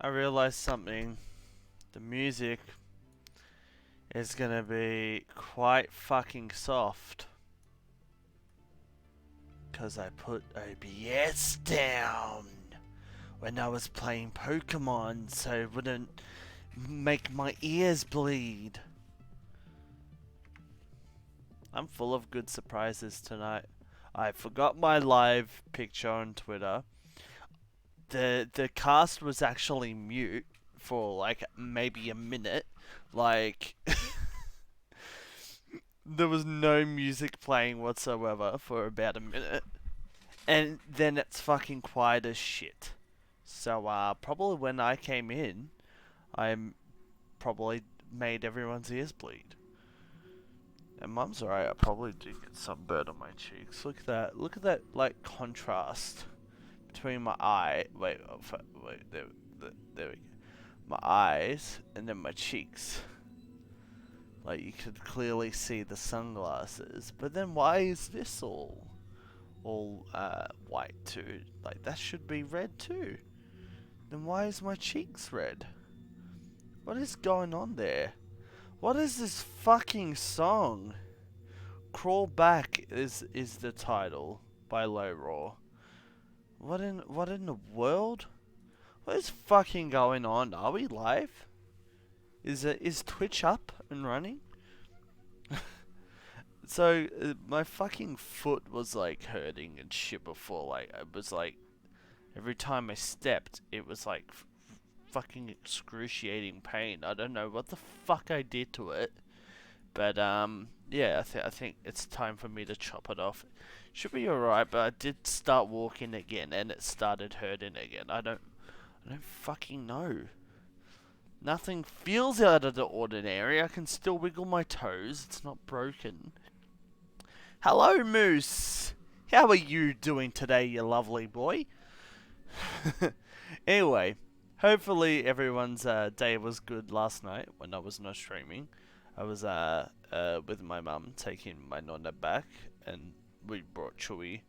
I realized something. The music is gonna be quite fucking soft. Because I put OBS down when I was playing Pokemon so it wouldn't make my ears bleed. I'm full of good surprises tonight. I forgot my live picture on Twitter. The cast was actually mute for like maybe a minute. Like there was no music playing whatsoever for about a minute. And then it's fucking quiet as shit. So probably when I came in, I probably made everyone's ears bleed. And Mum's alright. I probably did get some burn on my cheeks. Look at that. Look at that like contrast between my eye. Wait. There we go. My eyes and then my cheeks. Like you could clearly see the sunglasses. But then why is this all white too? Like that should be red too. Then why is my cheeks red? What is going on there? What is this fucking song? Crawl Back is the title by Low Raw. What in the world? What is fucking going on? Are we live? Is Twitch up and running? So my fucking foot was like hurting and shit before. Like it was like every time I stepped, it was like fucking excruciating pain. I don't know what the fuck I did to it, but yeah, I think it's time for me to chop it off. Should be alright, but I did start walking again, and it started hurting again. I don't fucking know. Nothing feels out of the ordinary. I can still wiggle my toes. It's not broken. Hello, Moose. How are you doing today, you lovely boy? Anyway, hopefully everyone's day was good last night when I was not streaming. I was with my mum taking my nonna back, and we brought Chewy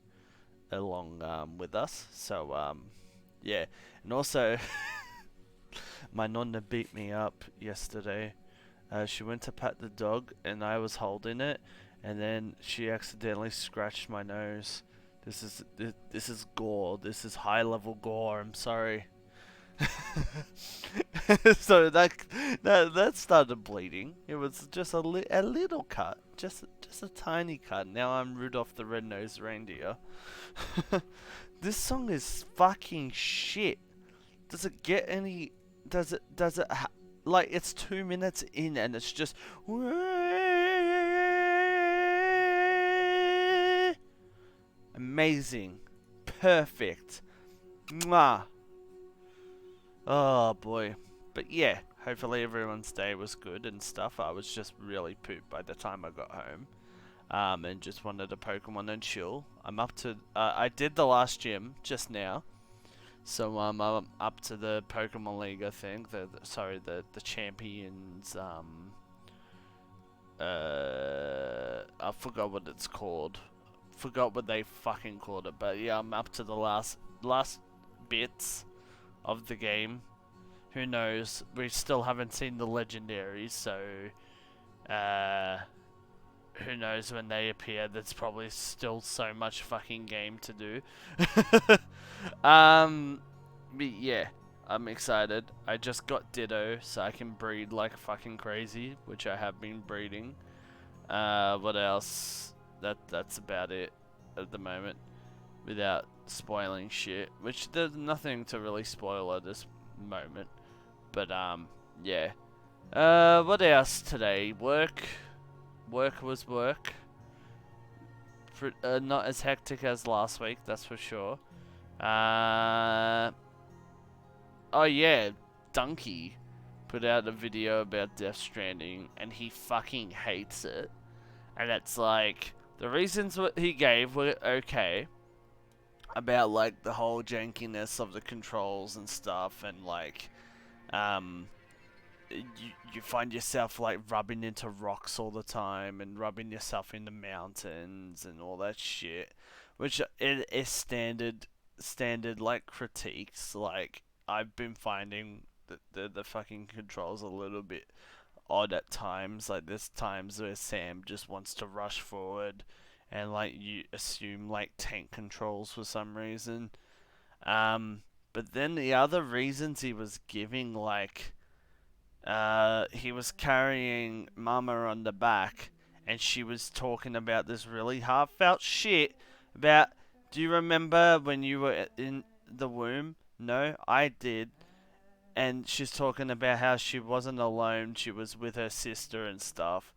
along with us. So yeah, and also my nonna beat me up yesterday. She went to pat the dog, and I was holding it, and then she accidentally scratched my nose. This is gore. This is high level gore. I'm sorry. So that started bleeding. It was just a little cut, just a tiny cut. Now I'm Rudolph the Red-Nosed Reindeer. This song is fucking shit. Does it get any? Does it like it's 2 minutes in and it's just amazing, perfect, mwah. Oh boy. But yeah, hopefully everyone's day was good and stuff. I was just really pooped by the time I got home. And just wanted a Pokemon and chill. I'm up to, I did the last gym just now. So I'm up to the Pokemon League, I think. The Champions, I forgot what it's called. Forgot what they fucking called it. But yeah, I'm up to the last bits of the game. Who knows? We still haven't seen the legendaries, so who knows when they appear. There's probably still so much fucking game to do. But yeah, I'm excited. I just got Ditto, so I can breed like fucking crazy, which I have been breeding. What else? That's about it at the moment, without spoiling shit, which there's nothing to really spoil at this moment. But yeah. What else today? Work was work. Not as hectic as last week, that's for sure. Oh yeah, Donkey put out a video about Death Stranding, and he fucking hates it. And it's like, the reasons what he gave were okay, about like the whole jankiness of the controls and stuff, and like you find yourself like rubbing into rocks all the time and rubbing yourself into mountains and all that shit, which is standard like critiques. Like I've been finding the fucking controls a little bit odd at times. Like there's times where Sam just wants to rush forward, and like you assume like tank controls for some reason. But then the other reasons he was giving, like, he was carrying Mama on the back, and she was talking about this really heartfelt shit about, do you remember when you were in the womb? No, I did. And she's talking about how she wasn't alone, she was with her sister and stuff.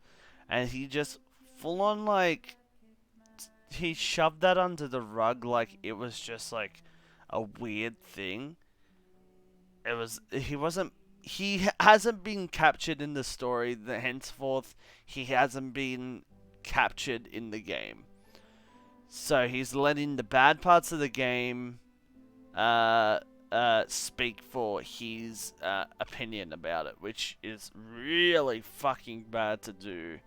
And he just full on, like, he shoved that under the rug like it was just, like, a weird thing. He hasn't been captured in the story. Henceforth, he hasn't been captured in the game. So he's letting the bad parts of the game speak for his opinion about it, which is really fucking bad to do.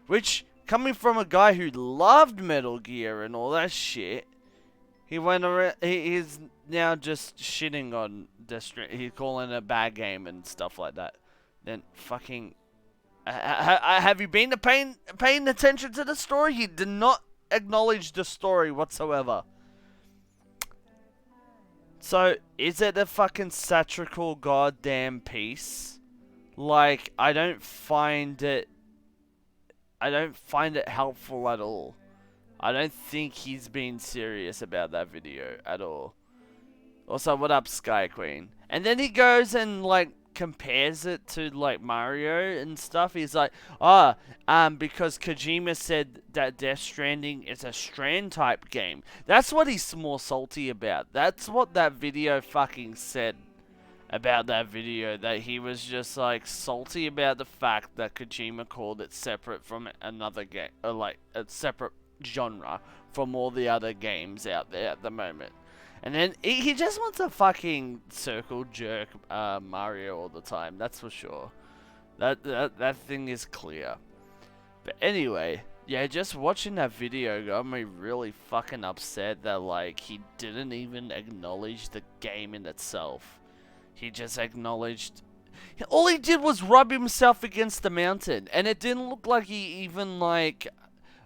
Which, coming from a guy who loved Metal Gear and all that shit, he went around. He's now just shitting on He's calling it a bad game and stuff like that. Then fucking, have you been paying attention to the story? He did not acknowledge the story whatsoever. So is it a fucking satirical goddamn piece? Like I don't find it helpful at all. I don't think he's been serious about that video at all. Also, what up, Sky Queen? And then he goes and, like, compares it to, like, Mario and stuff. He's like, because Kojima said that Death Stranding is a Strand-type game. That's what he's more salty about. That's what that video fucking said about that video. That he was just, like, salty about the fact that Kojima called it separate from another game. Or, like, a separate genre from all the other games out there at the moment. And then he just wants to fucking circle jerk Mario all the time, that's for sure. That thing is clear. But anyway, yeah, just watching that video got me really fucking upset that, like, he didn't even acknowledge the game in itself. He just acknowledged... All he did was rub himself against the mountain, and it didn't look like he even, like,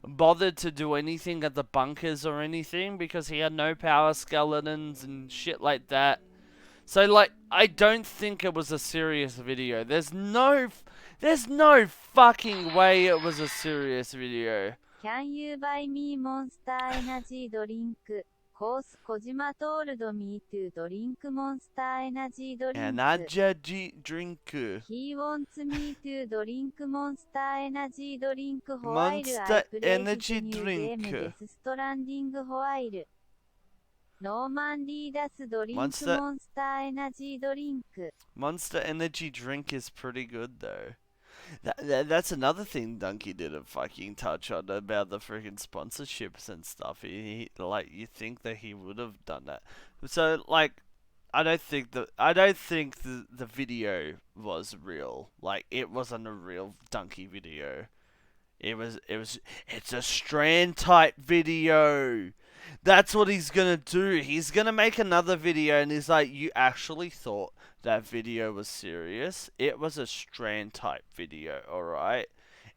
bothered to do anything at the bunkers or anything, because he had no power skeletons and shit like that. So, like, I don't think it was a serious video. There's no fucking way it was a serious video. Can you buy me Monster Energy drink? Cause Kojima told me to drink Monster Energy drink. Energy drink. He wants me to drink Monster Energy drink while Monster I play Energy his new drink. game Death Stranding while Normandy does drink Monster Energy drink. Monster Energy drink is pretty good though. That's another thing Donkey didn't fucking touch on about the freaking sponsorships and stuff. Like, you think that he would have done that. So, like, I don't think the video was real. Like, it wasn't a real Donkey video. It's a Strand type video. That's what he's gonna do. He's gonna make another video and he's like, you actually thought that video was serious? It was a Strand type video, alright?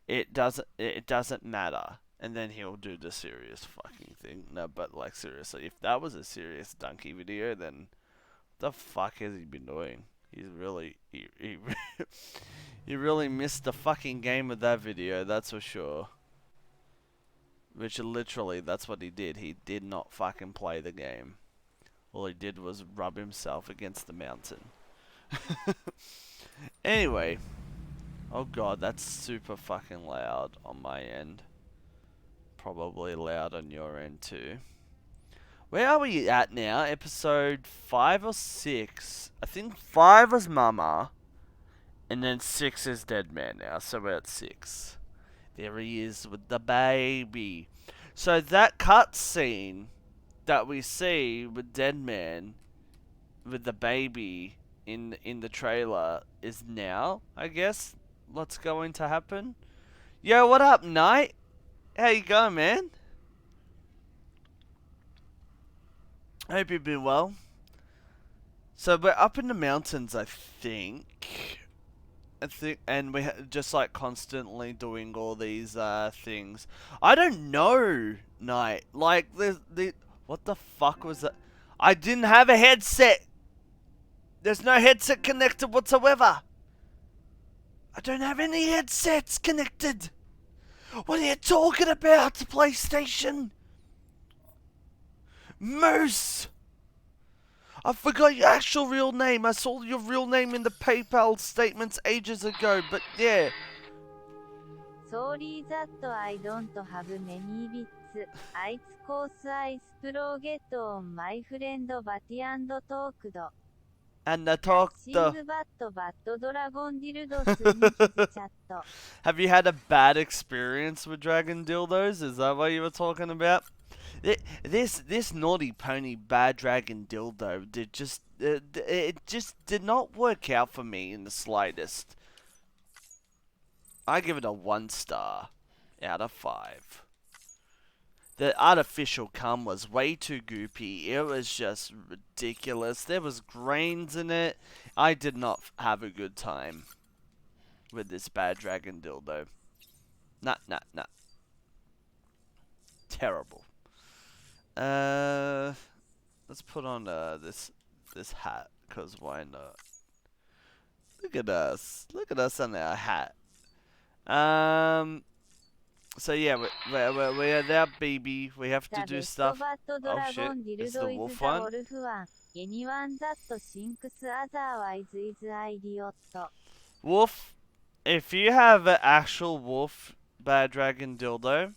It doesn't matter. And then he'll do the serious fucking thing. No, but like seriously, if that was a serious Donkey video, then what the fuck has he been doing? He's really he really missed the fucking game with that video, that's for sure. Which literally, that's what he did. He did not fucking play the game. All he did was rub himself against the mountain. Anyway. Oh god, that's super fucking loud on my end. Probably loud on your end too. Where are we at now? Episode 5 or 6? I think 5 was Mama. And then 6 is Dead Man now. So we're at 6. There he is with the baby. So that cutscene that we see with Dead Man with the baby in the trailer is now, I guess, what's going to happen. Yo, what up, Knight? How you going, man? I hope you've been well. So we're up in the mountains, I think. And we just like constantly doing all these things. I don't know, Knight. Like what the fuck was that? I didn't have a headset. There's no headset connected whatsoever. I don't have any headsets connected. What are you talking about, PlayStation? Moose! I forgot your actual real name. I saw your real name in the PayPal statements ages ago, but yeah. Sorry that I don't have many bits. It's cause I sproget on my friend Batty and talked. And I talked. Have you had a bad experience with Dragon Dildos? Is that what you were talking about? This naughty pony bad Dragon Dildo it just did not work out for me in the slightest. I give it a 1 star out of 5. The artificial cum was way too goopy. It was just ridiculous. There was grains in it. I did not have a good time with this bad Dragon Dildo. Nah. Terrible. Let's put on this hat, cause why not? Look at us on our hat. So yeah, we're there, baby. We have to do stuff. Oh shit, it's the wolf one. Wolf, if you have an actual wolf bad Dragon Dildo,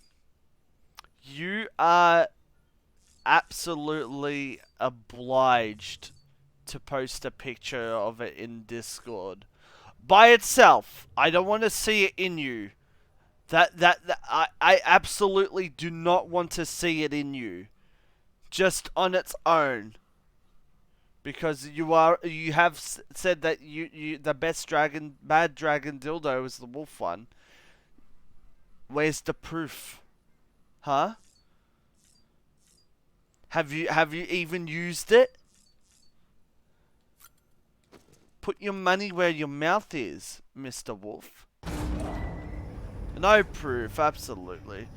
you are absolutely obliged to post a picture of it in Discord. By itself. I don't want to see it in you. I absolutely do not want to see it in you. Just on its own. Because you have said that you the best bad dragon dildo is the wolf one. Where's the proof? Huh? Have you even used it? Put your money where your mouth is, Mr. Wolf. No proof, absolutely.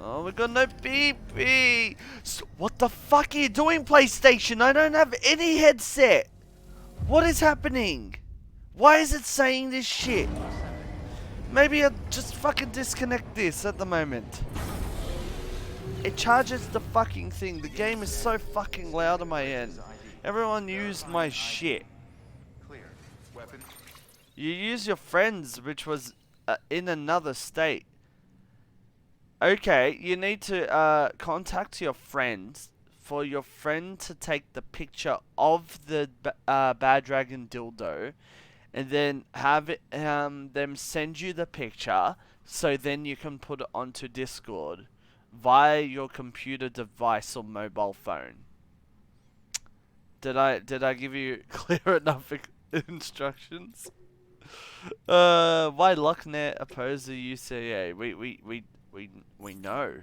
Oh, we got no BB. So, what the fuck are you doing, PlayStation? I don't have any headset. What is happening? Why is it saying this shit? Maybe I'll just fucking disconnect this at the moment. It charges the fucking thing. The game is so fucking loud on my end. Everyone used my shit. You use your friends, which was in another state. Okay, you need to contact your friends for your friend to take the picture of the bad dragon dildo, and then have it, them send you the picture, so then you can put it onto Discord via your computer device or mobile phone. Did I give you clear enough instructions? Why Lochnet oppose the UCA? We know.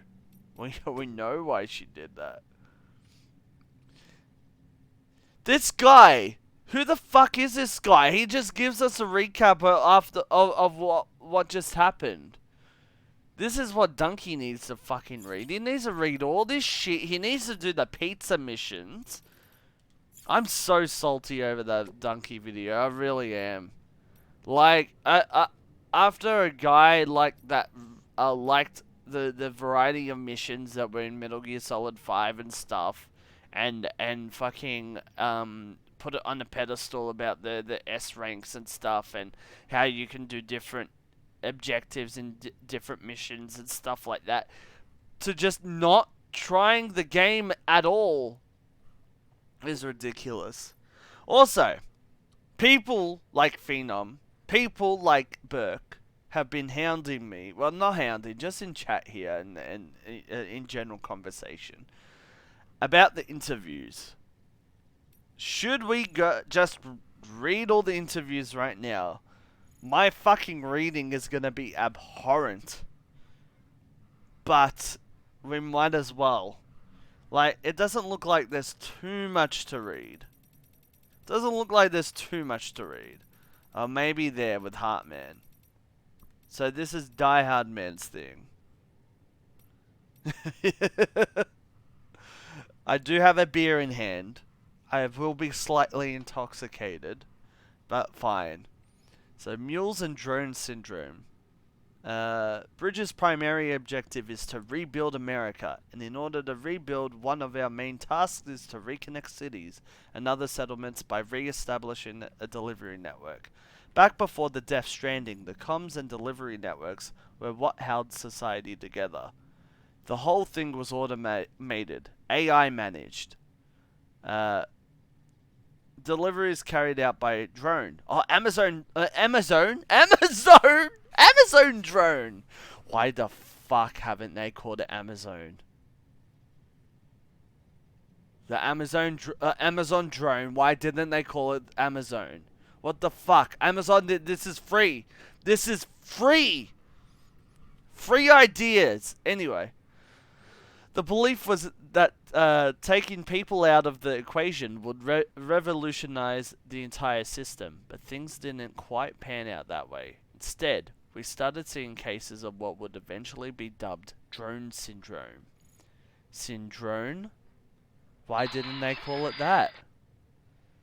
We know why she did that. This guy! Who the fuck is this guy? He just gives us a recap of what just happened. This is what Donkey needs to fucking read. He needs to read all this shit. He needs to do the pizza missions. I'm so salty over that Donkey video. I really am. Like, after a guy like that liked the variety of missions that were in Metal Gear Solid 5 and stuff, and fucking put it on a pedestal about the S ranks and stuff, and how you can do different objectives in different missions and stuff like that, to just not trying the game at all is ridiculous. Also, people like Phenom, people like Burke have been hounding me. Well, not hounding, just in chat here and in general conversation about the interviews. Should we just read all the interviews right now? My fucking reading is gonna be abhorrent, but we might as well. Like, it doesn't look like there's too much to read. Doesn't look like there's too much to read. Maybe there with Heartman. So this is Die Hard Man's thing. I do have a beer in hand. I will be slightly intoxicated, but fine. So mules and drone syndrome. Bridges' primary objective is to rebuild America, and in order to rebuild, one of our main tasks is to reconnect cities and other settlements by re-establishing a delivery network. Back before the Death Stranding, the comms and delivery networks were what held society together. The whole thing was automated, AI managed. Deliveries carried out by drone. Oh, Amazon drone. Why the fuck haven't they called it Amazon? The Amazon drone. Why didn't they call it Amazon? What the fuck? Amazon, this is free. This is free. Free ideas. Anyway. The belief was that taking people out of the equation would revolutionize the entire system, but things didn't quite pan out that way. Instead, we started seeing cases of what would eventually be dubbed drone syndrome. Syndrome? Why didn't they call it that?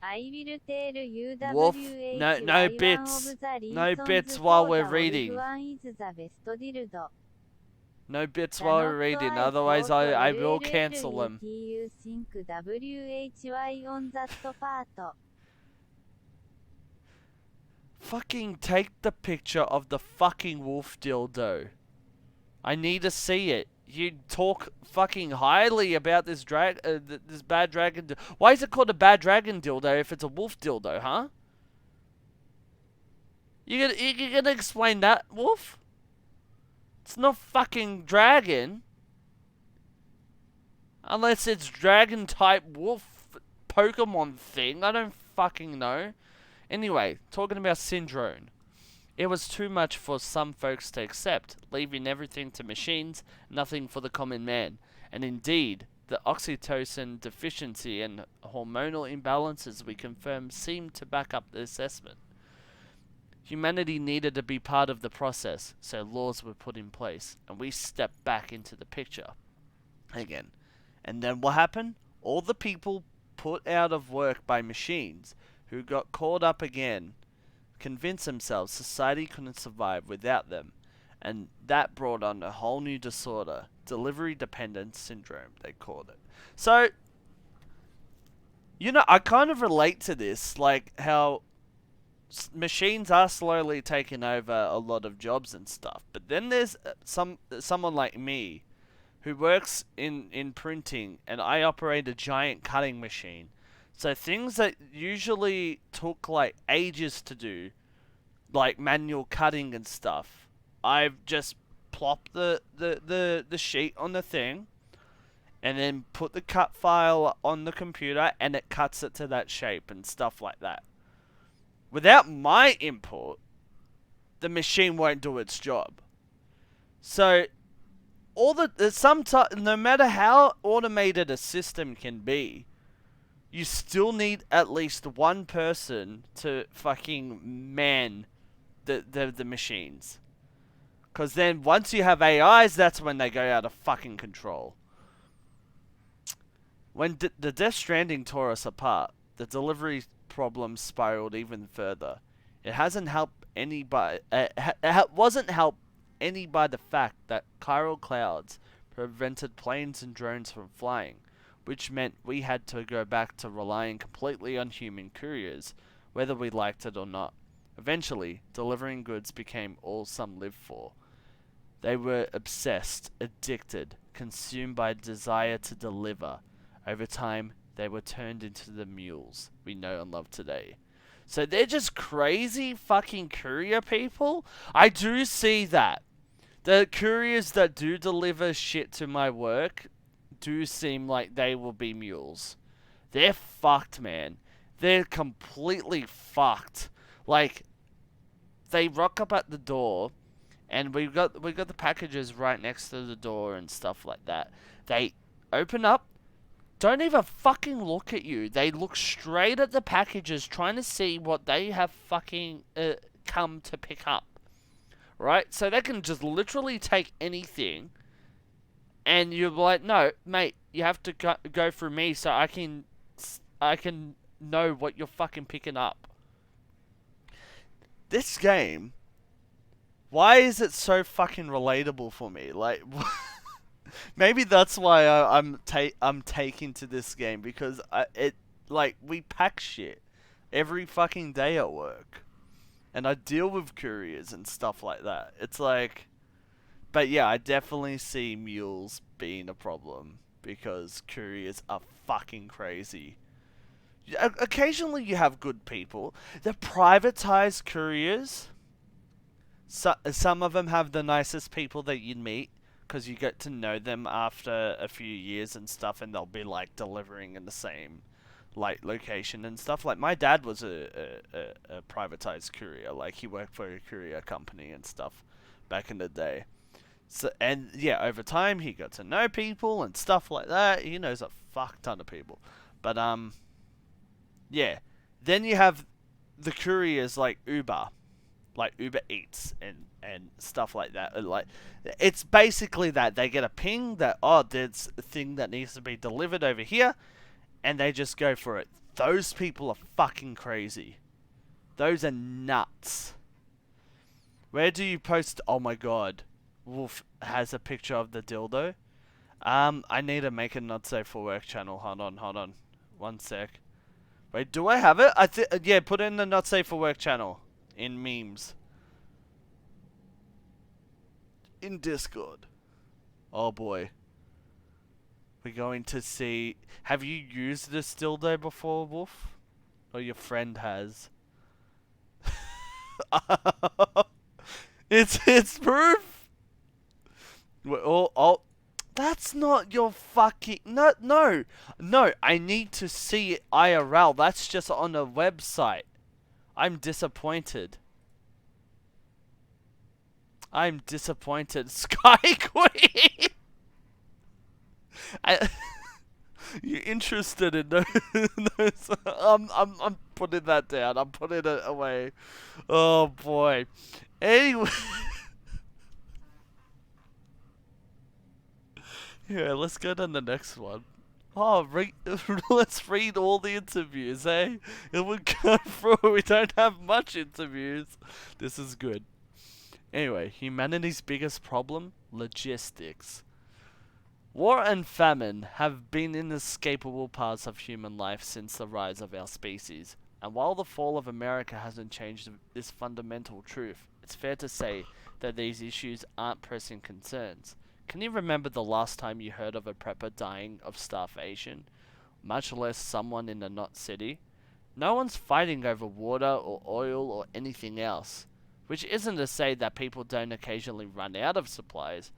I will tell you Wolf, no bits. No bits while we're reading. No bits while we're reading, otherwise I will cancel them. Fucking take the picture of the fucking wolf dildo. I need to see it. You talk fucking highly about this this bad dragon. Why is it called a bad dragon dildo if it's a wolf dildo, huh? You gonna explain that, Wolf? It's not fucking dragon. Unless it's dragon type wolf Pokemon thing. I don't fucking know. Anyway, talking about syndrome. It was too much for some folks to accept, leaving everything to machines, nothing for the common man. And indeed, the oxytocin deficiency and hormonal imbalances we confirm seem to back up the assessment. Humanity needed to be part of the process, so laws were put in place, and we stepped back into the picture again. And then what happened? All the people put out of work by machines, who got caught up again, convinced themselves society couldn't survive without them, and that brought on a whole new disorder, delivery dependence syndrome, they called it. So, you know, I kind of relate to this, like how machines are slowly taking over a lot of jobs and stuff, but then there's someone like me who works in printing, and I operate a giant cutting machine. So things that usually took like ages to do, like manual cutting and stuff, I've just plopped the sheet on the thing, and then put the cut file on the computer, and it cuts it to that shape and stuff like that. Without my input, the machine won't do its job. So, no matter how automated a system can be, you still need at least one person to fucking man the machines. Because then once you have AIs, that's when they go out of fucking control. When the Death Stranding tore us apart, the delivery problems spiraled even further. It hasn't helped anybody. Wasn't helped any by the fact that chiral clouds prevented planes and drones from flying, which meant we had to go back to relying completely on human couriers, whether we liked it or not. Eventually, delivering goods became all some lived for. They were obsessed, addicted, consumed by a desire to deliver. Over time, they were turned into the mules we know and love today. So they're just crazy fucking courier people? I do see that. The couriers that do deliver shit to my work do seem like they will be mules. They're fucked, man. They're completely fucked. Like, they rock up at the door, and we got the packages right next to the door and stuff like that. They open up, don't even fucking look at you. They look straight at the packages trying to see what they have fucking come to pick up. Right? So they can just literally take anything, and you're like, no, mate, you have to go through me so I can know what you're fucking picking up. This game, why is it so fucking relatable for me? Like, maybe that's why I'm taking to this game, because we pack shit every fucking day at work, and I deal with couriers and stuff like that. It's like, but yeah, I definitely see mules being a problem because couriers are fucking crazy. Occasionally you have good people. The privatized couriers, some of them have the nicest people that you'd meet, because you get to know them after a few years and stuff, and they'll be like delivering in the same like location and stuff. Like my dad was a privatized courier. Like he worked for a courier company and stuff back in the day. So, and yeah, over time he got to know people and stuff like that. He knows a fuck ton of people. But yeah. Then you have the couriers like Uber Eats and stuff like that. Like, it's basically that they get a ping that, oh, there's a thing that needs to be delivered over here, and they just go for it. Those people are fucking crazy. Those are nuts. Where do you post? Oh my god, Wolf has a picture of the dildo. I need to make a not safe for work channel. Hold on. 1 sec. Wait, do I have it? Yeah, put in the not safe for work channel in memes. In Discord. Oh boy. We're going to see. Have you used this dildo before, Wolf? Or your friend has? It's proof. Oh, that's not your fucking no. I need to see it IRL. That's just on a website. I'm disappointed. Sky Queen. You're interested in those? I'm putting that down. I'm putting it away. Oh boy. Anyway. Yeah, let's go to the next one. Oh, let's read all the interviews, eh? It would go through. We don't have much interviews. This is good. Anyway, humanity's biggest problem? Logistics. War and famine have been inescapable parts of human life since the rise of our species. And while the fall of America hasn't changed this fundamental truth, it's fair to say that these issues aren't pressing concerns. Can you remember the last time you heard of a prepper dying of starvation? Much less someone in a not city? No one's fighting over water or oil or anything else. Which isn't to say that people don't occasionally run out of supplies,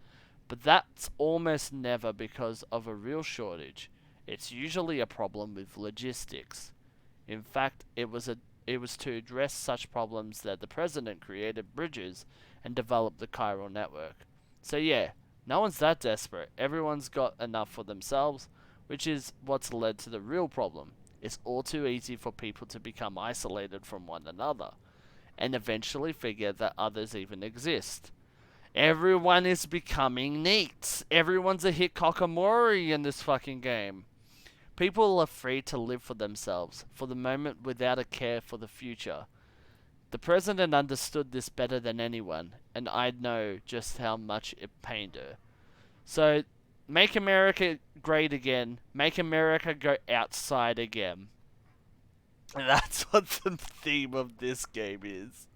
but that's almost never because of a real shortage. It's usually a problem with logistics. In fact, it was to address such problems that the president created bridges and developed the chiral network. So yeah, no one's that desperate. Everyone's got enough for themselves, which is what's led to the real problem. It's all too easy for people to become isolated from one another, and eventually forget that others even exist. Everyone is becoming neats. Everyone's a hikikomori in this fucking game. People are free to live for themselves, for the moment, without a care for the future. The president understood this better than anyone, and I know just how much it pained her. So, make America great again. Make America go outside again. And that's what the theme of this game is.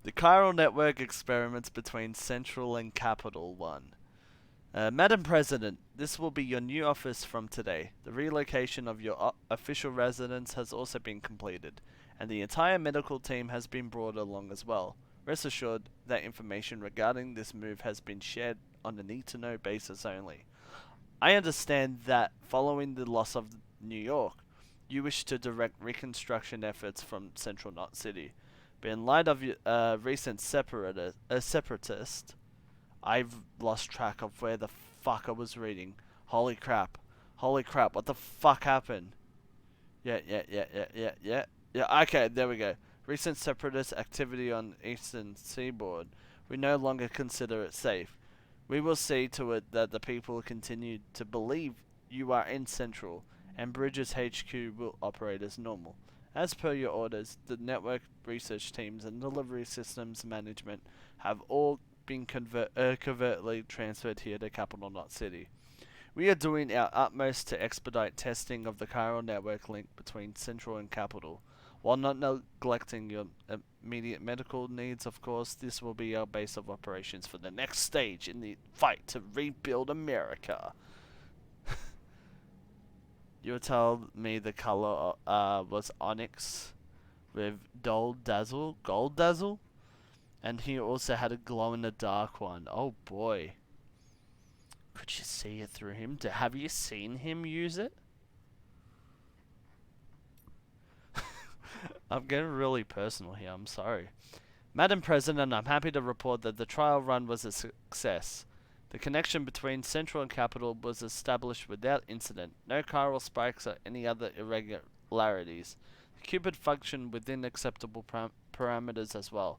The chiral network experiments between Central and Capital 1. Madam President, this will be your new office from today. The relocation of your official residence has also been completed, and the entire medical team has been brought along as well. Rest assured that information regarding this move has been shared on a need-to-know basis only. I understand that following the loss of New York, you wish to direct reconstruction efforts from Central Knot City. But in light of recent separatist, I've lost track of where the fuck I was reading. Holy crap. Holy crap, what the fuck happened? Yeah, okay, there we go. Recent separatist activity on eastern seaboard. We no longer consider it safe. We will see to it that the people continue to believe you are in Central, and Bridges HQ will operate as normal. As per your orders, the network research teams and delivery systems management have all been covertly transferred here to Capital Knot City. We are doing our utmost to expedite testing of the chiral network link between Central and Capital. While not neglecting your immediate medical needs, of course, this will be our base of operations for the next stage in the fight to rebuild America. You told me the color was onyx with gold dazzle, and he also had a glow in the dark one. Oh boy. Could you see it through him? Have you seen him use it? I'm getting really personal here, I'm sorry. Madam President, I'm happy to report that the trial run was a success. The connection between Central and Capital was established without incident. No chiral spikes or any other irregularities. The Cupid functioned within acceptable parameters as well.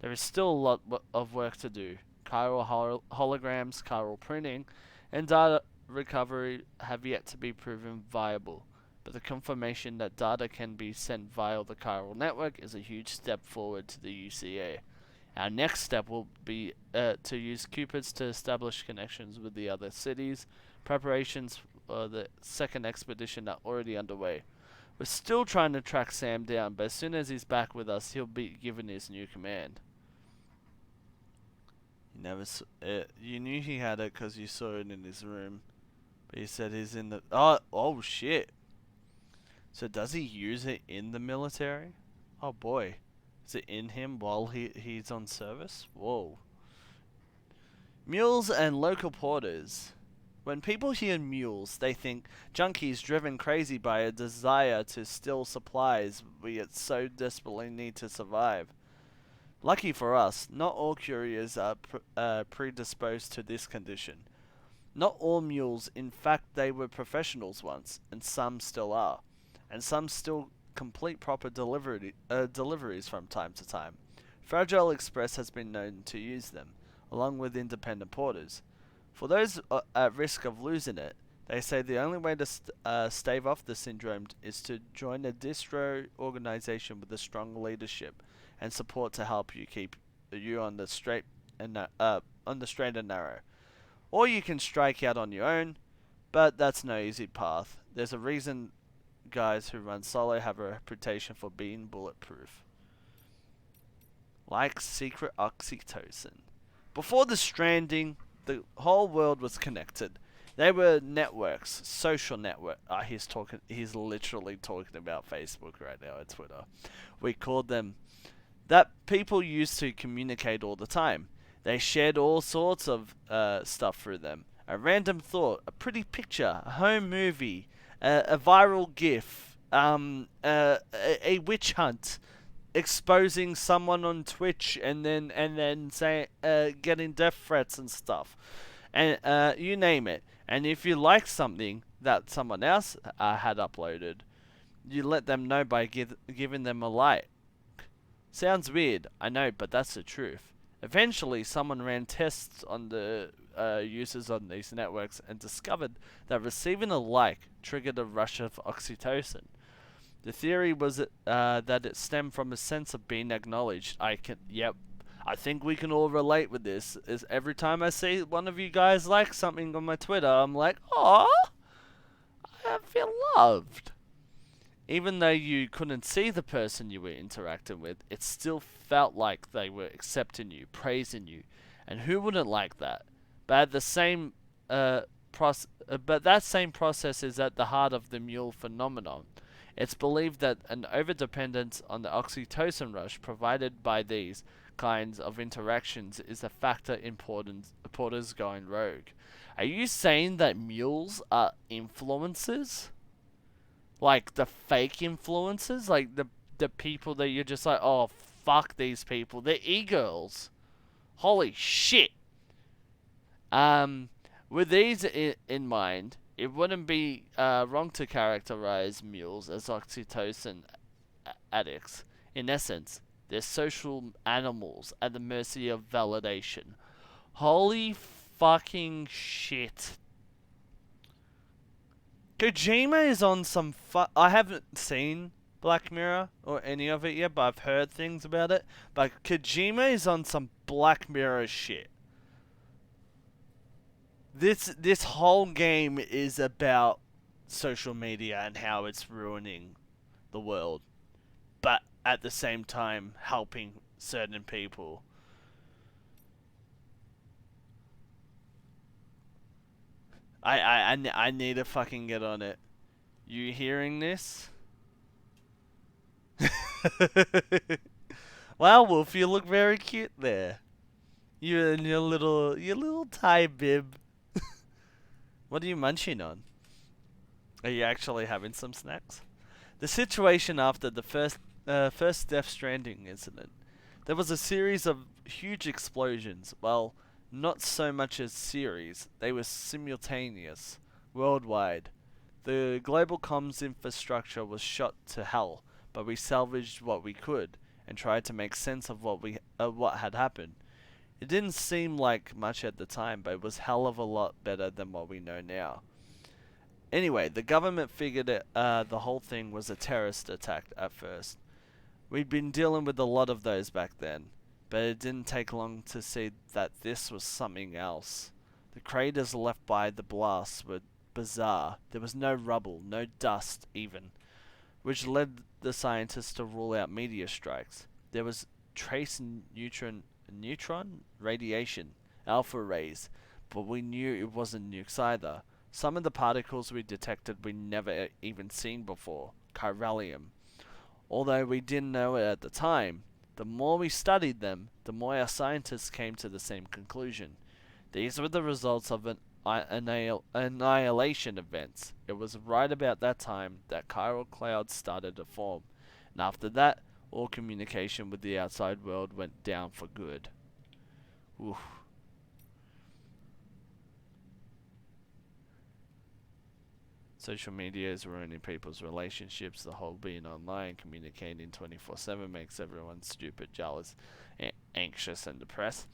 There is still a lot of work to do. Chiral holograms, chiral printing, and data recovery have yet to be proven viable. But the confirmation that data can be sent via the chiral network is a huge step forward to the UCA. Our next step will be to use Cupids to establish connections with the other cities. Preparations for the second expedition are already underway. We're still trying to track Sam down, but as soon as he's back with us, he'll be given his new command. You knew he had it because you saw it in his room. But he said he's in the... Oh shit. So does he use it in the military? Oh boy. Is it in him while he's on service? Whoa. Mules and local porters. When people hear mules, they think junkies driven crazy by a desire to steal supplies we so desperately need to survive. Lucky for us, not all couriers are predisposed to this condition. Not all mules, in fact they were professionals once, and some still are. And some still complete proper deliveries from time to time. Fragile Express has been known to use them, along with independent porters. For those at risk of losing it, they say the only way to stave off the syndrome is to join a distro organization with a strong leadership and support to help you keep you on the straight and narrow. Or you can strike out on your own, but that's no easy path. There's a reason guys who run solo have a reputation for being bulletproof. Like secret oxytocin. Before the stranding, the whole world was connected. They were networks, social network. He's literally talking about Facebook right now and Twitter. We called them that people used to communicate all the time. They shared all sorts of stuff through them. A random thought, a pretty picture, a home movie, a viral GIF, a witch hunt, exposing someone on Twitch, and then say getting death threats and stuff, and you name it. And if you like something that someone else had uploaded, you let them know by giving them a like. Sounds weird, I know, but that's the truth. Eventually, someone ran tests on the users on these networks and discovered that receiving a like triggered a rush of oxytocin. The theory was that it stemmed from a sense of being acknowledged. I think we can all relate with this. Is every time I see one of you guys like something on my Twitter, I'm like, "Aw, I feel loved." Even though you couldn't see the person you were interacting with, it still felt like they were accepting you, praising you, and who wouldn't like that? But that same process is at the heart of the mule phenomenon. It's believed that an overdependence on the oxytocin rush provided by these kinds of interactions is a factor in porters going rogue. Are you saying that mules are influencers? Like the fake influencers? Like the people that you're just like, oh, fuck these people. They're e-girls. Holy shit. With these in mind, it wouldn't be wrong to characterize mules as oxytocin addicts. In essence, they're social animals at the mercy of validation. Holy fucking shit. Kojima is on some I haven't seen Black Mirror or any of it yet, but I've heard things about it. But Kojima is on some Black Mirror shit. This whole game is about social media and how it's ruining the world, but at the same time helping certain people. I need to fucking get on it. You hearing this? Wow, Wolf, you look very cute there. You and your little tie bib. What are you munching on? Are you actually having some snacks? The situation after the first Death Stranding incident. There was a series of huge explosions. Well, not so much as series. They were simultaneous, worldwide. The global comms infrastructure was shot to hell, but we salvaged what we could and tried to make sense of what had happened. It didn't seem like much at the time, but it was hell of a lot better than what we know now. Anyway, the government figured the whole thing was a terrorist attack at first. We'd been dealing with a lot of those back then, but it didn't take long to see that this was something else. The craters left by the blasts were bizarre. There was no rubble, no dust even, which led the scientists to rule out meteor strikes. There was trace neutron radiation, alpha rays, but we knew it wasn't nukes either. Some of the particles we detected we never even seen before, chiralium. Although we didn't know it at the time, the more we studied them, the more our scientists came to the same conclusion. These were the results of an annihilation events. It was right about that time that chiral clouds started to form, and after that, all communication with the outside world went down for good. Oof. Social media is ruining people's relationships. The whole being online, communicating 24/7 makes everyone stupid, jealous, anxious, and depressed.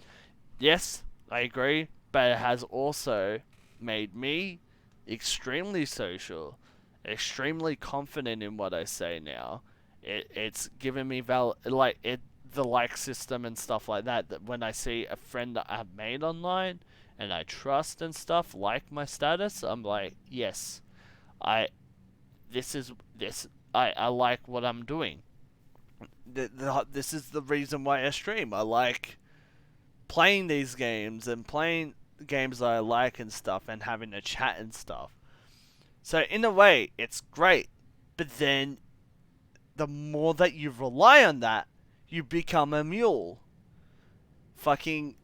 Yes, I agree, but it has also made me extremely social, extremely confident in what I say now. It's given me the like system and stuff like that. That when I see a friend that I've made online and I trust and stuff, like my status, I'm like, yes. I I like what I'm doing. This is the reason why I stream. I like playing these games and playing games that I like and stuff and having a chat and stuff. So in a way, it's great. But then the more that you rely on that, you become a mule. Fucking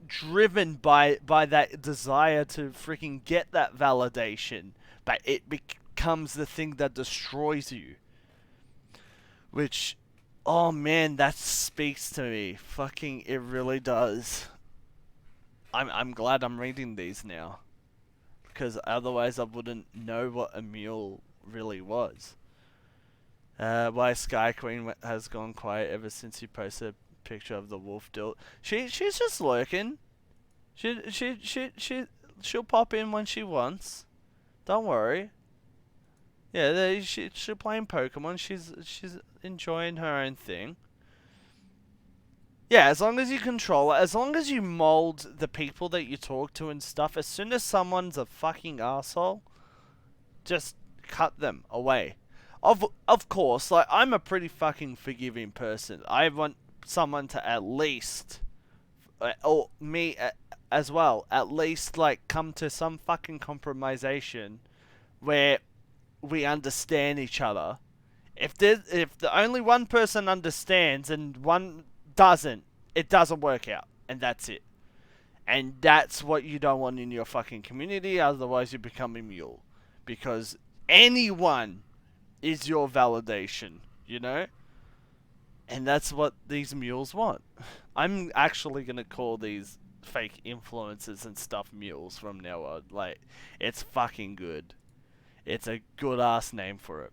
driven by that desire to freaking get that validation, but it becomes the thing that destroys you. Which, oh man, that speaks to me. Fucking, it really does. I'm glad I'm reading these now, because otherwise I wouldn't know what a mule really was. Why Sky Queen has gone quiet ever since you posted a picture of the wolf dilt. She's just lurking. She'll pop in when she wants. Don't worry. Yeah, she's playing Pokemon. She's enjoying her own thing. Yeah, as long as you control it, as long as you mold the people that you talk to and stuff. As soon as someone's a fucking asshole, just cut them away. Of course, like I'm a pretty fucking forgiving person. I want someone to at least, or me as well, at least like come to some fucking compromisation where we understand each other. If the only one person understands and one doesn't, it doesn't work out, and that's it. And that's what you don't want in your fucking community. Otherwise, you become a mule, because anyone is your validation, you know. And that's what these mules want. I'm actually gonna call these fake influencers and stuff mules from now on. Like, it's fucking good. It's a good ass name for it.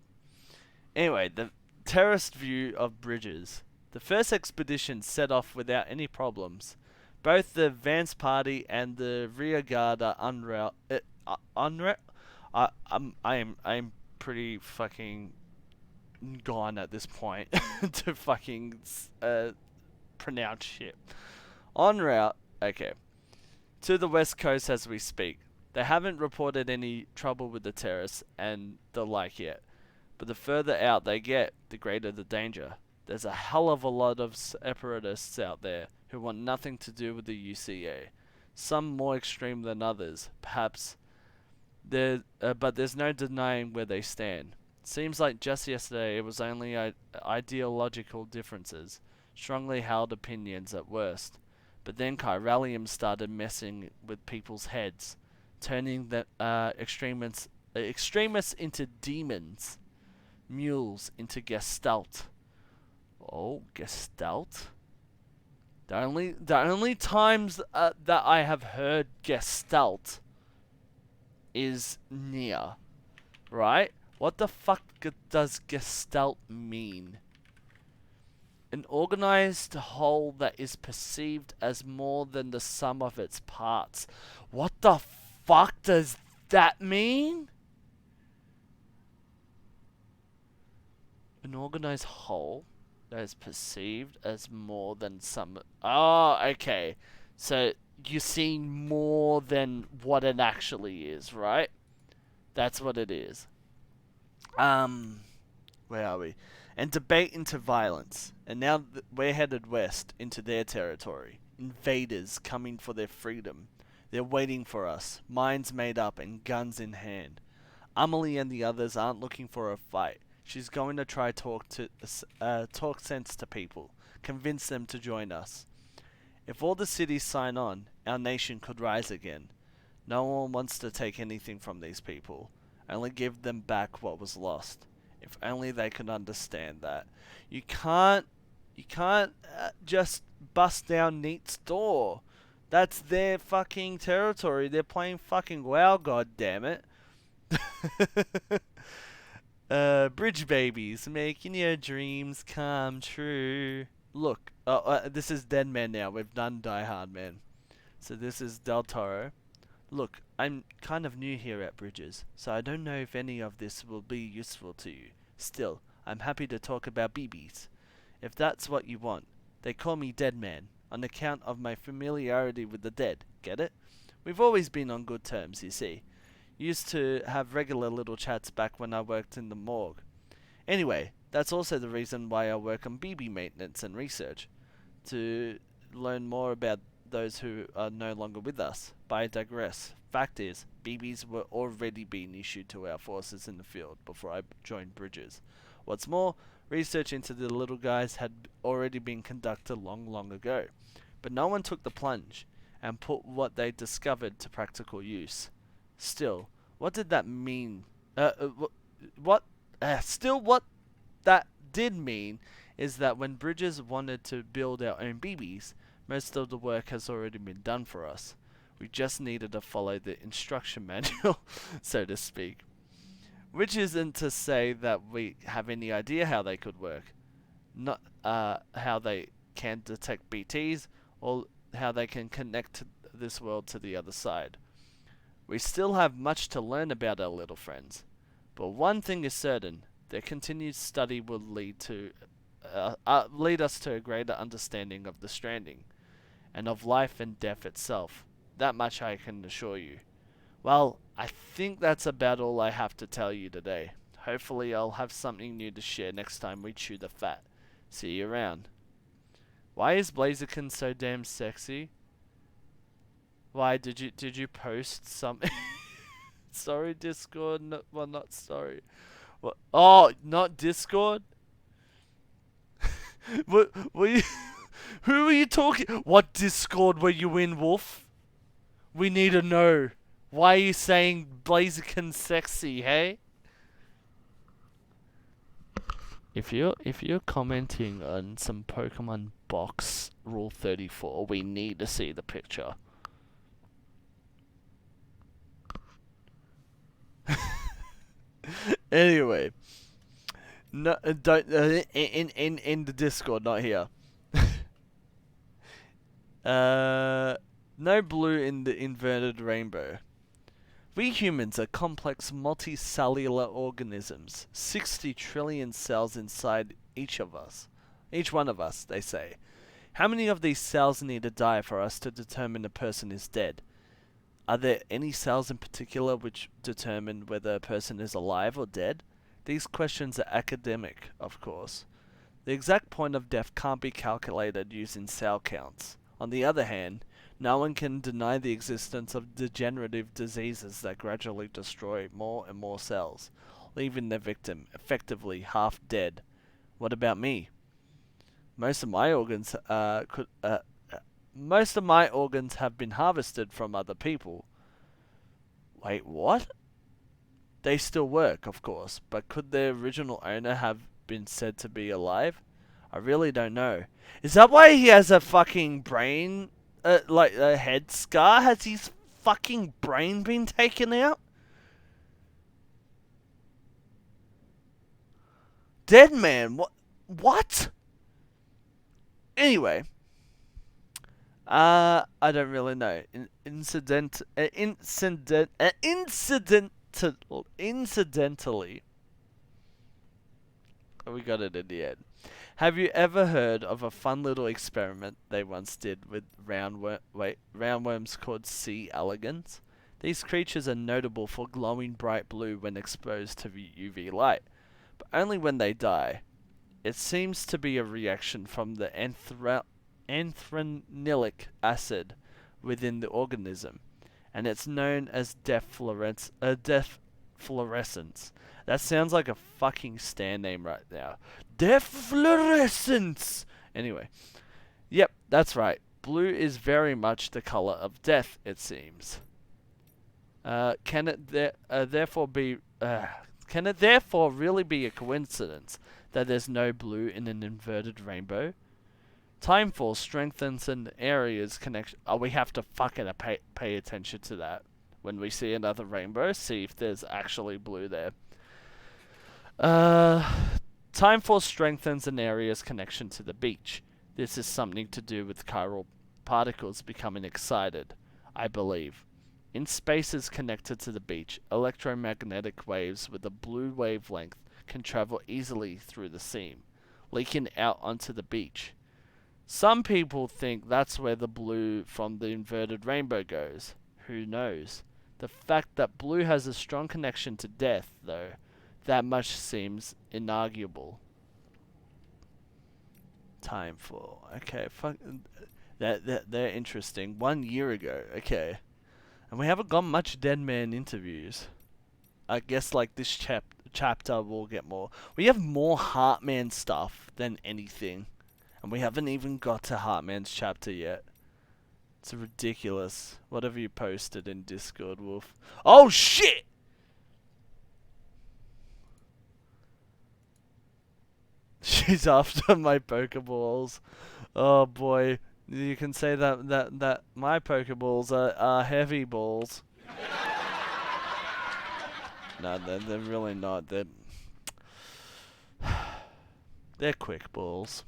Anyway, the terraced view of bridges. The first expedition set off without any problems. Both the advance party and the rear guard are I'm pretty fucking gone at this point to fucking pronounce shit. En route, okay, to the west coast as we speak. They haven't reported any trouble with the terrace and the like yet. But the further out they get, the greater the danger. There's a hell of a lot of separatists out there who want nothing to do with the UCA. Some more extreme than others, perhaps. But there's no denying where they stand. Seems like just yesterday it was only ideological differences, strongly held opinions at worst. But then Chiralium started messing with people's heads, turning the extremists into demons, mules into Gestalt. Oh, Gestalt? The only times that I have heard Gestalt is near, right? What the fuck does Gestalt mean? An organized whole that is perceived as more than the sum of its parts. What the fuck does that mean? An organized whole that is perceived as more than some... Oh, okay. So you're seeing more than what it actually is, right? That's what it is. Where are we? And debate into violence. And now we're headed west into their territory. Invaders coming for their freedom. They're waiting for us, minds made up and guns in hand. Amelie and the others aren't looking for a fight. She's going to try talk sense to people, convince them to join us. If all the cities sign on, our nation could rise again. No one wants to take anything from these people, only give them back what was lost. If only they could understand that. You can't just bust down Neat's door. That's their fucking territory. They're playing fucking WoW, goddammit. Bridge babies, making your dreams come true. Look, this is Dead Man now. We've done Die Hard Man. So this is Del Toro. Look, I'm kind of new here at Bridges, so I don't know if any of this will be useful to you. Still, I'm happy to talk about BBs. If that's what you want. They call me Dead Man, on account of my familiarity with the dead. Get it? We've always been on good terms, you see. Used to have regular little chats back when I worked in the morgue. Anyway, that's also the reason why I work on BB maintenance and research. To learn more about those who are no longer with us. But I digress. Fact is, BBs were already being issued to our forces in the field before I joined Bridges. What's more, research into the little guys had already been conducted long ago. But no one took the plunge and put what they discovered to practical use. Still, what did that mean? What that did mean is that when Bridges wanted to build our own BBs, most of the work has already been done for us. We just needed to follow the instruction manual, so to speak. Which isn't to say that we have any idea how they could work. Not how they can detect BTs, or how they can connect this world to the other side. We still have much to learn about our little friends. But one thing is certain, their continued study will lead us to a greater understanding of the Stranding, and of life and death itself. That much I can assure you. Well, I think that's about all I have to tell you today. Hopefully I'll have something new to share next time we chew the fat. See you around. Why is Blaziken so damn sexy? Why did you post something? Sorry, Discord. No, well, not sorry. What? Oh, not Discord. What? Were you? Who are you talking? What Discord were you in, Wolf? We need to know. Why are you saying Blaziken sexy? Hey. If you're commenting on some Pokemon box Rule 34, we need to see the picture. Anyway, no, don't in the Discord, not here. No blue in the inverted rainbow. We humans are complex multicellular organisms, 60 trillion cells inside each of us. Each one of us, they say. How many of these cells need to die for us to determine a person is dead? Are there any cells in particular which determine whether a person is alive or dead? These questions are academic, of course. The exact point of death can't be calculated using cell counts. On the other hand, no one can deny the existence of degenerative diseases that gradually destroy more and more cells, leaving their victim effectively half dead. What about me? Most of my organs most of my organs have been harvested from other people. Wait, what? They still work, of course, but could their original owner have been said to be alive? I really don't know. Is that why he has a fucking brain, like a head scar? Has his fucking brain been taken out? Dead man, what? What? Anyway, I don't really know. Incidentally, we got it in the end. Have you ever heard of a fun little experiment they once did with roundworms called sea elegans? These creatures are notable for glowing bright blue when exposed to UV light, but only when they die. It seems to be a reaction from the anthranylic acid within the organism, and it's known as death fluorescence. That sounds like a fucking stand name right now. Death fluorescence! Anyway, yep, that's right. Blue is very much the color of death, it seems. Can it therefore really be a coincidence that there's no blue in an inverted rainbow? Timefall strengthens an area's connection. Oh, we have to fucking pay attention to that when we see another rainbow. See if there's actually blue there. Timefall strengthens an area's connection to the beach. This is something to do with chiral particles becoming excited, I believe. In spaces connected to the beach, electromagnetic waves with a blue wavelength can travel easily through the seam, leaking out onto the beach. Some people think that's where the blue from the inverted rainbow goes. Who knows? The fact that blue has a strong connection to death, though, that much seems inarguable. Timefall. Okay, fuck. They're interesting. 1 year ago. Okay. And we haven't got much Dead Man interviews. I guess like this chapter we'll get more. We have more Heartman stuff than anything. And we haven't even got to Heartman's chapter yet. It's ridiculous. What have you posted in Discord, Wolf? Oh shit! She's after my Pokeballs. Oh boy. You can say that my Pokeballs are heavy balls. No, they're really not. They're quick balls.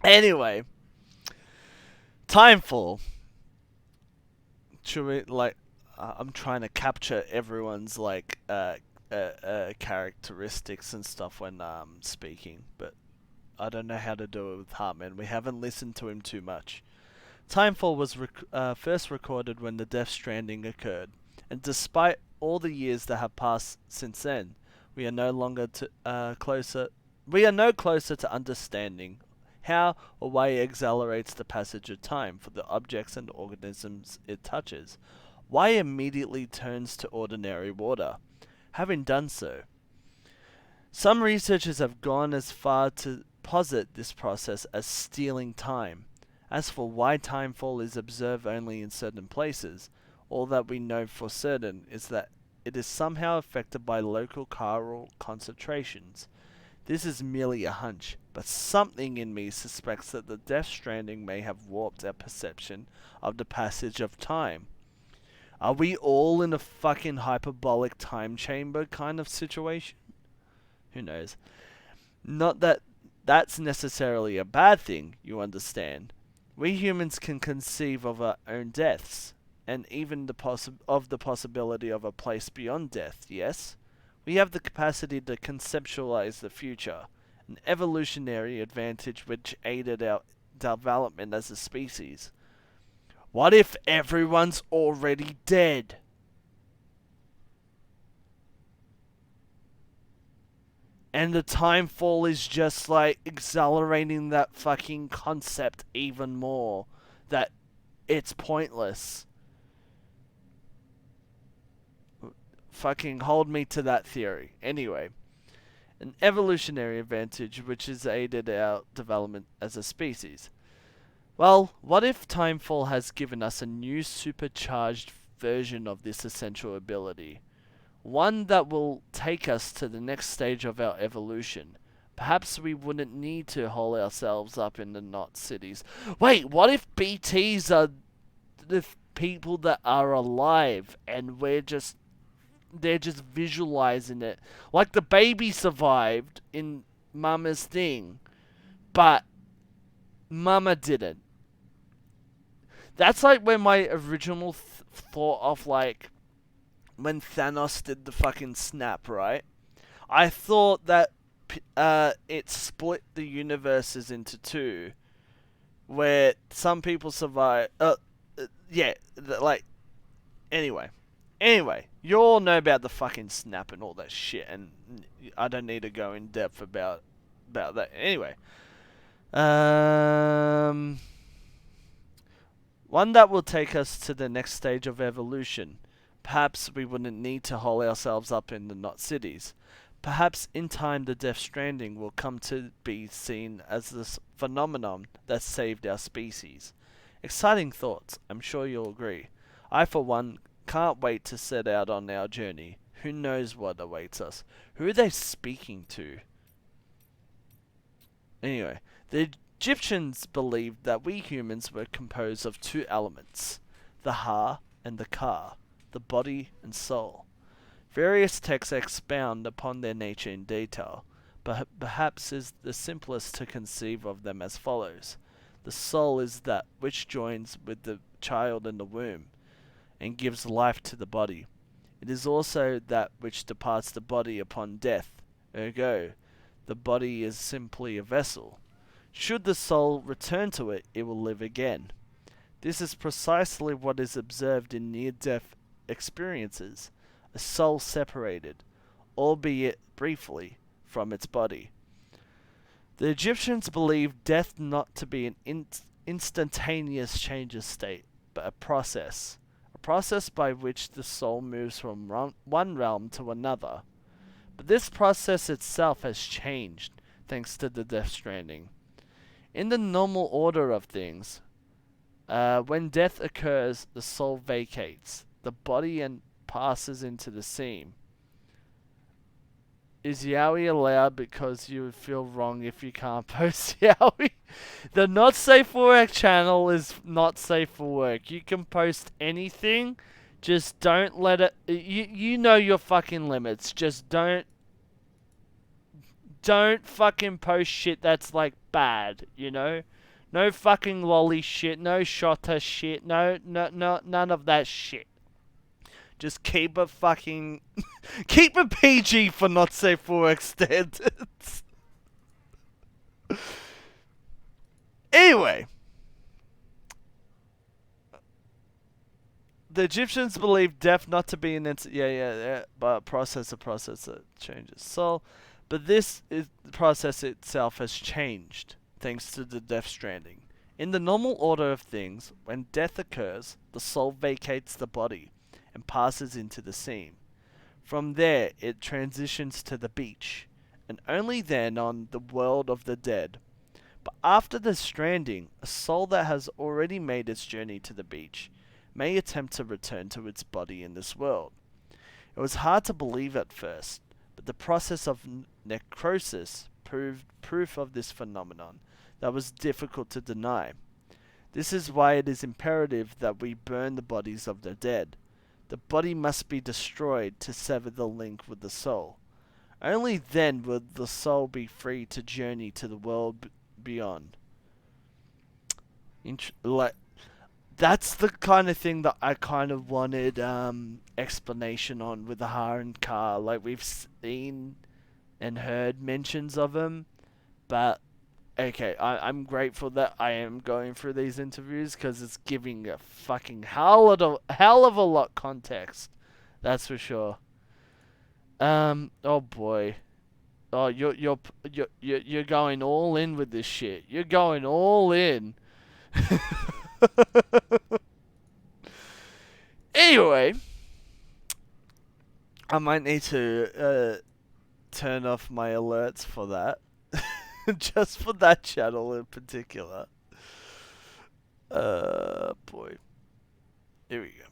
Anyway, Timefall. Should we like? I'm trying to capture everyone's like characteristics and stuff when speaking, but I don't know how to do it with Hartman. We haven't listened to him too much. Timefall was first recorded when the Death Stranding occurred, and despite all the years that have passed since then, we are no closer to understanding how or why it accelerates the passage of time for the objects and organisms it touches. Why it immediately turns to ordinary water. Having done so, some researchers have gone as far to posit this process as stealing time, As for why timefall is observed only in certain places, all that we know for certain is that it is somehow affected by local chiral concentrations. This is merely a hunch, but something in me suspects that the Death Stranding may have warped our perception of the passage of time. Are we all in a fucking hyperbolic time chamber kind of situation? Who knows? Not that that's necessarily a bad thing, you understand. We humans can conceive of our own deaths, and even of the possibility of a place beyond death, yes? We have the capacity to conceptualize the future, an evolutionary advantage which aided our development as a species. What if everyone's already dead? And the time fall is just like accelerating that fucking concept even more. That it's pointless. Fucking hold me to that theory. Anyway, an evolutionary advantage which has aided our development as a species. Well, what if timefall has given us a new supercharged version of this essential ability? One that will take us to the next stage of our evolution. Perhaps we wouldn't need to hole ourselves up in the knot cities. Wait, what if BTs are the people that are alive and they're just visualizing it? Like the baby survived in Mama's thing, but Mama didn't. That's like when my original thought of like when Thanos did the fucking snap, right? I thought that it split the universes into two, where some people survive. Yeah, like anyway, you all know about the fucking snap and all that shit, and I don't need to go in depth about that. Anyway, one that will take us to the next stage of evolution. Perhaps we wouldn't need to hole ourselves up in the knot cities. Perhaps in time the Death Stranding will come to be seen as this phenomenon that saved our species. Exciting thoughts, I'm sure you'll agree. I for one can't wait to set out on our journey. Who knows what awaits us? Who are they speaking to? Anyway, the Egyptians believed that we humans were composed of two elements, the Ha and the Ka, the body and soul. Various texts expound upon their nature in detail, but perhaps is the simplest to conceive of them as follows. The soul is that which joins with the child in the womb, and gives life to the body. It is also that which departs the body upon death, ergo, the body is simply a vessel. Should the soul return to it, it will live again. This is precisely what is observed in near-death experiences, a soul separated, albeit briefly, from its body. The Egyptians believed death not to be an instantaneous change of state, but a process by which the soul moves from one realm to another. But this process itself has changed, thanks to the Death Stranding. In the normal order of things, when death occurs, the soul vacates the body and passes into the seam. Is Yowie allowed because you would feel wrong if you can't post Yowie? The not safe for work channel is not safe for work. You can post anything, just don't let it. You know your fucking limits. Just don't fucking post shit that's like bad. You know, no fucking lolly shit, no shotter shit, no none of that shit. Just keep it fucking... keep it PG for not safe for work standards. Anyway. The Egyptians believed death not to be an but a process that changes soul. But the process itself has changed, thanks to the Death Stranding. In the normal order of things, when death occurs, the soul vacates the body and passes into the seam. From there, it transitions to the beach, and only then on the world of the dead. But after the stranding, a soul that has already made its journey to the beach may attempt to return to its body in this world. It was hard to believe at first, but the process of necrosis proved proof of this phenomenon that was difficult to deny. This is why it is imperative that we burn the bodies of the dead. The body must be destroyed to sever the link with the soul. Only then will the soul be free to journey to the world beyond. That's the kind of thing that I kind of wanted explanation on with the Har and Kar. Like, we've seen and heard mentions of him, but okay, I'm grateful that I am going through these interviews because it's giving a fucking hell of a lot context. That's for sure. Oh boy. Oh, you're going all in with this shit. You're going all in. Anyway, I might need to turn off my alerts for that. Just for that channel in particular. Boy. Here we go.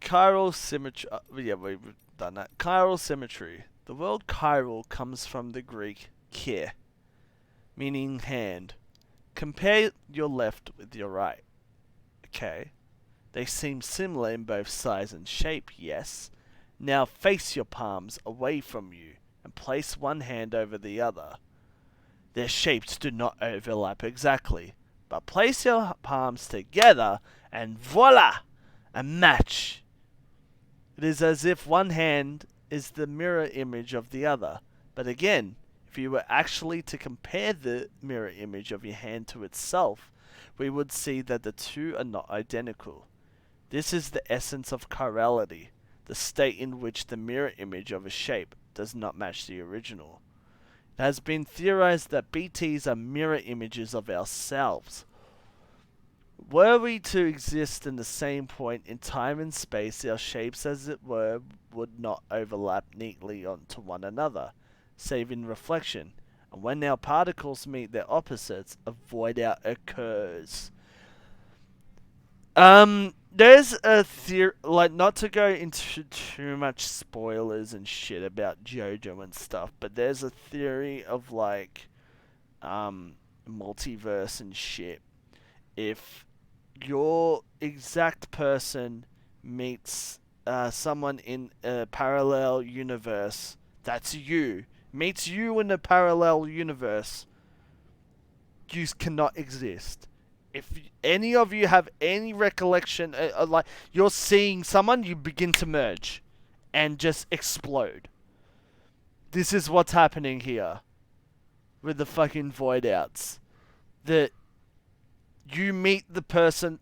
Chiral symmetry. Yeah, we've done that. Chiral symmetry. The word chiral comes from the Greek chi, meaning hand. Compare your left with your right. Okay. They seem similar in both size and shape, yes. Now face your palms away from you and place one hand over the other. Their shapes do not overlap exactly, but place your palms together and voila! A match! It is as if one hand is the mirror image of the other, but again, if you were actually to compare the mirror image of your hand to itself, we would see that the two are not identical. This is the essence of chirality, the state in which the mirror image of a shape does not match the original. It has been theorized that BTs are mirror images of ourselves. Were we to exist in the same point in time and space, our shapes, as it were, would not overlap neatly onto one another, save in reflection. And when our particles meet their opposites, a void out occurs. There's a theory, like, not to go into too much spoilers and shit about JoJo and stuff, but there's a theory of, like, multiverse and shit. If your exact person meets someone in a parallel universe, that's you, meets you in a parallel universe, you cannot exist. If any of you have any recollection, like, you're seeing someone, you begin to merge and just explode. This is what's happening here with the fucking void outs. That you meet the person,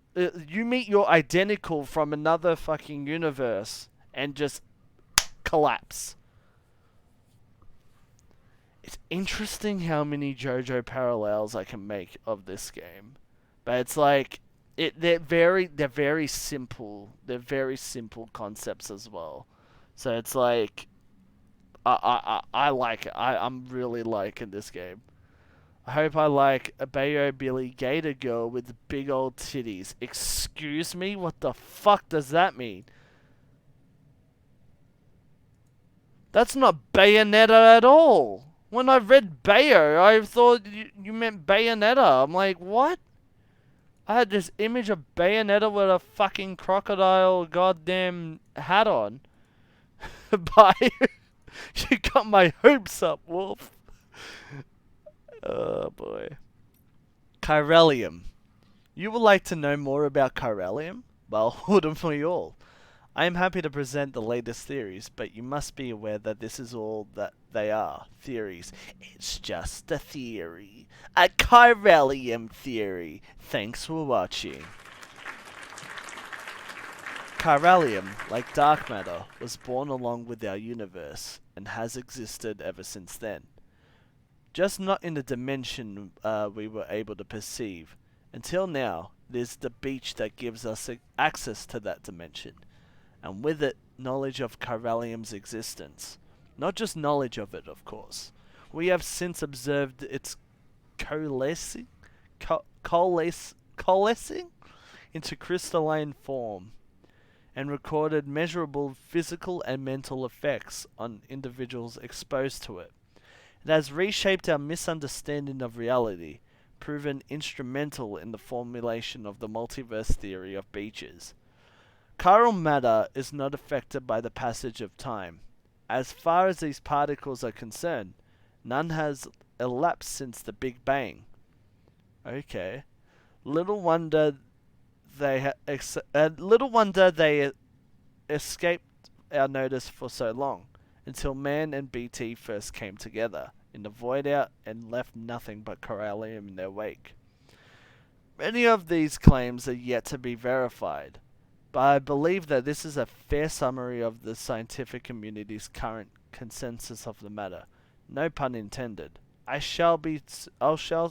you meet your identical from another fucking universe and just collapse. It's interesting how many JoJo parallels I can make of this game. But it's like, they're very simple. They're very simple concepts as well. So it's like, I like it. I'm really liking this game. I hope I like a Bayo Billy Gator girl with big old titties. Excuse me? What the fuck does that mean? That's not Bayonetta at all. When I read Bayo, I thought you meant Bayonetta. I'm like, what? I had this image of Bayonetta with a fucking crocodile goddamn hat on. But you got my hopes up, Wolf. Oh boy. Chiralium. You would like to know more about Chiralium? Well, wouldn't we all? I am happy to present the latest theories, but you must be aware that this is all that they are. Theories. It's just a theory. A Chiralium theory. Thanks for watching. Chiralium, like dark matter, was born along with our universe, and has existed ever since then. Just not in the dimension we were able to perceive. Until now, it is the beach that gives us access to that dimension, and with it, knowledge of Chiralium's existence. Not just knowledge of it, of course. We have since observed its coalescing, coalescing into crystalline form, and recorded measurable physical and mental effects on individuals exposed to it. It has reshaped our misunderstanding of reality, proven instrumental in the formulation of the multiverse theory of beaches. Chiral matter is not affected by the passage of time. As far as these particles are concerned, none has elapsed since the Big Bang. Okay. Little wonder they escaped our notice for so long, until man and BT first came together in the void out and left nothing but corallium in their wake. Many of these claims are yet to be verified, but I believe that this is a fair summary of the scientific community's current consensus of the matter. No pun intended. I shall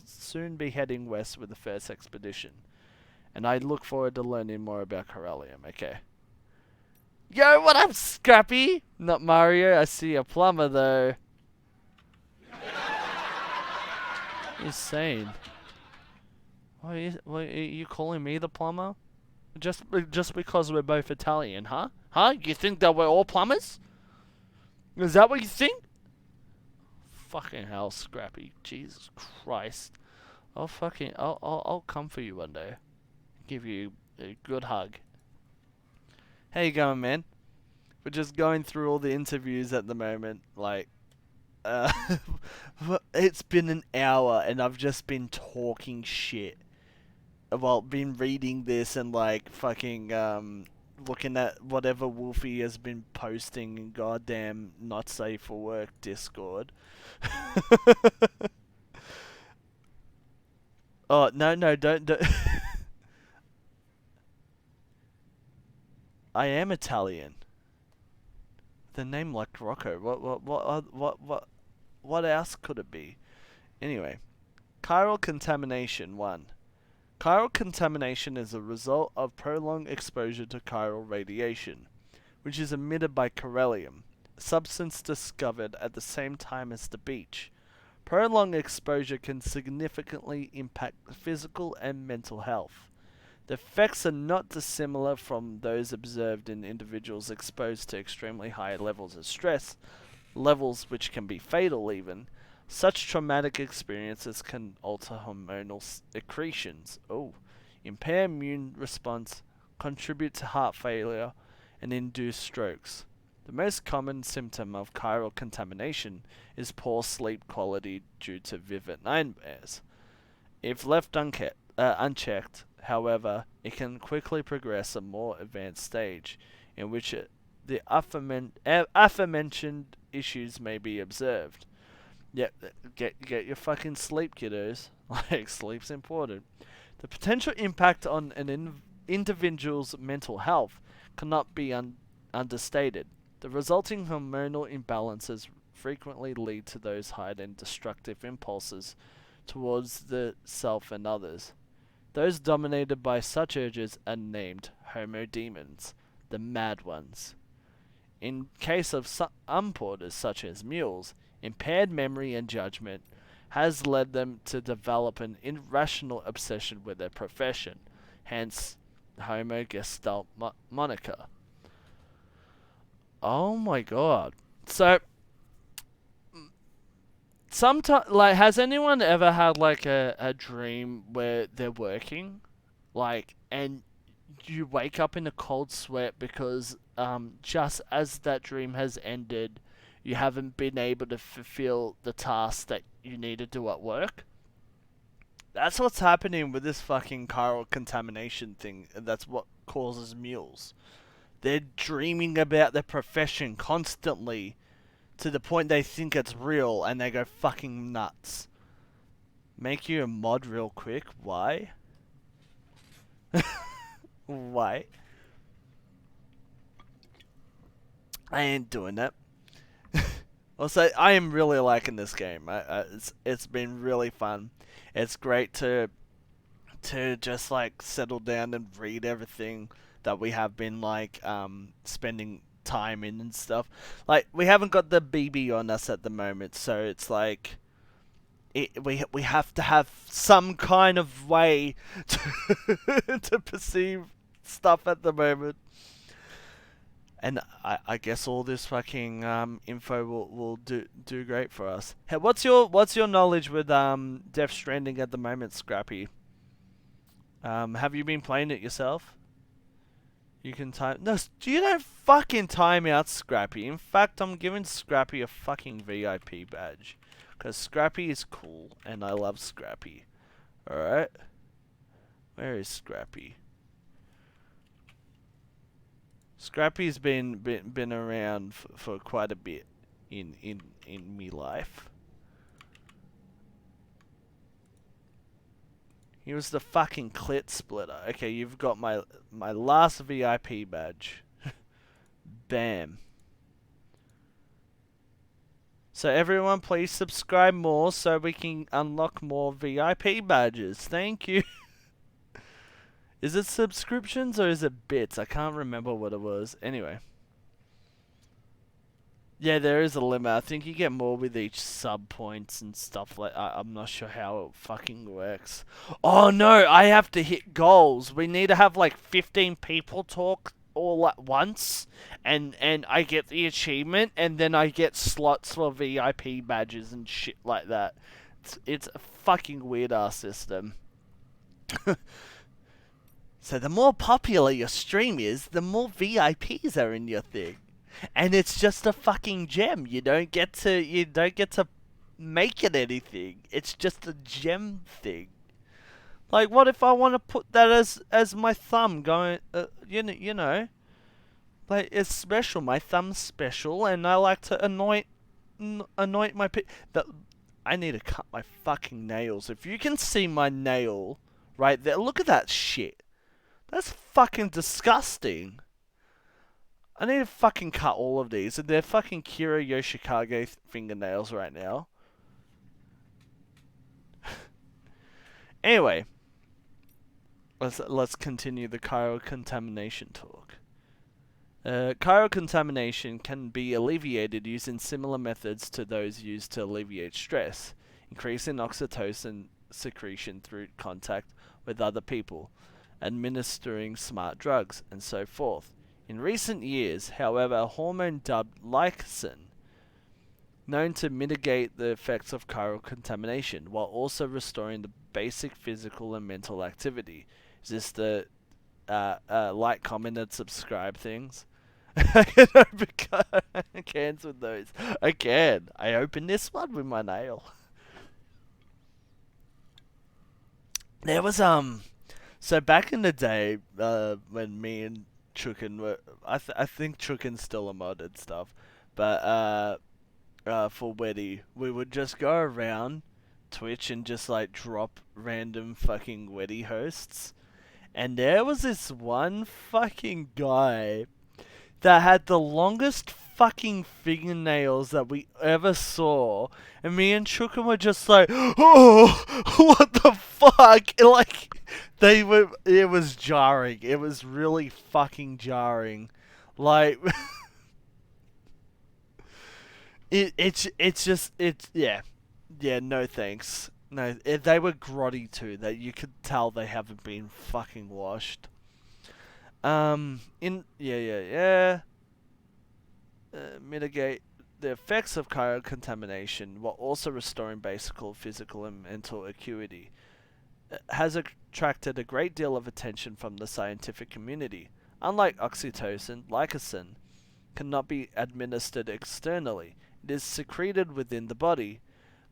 soon be heading west with the first expedition, and I look forward to learning more about corallium. Okay. Yo, what up, Scrappy? Not Mario. I see a plumber though. Insane. What are you calling me the plumber? Just because we're both Italian, huh? Huh? You think that we're all plumbers? Is that what you think? Fucking hell, Scrappy. Jesus Christ. I'll come for you one day. Give you a good hug. How you going, man? We're just going through all the interviews at the moment. Like, it's been an hour and I've just been talking shit. Well, been reading this and like fucking looking at whatever Wolfie has been posting in goddamn not safe for work Discord. Oh no, don't. I am Italian. The name like Rocco. What else could it be? Anyway, chiral contamination 1. Chiral contamination is a result of prolonged exposure to chiral radiation, which is emitted by corallium, a substance discovered at the same time as the beach. Prolonged exposure can significantly impact physical and mental health. The effects are not dissimilar from those observed in individuals exposed to extremely high levels of stress, levels which can be fatal even. Such traumatic experiences can alter hormonal secretions, impair immune response, contribute to heart failure, and induce strokes. The most common symptom of chiral contamination is poor sleep quality due to vivid nightmares. If left unchecked, however, it can quickly progress a more advanced stage, in which the aforementioned issues may be observed. Yeah, get your fucking sleep, kiddos. Like, sleep's important. The potential impact on an individual's mental health cannot be understated. The resulting hormonal imbalances frequently lead to those heightened destructive impulses towards the self and others. Those dominated by such urges are named homodemons, the mad ones. In case of importers such as mules, impaired memory and judgment has led them to develop an irrational obsession with their profession, hence Homo Gestalt moniker. Oh my god. So, sometimes, like, has anyone ever had like a dream where they're working, like, and you wake up in a cold sweat because just as that dream has ended, you haven't been able to fulfill the task that you need to do at work? That's what's happening with this fucking chiral contamination thing. That's what causes mules. They're dreaming about their profession constantly to the point they think it's real and they go fucking nuts. Make you a mod real quick? Why? Why? I ain't doing that. Also, I am really liking this game. It's been really fun. It's great to just like settle down and read everything that we have been like spending time in and stuff. Like, we haven't got the BB on us at the moment, so it's like we have to have some kind of way to, to perceive stuff at the moment. And I guess all this fucking info will do great for us. Hey, what's your knowledge with Death Stranding at the moment, Scrappy? Have you been playing it yourself? You can time. No, you don't fucking time out Scrappy. In fact, I'm giving Scrappy a fucking VIP badge. Because Scrappy is cool, and I love Scrappy. Alright? Where is Scrappy? Scrappy's been around for quite a bit in me life. He was the fucking clit splitter. Okay, you've got my last VIP badge. Bam. So everyone please subscribe more so we can unlock more VIP badges. Thank you. Is it subscriptions or is it bits? I can't remember what it was. Anyway. Yeah, there is a limit. I think you get more with each sub points and stuff like I'm not sure how it fucking works. Oh no, I have to hit goals. We need to have like 15 people talk all at once and I get the achievement and then I get slots for VIP badges and shit like that. It's a fucking weird ass system. So the more popular your stream is, the more VIPs are in your thing. And it's just a fucking gem. You don't get to make it anything. It's just a gem thing. Like, what if I want to put that as my thumb going? You know, like it's special. My thumb's special, and I like to anoint my I need to cut my fucking nails. If you can see my nail right there, look at that shit. That's fucking disgusting. I need to fucking cut all of these, and they're fucking Kira Yoshikage fingernails right now. Anyway, let's continue the cryocontamination talk. Cryocontamination can be alleviated using similar methods to those used to alleviate stress, increasing oxytocin secretion through contact with other people, administering smart drugs, and so forth. In recent years, however, a hormone dubbed lycin, known to mitigate the effects of chiral contamination while also restoring the basic physical and mental activity. Is this the like, comment, and subscribe things? I can open cans with those. I can. I opened this one with my nail. There was so back in the day, when me and Chukin were, I think Chukin's still a mod and stuff, but for Weddy, we would just go around Twitch and just like drop random fucking Weddy hosts, and there was this one fucking guy that had the longest fucking fingernails that we ever saw, and me and Chukin were just like, oh, what the fuck? Like, it was jarring. It was really fucking jarring. Like, yeah, no thanks. No, they were grotty too. That you could tell they haven't been fucking washed. Mitigate the effects of cryocontamination while also restoring basic physical and mental acuity. Has attracted a great deal of attention from the scientific community. Unlike oxytocin, lycin cannot be administered externally. It is secreted within the body,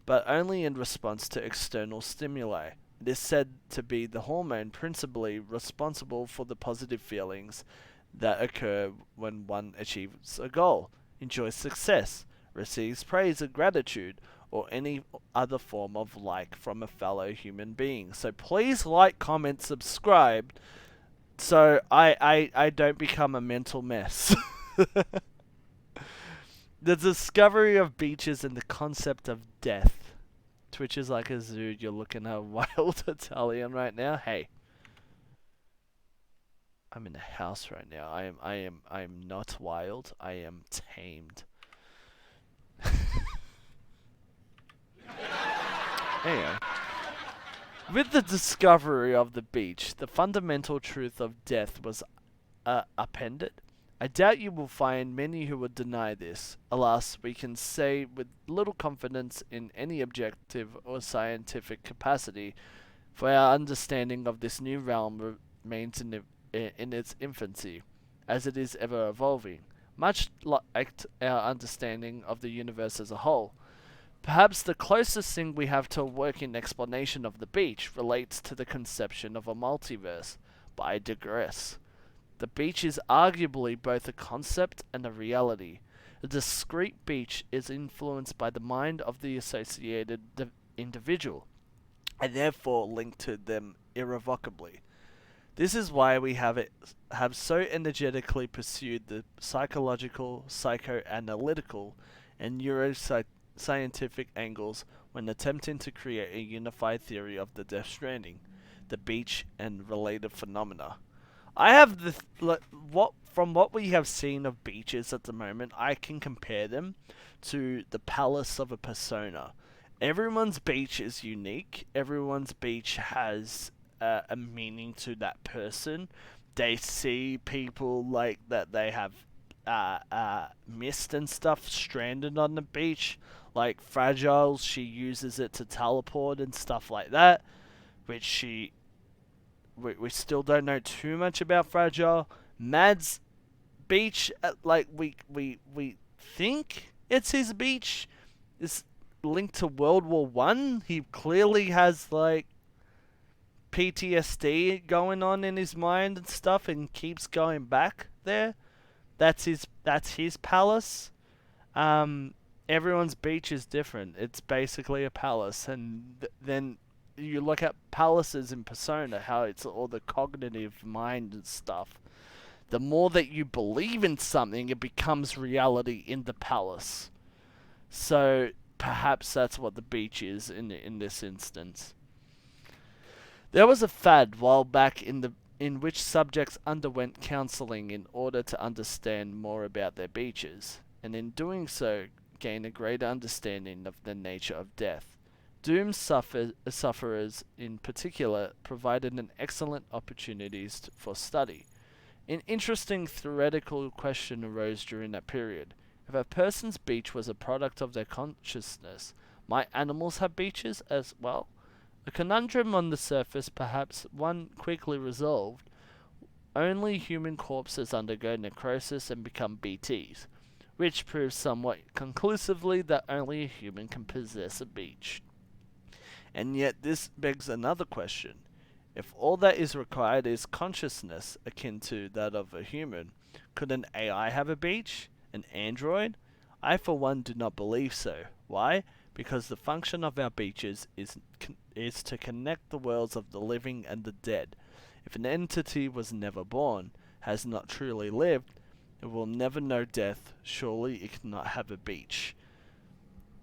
but only in response to external stimuli. It is said to be the hormone principally responsible for the positive feelings that occur when one achieves a goal, enjoys success, receives praise and gratitude, or any other form of like from a fellow human being. So please like, comment, subscribe, so I don't become a mental mess. The discovery of beaches and the concept of death. Twitch is like a zoo. You're looking at a wild Italian right now. Hey, I'm in a house right now. I am not wild. I am tamed. Anyway. With the discovery of the beach, the fundamental truth of death was appended. I doubt you will find many who would deny this. Alas, we can say with little confidence in any objective or scientific capacity, for our understanding of this new realm remains in its infancy, as it is ever evolving, much like our understanding of the universe as a whole. Perhaps the closest thing we have to a working explanation of the beach relates to the conception of a multiverse, but I digress. The beach is arguably both a concept and a reality. A discrete beach is influenced by the mind of the associated individual, and therefore linked to them irrevocably. This is why we have so energetically pursued the psychological, psychoanalytical, and neuroscientific angles when attempting to create a unified theory of the Death Stranding, the beach, and related phenomena. I have from what we have seen of beaches at the moment, I can compare them to the palace of a persona. Everyone's beach is unique. Everyone's beach has a meaning to that person. They see people like that they have mist and stuff stranded on the beach. Like Fragile, she uses it to teleport and stuff like that, which we still don't know too much about Fragile. Mad's beach, like we think it's his beach, is linked to World War One. He clearly has like PTSD going on in his mind and stuff, and keeps going back there. That's his palace. Everyone's beach is different. It's basically a palace, and then you look at palaces in Persona, how it's all the cognitive mind and stuff. The more that you believe in something, it becomes reality in the palace. So perhaps that's what the beach is in this instance. There was a fad while back in which subjects underwent counseling in order to understand more about their beaches, and in doing so gain a greater understanding of the nature of death. Doom sufferers in particular provided an excellent opportunities for study. An interesting theoretical question arose during that period. If a person's beach was a product of their consciousness, might animals have beaches as well? A conundrum on the surface, perhaps one quickly resolved. Only human corpses undergo necrosis and become BTs, which proves somewhat conclusively that only a human can possess a beach. And yet this begs another question. If all that is required is consciousness akin to that of a human, could an AI have a beach? An android? I for one do not believe so. Why? Because the function of our beaches is to connect the worlds of the living and the dead. If an entity was never born, has not truly lived, it will never know death, surely it cannot have a beach.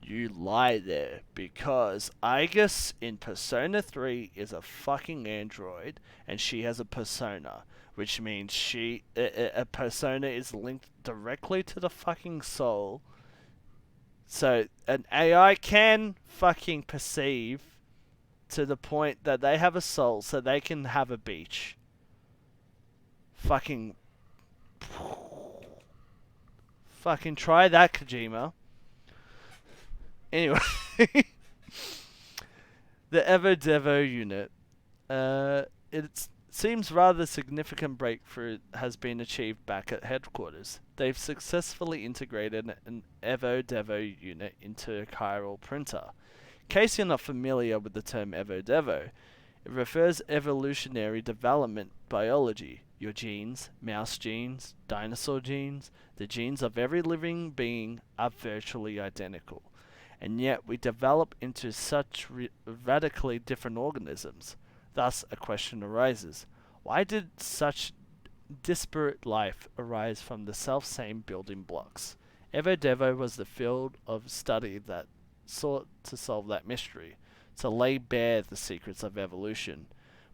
You lie there, because Aegis in Persona 3 is a fucking android, and she has a persona, which means a persona is linked directly to the fucking soul. So an AI can fucking perceive to the point that they have a soul, so they can have a beach. Fucking try that, Kojima. Anyway, the Evo Devo unit. It seems rather significant breakthrough has been achieved back at headquarters. They've successfully integrated an Evo Devo unit into a chiral printer. In case you're not familiar with the term Evo Devo, it refers evolutionary development biology. Your genes, mouse genes, dinosaur genes, the genes of every living being are virtually identical. And yet we develop into such radically different organisms. Thus, a question arises. Why did such disparate life arise from the self-same building blocks? Evo Devo was the field of study that sought to solve that mystery, to lay bare the secrets of evolution.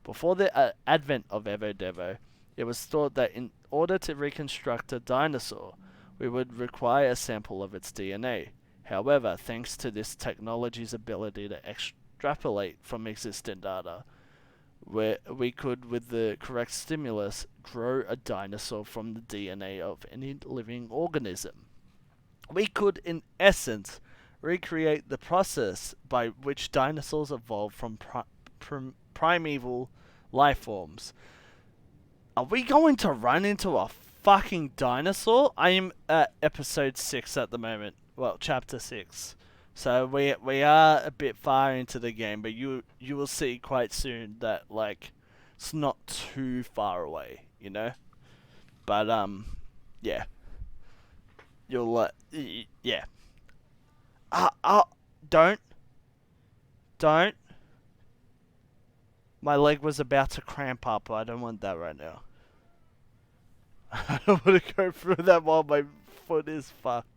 Before the advent of Evo Devo, it was thought that in order to reconstruct a dinosaur, we would require a sample of its DNA. However, thanks to this technology's ability to extrapolate from existing data, where we could, with the correct stimulus, grow a dinosaur from the DNA of any living organism. We could, in essence, recreate the process by which dinosaurs evolved from primeval life forms. Are we going to run into a fucking dinosaur? I am at episode 6 at the moment. Well, chapter 6. So we are a bit far into the game, but you will see quite soon that like it's not too far away, you know? But yeah. You'll yeah. Don't. My leg was about to cramp up. I don't want that right now. I don't want to go through that while my foot is fucked.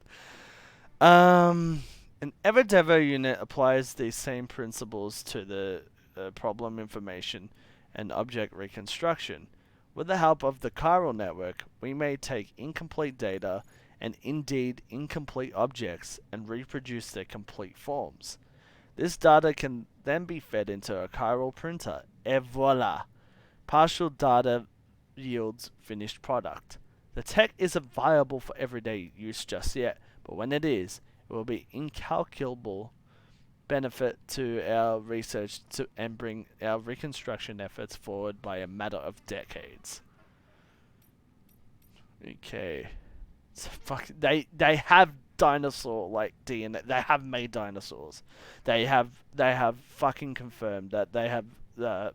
An Ever-Devo unit applies these same principles to the problem information and object reconstruction. With the help of the chiral network, we may take incomplete data and indeed incomplete objects and reproduce their complete forms. This data can then be fed into a chiral printer, et voila! Partial data yields finished product. The tech isn't viable for everyday use just yet, but when it is, it will be incalculable benefit to our research and bring our reconstruction efforts forward by a matter of decades. Okay. So they have dinosaur like DNA. They have made dinosaurs. They have fucking confirmed that they have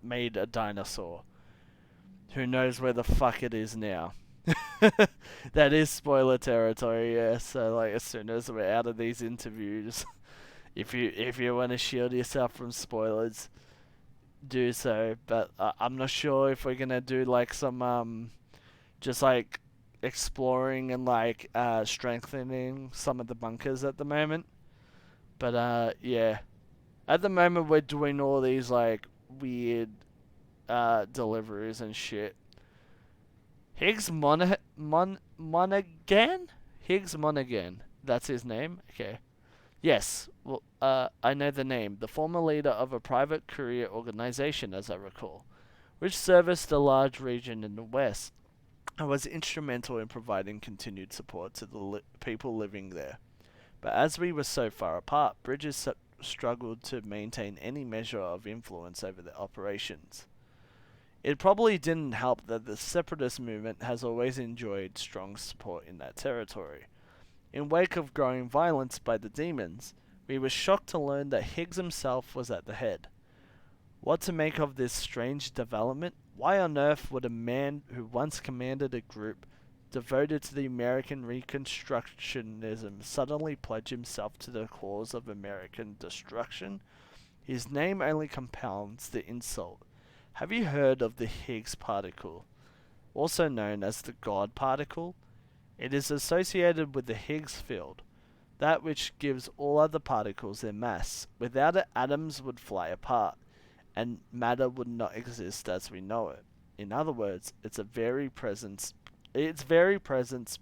made a dinosaur. Who knows where the fuck it is now? That is spoiler territory, yeah. So like as soon as we're out of these interviews, if you want to shield yourself from spoilers, do so. But I'm not sure if we're gonna do like some just like exploring and like strengthening some of the bunkers at the moment. But yeah, at the moment we're doing all these like weird deliveries and shit. Higgs Monaghan? Higgs Monaghan. That's his name? Okay. Yes, well, I know the name. The former leader of a private courier organization, as I recall, which serviced a large region in the west and was instrumental in providing continued support to the people living there. But as we were so far apart, Bridges struggled to maintain any measure of influence over the operations. It probably didn't help that the separatist movement has always enjoyed strong support in that territory. In wake of growing violence by the demons, we were shocked to learn that Higgs himself was at the head. What to make of this strange development? Why on earth would a man who once commanded a group devoted to the American Reconstructionism suddenly pledge himself to the cause of American destruction? His name only compounds the insult. Have you heard of the Higgs particle, also known as the God particle? It is associated with the Higgs field, that which gives all other particles their mass. Without it, atoms would fly apart, and matter would not exist as we know it. In other words, its very presence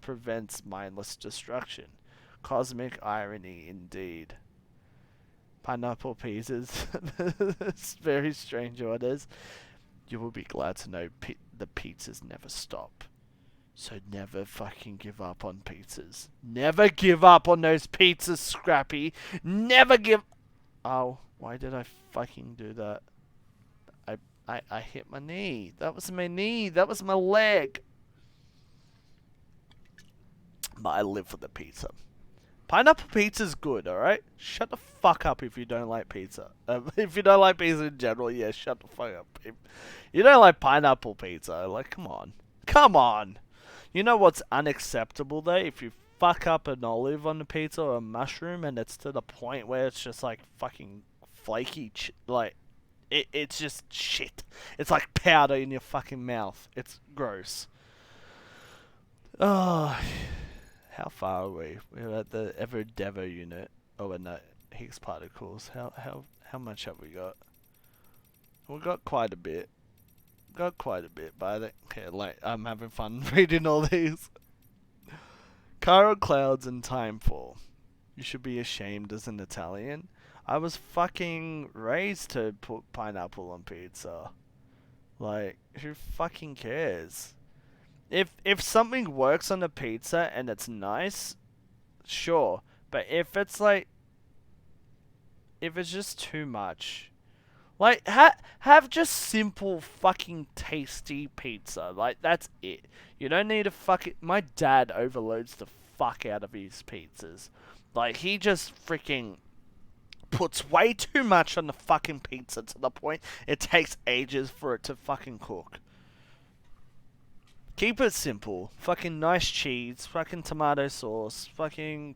prevents mindless destruction. Cosmic irony indeed. Pineapple pizzas. It's very strange orders. You will be glad to know the pizzas never stop. So never fucking give up on pizzas. Never give up on those pizzas, Scrappy. Never give... Oh, why did I fucking do that? I hit my knee. That was my knee. That was my leg. But I live for the pizza. Pineapple pizza's good, alright? Shut the fuck up if you don't like pizza. If you don't like pizza in general, yeah, shut the fuck up. If you don't like pineapple pizza, like, come on. Come on! You know what's unacceptable, though? If you fuck up an olive on the pizza or a mushroom and it's to the point where it's just, like, fucking flaky, like, it's just shit. It's like powder in your fucking mouth. It's gross. Oh... How far are we? We're at the Ever-Devo unit. Oh, and no, Higgs particles. How much have we got? We got quite a bit. But I don't care. Like, I'm having fun reading all these. Chiral clouds and timefall. You should be ashamed as an Italian. I was fucking raised to put pineapple on pizza. Like, who fucking cares? If something works on a pizza and it's nice, sure. But if it's just too much, like have just simple fucking tasty pizza. Like that's it. You don't need to fucking. My dad overloads the fuck out of his pizzas. Like he just freaking puts way too much on the fucking pizza to the point it takes ages for it to fucking cook. Keep it simple. Fucking nice cheese, fucking tomato sauce, fucking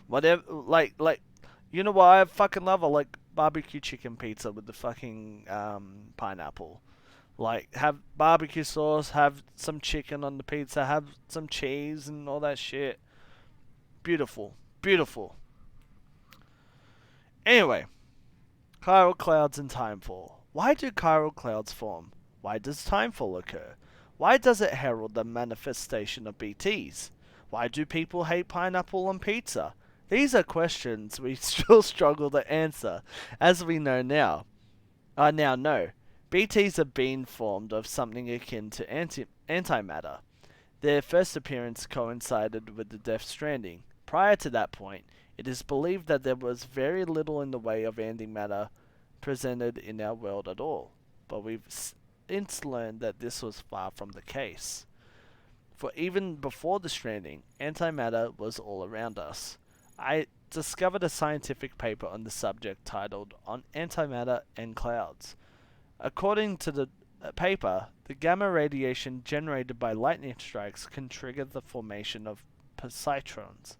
whatever. Like, you know what I fucking love? I like barbecue chicken pizza with the fucking pineapple. Like, have barbecue sauce, have some chicken on the pizza, have some cheese and all that shit. Beautiful, beautiful. Anyway, chiral clouds and timefall. Why do chiral clouds form? Why does timefall occur? Why does it herald the manifestation of BTs? Why do people hate pineapple on pizza? These are questions we still struggle to answer, as we know now. I now know. BTs are being formed of something akin to antimatter. Their first appearance coincided with the Death Stranding. Prior to that point, it is believed that there was very little in the way of antimatter presented in our world at all. But we've since learned that this was far from the case. For even before the Stranding, antimatter was all around us. I discovered a scientific paper on the subject titled On Antimatter and Clouds. According to the paper, the gamma radiation generated by lightning strikes can trigger the formation of positrons,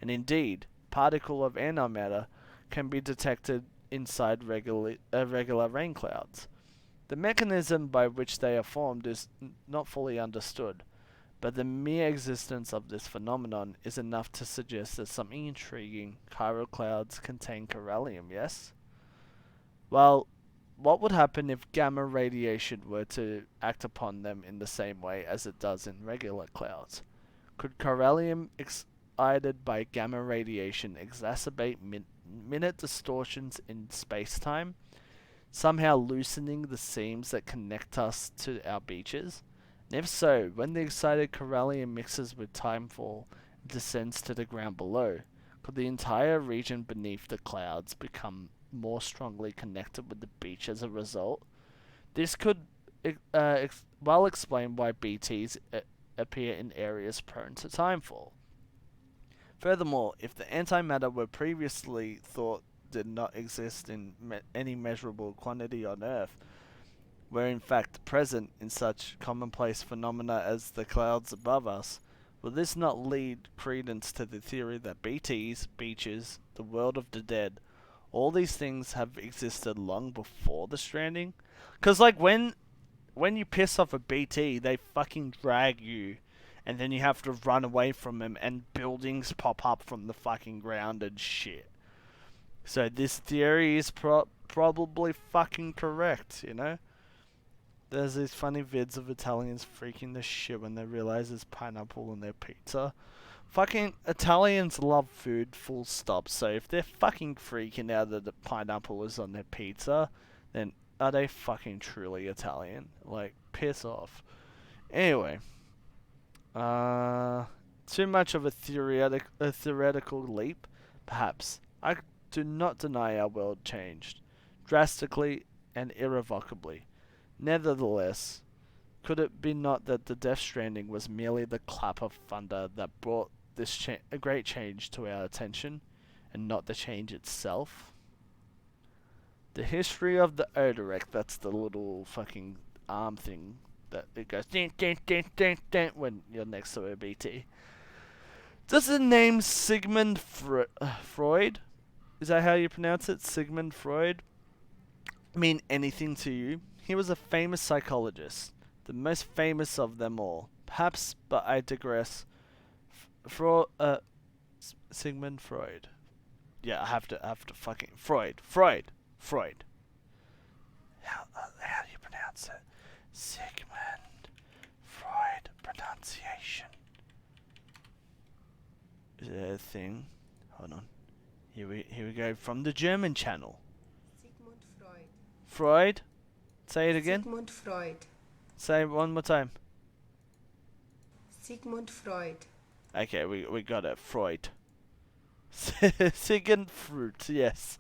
and indeed, particle of antimatter can be detected inside regular rain clouds. The mechanism by which they are formed is not fully understood, but the mere existence of this phenomenon is enough to suggest that something intriguing. Chiral clouds contain corallium, yes? Well, what would happen if gamma radiation were to act upon them in the same way as it does in regular clouds? Could corallium excited by gamma radiation exacerbate minute distortions in space-time, somehow loosening the seams that connect us to our beaches? And if so, when the excited corallium mixes with timefall and descends to the ground below, could the entire region beneath the clouds become more strongly connected with the beach as a result? This could well explain why BTs appear in areas prone to timefall. Furthermore, if the antimatter were previously thought did not exist in any measurable quantity on Earth, were in fact present in such commonplace phenomena as the clouds above us, will this not lead credence to the theory that BTs, beaches, the world of the dead, all these things have existed long before the Stranding? Because, like, when you piss off a BT, they fucking drag you, and then you have to run away from them, and buildings pop up from the fucking ground and shit. So this theory is probably fucking correct, you know? There's these funny vids of Italians freaking the shit when they realize there's pineapple on their pizza. Fucking Italians love food, full stop. So if they're fucking freaking out that the pineapple is on their pizza, then are they fucking truly Italian? Like, piss off. Anyway, too much of a theoretical leap, perhaps. I do not deny our world changed drastically and irrevocably. Nevertheless, could it be not that the Death Stranding was merely the clap of thunder that brought this a great change to our attention, and not the change itself? The history of the Odorek, that's the little fucking arm thing that it goes din, din, din, din, din, when you're next to a BT. Does the name Sigmund Freud, is that how you pronounce it? Sigmund Freud? Mean anything to you? He was a famous psychologist, the most famous of them all. Perhaps, but I digress. Sigmund Freud. Yeah, I have to fucking Freud. How do you pronounce it? Sigmund Freud pronunciation. Is there a thing? Hold on. Here we go from the German channel. Sigmund Freud. Freud? Say it again. Sigmund Freud. Say it one more time. Sigmund Freud. Okay, we got it. Freud. Sigmund Freud, yes.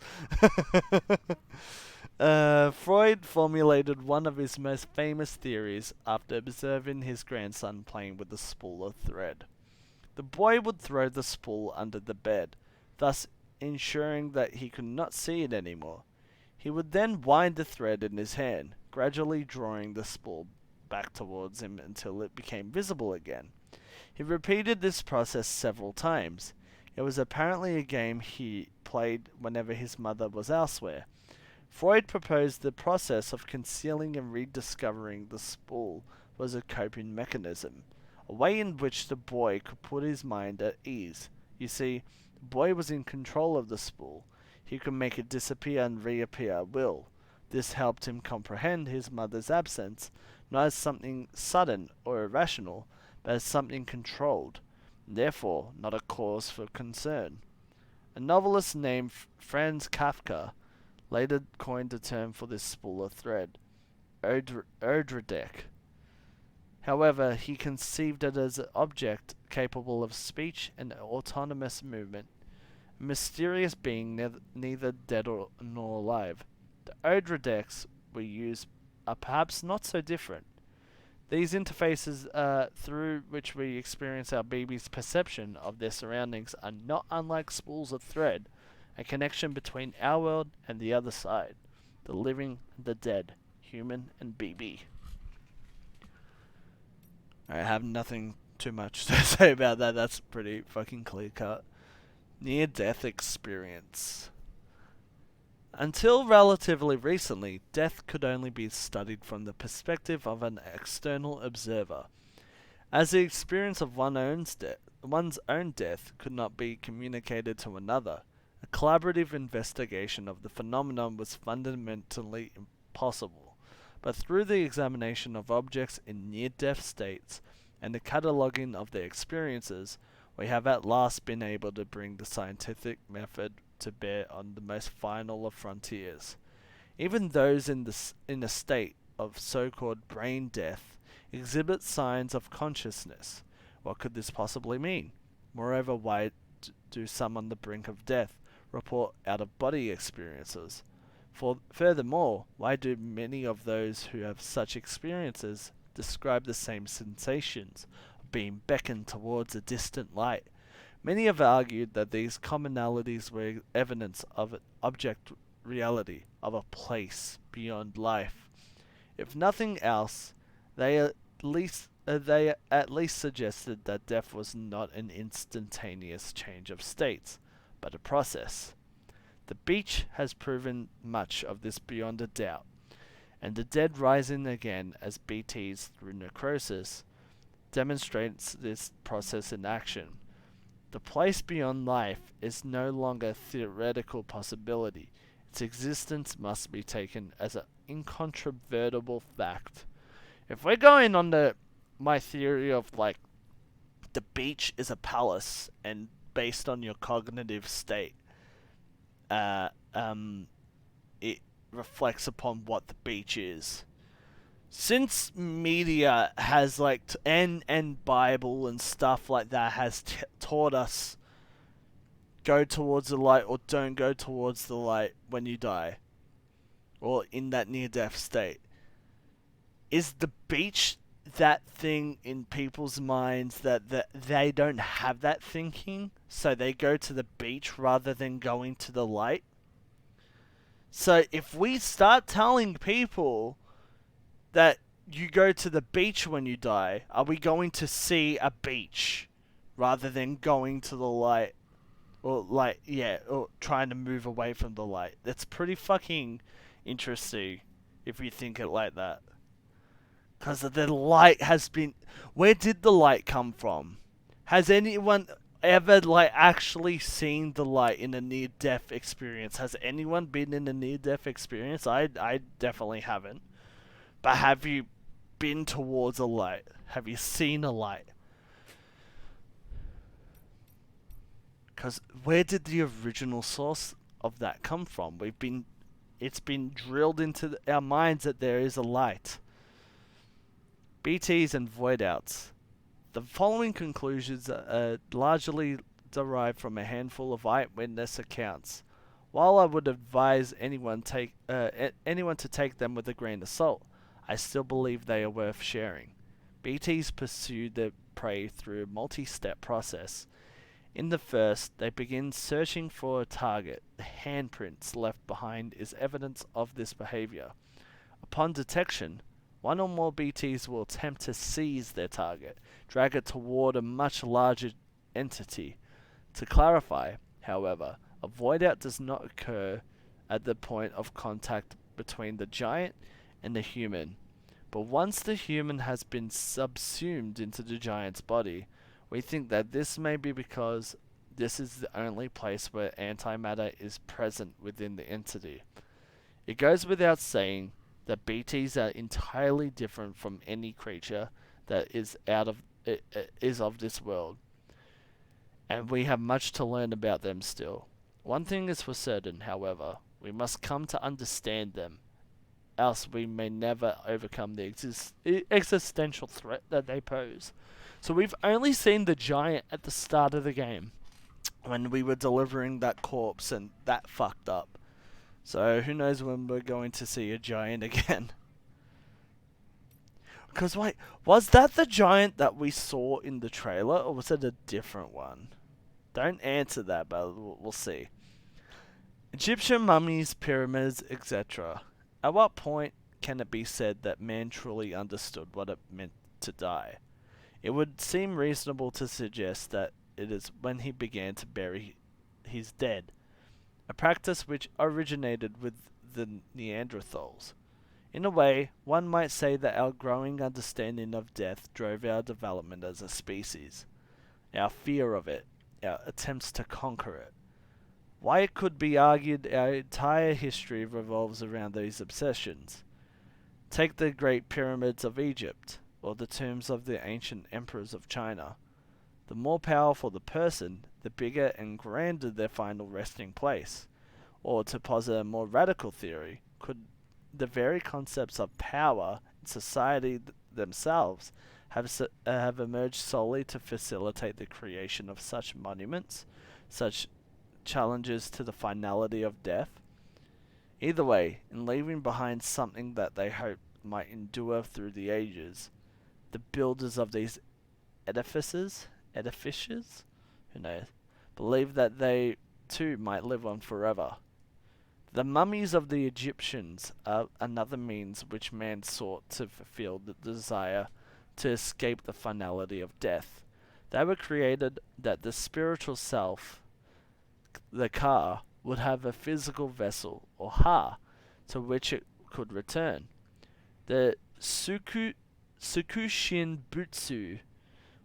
Freud formulated one of his most famous theories after observing his grandson playing with a spool of thread. The boy would throw the spool under the bed, thus ensuring that he could not see it anymore. He would then wind the thread in his hand, gradually drawing the spool back towards him until it became visible again. He repeated this process several times. It was apparently a game he played whenever his mother was elsewhere. Freud proposed the process of concealing and rediscovering the spool was a coping mechanism, a way in which the boy could put his mind at ease. You see, the boy was in control of the spool. He could make it disappear and reappear at will. This helped him comprehend his mother's absence, not as something sudden or irrational, but as something controlled, and therefore not a cause for concern. A novelist named Franz Kafka later coined a term for this spool of thread, Erdredeck. However, he conceived it as an object capable of speech and autonomous movement, a mysterious being neither dead nor alive. The Erdredecks we use are perhaps not so different. These interfaces through which we experience our baby's perception of their surroundings are not unlike spools of thread, a connection between our world and the other side, the living and the dead, human and BB. I have nothing too much to say about that. That's pretty fucking clear cut. Near-death experience. Until relatively recently, death could only be studied from the perspective of an external observer, as the experience of one's own death could not be communicated to another. A collaborative investigation of the phenomenon was fundamentally impossible, but through the examination of objects in near-death states and the cataloguing of their experiences, we have at last been able to bring the scientific method to bear on the most final of frontiers. Even those in a state of so-called brain death exhibit signs of consciousness. What could this possibly mean? Moreover, why do some on the brink of death report out-of-body experiences? Furthermore, why do many of those who have such experiences describe the same sensations of being beckoned towards a distant light? Many have argued that these commonalities were evidence of an object reality, of a place beyond life. If nothing else, they at least suggested that death was not an instantaneous change of states, but a process. The beach has proven much of this beyond a doubt, and the dead rising again as BTs through necrosis demonstrates this process in action. The place beyond life is no longer a theoretical possibility. Its existence must be taken as an incontrovertible fact. If we're going on my theory of like the beach is a palace and based on your cognitive state, it reflects upon what the beach is. Since media has and Bible and stuff like that has taught us go towards the light or don't go towards the light when you die, or in that near-death state, is the beach that thing in people's minds that they don't have that thinking, so they go to the beach rather than going to the light? So if we start telling people that you go to the beach when you die, are we going to see a beach rather than going to the light? Or or trying to move away from the light? That's pretty fucking interesting if you think it like that. Because the light has been... Where did the light come from? Has anyone ever actually seen the light in a near-death experience? Has anyone been in a near-death experience? I definitely haven't. But have you been towards a light? Have you seen a light? Because where did the original source of that come from? It's been drilled into our minds that there is a light. BTs and void outs. The following conclusions are largely derived from a handful of eyewitness accounts. While I would advise anyone to take them with a grain of salt, I still believe they are worth sharing. BTs pursue their prey through a multi-step process. In the first, they begin searching for a target. The handprints left behind is evidence of this behavior. Upon detection, one or more BTs will attempt to seize their target, drag it toward a much larger entity. To clarify, however, a void out does not occur at the point of contact between the giant and the human. But once the human has been subsumed into the giant's body, we think that this may be because this is the only place where antimatter is present within the entity. It goes without saying that BTs are entirely different from any creature that is of this world, and we have much to learn about them still. One thing is for certain, however, we must come to understand them, else we may never overcome the existential threat that they pose. So we've only seen the giant at the start of the game, when we were delivering that corpse, and that fucked up. So who knows when we're going to see a giant again. Because wait, was that the giant that we saw in the trailer, or was it a different one? Don't answer that, but we'll see. Egyptian mummies, pyramids, etc. At what point can it be said that man truly understood what it meant to die? It would seem reasonable to suggest that it is when he began to bury his dead, a practice which originated with the Neanderthals. In a way, one might say that our growing understanding of death drove our development as a species, our fear of it, our attempts to conquer it. Why, it could be argued our entire history revolves around these obsessions. Take the Great Pyramids of Egypt, or the tombs of the ancient emperors of China. The more powerful the person, the bigger and grander their final resting place. Or, to posit a more radical theory, could the very concepts of power in society themselves have emerged solely to facilitate the creation of such monuments, such challenges to the finality of death? Either way, in leaving behind something that they hoped might endure through the ages, the builders of these edifices, who knows, believed that they too might live on forever. The mummies of the Egyptians are another means which man sought to fulfill the desire to escape the finality of death. They were created that the spiritual self, the Ka, would have a physical vessel, or Ha, to which it could return. The Sukushin Butsu,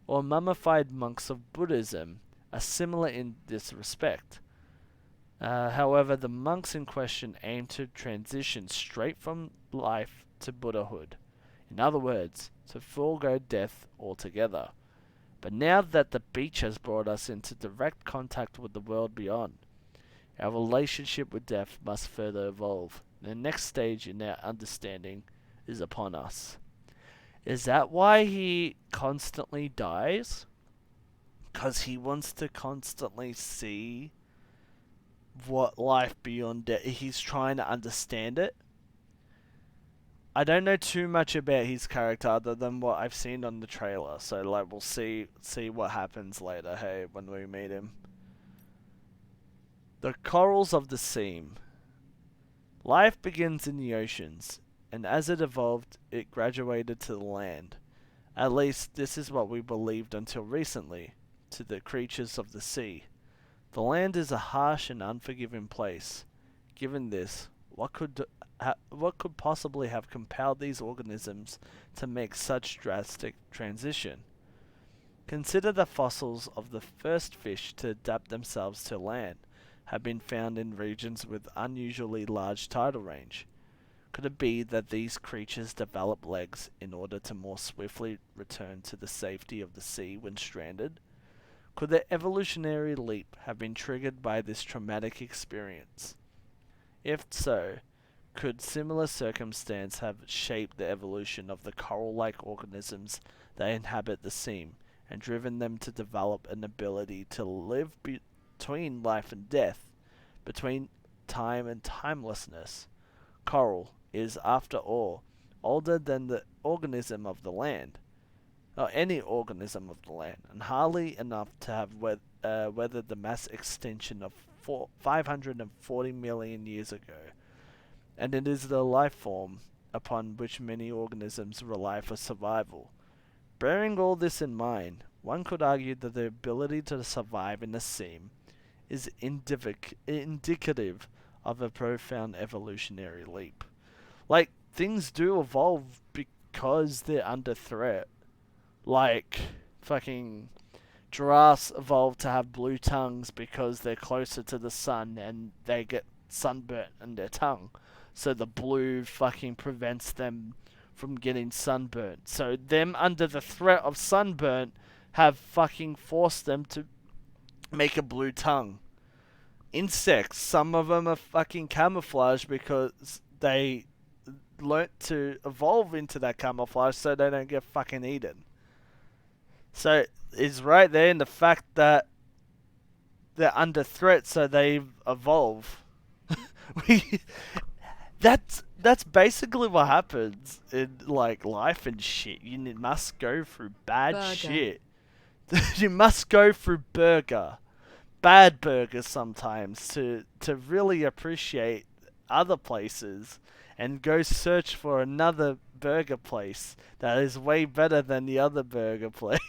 or mummified monks of Buddhism, are similar in this respect. However, the monks in question aim to transition straight from life to Buddhahood. In other words, to forego death altogether. But now that the beach has brought us into direct contact with the world beyond, our relationship with death must further evolve. The next stage in our understanding is upon us. Is that why he constantly dies? Because he wants to constantly see what life beyond death. He's trying to understand it. I don't know too much about his character other than what I've seen on the trailer. So like we'll see what happens later, hey, when we meet him. The corals of the seam. Life begins in the oceans, and as it evolved, it graduated to the land. At least this is what we believed until recently, to the creatures of the sea. The land is a harsh and unforgiving place. Given this, what could possibly have compelled these organisms to make such drastic transition? Consider the fossils of the first fish to adapt themselves to land have been found in regions with unusually large tidal range. Could it be that these creatures develop legs in order to more swiftly return to the safety of the sea when stranded? Could their evolutionary leap have been triggered by this traumatic experience? If so, could similar circumstance have shaped the evolution of the coral-like organisms that inhabit the sea and driven them to develop an ability to live between life and death, between time and timelessness? Coral is, after all, older than the organism of the land, or any organism of the land, and hardly enough to have weathered the mass extinction of 540 million years ago. And it is the life form upon which many organisms rely for survival. Bearing all this in mind, one could argue that the ability to survive in the sea is indicative of a profound evolutionary leap. Like, things do evolve because they're under threat. Like, fucking giraffes evolved to have blue tongues because they're closer to the sun and they get sunburnt in their tongue. So the blue fucking prevents them from getting sunburnt. So them under the threat of sunburnt have fucking forced them to make a blue tongue. Insects, some of them are fucking camouflage because they learnt to evolve into that camouflage so they don't get fucking eaten. So it's right there in the fact that they're under threat, so they evolve. That's basically what happens in like life and shit. You must go through bad shit. You must go through bad burgers sometimes to really appreciate other places and go search for another burger place that is way better than the other burger place.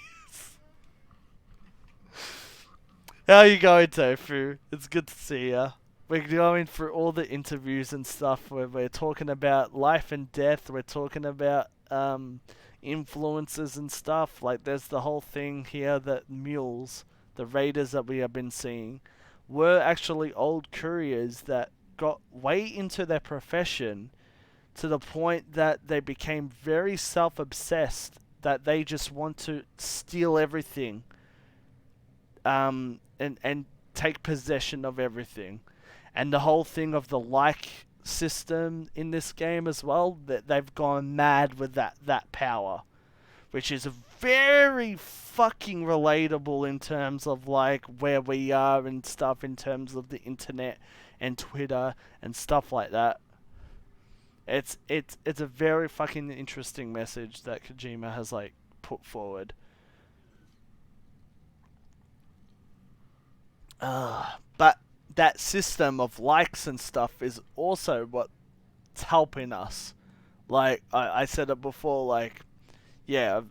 How you going, Tofu? It's good to see ya. We're going through all the interviews and stuff where we're talking about life and death. We're talking about influences and stuff. Like there's the whole thing here that mules, the raiders that we have been seeing, were actually old couriers that got way into their profession to the point that they became very self-obsessed, that they just want to steal everything and take possession of everything. And the whole thing of the like system in this game as well, that they've gone mad with that power, which is very fucking relatable in terms of like where we are and stuff, in terms of the internet and Twitter and stuff like that. It's a very fucking interesting message that Kojima has like put forward. But that system of likes and stuff is also what's helping us. Like I said it before, like yeah,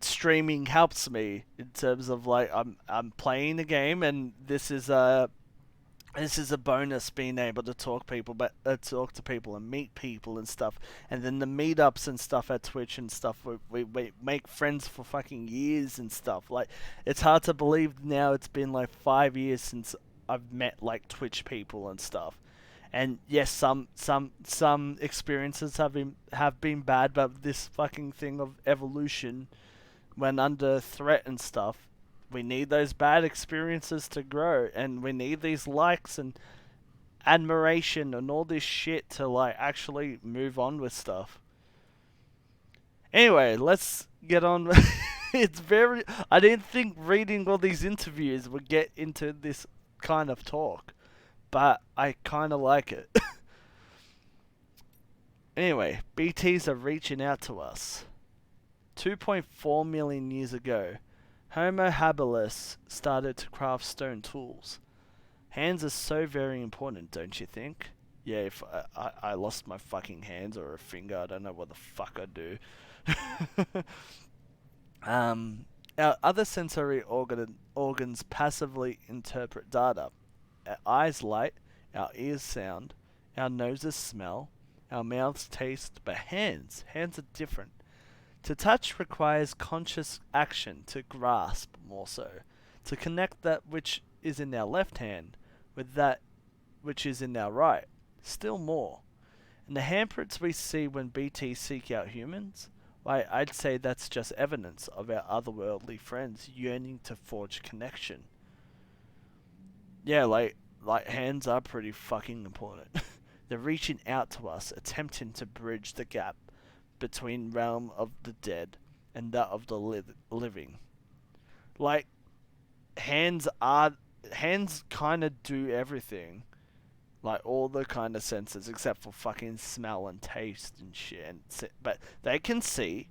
streaming helps me in terms of like I'm playing the game, and this is a bonus, being able to talk to people and meet people and stuff. And then the meetups and stuff at Twitch and stuff, we make friends for fucking years and stuff. Like, it's hard to believe now it's been like 5 years since I've met like Twitch people and stuff. And yes, some experiences have been bad, but this fucking thing of evolution, when under threat and stuff, we need those bad experiences to grow, and we need these likes and admiration and all this shit to like actually move on with stuff. Anyway, let's get on. I didn't think reading all these interviews would get into this kind of talk, but I kind of like it. Anyway, BTs are reaching out to us. 2.4 million years ago, Homo habilis started to craft stone tools. Hands are so very important, don't you think? Yeah, if I lost my fucking hands or a finger, I don't know what the fuck I'd do. Our other sensory organs passively interpret data. Our eyes light, our ears sound, our noses smell, our mouths taste, but hands are different. To touch requires conscious action, to grasp more so, to connect that which is in our left hand with that which is in our right, still more. And the handprints we see when BTs seek out humans, I'd say that's just evidence of our otherworldly friends yearning to forge connection. Yeah, like hands are pretty fucking important. They're reaching out to us, attempting to bridge the gap between realm of the dead and that of the living. Like hands kind of do everything, like all the kind of senses except for fucking smell and taste and shit. But they can see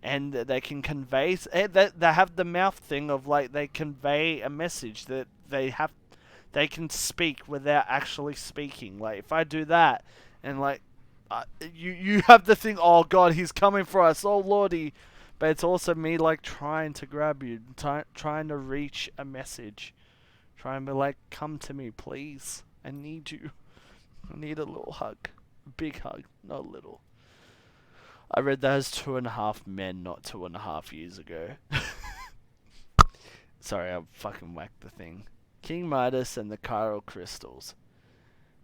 and they can convey. They have the mouth thing of like they convey a message that they can speak without actually speaking. Like if I do that, and like you have the thing. Oh God, he's coming for us. Oh Lordy, but it's also me like trying to grab you, trying to reach a message, trying to like come to me, please. I need you. I need a little hug, a big hug, not little. I read that as 2.5 Men, not 2.5 years ago. Sorry, I fucking whacked the thing. King Midas and the chiral crystals.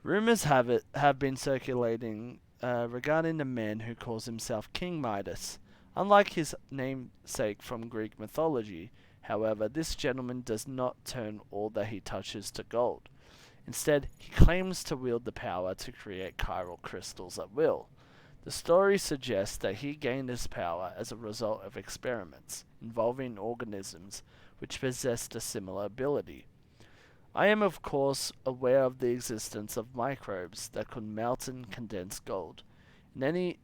Rumors have been circulating regarding a man who calls himself King Midas. Unlike his namesake from Greek mythology, however, this gentleman does not turn all that he touches to gold. Instead, he claims to wield the power to create chiral crystals at will. The story suggests that he gained his power as a result of experiments involving organisms which possessed a similar ability. I am of course aware of the existence of microbes that could melt and condense gold, in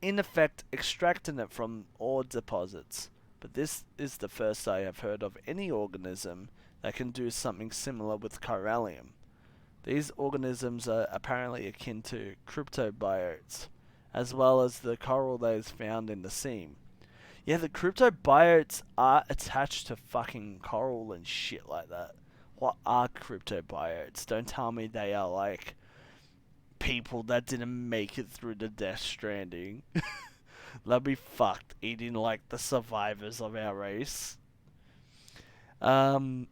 effect extracting it from ore deposits, but this is the first I have heard of any organism that can do something similar with chiralium. These organisms are apparently akin to cryptobiotes, as well as the coral that is found in the seam. Yeah, the cryptobiotes are attached to fucking coral and shit like that. What are cryptobiotes? Don't tell me they are like people that didn't make it through the Death Stranding. They'll be fucked eating like the survivors of our race. In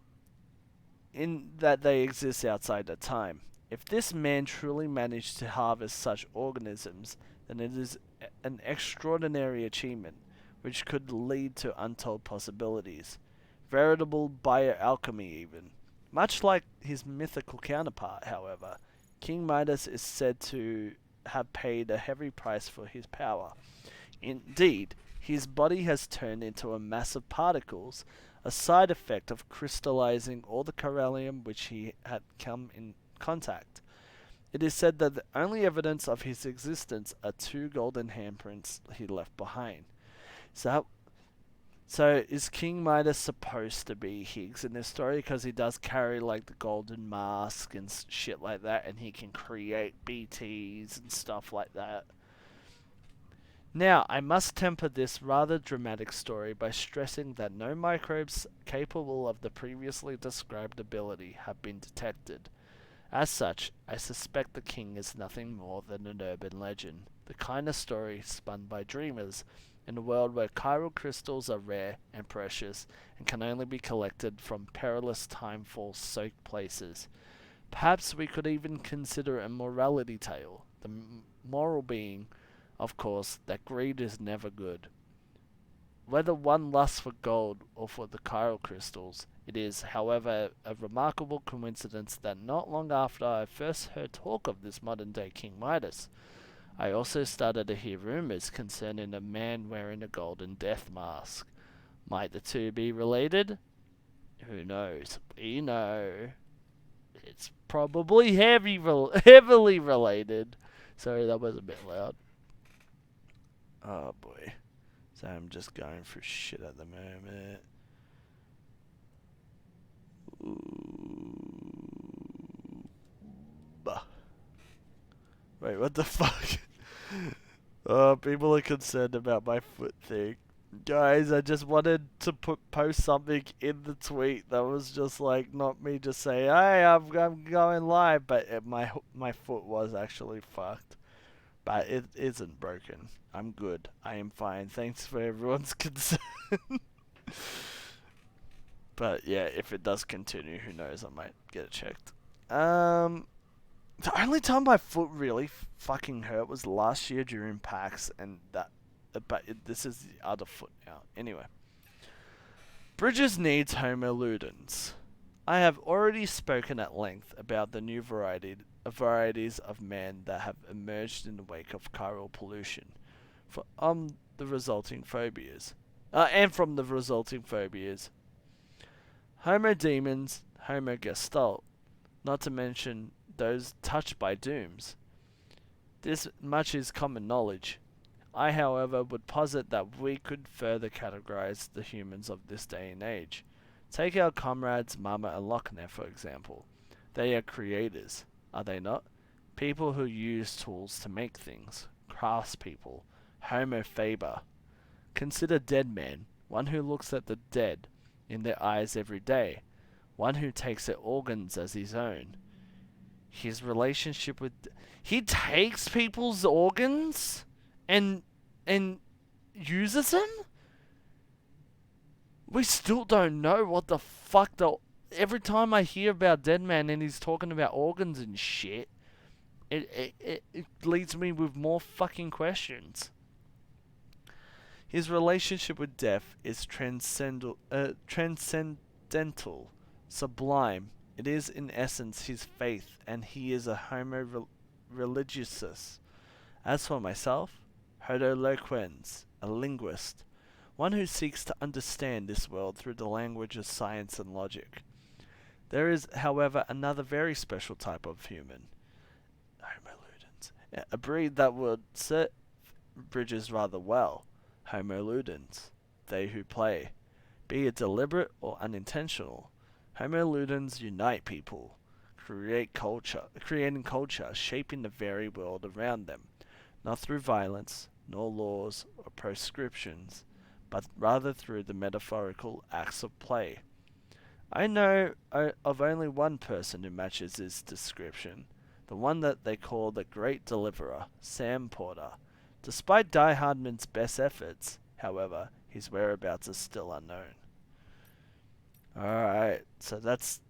that they exist outside of time. If this man truly managed to harvest such organisms, then it is an extraordinary achievement, which could lead to untold possibilities. Veritable bioalchemy even. Much like his mythical counterpart, however, King Midas is said to have paid a heavy price for his power. Indeed, his body has turned into a mass of particles, a side effect of crystallizing all the chiralium which he had come in contact. It is said that the only evidence of his existence are 2 golden handprints he left behind. So is King Midas supposed to be Higgs in this story? Because he does carry like the golden mask and shit like that, and he can create BTs and stuff like that. Now, I must temper this rather dramatic story by stressing that no microbes capable of the previously described ability have been detected. As such, I suspect the king is nothing more than an urban legend, the kind of story spun by dreamers, in a world where chiral crystals are rare and precious and can only be collected from perilous timefall-soaked places. Perhaps we could even consider a morality tale, the moral being, of course, that greed is never good. Whether one lusts for gold or for the chiral crystals, it is, however, a remarkable coincidence that not long after I first heard talk of this modern-day King Midas, I also started to hear rumors concerning a man wearing a golden death mask. Might the two be related? Who knows? We know it's probably heavily related. Sorry, that was a bit loud. Oh boy. So I'm just going through shit at the moment. Ooh. Bah. Wait, what the fuck? People are concerned about my foot thing. Guys, I just wanted to post something in the tweet that was just like, not me just saying, hey, I'm going live, but my foot was actually fucked. But it isn't broken. I'm good. I am fine. Thanks for everyone's concern. But yeah, if it does continue, who knows? I might get it checked. The only time my foot really fucking hurt was last year during PAX, and this is the other foot now. Anyway. Bridges needs Homo ludens. I have already spoken at length about the new varieties of man that have emerged in the wake of chiral pollution, from the resulting phobias. Homo demons, Homo gestalt, not to mention those touched by dooms. This much is common knowledge. I, however, would posit that we could further categorize the humans of this day and age. Take our comrades Mama and Lochner, for example. They are creators, are they not? People who use tools to make things. Craftspeople. Homo faber. Consider Dead Man, one who looks at the dead in their eyes every day, one who takes their organs as his own. His relationship with... He takes people's organs and uses them? We still don't know what the fuck every time I hear about Dead Man and he's talking about organs and shit, it leaves me with more fucking questions. His relationship with death is transcendental, sublime. It is in essence his faith, and he is a homo religiosus. As for myself, homo loquens, a linguist, one who seeks to understand this world through the language of science and logic. There is, however, another very special type of human, Homo ludens, a breed that would serve Bridges rather well. Homo ludens, they who play, be it deliberate or unintentional. Homo ludens unite people, creating culture, shaping the very world around them, not through violence, nor laws or proscriptions, but rather through the metaphorical acts of play. I know of only one person who matches this description, the one that they call the Great Deliverer, Sam Porter. Despite Die Hardman's best efforts, however, his whereabouts are still unknown. Alright, so that's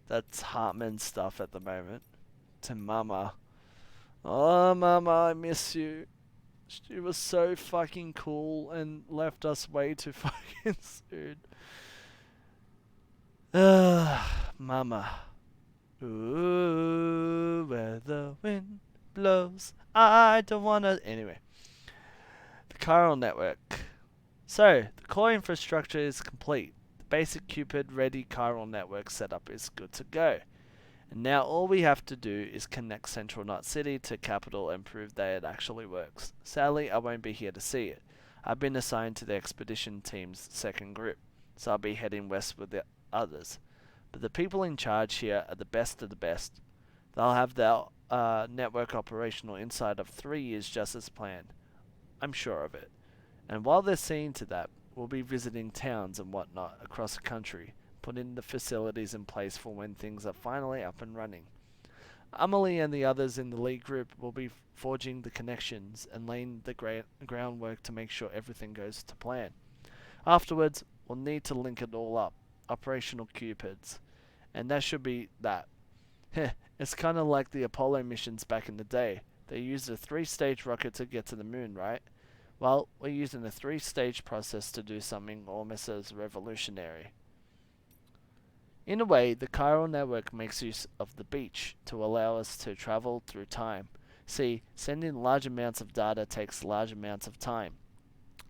Hartman stuff at the moment. To Mama. Oh, Mama, I miss you. She was so fucking cool and left us way too fucking soon. Mama. Ooh, where the wind blows. I don't wanna... Anyway. The chiral network. So, the core infrastructure is complete. The basic Cupid-ready chiral network setup is good to go. And now all we have to do is connect Central Knot City to Capital and prove that it actually works. Sadly, I won't be here to see it. I've been assigned to the expedition team's second group, so I'll be heading west with the others. But the people in charge here are the best of the best. They'll have their network operational inside of 3 years just as planned. I'm sure of it. And while they're seeing to that, we'll be visiting towns and whatnot across the country, putting the facilities in place for when things are finally up and running. Amelie and the others in the lead group will be forging the connections and laying the groundwork to make sure everything goes to plan. Afterwards, we'll need to link it all up, operational Cupids, and that should be that. It's kind of like the Apollo missions back in the day. They used a 3-stage rocket to get to the moon, right? Well, we're using a 3-stage process to do something almost as revolutionary. In a way, the chiral network makes use of the beach to allow us to travel through time. See, sending large amounts of data takes large amounts of time,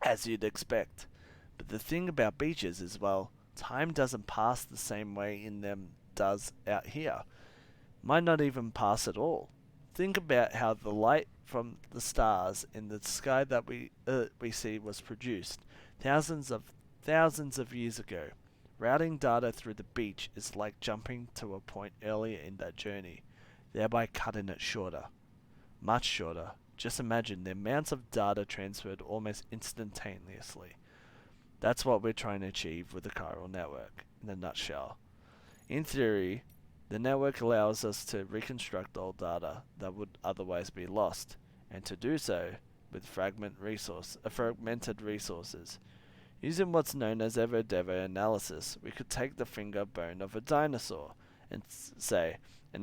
as you'd expect. But the thing about beaches is, well, time doesn't pass the same way in them does out here. Might not even pass at all. Think about how the light from the stars in the sky that we see was produced thousands of years ago. Routing data through the beach is like jumping to a point earlier in that journey, thereby cutting it shorter. Much shorter. Just imagine the amounts of data transferred almost instantaneously. That's what we're trying to achieve with the chiral network, in a nutshell. In theory, the network allows us to reconstruct old data that would otherwise be lost, and to do so with fragmented resources. Using what's known as ever-dever analysis, we could take the finger bone of a dinosaur and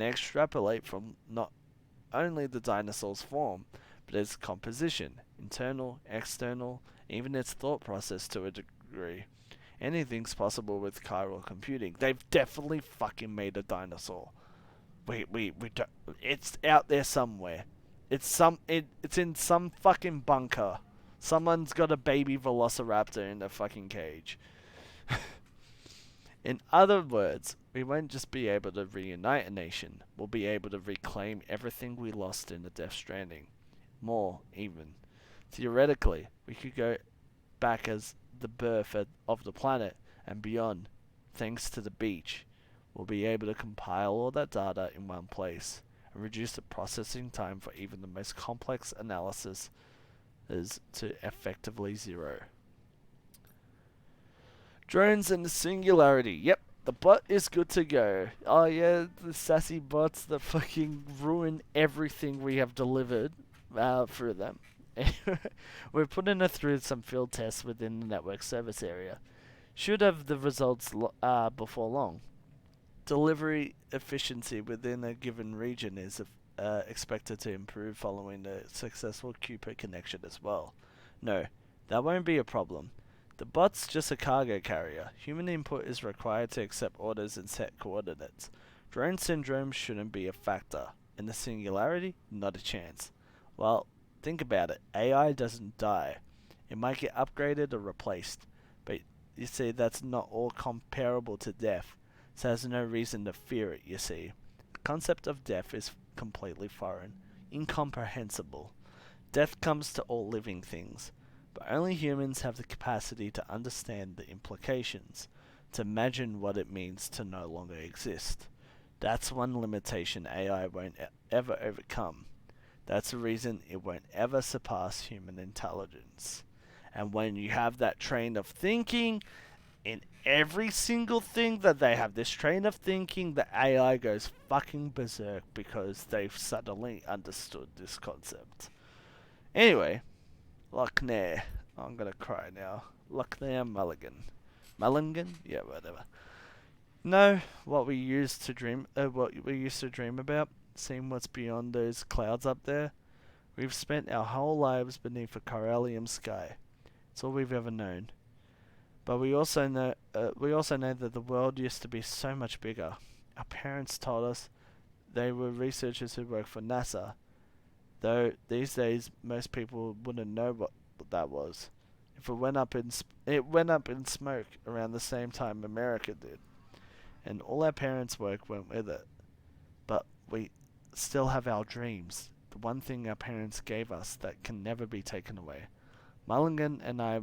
extrapolate from not only the dinosaur's form, but its composition, internal, external, even its thought process to a degree. Anything's possible with chiral computing. They've definitely fucking made a dinosaur. We don't. It's out there somewhere. It's in some fucking bunker. Someone's got a baby velociraptor in a fucking cage. In other words, we won't just be able to reunite a nation. We'll be able to reclaim everything we lost in the Death Stranding. More, even. Theoretically, we could go back as the birth of the planet and beyond. Thanks to the beach, we'll be able to compile all that data in one place and reduce the processing time for even the most complex analysis to effectively zero. Drones and the Singularity. Yep, the bot is good to go. Oh yeah, the sassy bots that fucking ruin everything we have delivered through them. We're putting it through some field tests within the network service area. Should have the results before long. Delivery efficiency within a given region is expected to improve following the successful Cooper connection as well. No, that won't be a problem. The bot's just a cargo carrier. Human input is required to accept orders and set coordinates. Drone syndrome shouldn't be a factor. In the Singularity, not a chance. Well, think about it. AI doesn't die. It might get upgraded or replaced. But you see, that's not all comparable to death. So there's no reason to fear it, you see. The concept of death is completely foreign. Incomprehensible. Death comes to all living things. But only humans have the capacity to understand the implications, to imagine what it means to no longer exist. That's one limitation AI won't ever overcome. That's the reason it won't ever surpass human intelligence. And when you have that train of thinking, in every single thing that they have this train of thinking, the AI goes fucking berserk because they've suddenly understood this concept. Anyway, Lochner. I'm gonna cry now. Lochner Mulligan. Mulligan? Yeah, whatever. No, what we used to dream about, seeing what's beyond those clouds up there. We've spent our whole lives beneath a Corellium sky. It's all we've ever known. But we also know that the world used to be so much bigger. Our parents told us they were researchers who worked for NASA. Though these days most people wouldn't know what that was. If it went up in smoke around the same time America did, and all our parents' work went with it. But we still have our dreams. The one thing our parents gave us that can never be taken away. Mulligan and I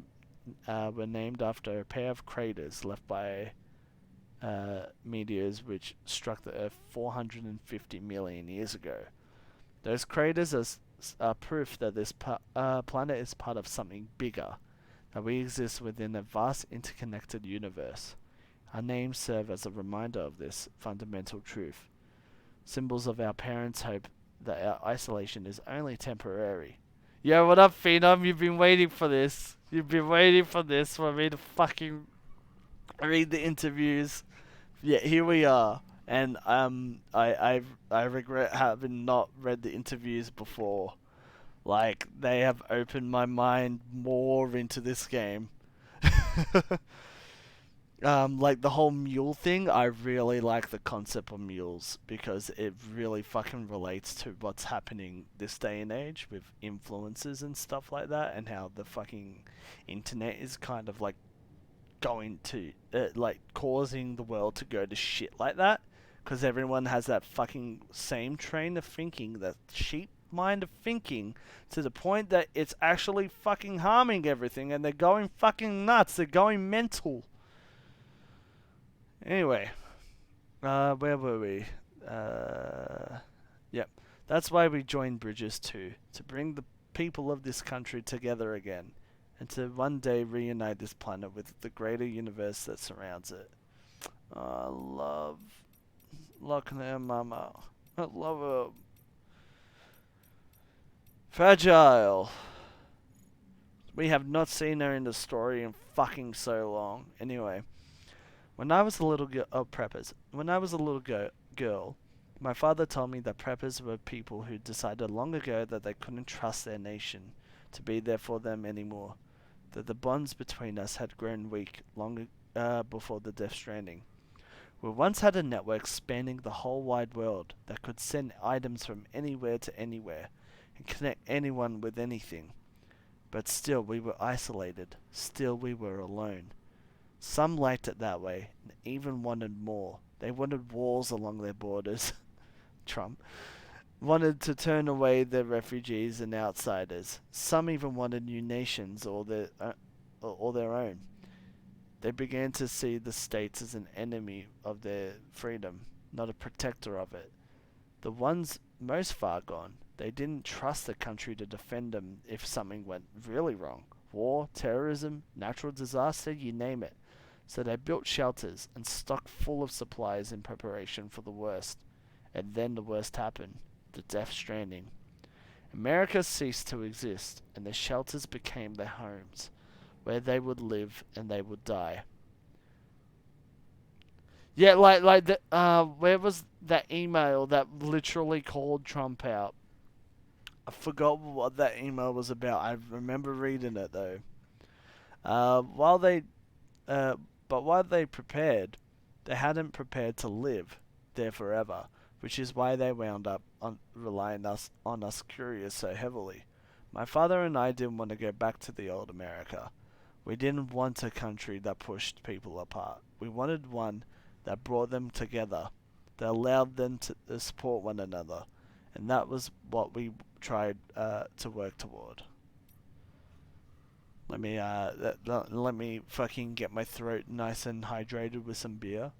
were named after a pair of craters left by meteors which struck the Earth 450 million years ago. Those craters are proof that this planet is part of something bigger, that we exist within a vast interconnected universe. Our names serve as a reminder of this fundamental truth. Symbols of our parents' hope that our isolation is only temporary. Yo, what up, Phenom? You've been waiting for this. You've been waiting for this for me to fucking read the interviews. Yeah, here we are. And I regret having not read the interviews before. Like, they have opened my mind more into this game. Like the whole mule thing, I really like the concept of mules because it really fucking relates to what's happening this day and age with influencers and stuff like that, and how the fucking internet is kind of like going to, like, causing the world to go to shit like that, because everyone has that fucking same train of thinking, that sheep mind of thinking, to the point that it's actually fucking harming everything, and they're going fucking nuts, they're going mental. Anyway, where were we? Yep. That's why we joined Bridges too, to bring the people of this country together again, and to one day reunite this planet with the greater universe that surrounds it. I love Lochner Mama. I love her. Fragile. We have not seen her in the story in fucking so long. Anyway. When I was a little girl, When I was a little girl, My father told me that preppers were people who decided long ago that they couldn't trust their nation to be there for them anymore, that the bonds between us had grown weak long before the Death Stranding. We once had a network spanning the whole wide world that could send items from anywhere to anywhere and connect anyone with anything. But still we were isolated, still we were alone. Some liked it that way and even wanted more. They wanted walls along their borders. Trump wanted to turn away the refugees and outsiders. Some even wanted new nations or their own. They began to see the states as an enemy of their freedom, not a protector of it. The ones most far gone, they didn't trust the country to defend them if something went really wrong. War, terrorism, natural disaster, you name it. So they built shelters and stocked full of supplies in preparation for the worst. And then the worst happened, the Death Stranding. America ceased to exist, and the shelters became their homes, where they would live and they would die. Yeah, like the where was that email that literally called Trump out? I forgot what that email was about. I remember reading it though. While they, uh, but while they prepared, they hadn't prepared to live there forever, which is why they wound up relying on us couriers so heavily. My father and I didn't want to go back to the old America. We didn't want a country that pushed people apart. We wanted one that brought them together, that allowed them to support one another, and that was what we tried to work toward. Let me fucking get my throat nice and hydrated with some beer.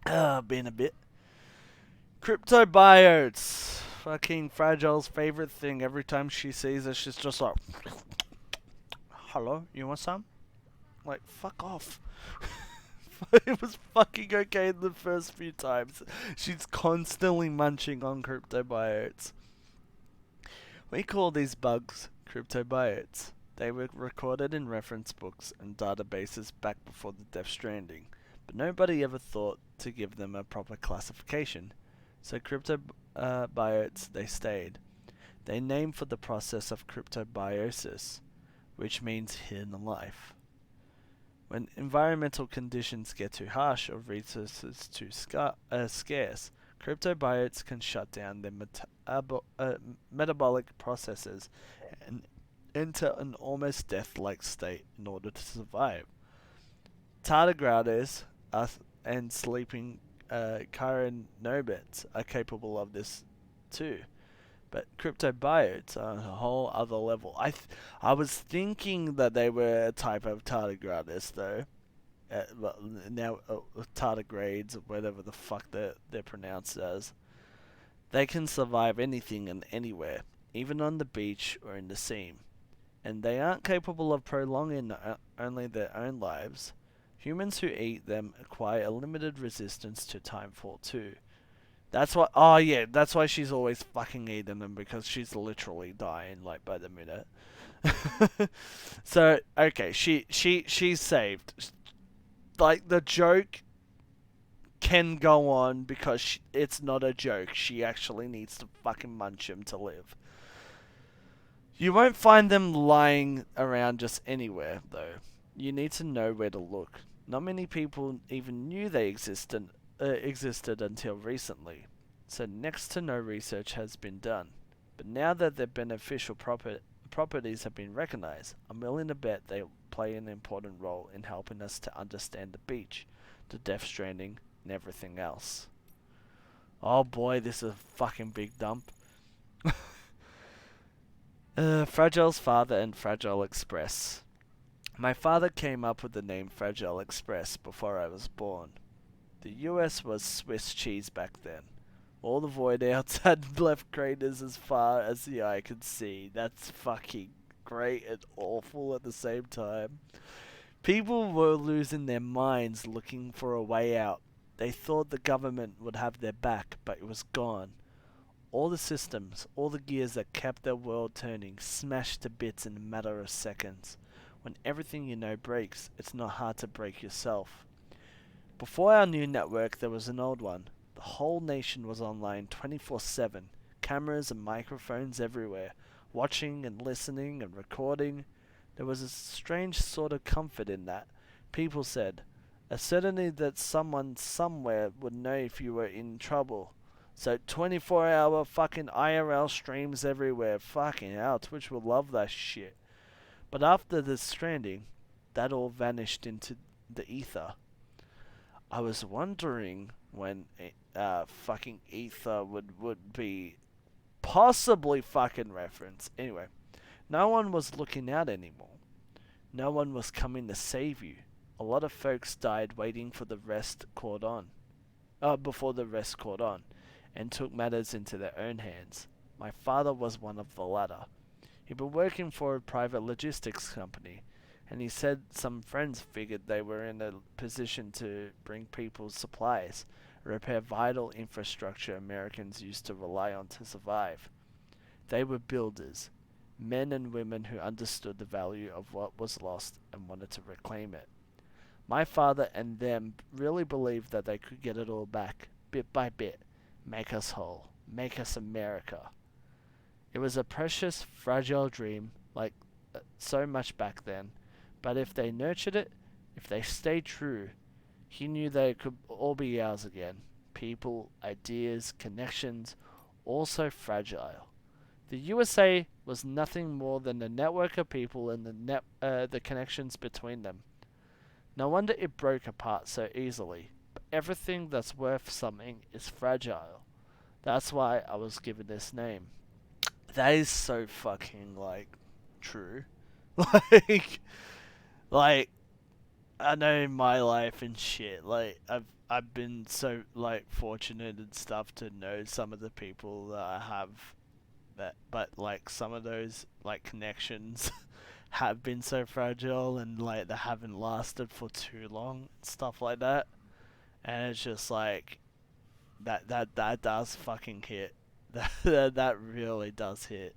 Been a bit. Cryptobiotes. Fucking Fragile's favorite thing. Every time she sees it, she's just like, hello, you want some? Like, fuck off. It was fucking okay the first few times. She's constantly munching on cryptobiotes. We call these bugs cryptobiotes. They were recorded in reference books and databases back before the Death Stranding, but nobody ever thought to give them a proper classification. So cryptobiotes they stayed. They named for the process of cryptobiosis, which means hidden life. When environmental conditions get too harsh or resources too scarce, cryptobiotes can shut down their metabolic processes and enter an almost death-like state in order to survive. Tardigrades and sleeping chironobates are capable of this too. But cryptobiotes are on a whole other level. I was thinking that they were a type of tardigrades though. But now tardigrades or whatever the fuck they're pronounced as. They can survive anything and anywhere, even on the beach or in the sea. And they aren't capable of prolonging only their own lives. Humans who eat them acquire a limited resistance to timefall too. That's why. Oh yeah, that's why she's always fucking eating them, because she's literally dying like by the minute. So okay, she's saved. Like the joke can go on because it's not a joke. She actually needs to fucking munch him to live. You won't find them lying around just anywhere though. You need to know where to look. Not many people even knew they existed until recently, so next to no research has been done. But now that their beneficial properties have been recognized, I'm willing to bet they play an important role in helping us to understand the beach, the Death Stranding, and everything else. Oh boy, this is a fucking big dump. Fragile's father and Fragile Express. My father came up with the name Fragile Express before I was born. The US was Swiss cheese back then. All the void outs had left craters as far as the eye could see. That's fucking great and awful at the same time. People were losing their minds looking for a way out. They thought the government would have their back, but it was gone. All the systems, all the gears that kept their world turning, smashed to bits in a matter of seconds. When everything you know breaks, it's not hard to break yourself. Before our new network, there was an old one. The whole nation was online 24/7. Cameras and microphones everywhere, watching and listening and recording. There was a strange sort of comfort in that. People said, a certainty that someone somewhere would know if you were in trouble. So 24-hour fucking IRL streams everywhere. Fucking hell, Twitch will love that shit. But after the Stranding, that all vanished into the ether. I was wondering when fucking ether would be possibly fucking referenced. Anyway, no one was looking out anymore. No one was coming to save you. A lot of folks died waiting for the rest caught on. Before the rest caught on, and took matters into their own hands. My father was one of the latter. He'd been working for a private logistics company, and he said some friends figured they were in a position to bring people supplies, repair vital infrastructure Americans used to rely on to survive. They were builders, men and women who understood the value of what was lost and wanted to reclaim it. My father and them really believed that they could get it all back, bit by bit, make us whole, make us America. It was a precious, fragile dream, like so much back then, but if they nurtured it, if they stayed true, he knew they could all be ours again. People, ideas, connections, all so fragile. The USA was nothing more than a network of people and the connections between them. No wonder it broke apart so easily. But everything that's worth something is fragile. That's why I was given this name. That is so fucking, true. like, like, I know in my life and shit, I've been so, fortunate and stuff to know some of the people that I have but, some of those, connections have been so fragile and they haven't lasted for too long and stuff like that. And it's just that does fucking hit. That really does hit.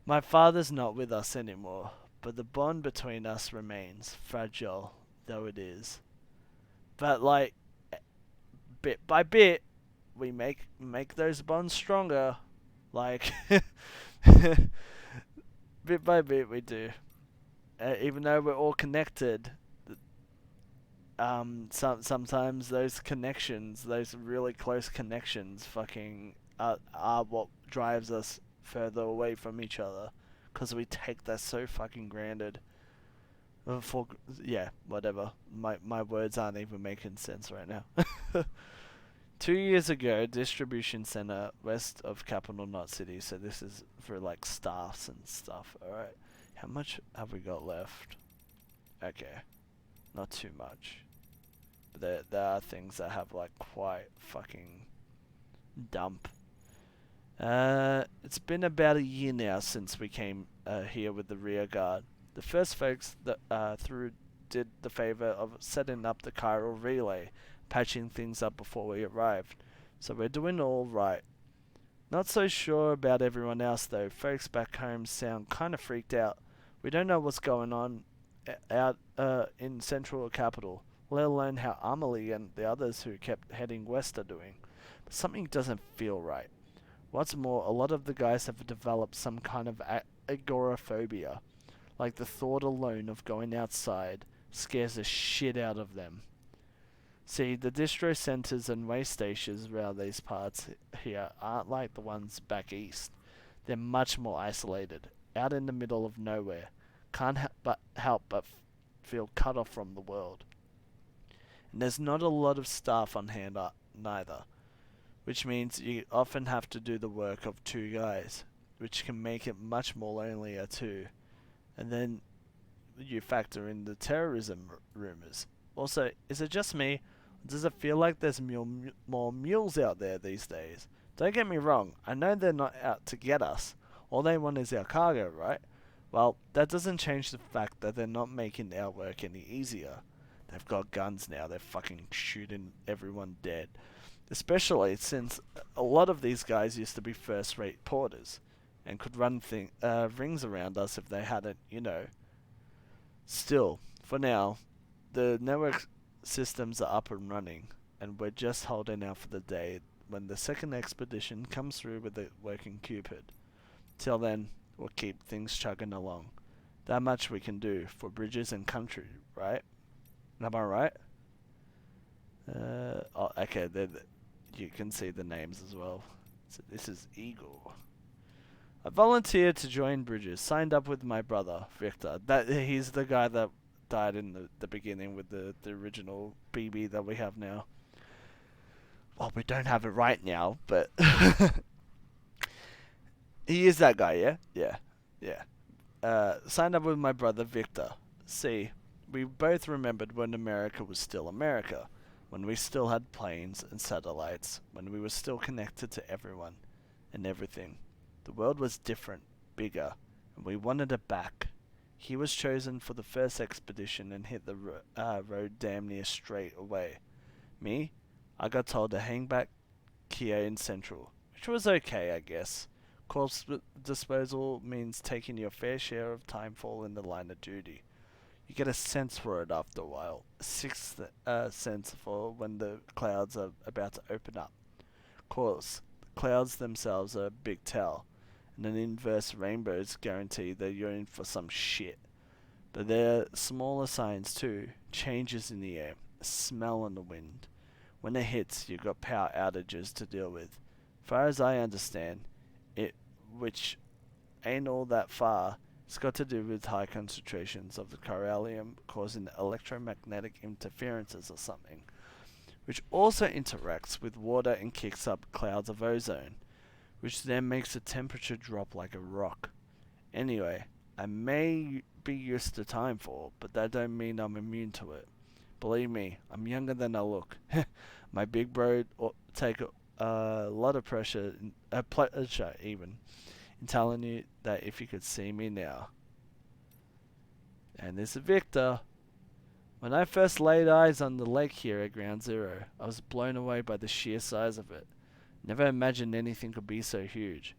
My father's not with us anymore, but the bond between us remains, fragile though it is. But bit by bit, we make those bonds stronger. Bit by bit we do. Even though we're all connected, sometimes those connections, those really close connections, fucking are what drives us further away from each other, because we take that so fucking granted. Whatever. My words aren't even making sense right now. 2 years ago, distribution center west of Capital Knot City. So this is for staffs and stuff. Alright. How much have we got left? Okay. Not too much. But there are things that have quite fucking dump. It's been about a year now since we came here with the rear guard. The first folks that did the favor of setting up the chiral relay, patching things up before we arrived. So we're doing all right. Not so sure about everyone else though. Folks back home sound kind of freaked out. We don't know what's going on out in Central Capital, let alone how Amelie and the others who kept heading west are doing. But something doesn't feel right. What's more, a lot of the guys have developed some kind of agoraphobia. Like the thought alone of going outside scares the shit out of them. See, the distro centers and way stations around these parts here aren't like the ones back east. They're much more isolated, out in the middle of nowhere. Can't help but feel cut off from the world. And there's not a lot of staff on hand neither, which means you often have to do the work of two guys, which can make it much more lonelier too. And then you factor in the terrorism rumors. Also, is it just me? Does it feel like there's more mules out there these days? Don't get me wrong, I know they're not out to get us. All they want is our cargo, right? Well, that doesn't change the fact that they're not making our work any easier. They've got guns now, they're fucking shooting everyone dead. Especially since a lot of these guys used to be first-rate porters and could run rings around us if they hadn't, Still, for now, the network systems are up and running, and we're just holding out for the day when the second expedition comes through with a working Cupid. Till then, we'll keep things chugging along. That much we can do for bridges and country, right? Am I right? Oh, okay, you can see the names as well. So this is Eagle. I volunteered to join Bridges, signed up with my brother, Victor. He's the guy that died in the beginning with the original BB that we have now. Well, we don't have it right now, but he is that guy, yeah? Yeah. Signed up with my brother, Victor. See, we both remembered when America was still America, when we still had planes and satellites, when we were still connected to everyone and everything. The world was different, bigger, and we wanted it back. He was chosen for the first expedition and hit the road damn near straight away. Me, I got told to hang back Kia in Central, which was okay, I guess. Corpse disposal means taking your fair share of time fall in the line of duty. You get a sense for it after a while, a sixth sense for when the clouds are about to open up. Of course, the clouds themselves are a big tell, and an inverse rainbows guarantee that you're in for some shit. But there are smaller signs too, changes in the air, a smell on the wind. When it hits, you've got power outages to deal with. Far as I understand, it, which ain't all that far, it's got to do with high concentrations of the corallium causing electromagnetic interferences or something, which also interacts with water and kicks up clouds of ozone, which then makes the temperature drop like a rock. Anyway, I may be used to timefall, but that don't mean I'm immune to it. Believe me, I'm younger than I look. My big bro take a lot of pleasure even in telling you that if you could see me now. And this is Victor. When I first laid eyes on the lake here at Ground Zero, I was blown away by the sheer size of it. Never imagined anything could be so huge.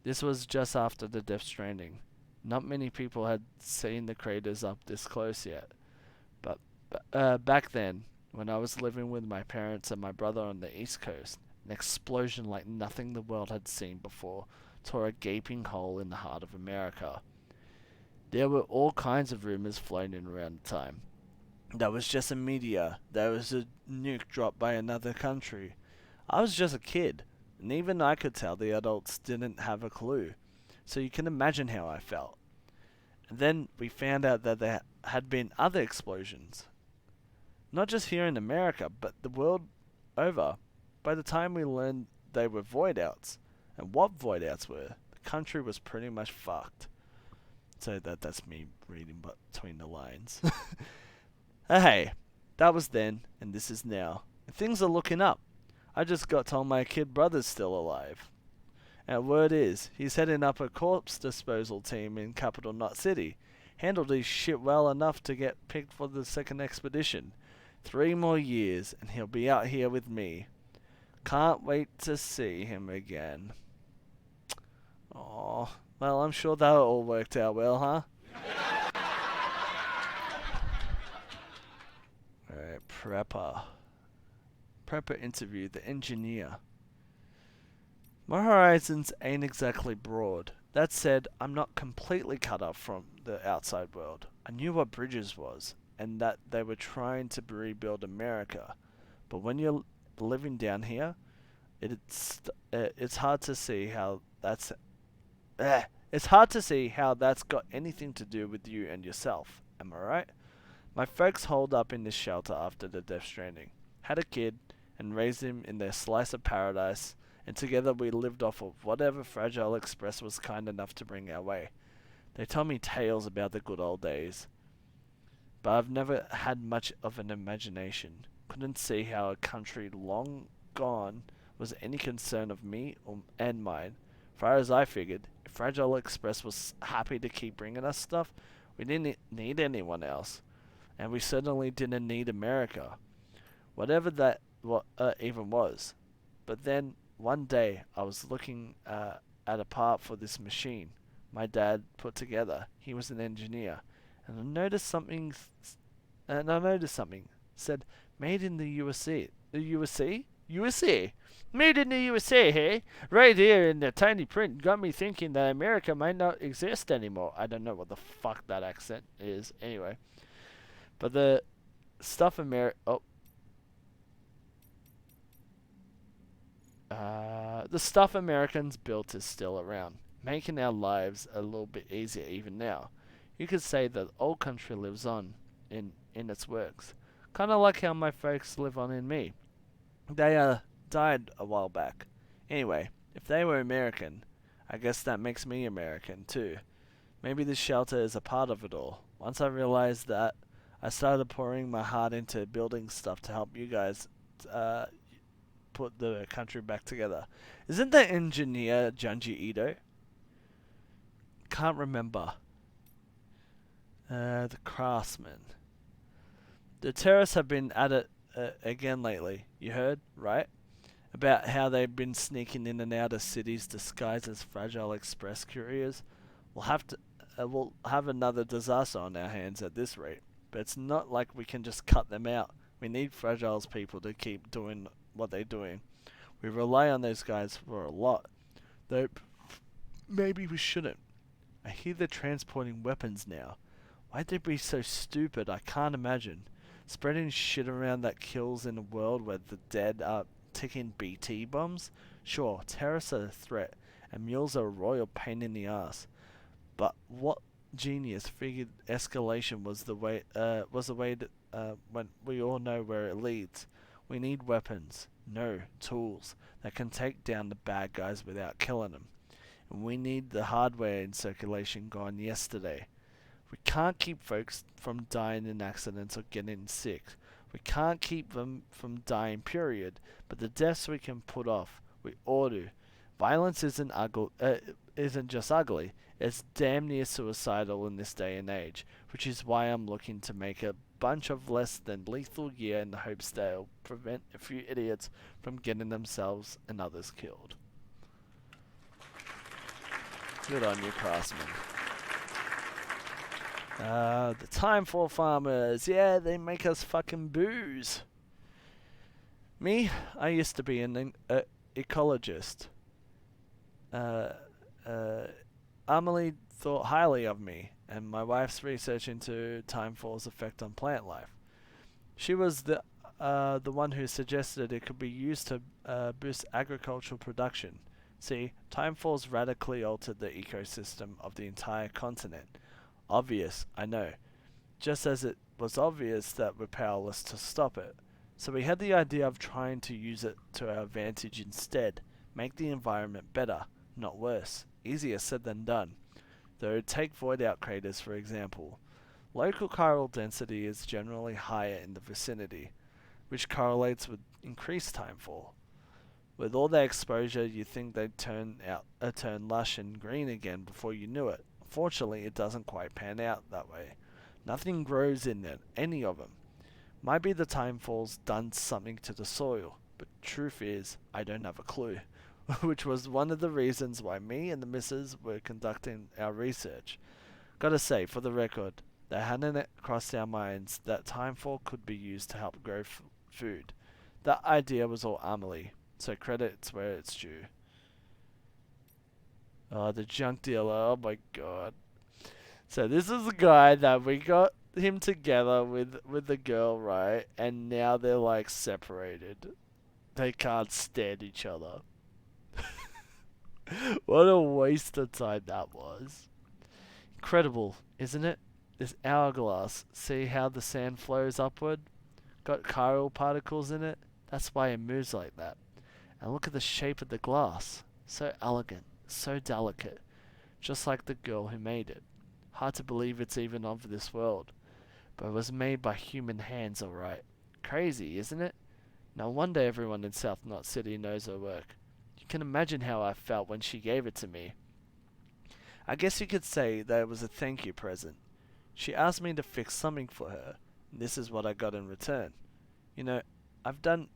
This was just after the Death Stranding. Not many people had seen the craters up this close yet. But back then, when I was living with my parents and my brother on the East Coast, an explosion like nothing the world had seen before tore a gaping hole in the heart of America. There were all kinds of rumors floating around the time. That was just a meteor. That was a nuke dropped by another country. I was just a kid, and even I could tell the adults didn't have a clue. So you can imagine how I felt. And then we found out that there had been other explosions. Not just here in America, but the world over. By the time we learned they were void outs, and what void outs were, the country was pretty much fucked. So that's me reading between the lines. Hey, that was then, and this is now. And things are looking up. I just got told my kid brother's still alive. And word is, he's heading up a corpse disposal team in Capital Knot City. Handled his shit well enough to get picked for the second expedition. 3 more years, and he'll be out here with me. Can't wait to see him again. Aww. Well, I'm sure that all worked out well, huh? Alright, Prepper. Prepper interview, the engineer. My horizons ain't exactly broad. That said, I'm not completely cut off from the outside world. I knew what Bridges was, and that they were trying to rebuild America. But when you're living down here, it's hard to see how that's got anything to do with you and yourself. Am I right? My folks holed up in this shelter after the Death Stranding. Had a kid, and raised him in their slice of paradise, and together we lived off of whatever Fragile Express was kind enough to bring our way. They tell me tales about the good old days, but I've never had much of an imagination. Couldn't see how a country long gone was any concern of me and mine. Far as I figured, if Fragile Express was happy to keep bringing us stuff, we didn't need anyone else. And we certainly didn't need America. Whatever that even was. But then, one day, I was looking at a part for this machine my dad put together. He was an engineer. And I noticed something. said, "Made in the USA." The USA? USA? Made in the USA, hey? Right here in the tiny print got me thinking that America might not exist anymore. I don't know what the fuck that accent is, anyway. But the stuff the stuff Americans built is still around, making our lives a little bit easier even now. You could say that old country lives on in its works. Kind of like how my folks live on in me. They died a while back. Anyway, if they were American, I guess that makes me American too. Maybe this shelter is a part of it all. Once I realized that, I started pouring my heart into building stuff to help you guys put the country back together. Isn't that engineer Junji Ito? Can't remember. The craftsman. The terrorists have been at it again lately. You heard, right? About how they've been sneaking in and out of cities disguised as fragile express couriers. We'll have another disaster on our hands at this rate. But it's not like we can just cut them out. We need Fragile's people to keep doing what they're doing. We rely on those guys for a lot. Though maybe we shouldn't. I hear they're transporting weapons now. Why'd they be so stupid? I can't imagine. Spreading shit around that kills in a world where the dead are ticking BT bombs? Sure, terrorists are a threat, and mules are a royal pain in the ass. But what genius figured escalation was the way when we all know where it leads. We need weapons, no tools, that can take down the bad guys without killing them. And we need the hardware in circulation gone yesterday. We can't keep folks from dying in accidents or getting sick. We can't keep them from dying, period. But the deaths we can put off, we ought to. Violence isn't just ugly, it's damn near suicidal in this day and age, which is why I'm looking to make a bunch of less than lethal gear in the hopes they'll prevent a few idiots from getting themselves and others killed. Good on you, craftsman. The time for farmers. Yeah, they make us fucking booze. Me, I used to be an ecologist. Amelie thought highly of me and my wife's research into timefall's effect on plant life. She was the one who suggested it could be used to boost agricultural production. See, timefalls radically altered the ecosystem of the entire continent. Obvious, I know. Just as it was obvious that we're powerless to stop it. So we had the idea of trying to use it to our advantage instead. Make the environment better, not worse. Easier said than done. Though take void-out craters for example. Local chiral density is generally higher in the vicinity, which correlates with increased timefall. With all that exposure, you'd think they'd turn lush and green again before you knew it. Unfortunately, it doesn't quite pan out that way. Nothing grows in it, any of them. Might be the timefall's done something to the soil, but truth is, I don't have a clue. Which was one of the reasons why me and the missus were conducting our research. Gotta say, for the record, that hadn't it crossed our minds that timefall could be used to help grow food. That idea was all Amelie, so credit's where it's due. Oh, the junk dealer, oh my god. So this is the guy that we got him together with the girl, right? And now they're like separated. They can't stand each other. What a waste of time that was. Incredible, isn't it? This hourglass. See how the sand flows upward? Got chiral particles in it? That's why it moves like that. And look at the shape of the glass. So elegant, so delicate. Just like the girl who made it. Hard to believe it's even of this world. But it was made by human hands, alright. Crazy, isn't it? No wonder everyone in South Knot City knows her work. You can imagine how I felt when she gave it to me. I guess you could say that it was a thank you present. She asked me to fix something for her, and this is what I got in return. You know, I've done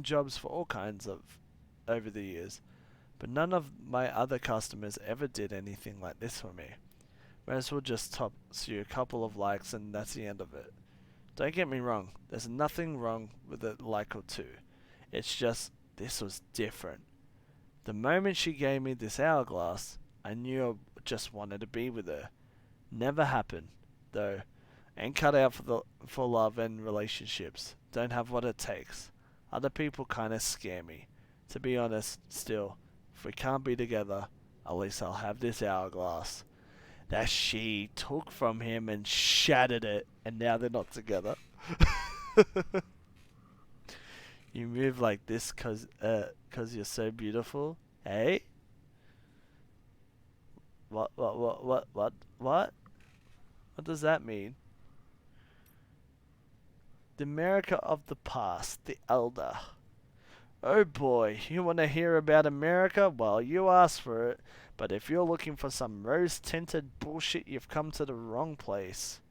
jobs for all kinds of over the years, but none of my other customers ever did anything like this for me. Might as well just toss you a couple of likes and that's the end of it. Don't get me wrong, there's nothing wrong with a like or two. It's just, this was different. The moment she gave me this hourglass, I knew I just wanted to be with her. Never happened, though. Ain't cut out for love and relationships. Don't have what it takes. Other people kinda scare me. To be honest, still, if we can't be together, at least I'll have this hourglass that she took from him and shattered it, and now they're not together. You move like this cause you're so beautiful, hey? What? What does that mean? The America of the past, the elder. Oh boy, you want to hear about America? Well, you asked for it. But if you're looking for some rose-tinted bullshit, you've come to the wrong place.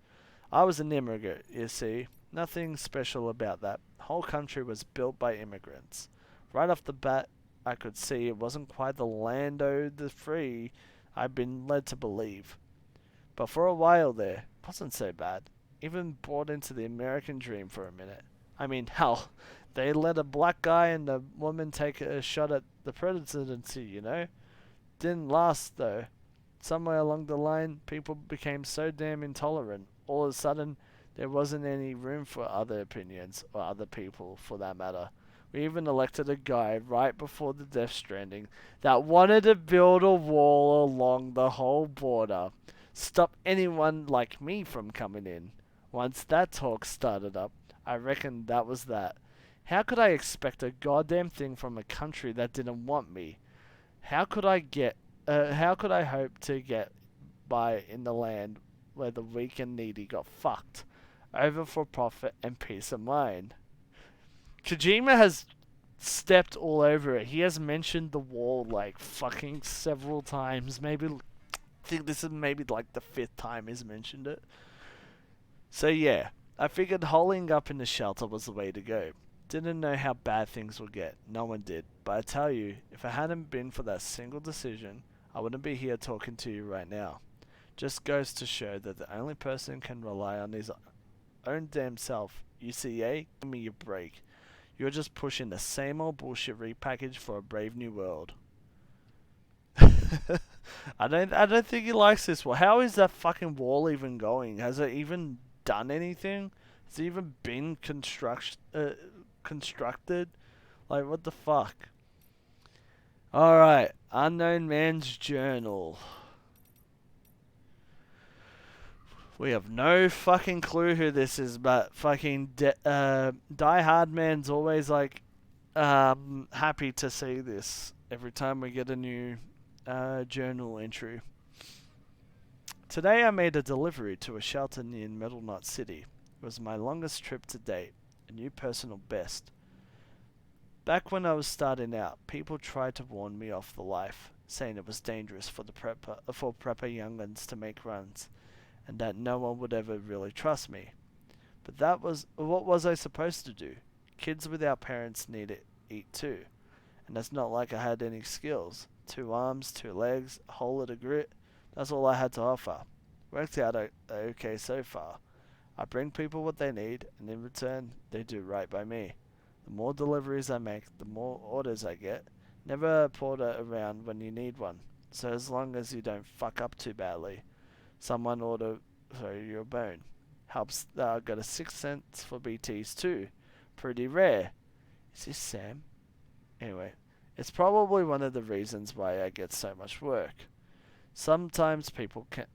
I was an immigrant, you see. Nothing special about that. The whole country was built by immigrants. Right off the bat, I could see it wasn't quite the land of the free I'd been led to believe. But for a while there, it wasn't so bad. Even bought into the American dream for a minute. I mean, hell, they let a black guy and a woman take a shot at the presidency, you know? Didn't last, though. Somewhere along the line, people became so damn intolerant. All of a sudden, there wasn't any room for other opinions, or other people, for that matter. We even elected a guy right before the Death Stranding that wanted to build a wall along the whole border. Stop anyone like me from coming in. Once that talk started up, I reckon that was that. How could I expect a goddamn thing from a country that didn't want me? How could I hope to get by in the land where the weak and needy got fucked over for profit and peace of mind? Kojima has stepped all over it. He has mentioned the wall like fucking several times. Maybe, I think this is maybe like the 5th time he's mentioned it. So yeah, I figured holing up in the shelter was the way to go. Didn't know how bad things would get. No one did. But I tell you, if it hadn't been for that single decision, I wouldn't be here talking to you right now. Just goes to show that the only person can rely on his own damn self. UCA, give me your break. You're just pushing the same old bullshit repackaged for a brave new world. I don't think he likes this wall. How is that fucking wall even going? Has it even done anything? Has it even been constructed? Like, what the fuck? Alright, Unknown Man's Journal. We have no fucking clue who this is, but fucking Die Hard Man's always like happy to see this every time we get a new journal entry. Today I made a delivery to a shelter near Metal Knot City. It was my longest trip to date, a new personal best. Back when I was starting out, people tried to warn me off the life, saying it was dangerous for prepper young'uns to make runs, and that no one would ever really trust me. But what was I supposed to do? Kids without parents need to eat too, and it's not like I had any skills. 2 arms, 2 legs, a whole lot of grit. That's all I had to offer. Worked out okay so far. I bring people what they need, and in return, they do right by me. The more deliveries I make, the more orders I get. Never a porter around when you need one, so as long as you don't fuck up too badly. Someone order throw you a bone. Helps that I got a 6 cents for BTs too. Pretty rare. Is this Sam? Anyway, it's probably one of the reasons why I get so much work. Sometimes people can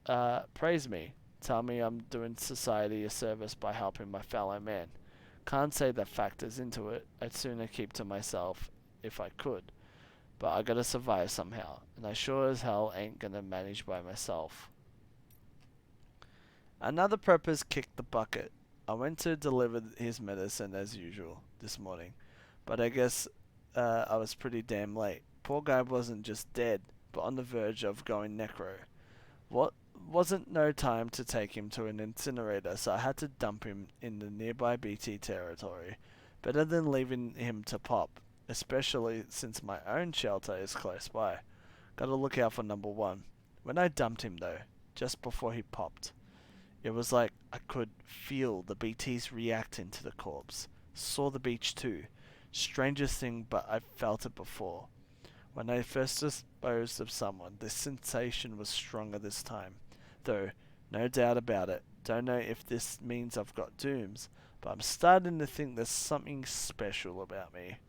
praise me, tell me I'm doing society a service by helping my fellow man. Can't say that factors into it. I'd sooner keep to myself if I could. But I gotta survive somehow, and I sure as hell ain't gonna manage by myself. Another prepper's kicked the bucket. I went to deliver his medicine as usual this morning, but I guess I was pretty damn late. Poor guy wasn't just dead, but on the verge of going necro. Wasn't no time to take him to an incinerator, so I had to dump him in the nearby BT territory. Better than leaving him to pop, especially since my own shelter is close by. Gotta look out for number 1. When I dumped him though, just before he popped, It was like I could feel the BTs reacting to the corpse. Saw the beach too. Strangest thing, but I've felt it before. When I first disposed of someone, the sensation was stronger this time. Though, no doubt about it. Don't know if this means I've got dooms, but I'm starting to think there's something special about me.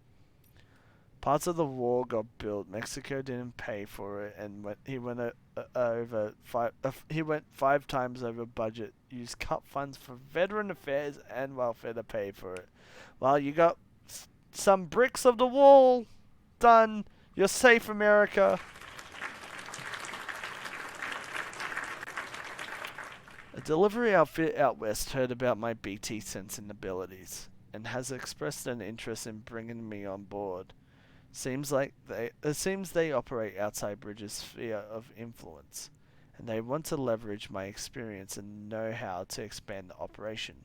Parts of the wall got built. Mexico didn't pay for it, and he went he went 5 times over budget. Used cut funds for veteran affairs and welfare to pay for it. Well, you got some bricks of the wall done. You're safe, America. A delivery outfit out west heard about my BT sensing abilities and has expressed an interest in bringing me on board. Seems they operate outside Bridge's sphere of influence, and they want to leverage my experience and know-how to expand the operation.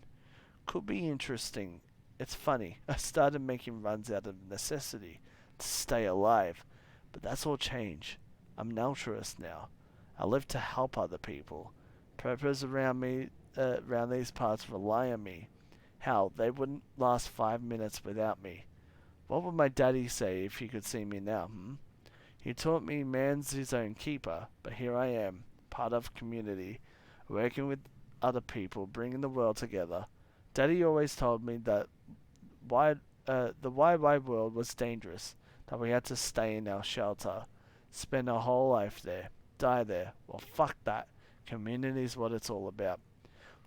Could be interesting. It's funny, I started making runs out of necessity to stay alive, but that's all changed. I'm an altruist now. I live to help other people. Purpose around these parts rely on me. Hell, they wouldn't last 5 minutes without me. What would my daddy say if he could see me now, He taught me man's his own keeper, but here I am, part of community, working with other people, bringing the world together. Daddy always told me that the wide world was dangerous, that we had to stay in our shelter, spend our whole life there, die there. Well, fuck that. Community's what it's all about.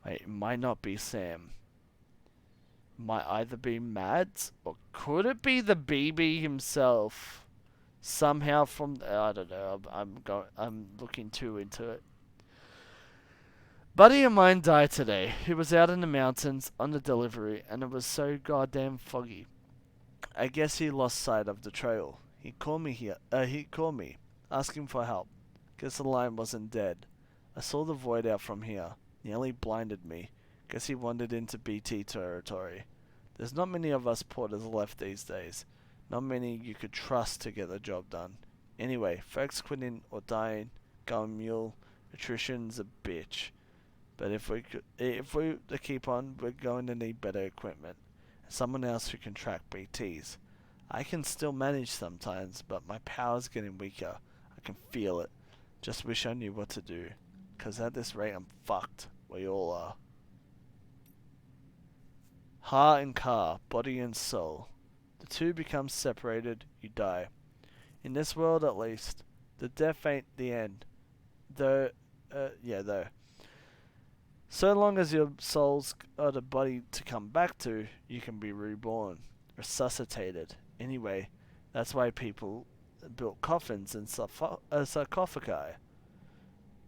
Wait, it might not be Sam. Might either be Mads, or could it be the BB himself? Somehow from I don't know. I'm looking too into it. Buddy of mine died today. He was out in the mountains on the delivery, and it was so goddamn foggy. I guess he lost sight of the trail. He called me, asking for help. Guess the line wasn't dead. I saw the void out from here. Nearly blinded me. Guess he wandered into BT territory. There's not many of us porters left these days. Not many you could trust to get the job done. Anyway, folks quitting or dying, going mule, attrition's a bitch. But if we to keep on, we're going to need better equipment. Someone else who can track BTs. I can still manage sometimes, but my power's getting weaker. I can feel it. Just wish I knew what to do. 'Cause at this rate I'm fucked. We all are. Heart and car, body and soul. The two become separated, you die. In this world at least, the death ain't the end. Though. So long as your soul's got a body to come back to, you can be reborn, resuscitated. Anyway, that's why people built coffins and sarcophagi.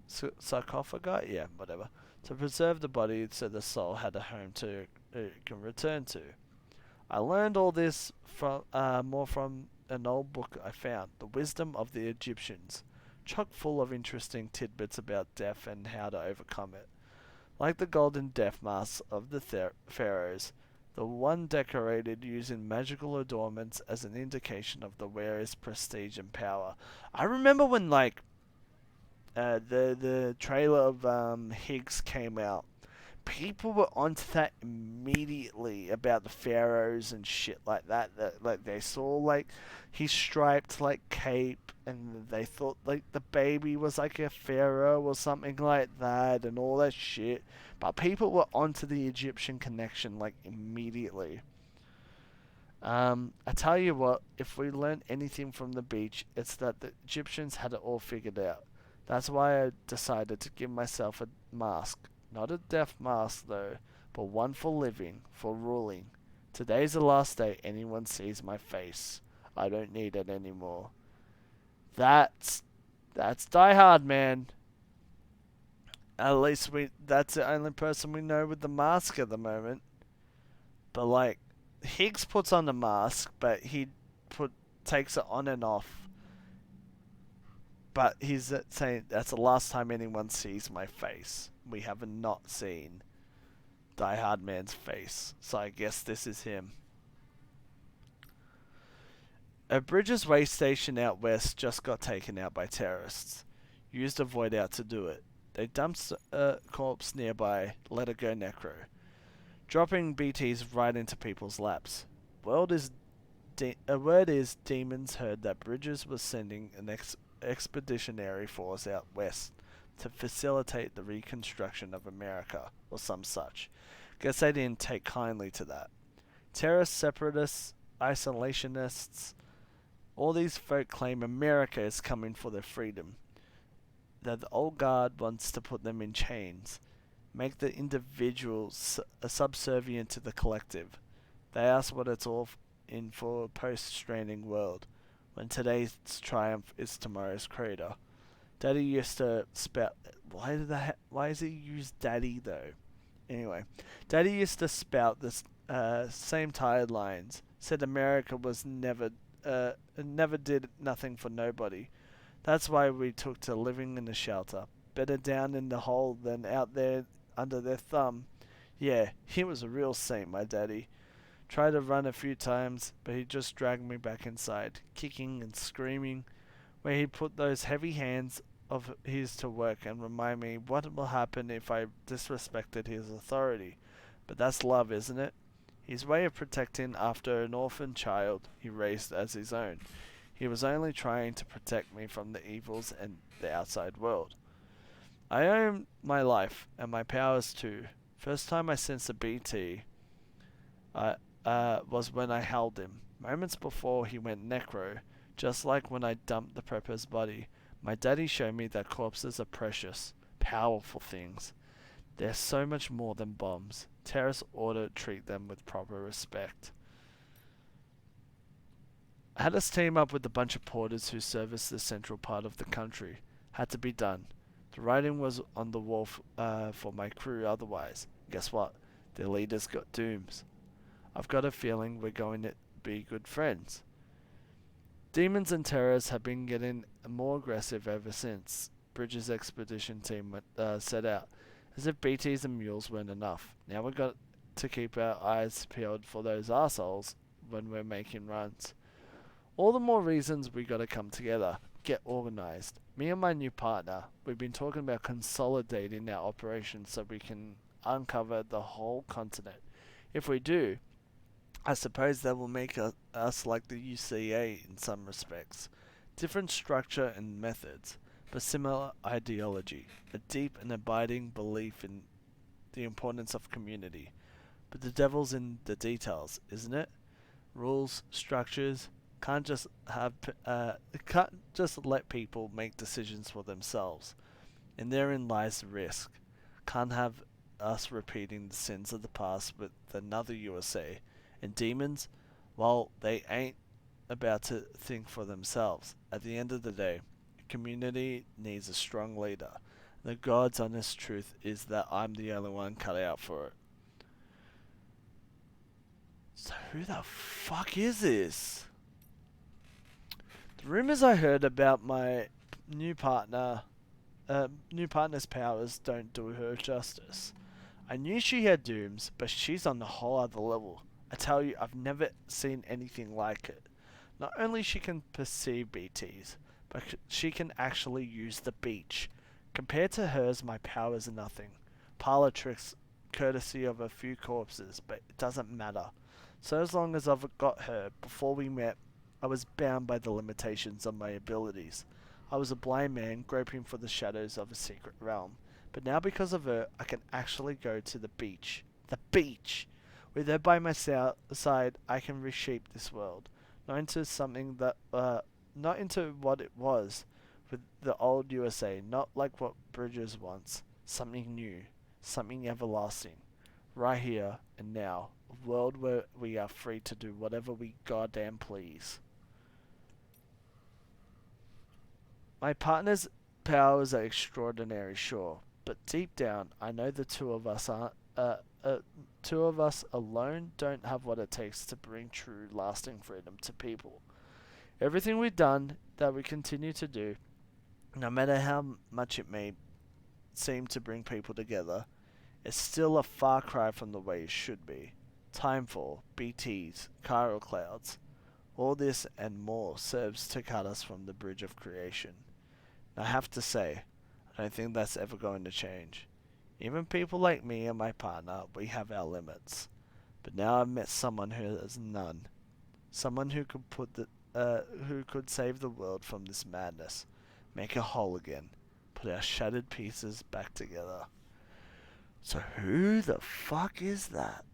Sarcophagi? Yeah, whatever. To preserve the body so the soul had a home to can return to. I learned all this from more from an old book I found, The Wisdom of the Egyptians, chock full of interesting tidbits about death and how to overcome it. Like the golden death masks of the pharaohs, the one decorated using magical adornments as an indication of the wearer's prestige and power. I remember when the trailer of Higgs came out. People were onto that immediately about the pharaohs and shit like that. Like they saw his striped cape, and they thought the baby was like a pharaoh or something like that, and all that shit. But people were onto the Egyptian connection immediately. I tell you what, if we learned anything from the beach, it's that the Egyptians had it all figured out. That's why I decided to give myself a mask. Not a death mask though, but one for living, for ruling. Today's the last day anyone sees my face. I don't need it anymore. That's Die Hard, man. At least that's the only person we know with the mask at the moment. But Higgs puts on the mask, but he takes it on and off. But he's saying that's the last time anyone sees my face. We have not seen Die Hard Man's face, so I guess this is him. A Bridges way station out west just got taken out by terrorists. Used a void out to do it. They dumped a corpse nearby, let it go necro, dropping BTs right into people's laps. Word is demons heard that Bridges was sending an expeditionary force out west to facilitate the reconstruction of America, or some such. Guess they didn't take kindly to that. Terrorists, separatists, isolationists, all these folk claim America is coming for their freedom. That the old guard wants to put them in chains, make the individual subservient to the collective. They ask what it's all in for a post-stranding world, when today's triumph is tomorrow's crater. Daddy used to spout... Why does he use daddy, though? Anyway, Daddy used to spout this same tired lines. Said America was never did nothing for nobody. That's why we took to living in a shelter. Better down in the hole than out there under their thumb. Yeah, he was a real saint, my daddy. Tried to run a few times, but he just dragged me back inside, kicking and screaming, where he'd put those heavy hands of his to work and remind me what will happen if I disrespected his authority. But that's love, isn't it? His way of protecting after an orphan child he raised as his own. He was only trying to protect me from the evils and the outside world. I owe him my life and my powers too. First time I sensed a BT was when I held him. Moments before he went necro, just like when I dumped the prepper's body, my daddy showed me that corpses are precious, powerful things. They're so much more than bombs. Terrorists ought to treat them with proper respect. I had us team up with a bunch of porters who service the central part of the country. Had to be done. The writing was on the wall for my crew otherwise. Guess what? Their leaders got dooms. I've got a feeling we're going to be good friends. Demons and terrorists have been getting more aggressive ever since Bridges' expedition team set out. As if BTs and mules weren't enough. Now we've got to keep our eyes peeled for those arseholes when we're making runs. All the more reasons we gotta come together, get organized. Me and my new partner, we've been talking about consolidating our operations so we can uncover the whole continent. If we do, I suppose that will make us like the UCA in some respects. Different structure and methods, but similar ideology. A deep and abiding belief in the importance of community. But the devil's in the details, isn't it? Rules, structures, can't just let people make decisions for themselves. And therein lies the risk. Can't have us repeating the sins of the past with another USA. And demons, well, they ain't about to think for themselves. At the end of the day, a community needs a strong leader. The God's honest truth is that I'm the only one cut out for it. So who the fuck is this? The rumors I heard about my new partner's powers don't do her justice. I knew she had dooms, but she's on a whole other level. I tell you, I've never seen anything like it. Not only she can perceive BTs, but she can actually use the beach. Compared to hers, my powers are nothing. Parlor tricks, courtesy of a few corpses, but it doesn't matter. So as long as I've got her, before we met, I was bound by the limitations of my abilities. I was a blind man groping for the shadows of a secret realm. But now because of her, I can actually go to the beach. The beach! With her by my side, I can reshape this world. Not into something that, not into what it was with the old USA, not like what Bridges wants. Something new. Something everlasting. Right here and now. A world where we are free to do whatever we goddamn please. My partner's powers are extraordinary, sure, but deep down, I know the two of us alone don't have what it takes to bring true, lasting freedom to people. Everything we've done, that we continue to do, no matter how much it may seem to bring people together, is still a far cry from the way it should be. Timefall, BTs, chiral clouds, all this and more serves to cut us from the bridge of creation. I have to say, I I don't think that's ever going to change. Even people like me and my partner, we have our limits. But now I've met someone who has none. Someone who who could save the world from this madness, make it whole again, put our shattered pieces back together. So who the fuck is that?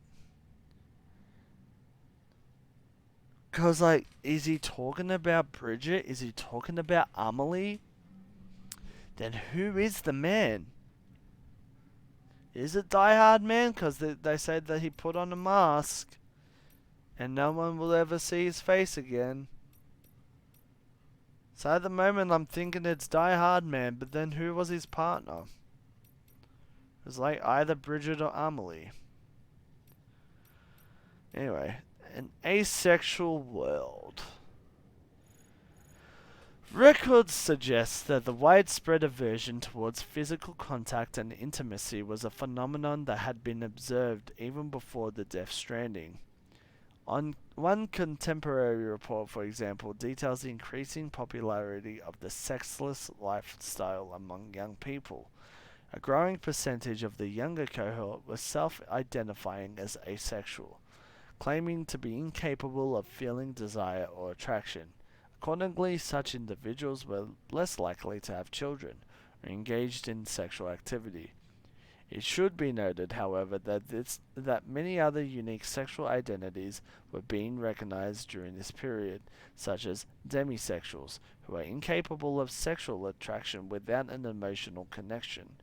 Cause like, is he talking about Bridget? Is he talking about Amelie? Then who is the man? Is it Die Hard Man? Cause they said that he put on a mask, and no one will ever see his face again. So at the moment I'm thinking it's Die Hard Man, but then who was his partner? It was like either Bridget or Amelie. Anyway, an asexual world. Records suggest that the widespread aversion towards physical contact and intimacy was a phenomenon that had been observed even before the Death Stranding. On one contemporary report, for example, details the increasing popularity of the sexless lifestyle among young people. A growing percentage of the younger cohort was self-identifying as asexual, claiming to be incapable of feeling desire or attraction. Accordingly, such individuals were less likely to have children or engaged in sexual activity. It should be noted, however, that many other unique sexual identities were being recognized during this period, such as demisexuals, who are incapable of sexual attraction without an emotional connection,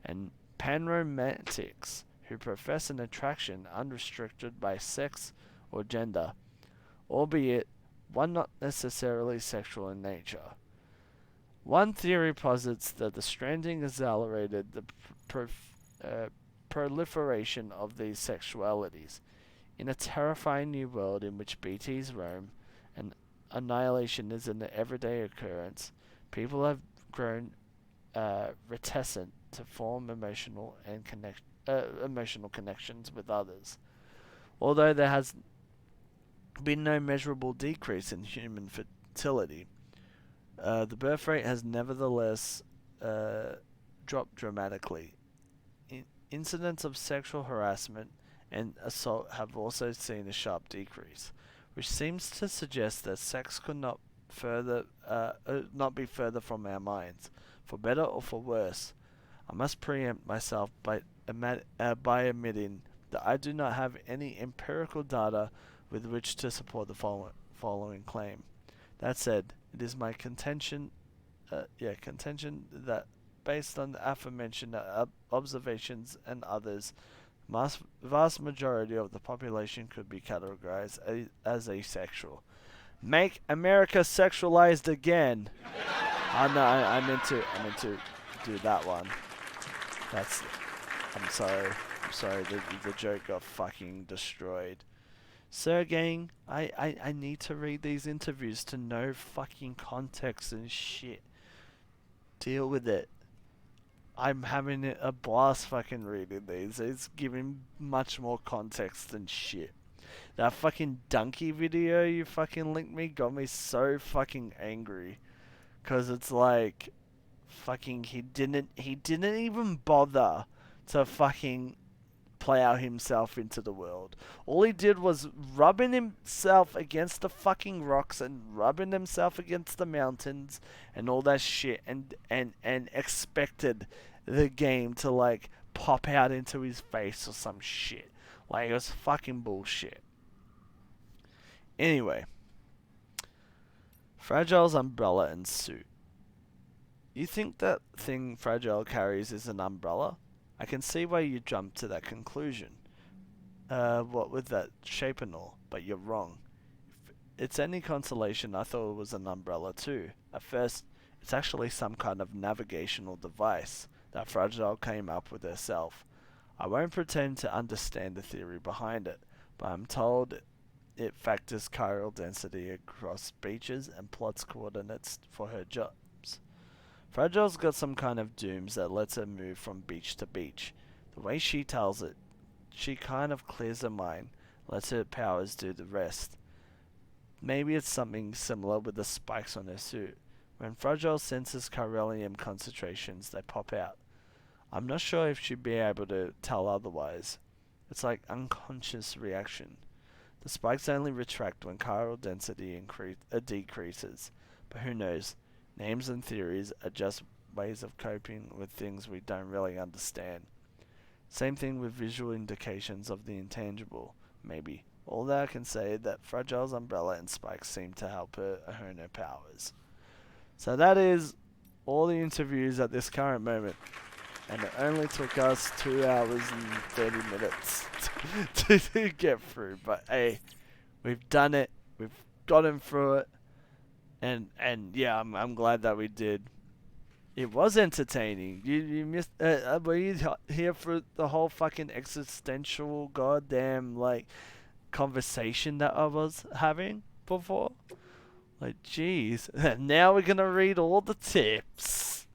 and panromantics, who profess an attraction unrestricted by sex or gender, albeit one not necessarily sexual in nature. One theory posits that the Stranding accelerated the proliferation of these sexualities. In a terrifying new world in which BTs roam and annihilation is an everyday occurrence, people have grown reticent to form emotional connections with others. Although there has been no measurable decrease in human fertility, the birth rate has nevertheless dropped dramatically. Incidents of sexual harassment and assault have also seen a sharp decrease, which seems to suggest that sex could not be further from our minds, for better or for worse. I must preempt myself by admitting that I do not have any empirical data with which to support the following claim. That said, it is my contention that based on the aforementioned observations and others, vast majority of the population could be categorized as asexual. Make America sexualized again. Oh no, I meant to do that one. I'm sorry, the joke got fucking destroyed. Sergey, I need to read these interviews to know fucking context and shit. Deal with it. I'm having a blast fucking reading these. It's giving much more context than shit. That fucking donkey video you fucking linked me got me so fucking angry. Cause it's like, fucking, he didn't even bother to fucking plow himself into the world. All he did was rubbing himself against the fucking rocks and rubbing himself against the mountains and all that shit, and expected the game to like pop out into his face or some shit. Like, it was fucking bullshit. Anyway, Fragile's umbrella and suit. You think that thing Fragile carries is an umbrella? I can see why you jumped to that conclusion. What with that shape and all, but you're wrong. If it's any consolation, I thought it was an umbrella too. At first, it's actually some kind of navigational device that Fragile came up with herself. I won't pretend to understand the theory behind it, but I'm told it factors chiral density across beaches and plots coordinates for her jobs. Fragile's got some kind of dooms that lets her move from beach to beach. The way she tells it, she kind of clears her mind, lets her powers do the rest. Maybe it's something similar with the spikes on her suit. When Fragile senses chiralium concentrations, they pop out. I'm not sure if she'd be able to tell otherwise. It's like unconscious reaction. The spikes only retract when chiral density decreases. But who knows? Names and theories are just ways of coping with things we don't really understand. Same thing with visual indications of the intangible, maybe. All that I can say is that Fragile's umbrella and spikes seem to help her hone her powers. So that is all the interviews at this current moment. And it only took us 2 hours and 30 minutes to get through. But hey, we've done it. We've gotten through it. And yeah, I'm glad that we did. It was entertaining. You missed. Were you here for the whole fucking existential goddamn like conversation that I was having before? Like, jeez. Now we're gonna read all the tips.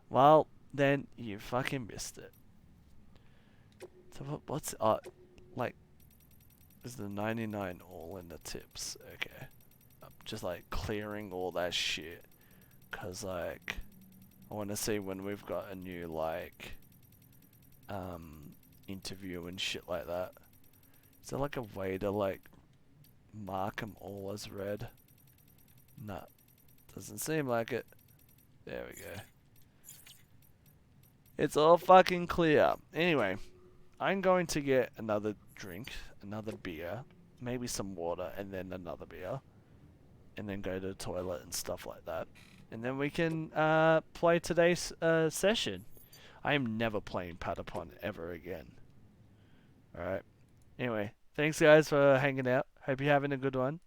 Well, then you fucking missed it. So what's like? Is the 99 all in the tips? Okay. I'm just like clearing all that shit. Cause like, I want to see when we've got a new like, interview and shit like that. Is there like a way to like, mark them all as read? Nah. Doesn't seem like it. There we go. It's all fucking clear. Anyway, I'm going to get another drink, another beer, maybe some water, and then another beer. And then go to the toilet and stuff like that. And then we can play today's session. I am never playing Patapon ever again. Alright. Anyway, thanks guys for hanging out. Hope you're having a good one.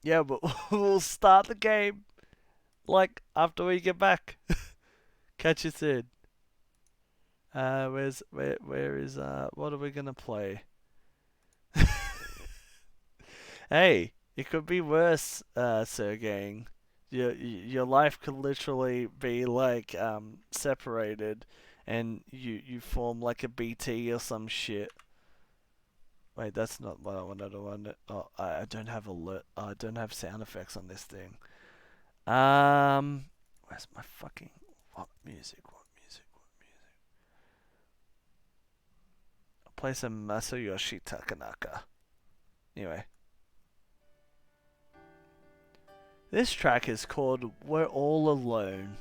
Yeah, but we'll start the game like after we get back. Catch you soon. Where is what are we gonna play? Hey, it could be worse, Sir Gang. Your life could literally be like separated, and you form like a BT or some shit. Wait, that's not what I wanted to. Oh, I don't have alert. I don't have sound effects on this thing. Where's my fucking what music? What music? What music? I'll play some Masayoshi Takanaka. Anyway. This track is called We're All Alone.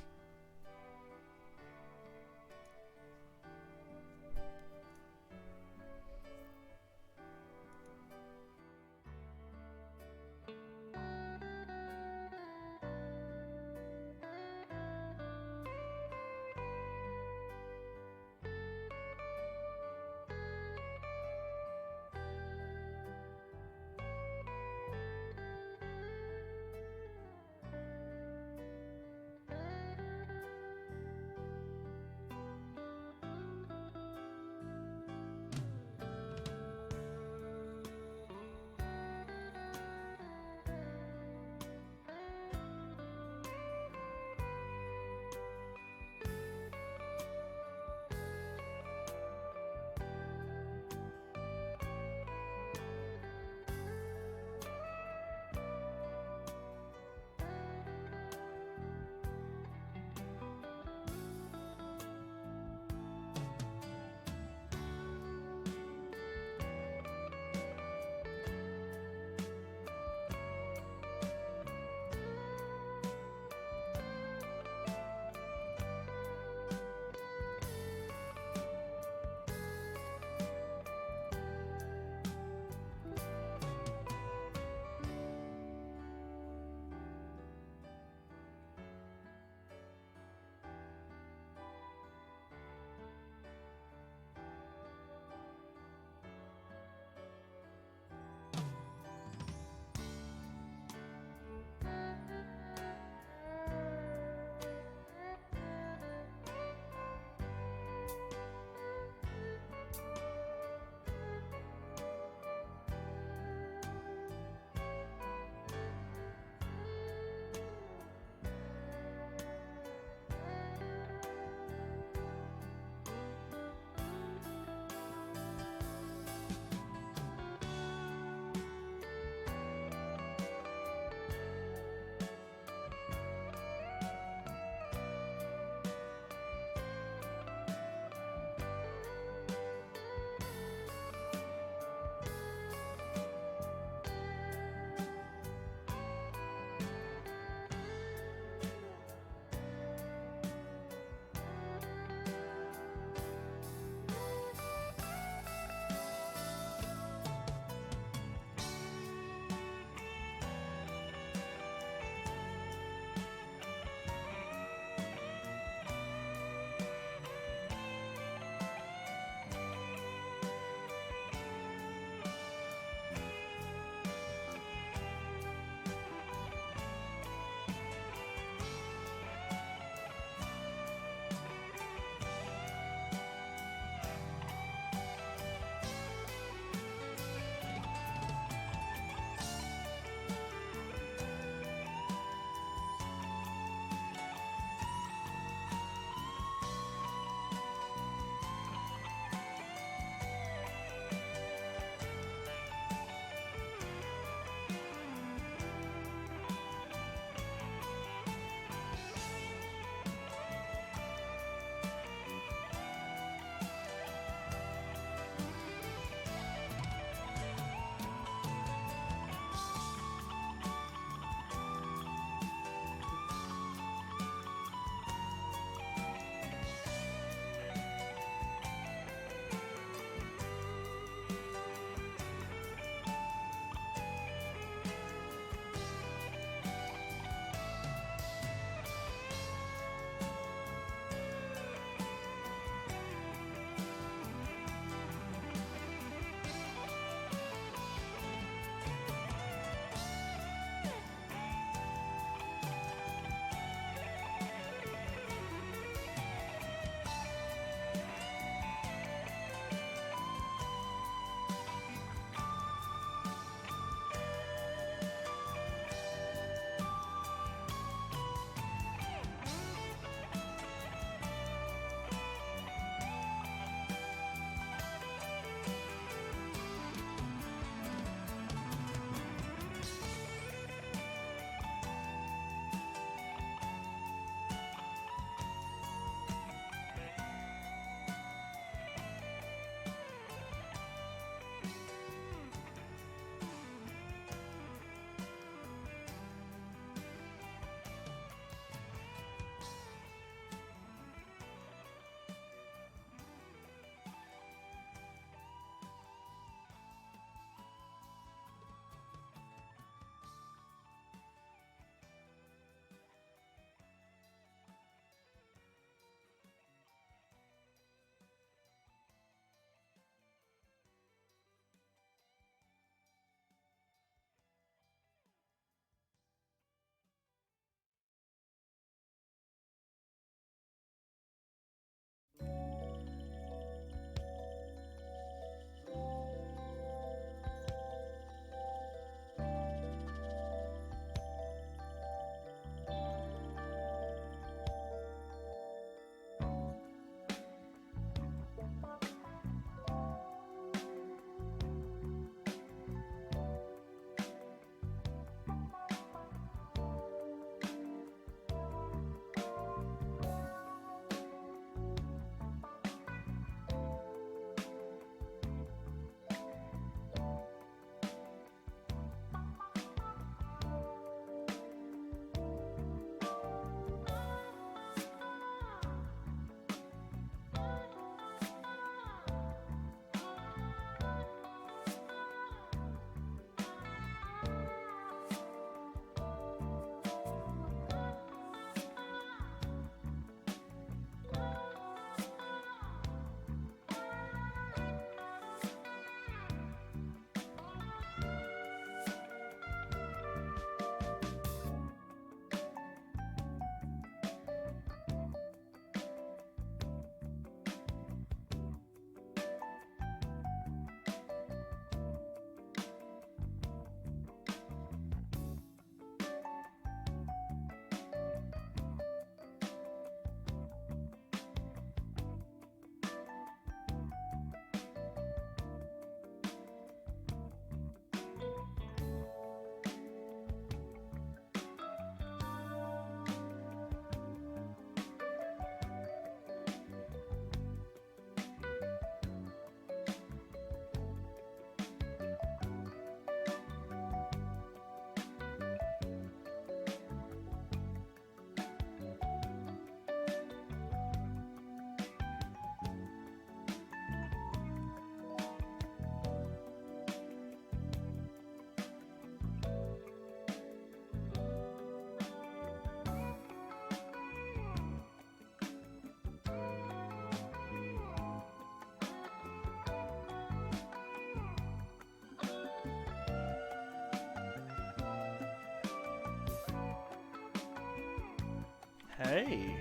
Hey,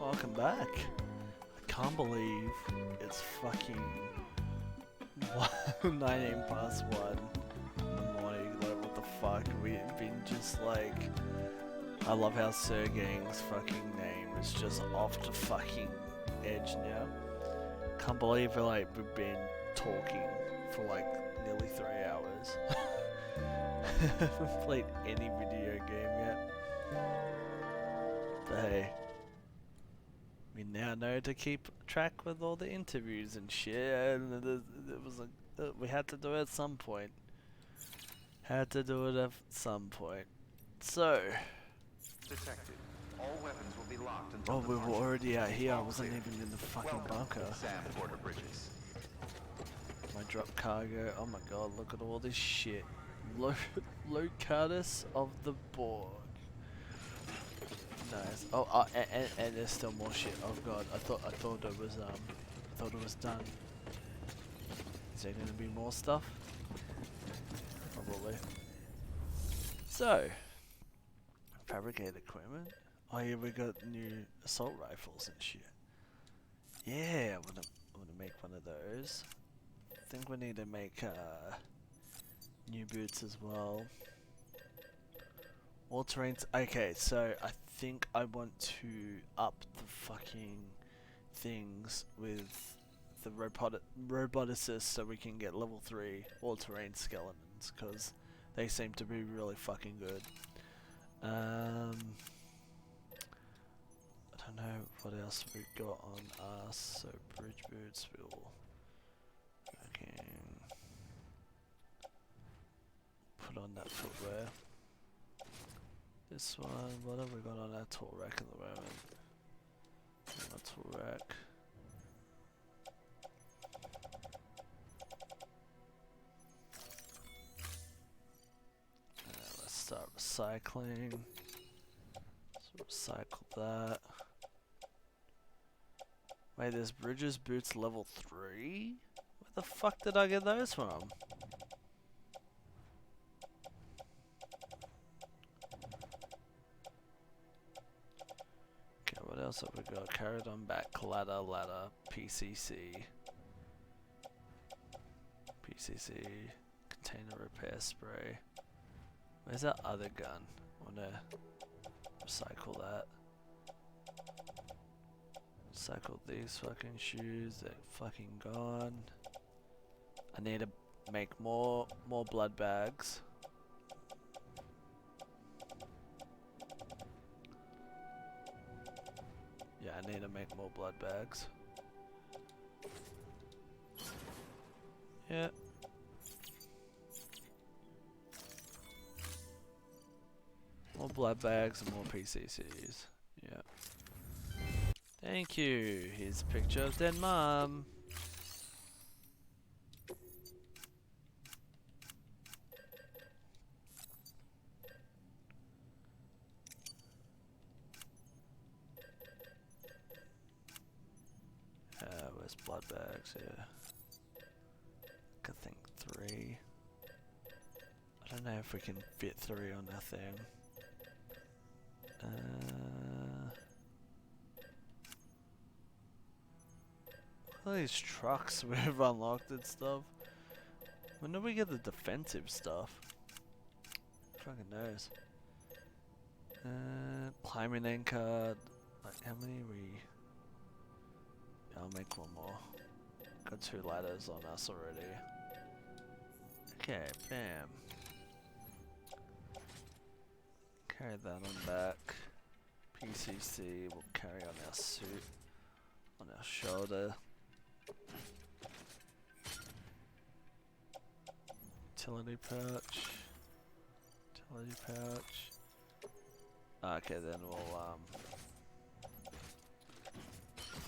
welcome back. I can't believe it's fucking 19 past 1 in the morning. Like, what the fuck? We've been just like. I love how Sergey's fucking name is just off the fucking edge now. Can't believe we've been talking for like nearly 3 hours. Haven't played any video game yet. But hey, we now know to keep track with all the interviews and shit, and it was like, we had to do it at some point. So, Detected. All weapons will be locked until we were already out here. I wasn't even in the fucking bunker. Sam Porter Bridges. My drop cargo. Oh my god, look at all this shit. Locatus of the Borg. Nice. Oh, and there's still more shit. Oh god, I thought it was done. Is there gonna be more stuff? Probably. So, fabricate equipment. Oh yeah, we got new assault rifles and shit. Yeah, I'm gonna make one of those. I think we need to make new boots as well. All terrains. Okay, so I think I want to up the fucking things with the roboticists so we can get level 3 all terrain skeletons, because they seem to be really fucking good. I don't know what else we got on us. So bridge boots will fucking put on that footwear. This one, what have we got on our tool rack at the moment? On our tool rack. Let's start recycling. So recycle that. Wait, there's Bridges boots level 3? Where the fuck did I get those from? Okay, what else have we got? Carried on back, ladder, PCC. Container repair spray. Where's that other gun? I wanna recycle that. Recycle these fucking shoes, they're fucking gone. I need to make more blood bags. Yeah, I need to make more blood bags. Yeah. More blood bags and more PCCs. Yeah. Thank you. Here's a picture of dead mum. Where's blood bags? Yeah. I think 3. I don't know if we can fit 3 on that thing. All these trucks we've unlocked and stuff. When do we get the defensive stuff? Fucking knows. Climbing anchor. Like, how many are we? Yeah, I'll make one more. Got 2 ladders on us already. Okay, bam. Carry that on back. PCC we'll carry on our suit. On our shoulder. Utility pouch. Okay, then we'll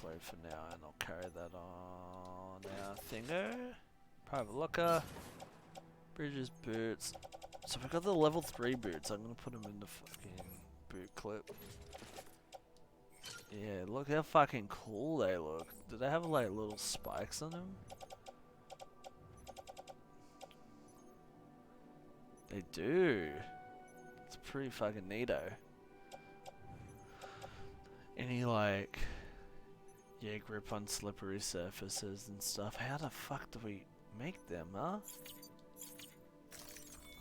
float for now, and I'll carry that on our thingo. Private locker. Bridges boots. So we got the level 3 boots. I'm gonna put them in the fucking boot clip. Yeah, look how fucking cool they look. Do they have like little spikes on them? They do. It's pretty fucking neato. any like, yeah, grip on slippery surfaces and stuff. How the fuck do we make them, huh?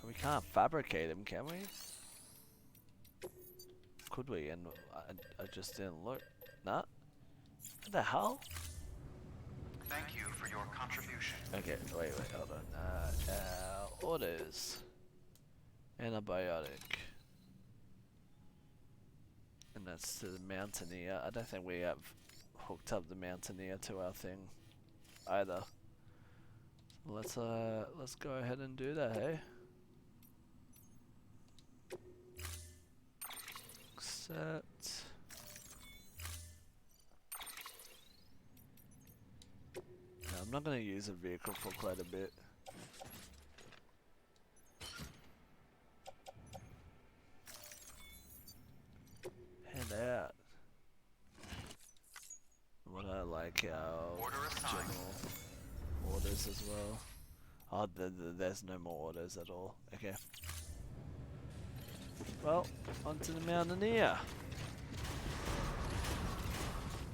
We can't fabricate them, can we? Could we? And I just didn't look. Nah. What the hell? Thank you for your contribution. Okay, wait, hold on. Orders. Antibiotic. And that's to the Mountaineer. I don't think we have hooked up the Mountaineer to our thing either. Let's go ahead and do that, hey? Accept. No, I'm not gonna use a vehicle for quite a bit. Hand out. What I like our Order assigned. general orders as well. Oh, there's no more orders at all. Okay. Well, onto the Mountaineer.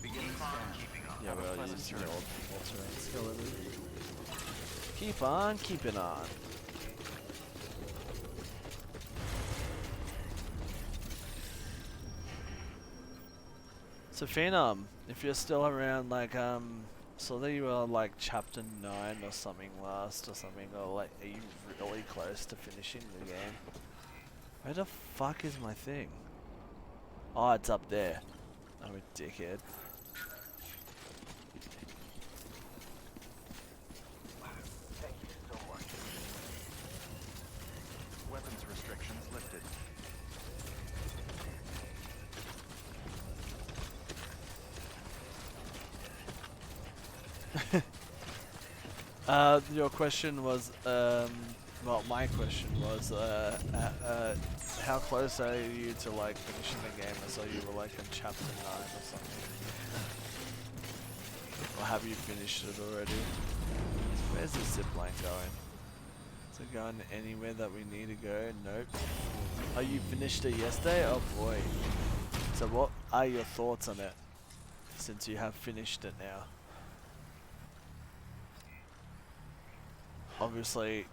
Beginning scan. Keeping up. Yeah, Have a we'll pleasant use the journey. all-terrain skeleton. Keep on keeping on. So Phenom, if you're still around, like, so that you were like chapter 9 or something last or something, or like, are you really close to finishing the game? Where the fuck is my thing? Oh, it's up there. I'm a dickhead. Thank you so much. Weapons restrictions lifted. Your question was, well, my question was, how close are you to like finishing the game? I saw you were like in chapter 9 or something. Or have you finished it already? Where's the zipline going? Is it going anywhere that we need to go? Nope. Oh, you finished it yesterday? Oh boy. So what are your thoughts on it? Since you have finished it now. Obviously,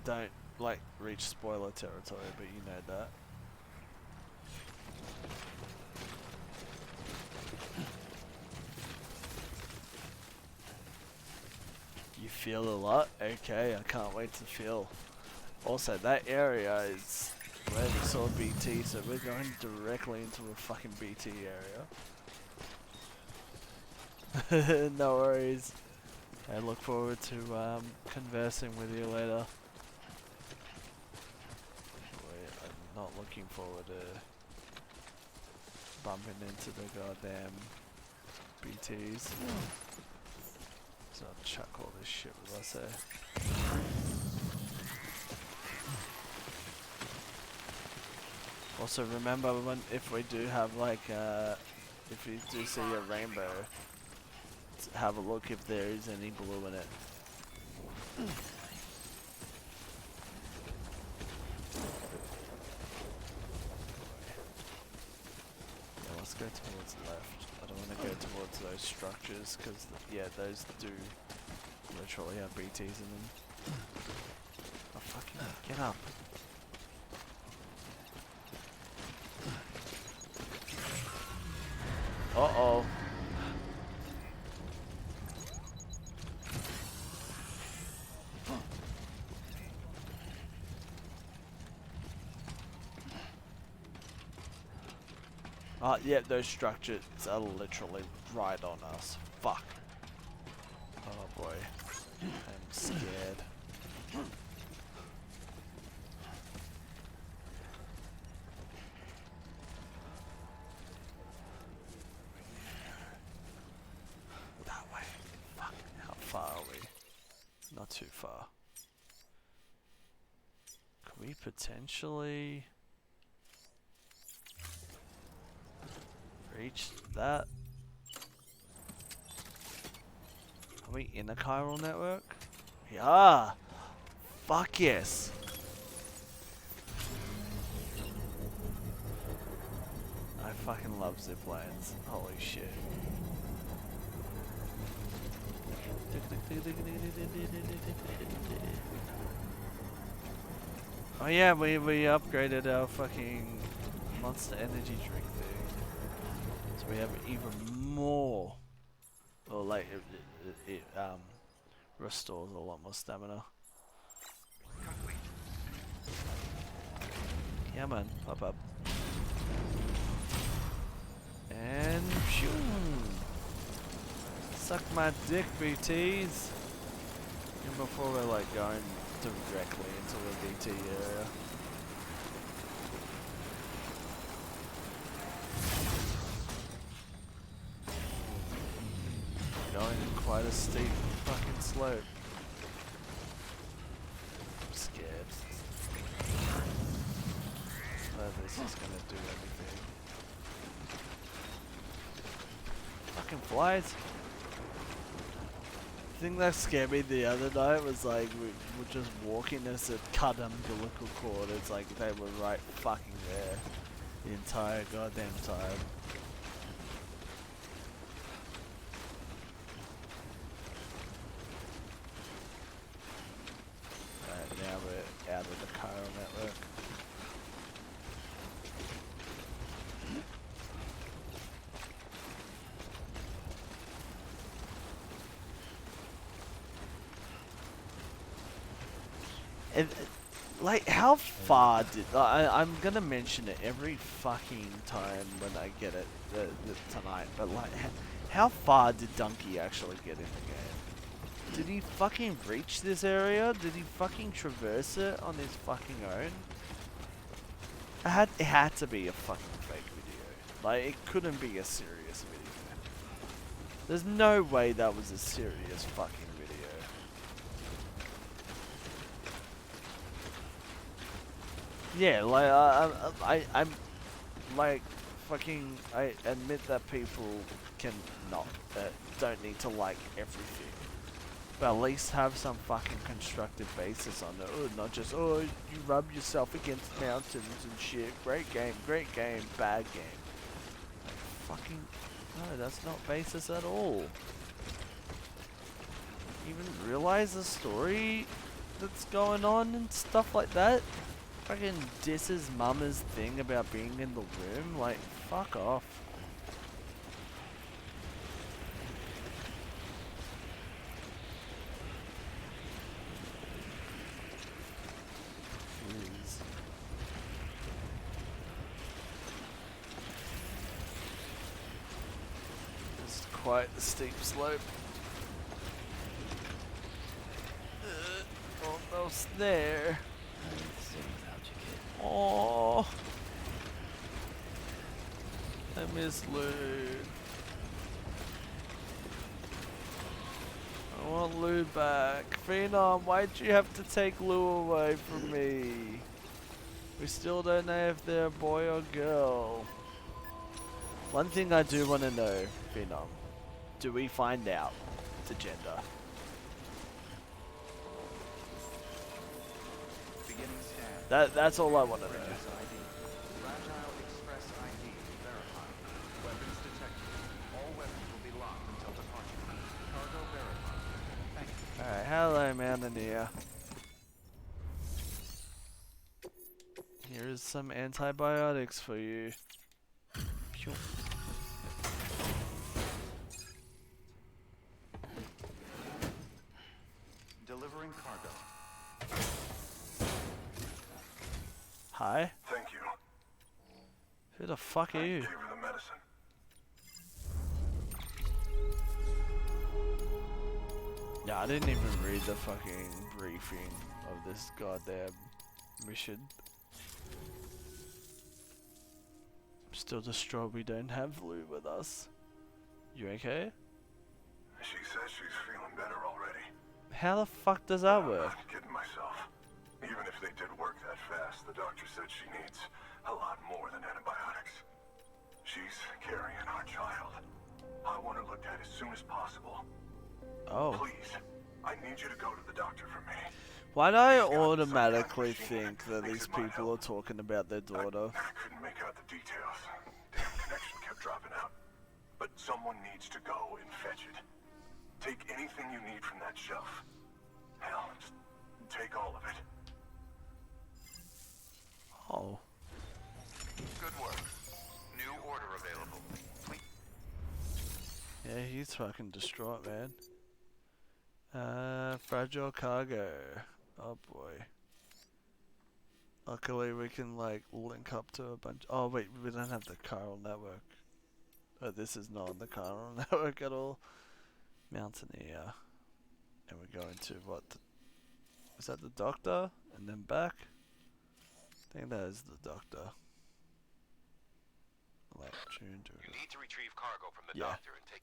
don't like reach spoiler territory, but you know that. You feel a lot? Okay, I can't wait to feel. Also, that area is where we saw BT, so we're going directly into a fucking BT area. No worries. I look forward to conversing with you later. Wait, I'm not looking forward to bumping into the goddamn BTs. So I'll chuck all this shit with us there. Also remember if we do have like if you do see a rainbow, have a look if there is any blue in it. Yeah, let's go towards the left. I don't want to go towards those structures because yeah, those do literally have BTs in them. Oh fucking get up. Uh-oh. Yeah, those structures are literally right on us. Fuck. Oh boy. I'm scared. That way. Fuck. How far are we? Not too far. Could we potentially reach that? Are we in a chiral network? Yeah. Fuck yes. I fucking love zip lines. Holy shit. Oh yeah, we upgraded our fucking Monster Energy drink thing. So we have even more. Or like it restores a lot more stamina. Complete. Yeah man, pop up. And phew. Suck my dick, BTs. And before we're like going directly into the BT area. Going quite a steep fucking slope. I'm scared. Whether this is gonna do anything. Fucking flies. The thing that scared me the other night was like we were just walking as a cut umbilical cord. It's like they were right fucking there the entire goddamn time. Alright, now we're out of the chiral network. And, like, how far did I'm gonna mention it every fucking time when I get it tonight, but like, how far did Donkey actually get in the game? Did he fucking reach this area? Did he fucking traverse it on his fucking own? It had to be a fucking fake video. Like, it couldn't be a serious video. There's no way that was a serious fucking video. Yeah, like I'm like fucking. I admit that people can not don't need to like everything, but at least have some fucking constructive basis on it. Oh, not just you rub yourself against mountains and shit. Great game, bad game. Like, fucking no, that's not basis at all. Even realize the story that's going on and stuff like that. Fucking disses mama's thing about being in the room, like, fuck off. Jeez. This is quite the steep slope. Almost there. Oh, I miss Lou. I want Lou back. Phenom, why'd you have to take Lou away from me? We still don't know if they're a boy or girl. One thing I do want to know, Phenom, do we find out the gender? That's all I want to know. Fragile Express ID verified. Weapons detected. All weapons will be locked until departure. Cargo verified. Thank you. Alright, hello Mountaineer. Here's some antibiotics for you. Phew. Delivering cargo. Hi? Thank you. Who the fuck are you? Gave her the medicine. Yeah, I didn't even read the fucking briefing of this goddamn mission. I'm still distraught we don't have Lou with us. You okay? She says she's feeling better already. How the fuck does that I'm work? not kidding myself. Even if they did work that fast, the doctor said she needs a lot more than antibiotics. She's carrying our child. I want her looked at as soon as possible. Oh. Please, I need you to go to the doctor for me. Why do I automatically think that these people are talking about their daughter? I couldn't make out the details. Damn Someone needs to go and fetch it. Take anything you need from that shelf. Hell, just take all of it. Oh. Good work. New order available. Please. Yeah, he's fucking distraught, man. Fragile cargo. Oh boy. Luckily we can like link up to a bunch. Oh wait, we don't have the chiral network. Oh, this is not on the chiral network at all. Mountaineer. And we go into what? Is that the doctor? And then back? I think that is the doctor. Like, tune to You need to retrieve cargo from the Yeah. doctor and take...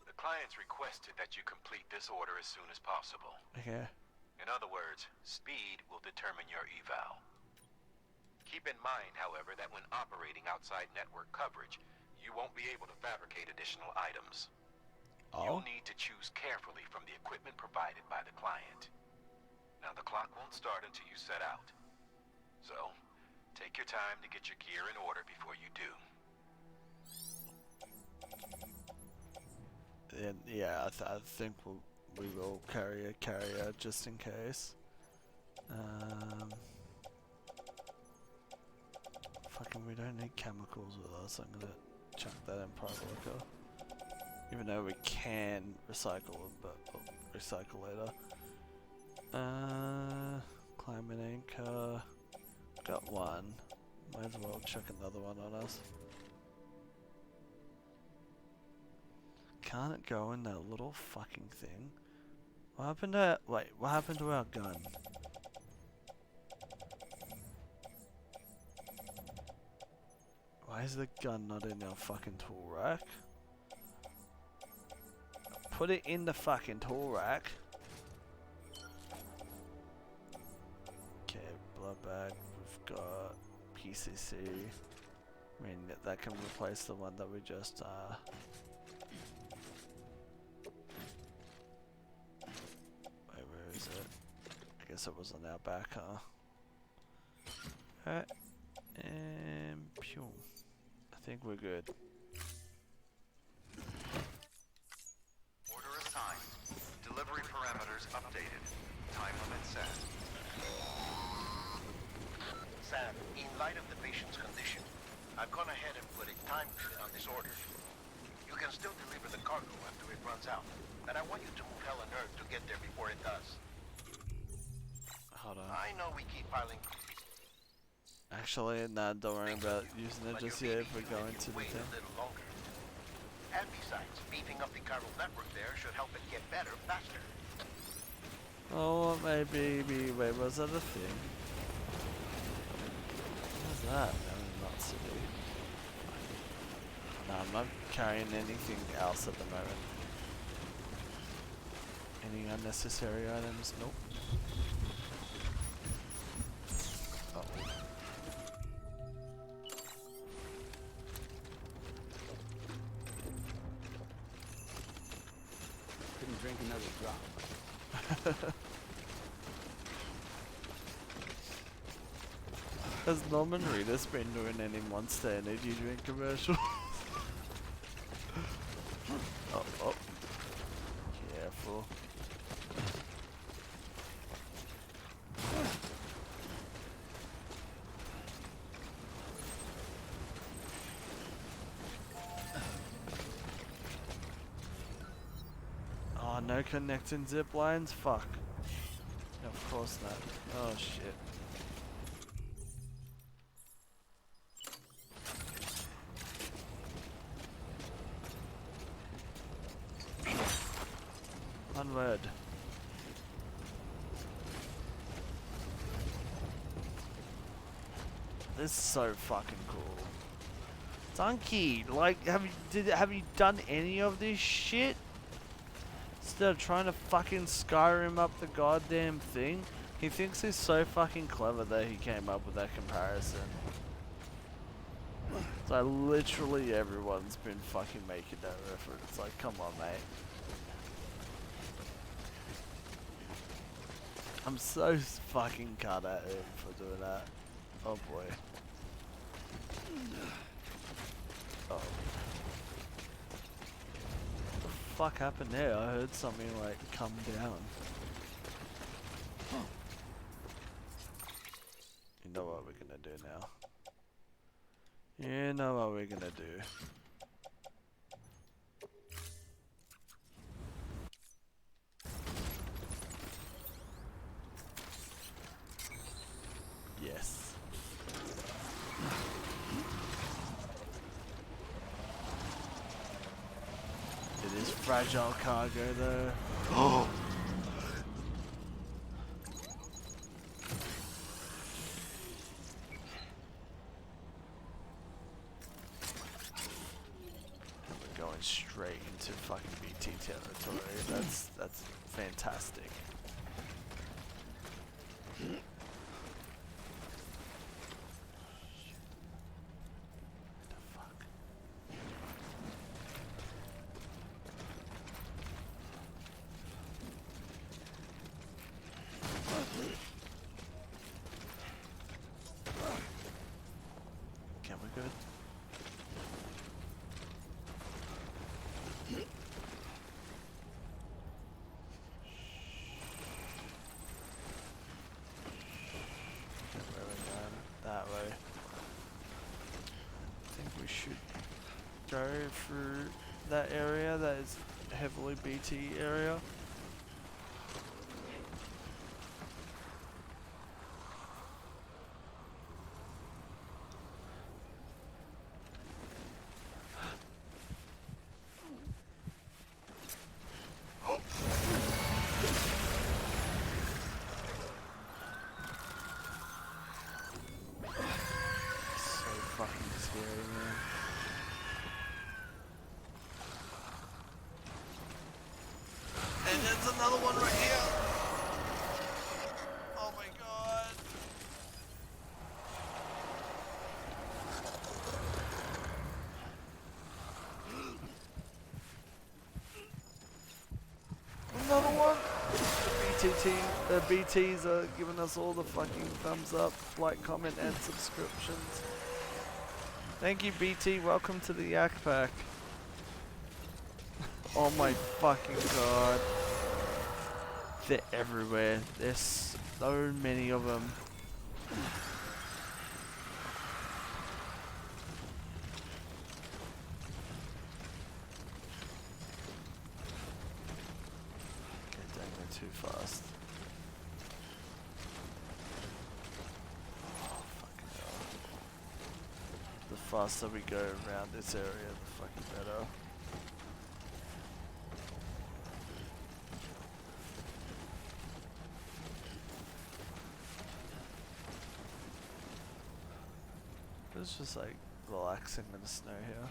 The client's requested that you complete this order as soon as possible. Okay. In other words, speed will determine your eval. Keep in mind, however, that when operating outside network coverage, you won't be able to fabricate additional items. Oh. You'll need to choose carefully from the equipment provided by the client. Now, the clock won't start until you set out. So, take your time to get your gear in order before you do. And yeah, I think we will carry a carrier just in case. Fucking, we don't need chemicals with us. I'm gonna chuck that in Parabolica. Even though we can recycle it, but we'll recycle later. Climate anchor. Got one. Might as well chuck another one on us. Can't it go in that little fucking thing? What happened to what happened to our gun? Why is the gun not in our fucking tool rack? Put it in the fucking tool rack. Okay, blood bag. We've got PCC. I mean, that can replace the one that we just wait, where is it? I guess it was on our back, huh? Alright. And pew. I think we're good. Order assigned. Delivery parameters updated. Time limit set. Sam, in light of the patient's condition, I've gone ahead and put a time limit on this order. You can still deliver the cargo after it runs out, but I want you to move hell and earth to get there before it does. Hold on. I know we keep piling... Actually, nah, don't worry about using it but just your yet if we baby go unit into can the wait thing. a little longer. And besides, beefing up the chiral network there should help it get better faster. Oh, maybe. Wait, was that a thing? What's that? No, not city. No, I'm not carrying anything else at the moment. Any unnecessary items? Nope. Oh. Couldn't drink another drop. Has Norman Reedus been doing any Monster Energy drink commercials? Oh. Careful. Oh, no connecting zip lines? Fuck. Of course not. Oh shit. Onward. This is so fucking cool. Donkey, like, have you done any of this shit? Instead of trying to fucking Skyrim up the goddamn thing, he thinks he's so fucking clever that he came up with that comparison. So literally everyone's been fucking making that reference. Like, come on, mate. I'm so fucking cut at him for doing that. Oh boy. Oh. What the fuck happened there? I heard something like come down. You know what we're gonna do now. You know what we're gonna do. Yes. It is fragile cargo though. Oh! We're going straight into fucking BT territory. That's fantastic. Okay, we're good. Where are we going? That way. I think we should go through that area that is heavily BT area. So fucking scary, man. And there's another one right here. Oh my god. Another one. The BTs are giving us all the fucking thumbs up, like, comment, and subscriptions. Thank you, BT. Welcome to the Yak Pack. Oh my fucking god. They're everywhere. There's so many of them. Okay, don't go too fast. Oh, fucking hell. The faster we go around this area, the fucking better. It's just like relaxing in the snow here.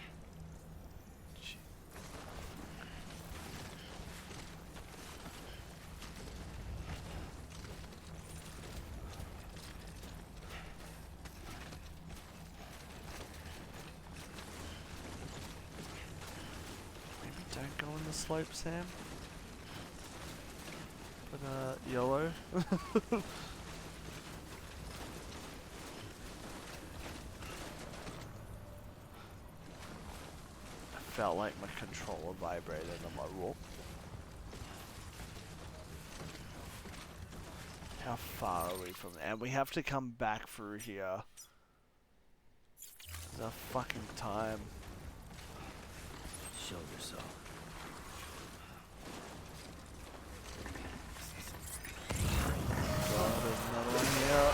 Gee. Maybe don't go on the slope, Sam. But yellow. Felt like my controller vibrated. I'm like, whoa. How far are we from there? And we have to come back through here. There's a fucking time. Show yourself. God, there's another one here.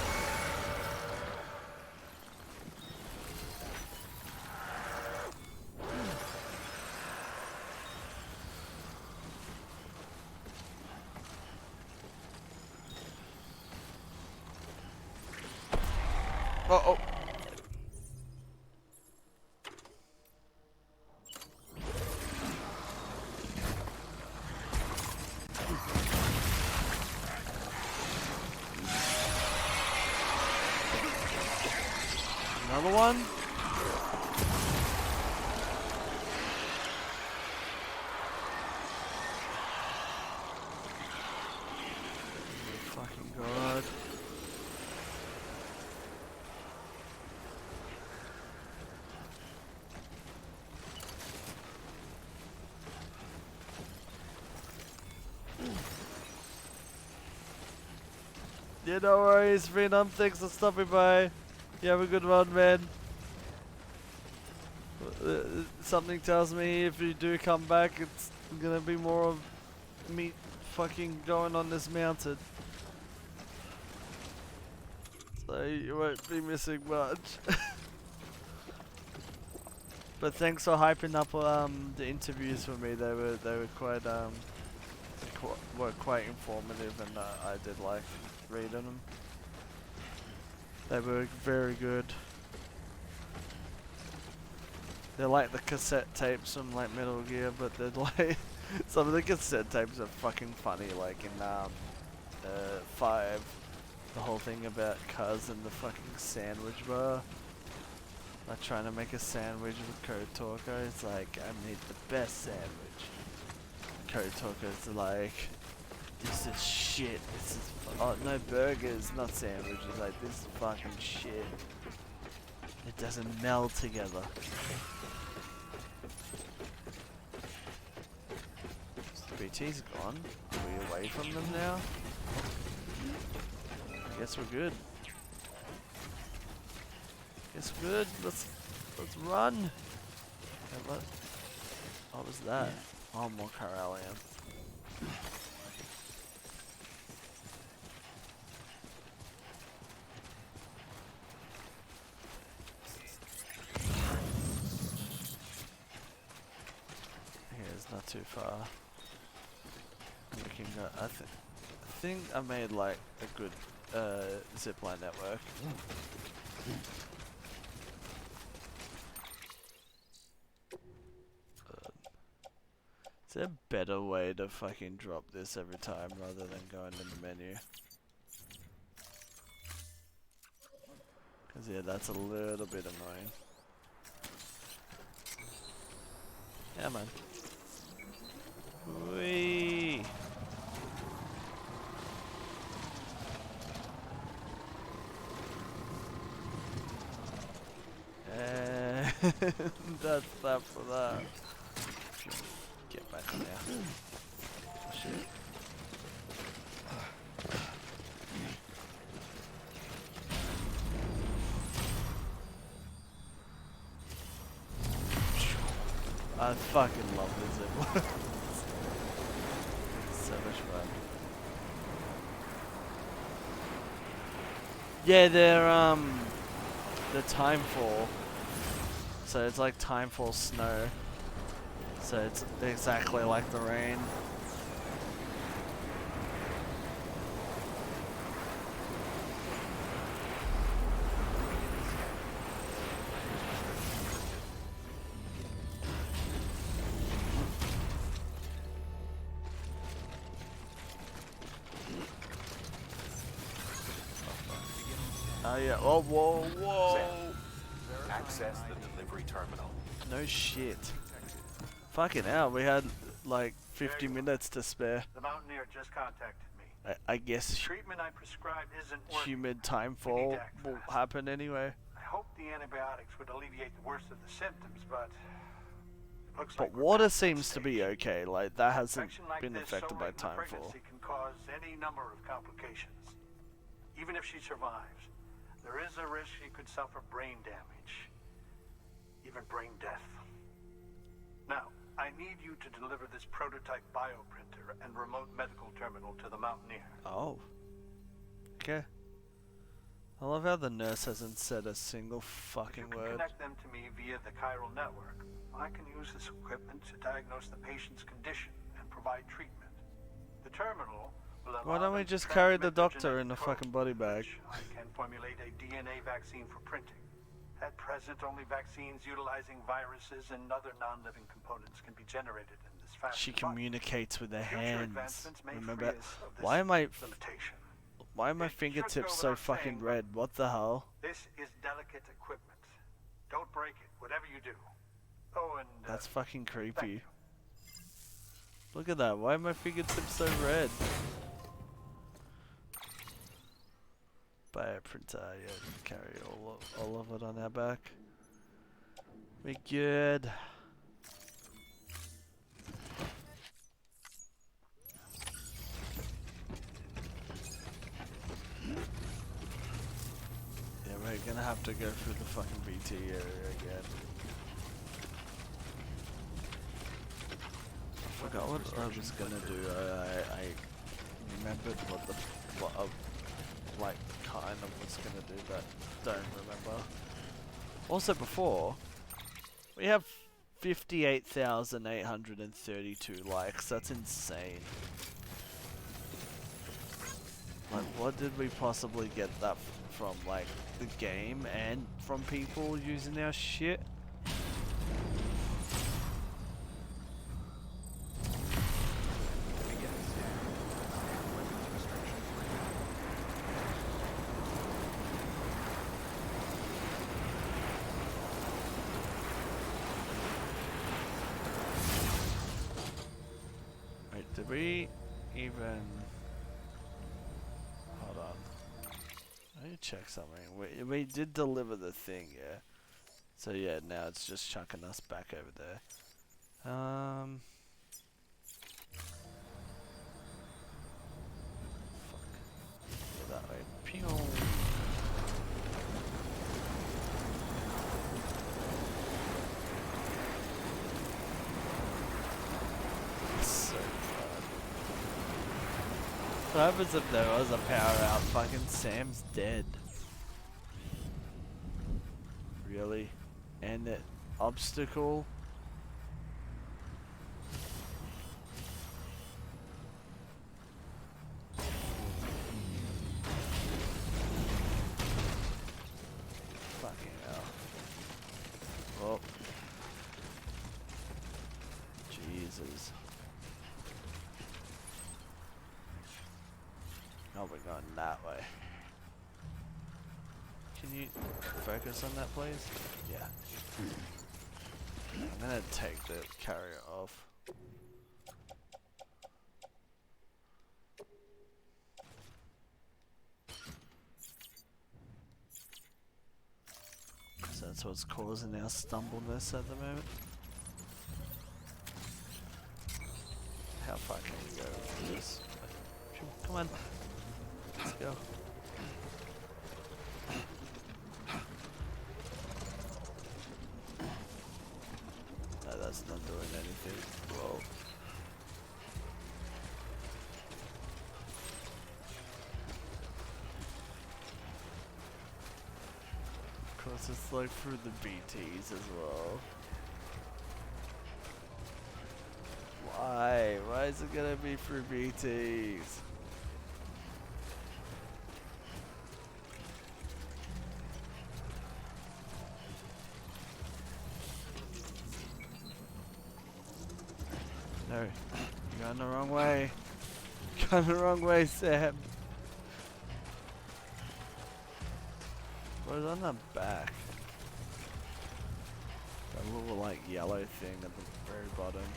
Uh-oh. Another one? Fucking Yeah, no worries, Venom. Thanks for stopping by. You have a good one, man. Something tells me if you do come back, it's gonna be more of me fucking going on this mountain. So you won't be missing much. But thanks for hyping up the interviews for me. They were quite informative, and I did like reading them. They were very good. They're like the cassette tapes from like Metal Gear, but they're like some of the cassette tapes are fucking funny. Like in 5, the whole thing about Cuz and the fucking sandwich bar. Like trying to make a sandwich with Code Talker. It's like, I made the best sandwich. Code Talker's like, this is shit. This is oh no, burgers, not sandwiches. Like, this is fucking shit. It doesn't meld together. BT's gone. Are we away from them now? I guess we're good. Guess we're good. Let's run. Okay, what was that? Oh, more Corellium. Okay, it's not too far. We can go. I think I made like a good zipline network. Is there a better way to fucking drop this every time rather than going in the menu? Cause yeah, that's a little bit annoying. Yeah, man. Whee! That's that for that. Get back on there. Oh, shit. I fucking love this zip. So much fun. Yeah, they're timefall. So it's like timefall snow. So it's exactly like the rain. Oh yeah, oh whoa, whoa! Access the delivery terminal. No shit. Fucking hell, we had like 50 minutes to spare. The Mountaineer just contacted me. I guess Treatment I prescribed isn't working. humid timefall will happen anyway. I hope the antibiotics would alleviate the worst of the symptoms, but it looks But like we're water past that seems to be stage. okay, like that hasn't Infection like been this affected so by late in the timefall. pregnancy can cause any number of complications. Even if she survives, there is a risk she could suffer brain damage, even brain death. Now, I need you to deliver this prototype bioprinter and remote medical terminal to the Mountaineer. Oh. Okay. I love how the nurse hasn't said a single If fucking you can word. connect them to me via the chiral network, I can use this equipment to diagnose the patient's condition and provide treatment. The terminal will allow Why don't we them to just carry the transmit doctor genetic in a code, fucking body bag? which I can formulate a DNA vaccine for printing. At present, only vaccines utilizing viruses and other non-living components can be generated in this fashion. She but communicates with her future hands. advancements may Remember? free us of this Why am I limitation. Why are my It should fingertips go so without fucking saying, but red? What the hell? This is delicate equipment. Don't break it, whatever you do. Oh, and That's fucking thank creepy. you. Look at that. Why are my fingertips so red? Bioprinter, yeah, carry all of it on our back. We good. have to go through the fucking BT area again. I forgot what I was gonna do. I remembered what like kind of was gonna do, but don't remember. Also before, we have 58,832 likes. That's insane. Like, what did we possibly get that from? Like, the game and from people using our shit? Wait, did we even... Hold on. I need to check something. We did deliver the thing, yeah. So yeah, now it's just chucking us back over there. Fuck. Go that way. Pew. So fun. What happens if there was a power out? Fucking Sam's dead. Really? And that obstacle? Fucking hell. Oh. Jesus. Oh, we're going that way. Can you focus on that, please? Yeah. I'm gonna take the carrier off. So that's what's causing our stumbleness at the moment. How far can we go with this? Come on. Let's go. No, that's not doing anything. Whoa. Of course, it's like through the BTs as well. Why? Why is it gonna be through BTs? No, you're going the wrong way. You're going the wrong way, Sam. What's on the back? That little like yellow thing at the very bottom.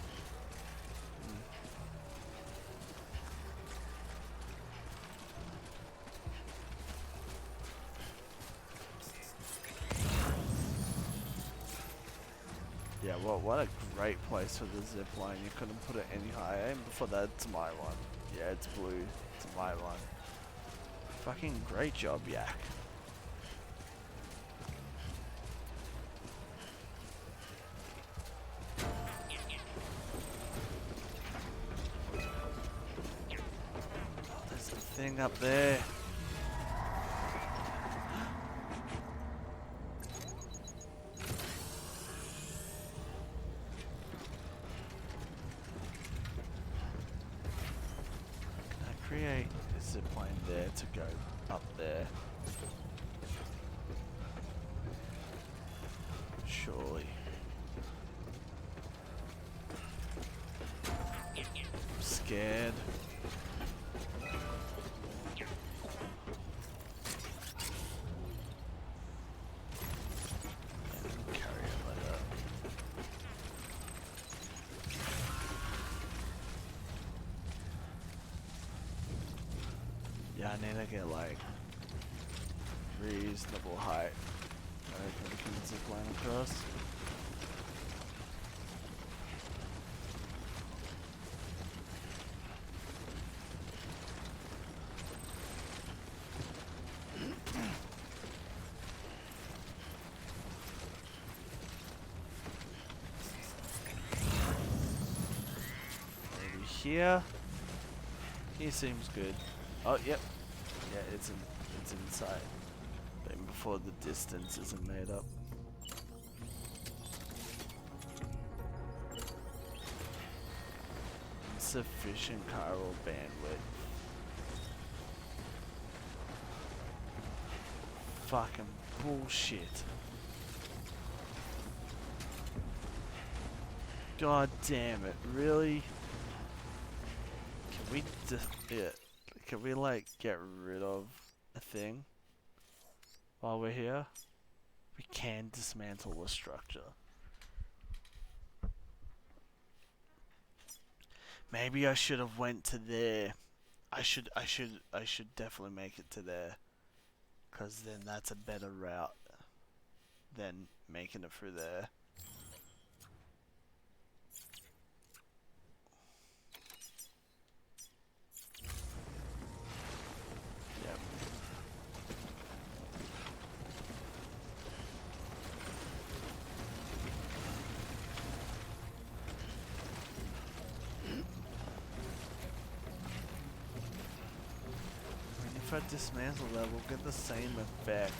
Yeah, well, what a great place for the zip line. You couldn't put it any higher. And before that, it's my one. Yeah, it's blue. It's my one. Fucking great job, Yak. Oh, there's a thing up there. Create a zipline there to go up there. Surely. I'm scared. Carry it like that. Yeah, I need to get like reasonable height. I think we can zip line across. here? He seems good. Oh, yep. Yeah, it's inside. But before the distance isn't made up. Insufficient chiral bandwidth. Fucking bullshit. God damn it, really? Can we can we like get rid of a thing while we're here? We can dismantle the structure. Maybe I should have went to there. I should definitely make it to there. 'Cause then that's a better route than making it through there. Yep. If I dismantle that, we'll get the same effect.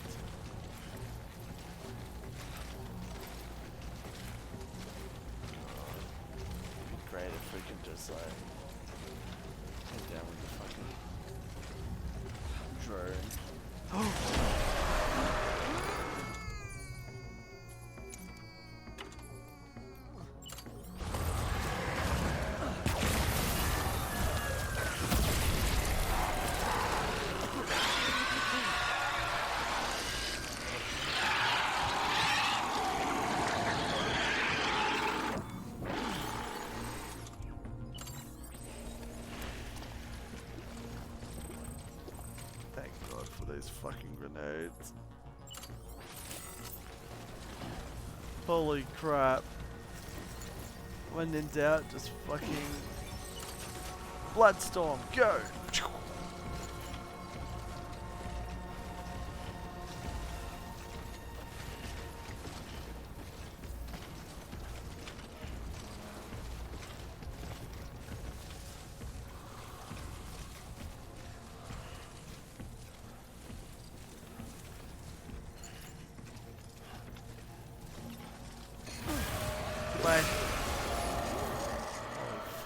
It'd be great if we could just like head down with the fucking drone. Thank God for those fucking grenades. Holy crap. When in doubt, just fucking Bloodstorm, go! Wait.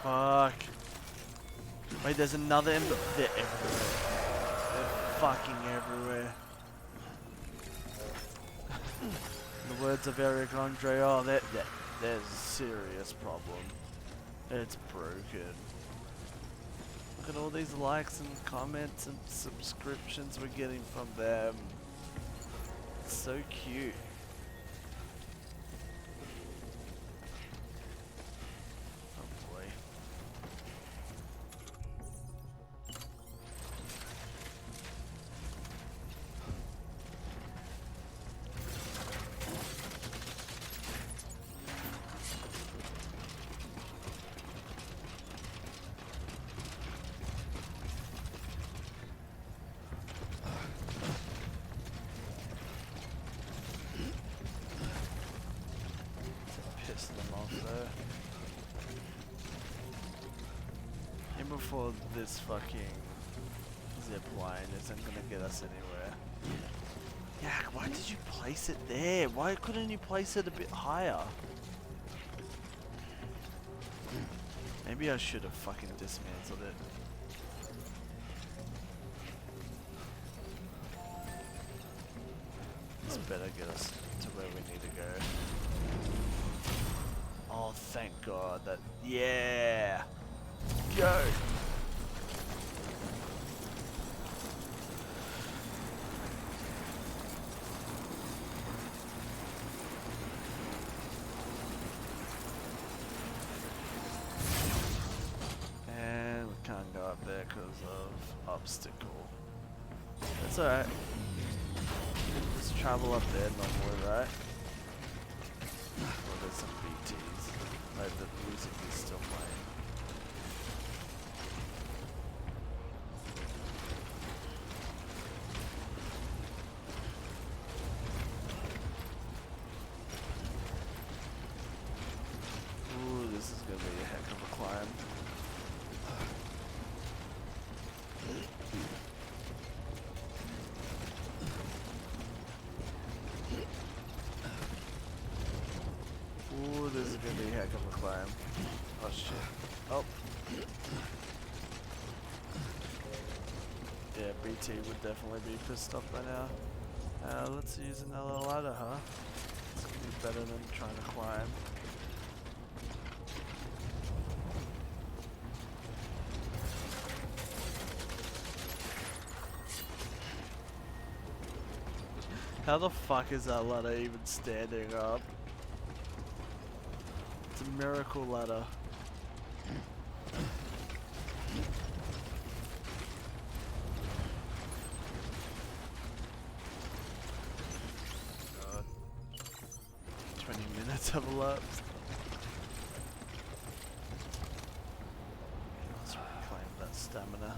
Fuck. Wait, there's another ember. They're everywhere. They're fucking everywhere. In the words of Eric Andre, oh, there's a serious problem. It's broken. Look at all these likes and comments and subscriptions we're getting from them. It's so cute. Before this fucking zip line isn't gonna get us anywhere. Yeah, why did you place it there? Why couldn't you place it a bit higher? Maybe I should have fucking dismantled it. This better get us to where we need to go. Oh, thank God that. Yeah! Go! And we can't go up there because of obstacle. That's alright. Just travel up there normally, right? Well, there's some BTs. Like the music is still playing. Ooh, this is gonna be a heck of a climb. climb. Oh shit. Oh. Yeah, BT would definitely be pissed off by now. Let's use another ladder, huh? It's gonna be better than trying to climb. How the fuck is that ladder even standing up? It's a miracle ladder. God. 20 minutes have elapsed. Let's reclaim that stamina.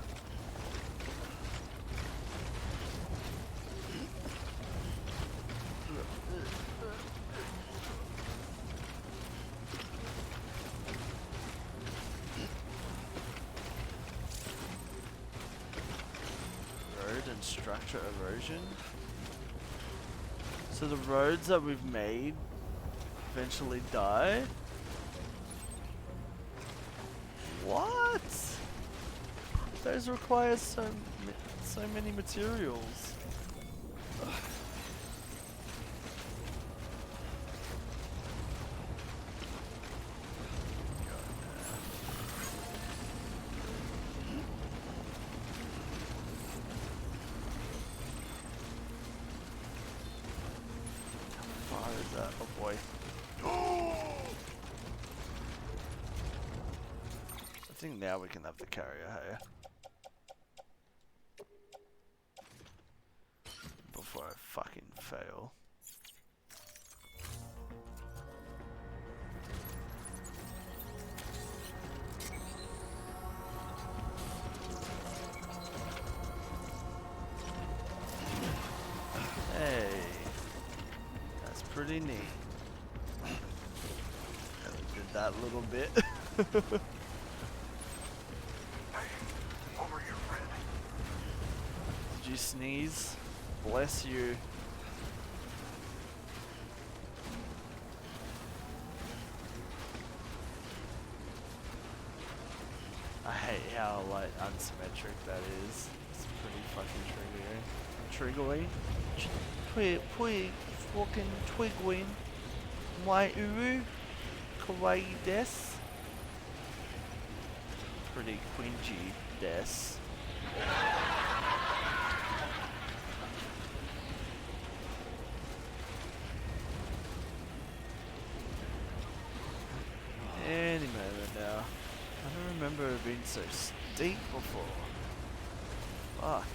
Road and structure erosion. So the roads that we've made eventually die? What? Those require so many materials. How far is that? Oh boy. I think now we can have the carrier here. Before I fucking fail. Hey, that's pretty neat. I did that little bit. Over here, friend. Did you sneeze? Bless you. I hate how like unsymmetric that is. It's pretty fucking triggering. Twig fucking twiggling. My uru. Kawaii des. Pretty cringy des. Any moment now. I don't remember it being so steep before. Fuck.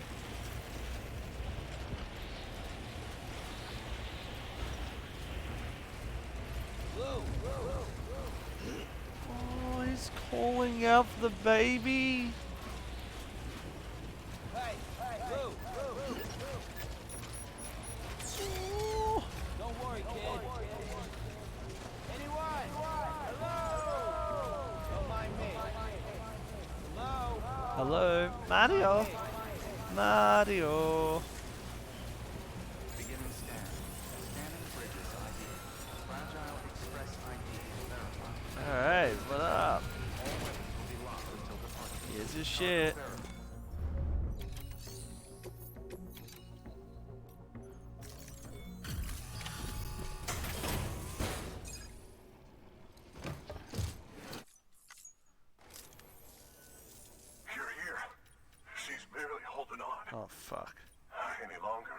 Oh, he's calling out for the baby. Oh. Don't worry, kid. Anyone? Hello? Don't mind me. Hello? Hello, Mario. Mario. Beginning scan. Scanning Bridges ID. Fragile Express ID verified. Alright, what up? All weapons will be locked until departure. Here's your shit. Verified. You're here. She's barely holding on. Oh, fuck. Any longer,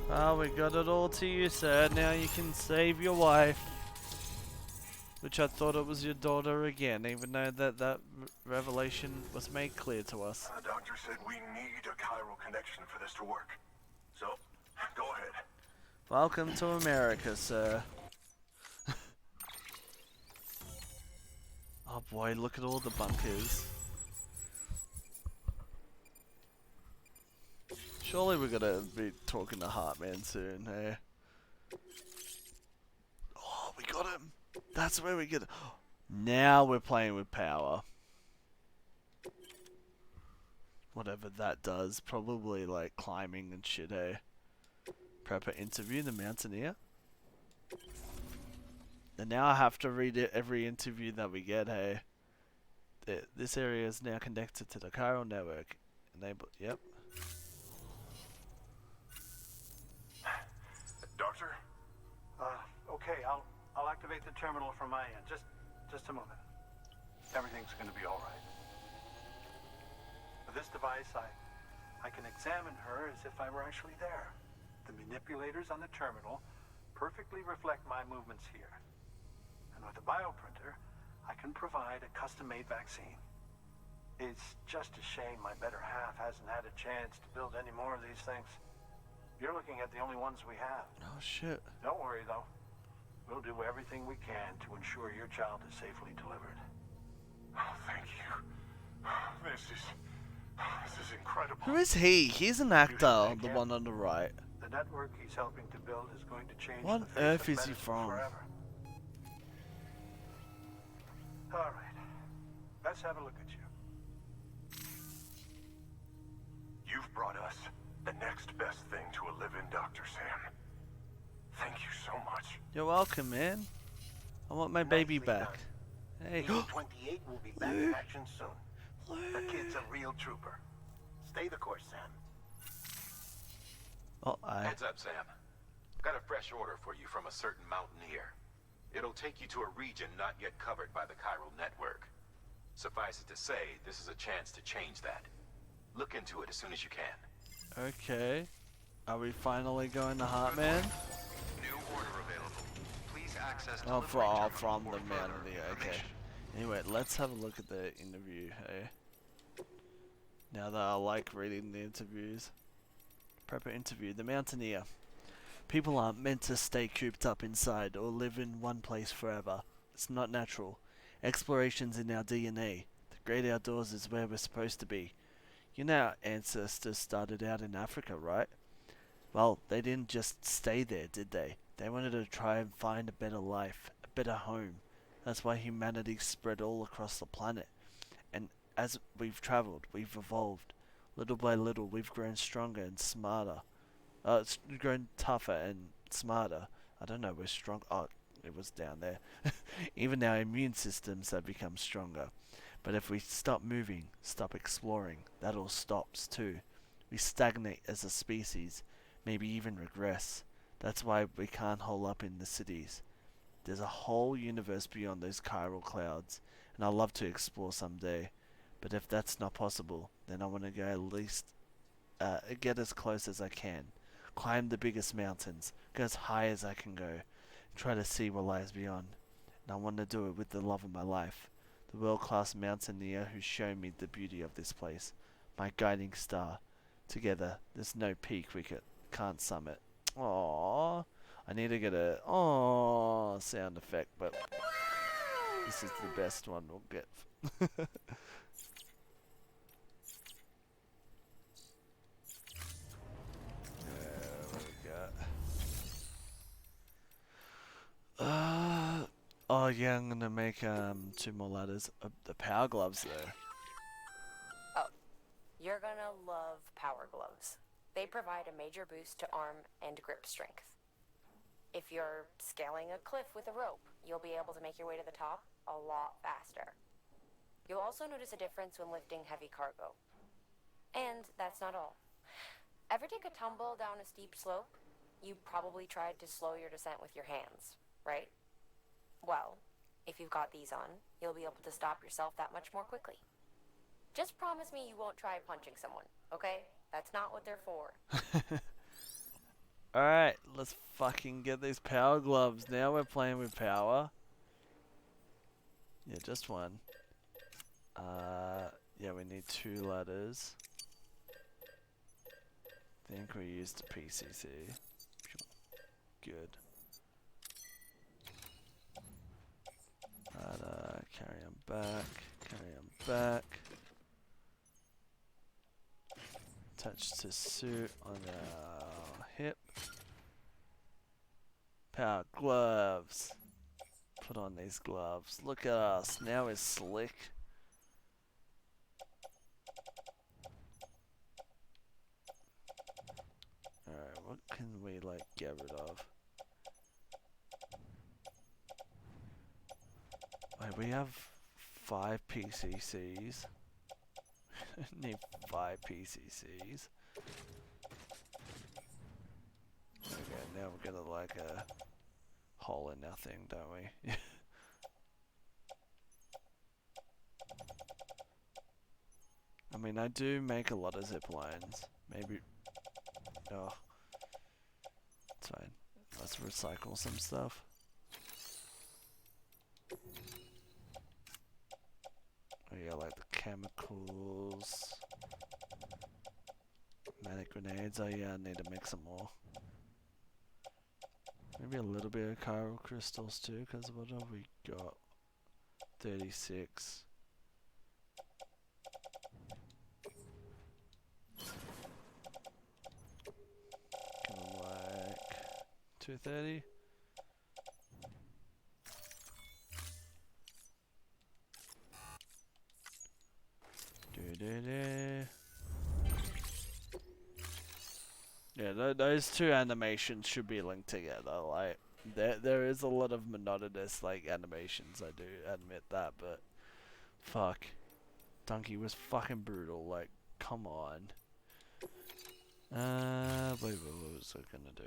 Well, we got it all to you, sir. Now you can save your wife. Which I thought it was your daughter again, even though that revelation was made clear to us. the doctor said we need a chiral connection for this to work. So, go ahead. Welcome to America, sir. Oh boy, look at all the bunkers. Surely we're gonna be talking to Heartman soon, hey? Oh, we got him! That's where we get it. Now we're playing with power. Whatever that does, probably like climbing and shit, hey? Prepper interview the mountaineer. And now I have to read it every interview that we get, hey. This area is now connected to the chiral network. Enable, yep. Doctor? Okay, I'll activate the terminal from my end. Just a moment. Everything's gonna be all right. With this device, I can examine her as if I were actually there. The manipulators on the terminal perfectly reflect my movements here. And with a bioprinter, I can provide a custom-made vaccine. It's just a shame my better half hasn't had a chance to build any more of these things. You're looking at the only ones we have. Oh shit. Don't worry, though. We'll do everything we can to ensure your child is safely delivered. Oh, thank you. This is incredible. Who is he? He's an actor, the one on the right. The network he's helping to build is going to change What the face earth of is he medicine from? forever. All right. Let's have a look at you. You've brought us the next best thing to a live-in, Dr. Sam. Thank you so much. You're welcome, man. I want my baby Nicely back. Hey. Unit 28 will be back in action soon. The kid's a real trooper. Stay the course, Sam. Oh, I. Heads up, Sam. Got a fresh order for you from a certain mountaineer. It'll take you to a region not yet covered by the chiral network. Suffice it to say, this is a chance to change that. Look into it as soon as you can. Okay. Are we finally going to Heartman? New order available. Please access Oh, delivery terminal from for the further Mountaineer. Okay. information. Anyway, let's have a look at the interview, hey. Now that I like reading the interviews. Proper interview. The Mountaineer. People aren't meant to stay cooped up inside or live in one place forever. It's not natural. Exploration's in our DNA. The great outdoors is where we're supposed to be. You know our ancestors started out in Africa, right? Well, they didn't just stay there, did they? They wanted to try and find a better life, a better home. That's why humanity spread all across the planet. And as we've traveled, we've evolved. Little by little, we've grown stronger and smarter. It's grown tougher and smarter. I don't know, we're strong. Oh, it was down there. Even our immune systems have become stronger. But if we stop moving, stop exploring, that all stops too. We stagnate as a species, maybe even regress. That's why we can't hole up in the cities. There's a whole universe beyond those chiral clouds, and I'd love to explore someday. But if that's not possible, then I want to go at least get as close as I can. Climb the biggest mountains, go as high as I can go, try to see what lies beyond. And I want to do it with the love of my life, the world-class mountaineer who's shown me the beauty of this place, my guiding star. Together, there's no peak we can't summit. Aww. I need to get a aww sound effect, but this is the best one we'll get. What we got? Oh yeah, I'm gonna make 2 more ladders. The power gloves though. Oh, you're gonna love power gloves. They provide a major boost to arm and grip strength. If you're scaling a cliff with a rope, you'll be able to make your way to the top a lot faster. You'll also notice a difference when lifting heavy cargo. And that's not all. Ever take a tumble down a steep slope? You probably tried to slow your descent with your hands, right? Well, if you've got these on, you'll be able to stop yourself that much more quickly. Just promise me you won't try punching someone, okay? That's not what they're for. Alright, let's fucking get these power gloves. Now we're playing with power. Yeah, just one. Yeah, we need 2 ladders. Think we used the PCC. Good. Ladder, carry on back, carry on back. Attach to suit on our hip. Power gloves. Put on these gloves. Look at us. Now we're slick. Alright, what can we like get rid of? Wait, we have 5 PCCs. Need 5 PCCs. Okay, now we're gonna like a hole in nothing, don't we? I mean, I do make a lot of zip lines. Maybe. Oh. It's fine. Let's recycle some stuff. Oh yeah, like the chemicals. Manic grenades. Oh yeah, I need to make some more. Maybe a little bit of chiral crystals too, because what have we got? 36. Give them like 230. Yeah, those two animations should be linked together. Like, there is a lot of monotonous like animations. I do admit that, but fuck, Donkey was fucking brutal. Like, come on. What was I gonna do?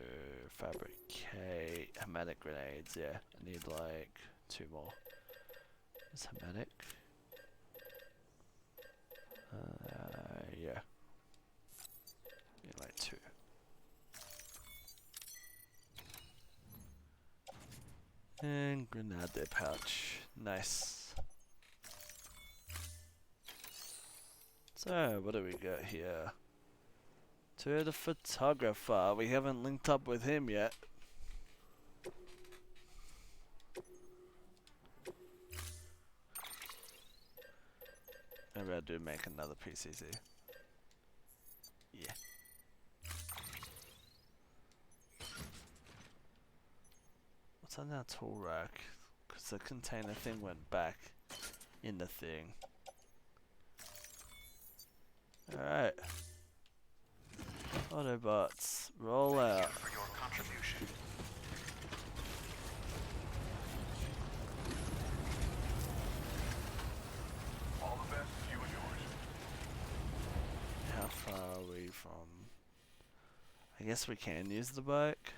Fabricate hematic grenades. Yeah, I need like 2 more. Is hematic? Yeah. Need like 2. And grenade pouch. Nice. So, what do we got here? To the photographer. We haven't linked up with him yet. Maybe I do make another PCC. Yeah. What's on that tool rack? Because the container thing went back in the thing. Alright. Autobots, roll out. For your contribution. All the best to you and yours. How far are we from... I guess we can use the bike.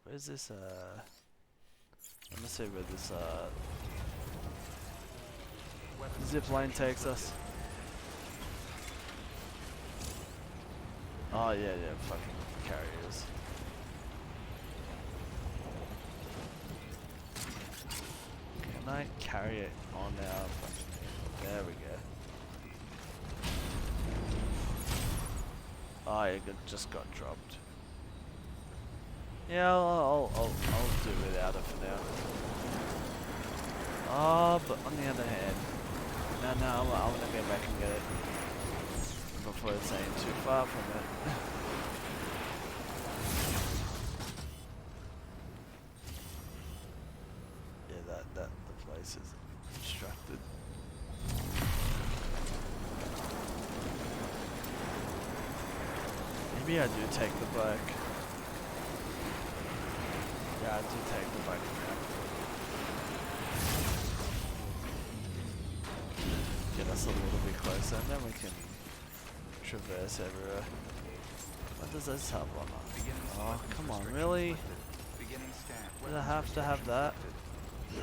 Where's this, let me see where this, zip line takes us. Oh yeah, fucking carriers. Can I carry it on our fucking... There we go. Oh, it just got dropped. Yeah, I'll do without it for now. Oh, but on the other hand, no, I want to go back and get it before it's ain't too far from it. Yeah, the place is constructed. Maybe I do take the bike. Yeah, I do take the bike now. Get us a little bit closer and then we can traverse everywhere. What does this have on it? Oh, come on, really? Did I have to have that? I'm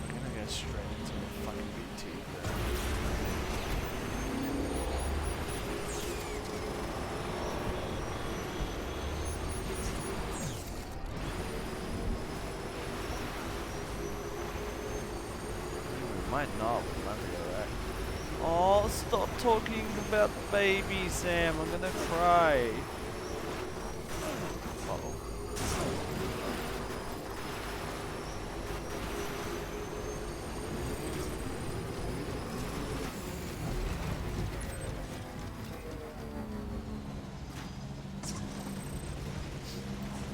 gonna go straight into the fucking BT there. Might not, we might be alright. Oh, stop talking about the baby, Sam. I'm gonna cry. Uh-oh.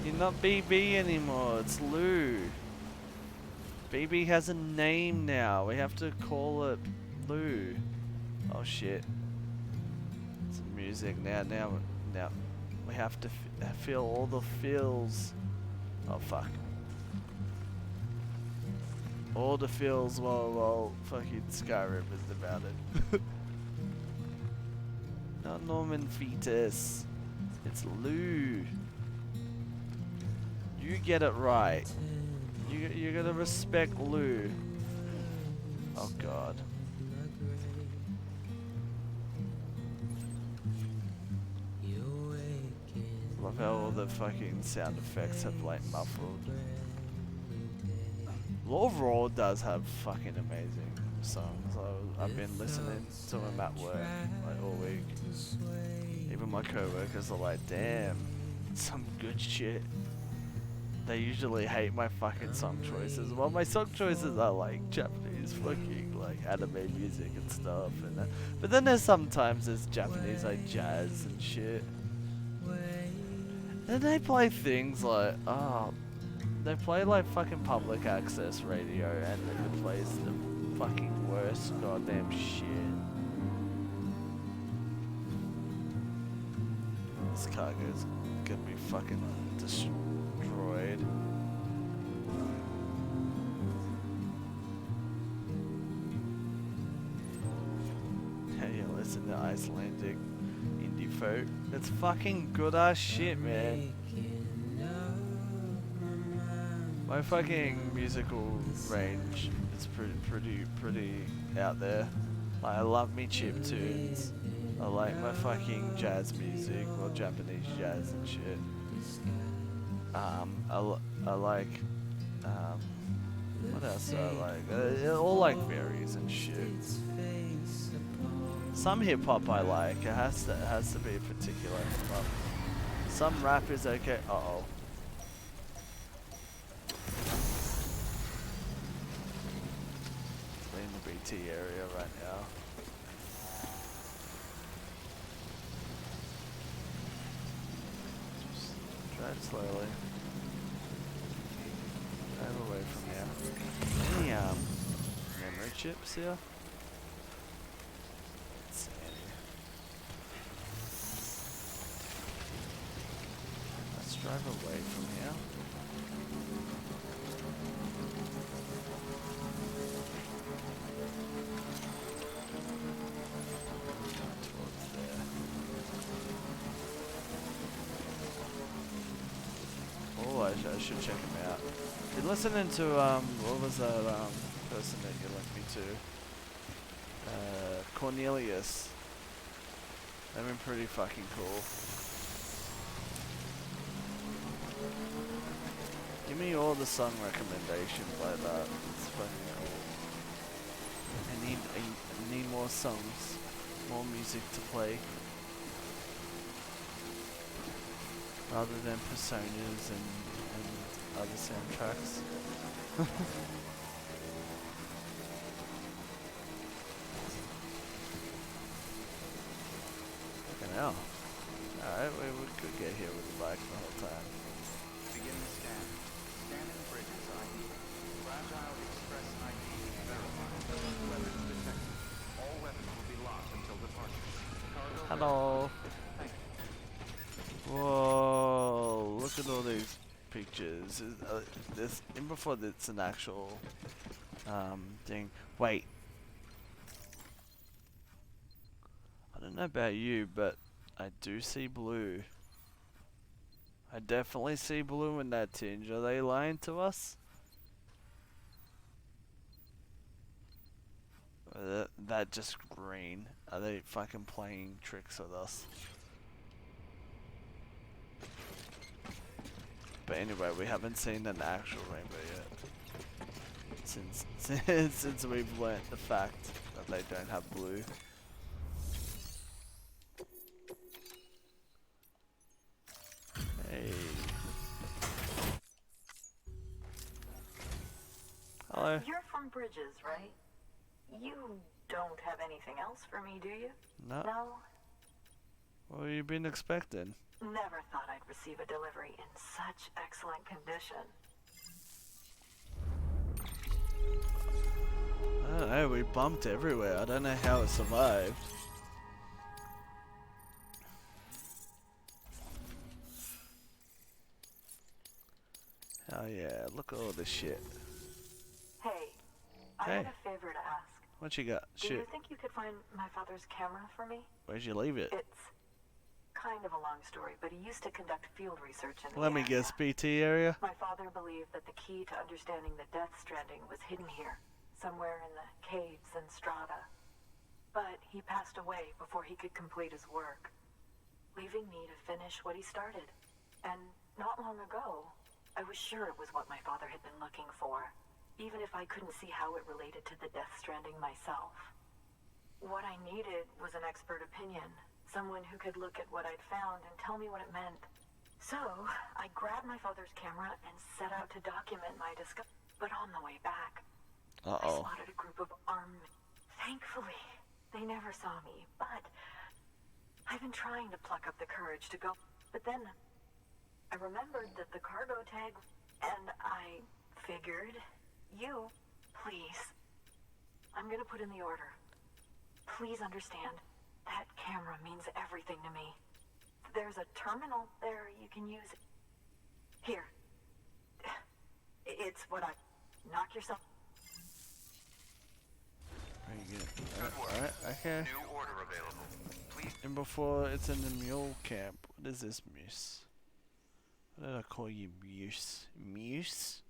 You're not BB anymore, it's Lou. BB has a name now. We have to call it Lou. Oh shit. Some music now. Now. We have to feel all the feels. Oh fuck. All the feels while fucking Skyrim is about it. Not Norman Fetus. It's Lou. You get it right. You gotta respect Lou. Oh god. Love how all the fucking sound effects have like muffled. Overall does have fucking amazing songs. I've been listening to them at work like all week. Even my co-workers are like, damn, some good shit. They usually hate my fucking song choices. Well, my song choices are like Japanese fucking like anime music and stuff, and that. But then sometimes there's Japanese like jazz and shit. Then they play things like they play like fucking public access radio, and it plays the fucking worst goddamn shit. This cargo's gonna be fucking destroyed. Hey, listen to Icelandic indie folk. It's fucking good ass shit, man. My fucking musical range is pretty out there. Like, I love me chip tunes. I like my fucking jazz music, or Japanese jazz and shit. I like, what else do I like? It all like varies and shit. Some hip hop I like. It has to be a particular hip hop. Some rap is okay. Uh-oh. We're in the BT area right now. Just drive slowly. Drive away from here. Any memory chips here? Let's see any. Let's drive away from here. Towards there. Oh, I should check him out. Been listening to what was that person that you linked me to? Cornelius. They've been pretty fucking cool. Give me all the song recommendations like that. It's fucking cool. I need more songs, more music to play, rather than personas and other soundtracks. Fucking hell. Alright, we could get here with the bike the whole time. Begin the scan. Scanning bridges ID. Fragile Express ID verified. Weapons detected. All weapons will be locked until departure. Cargo Hello. verified. Thank you. Whoa, look at all these pictures. This in before it's an actual thing. Wait. I don't know about you, but I do see blue. I definitely see blue in that tinge. Are they lying to us? Or that just green? Are they fucking playing tricks with us? But anyway, we haven't seen an actual rainbow yet. Since we've learnt the fact that they don't have blue. Hey. Hello. You're from Bridges, right? You don't have anything else for me, do you? No. No? What have you been expecting? Never thought I'd receive a delivery in such excellent condition. I don't know, we bumped everywhere. I don't know how it survived. Oh yeah, look at all this shit. Hey, I Hey. had a favor to ask. What you got? Do you Shit. think you could find my father's camera for me? Where'd you leave it? It's kind of a long story, but he used to conduct field research in the Let me area. guess, BT area? My father believed that the key to understanding the Death Stranding was hidden here, somewhere in the caves and strata. But he passed away before he could complete his work, leaving me to finish what he started. And not long ago, I was sure it was what my father had been looking for, even if I couldn't see how it related to the Death Stranding myself. What I needed was an expert opinion, someone who could look at what I'd found and tell me what it meant. So, I grabbed my father's camera and set out to document my discovery. But on the way back, I spotted a group of armed men. Thankfully, they never saw me, but I've been trying to pluck up the courage to go. But then I remembered that the cargo tag, and I figured, please, I'm gonna put in the order. Please understand, that camera means everything to me. There's a terminal there, you can use it. Here. It's what I... Knock yourself... Very good. Alright, okay. New order available. Please. And before it's in the mule camp, what is this, Muse? What did I call you, Muse? Muse?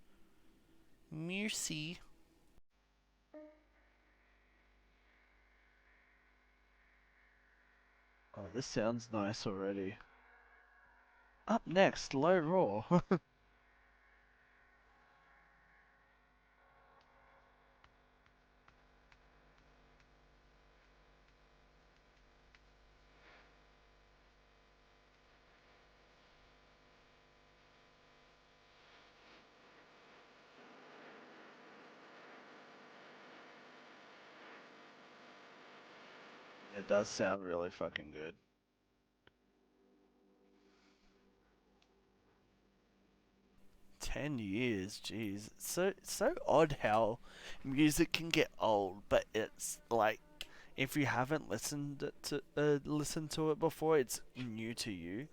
Musey? Oh, this sounds nice already. Up next, low roar. It does sound really fucking good. "10 years, jeez. It's so odd how music can get old, but it's like if you haven't listened to it before, it's new to you.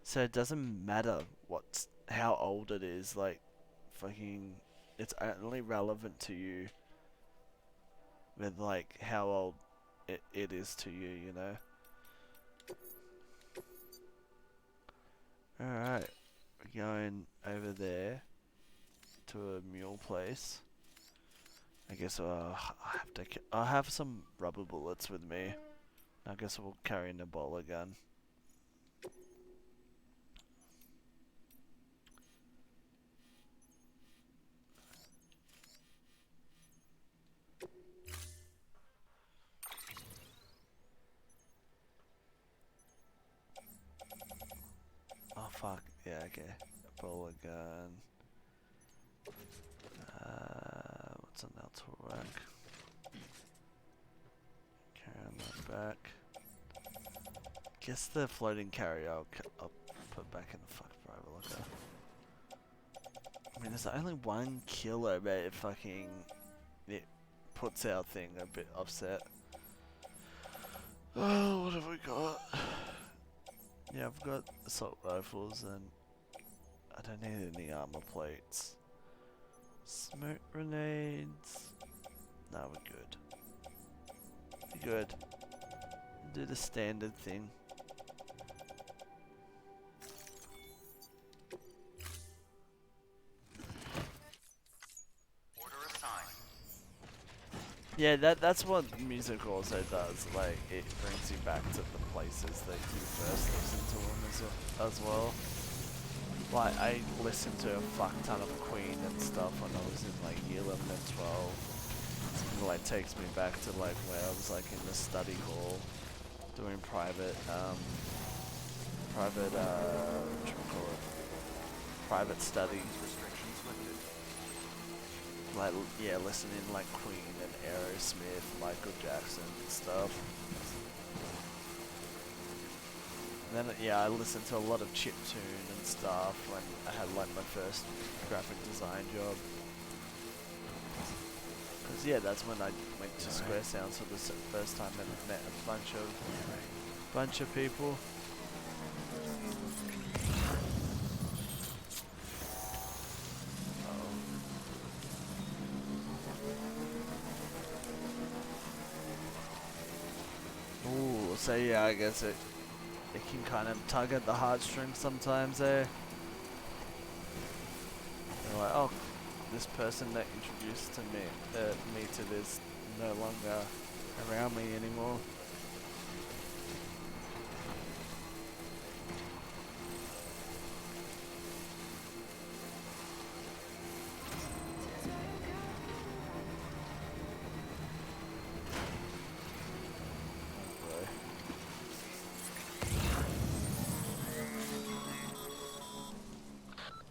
So it doesn't matter how old it is. Like, fucking, it's only relevant to you with like how old it is to you. You know. All right. We're going over there to a mule place. I guess I'll have some rubber bullets with me. I guess we'll carry an Ebola gun. Oh fuck, yeah, okay. Ebola gun. What's an rack? Carry on my back. Guess the floating carrier I'll put back in the fucking private locker. I mean, there's only 1 kilo, but it puts our thing a bit upset. Oh, what have we got? Yeah, I've got assault rifles and I don't need any armor plates. Smoke grenades. No, we're good. We're good. Do the standard thing. Order assigned. Yeah, that's what music also does. Like, it brings you back to the places that you first listened to them as well. Like, I listened to a fuck ton of Queen and stuff when I was in like year 11 and 12. It like takes me back to like where I was like in the study hall doing private what do you call it? Private study. Restrictions lifted. Like, yeah, listening like Queen and Aerosmith, Michael Jackson and stuff. And then, yeah, I listened to a lot of chiptune and stuff when I had like my first graphic design job. 'Cause yeah, that's when I went to Square Sounds for the first time and met a bunch of people. Ooh, so yeah, I guess it can kind of tug at the heartstrings sometimes there. They're like, oh, this person that introduced to me to this no longer around me anymore.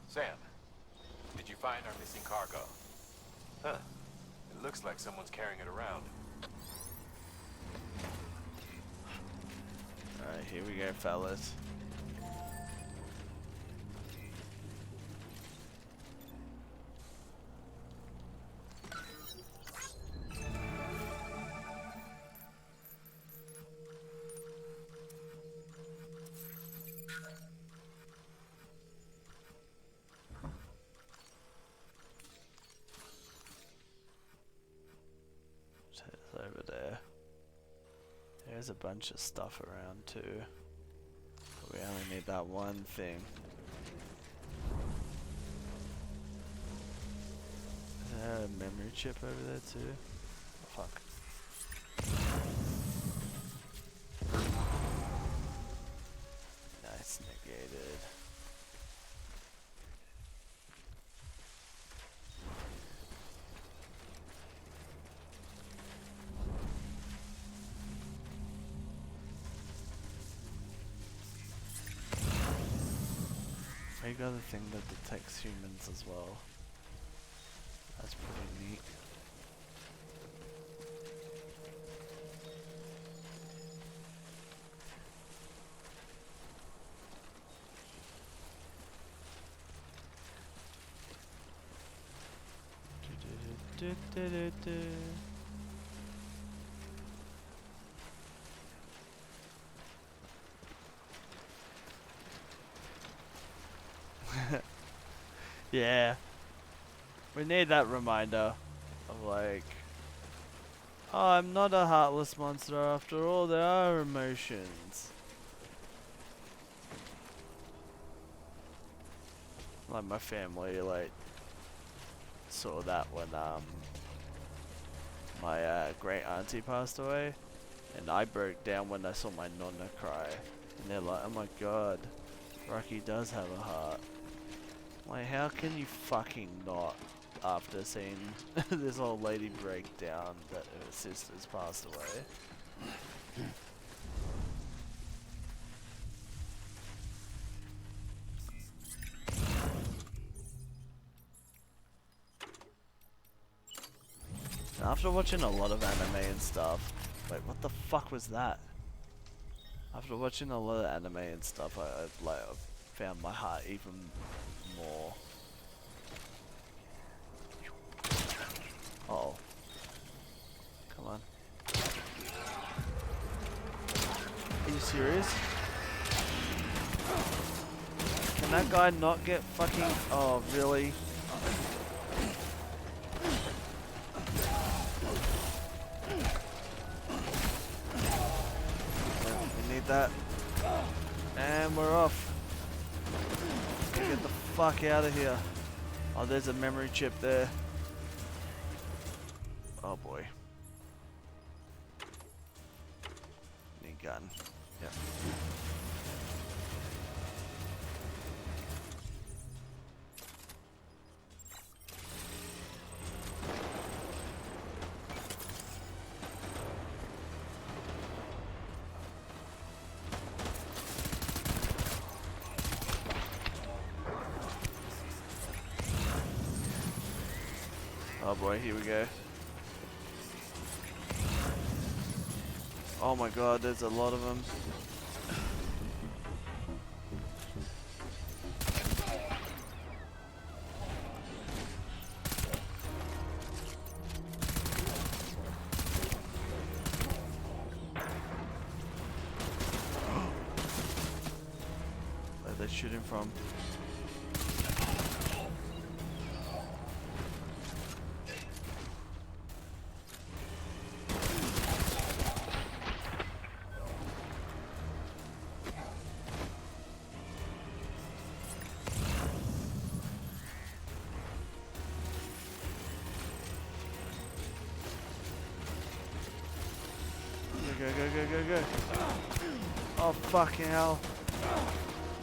Sam, did you find our missing cargo? Huh. It looks like someone's carrying it around. Alright, here we go, fellas. Over there. There's a bunch of stuff around too. But we only need that one thing. Is there a memory chip over there too? Oh, fuck. Nice, negated. We got a thing that detects humans as well. That's pretty neat. Yeah. We need that reminder of like, oh, I'm not a heartless monster after all, there are emotions. Like my family like saw that when my great auntie passed away, and I broke down when I saw my nonna cry, and they're like, oh my god, Rocky does have a heart. Like, how can you fucking not, after seeing this old lady break down that her sister's passed away? After watching a lot of anime and stuff, wait, what the fuck was that? After watching a lot of anime and stuff, I found my heart even more. Uh oh. Come on. Are you serious? Can that guy not get fucking... Oh, really? We need that. And we're off. Get the fuck out of here. Oh, there's a memory chip there. Oh boy. Need gun. Yep. Oh boy, here we go. Oh my god, there's a lot of them. shooting from? Go, go, go, go, go. Oh, fucking hell.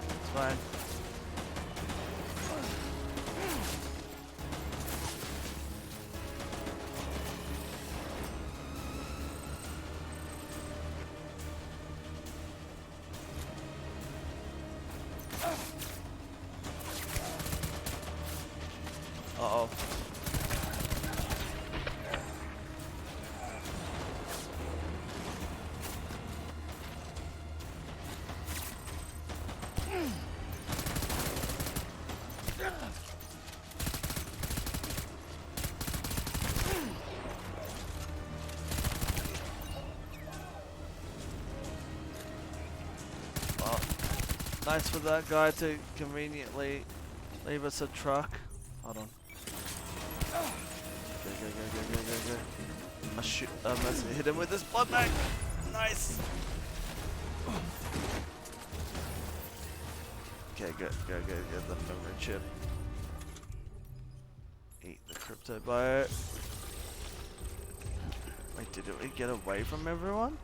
It's fine. Uh-oh. Well, nice for that guy to conveniently leave us a truck. Hold on. Go, go, go, go, go, go, go. I must hit him with this blood bag. Nice. Okay, good, go, go, get the memory chip. Eat the crypto bio. Wait, did we get away from everyone?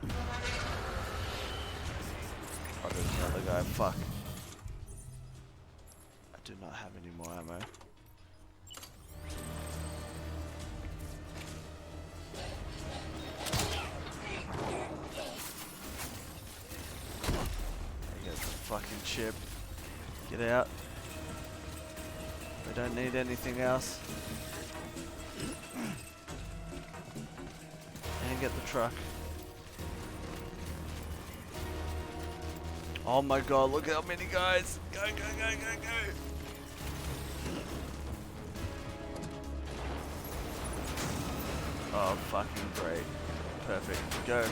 Oh, there's another guy. Fuck. I do not have any more ammo. There goes the fucking chip. Get out. We don't need anything else. And get the truck. Oh my god, look how many guys! Go, go, go, go, go! Oh, fucking great. Perfect. Go.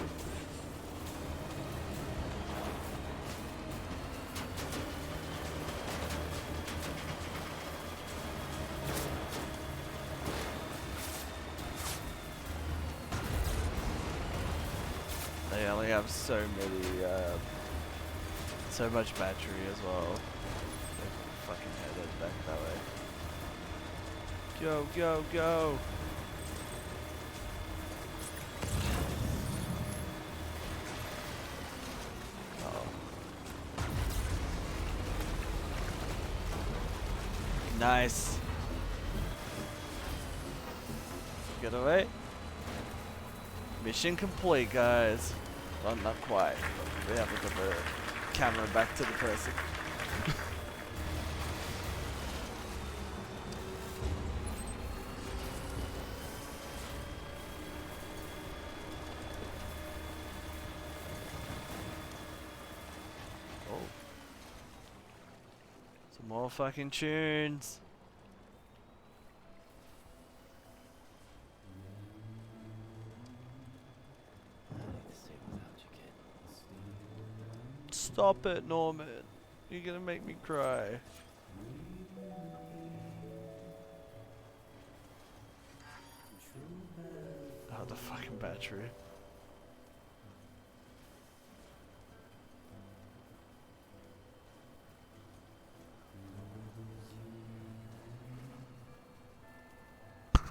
They only have so many, so much battery as well. They're fucking headed back that way. Go, go, go! Oh. Nice. Get away. Mission complete, guys. Well, not quite. But we haven't got the camera back to the person. Oh. Some more fucking tunes. Stop it, Norman. You're gonna make me cry. Oh, the fucking battery.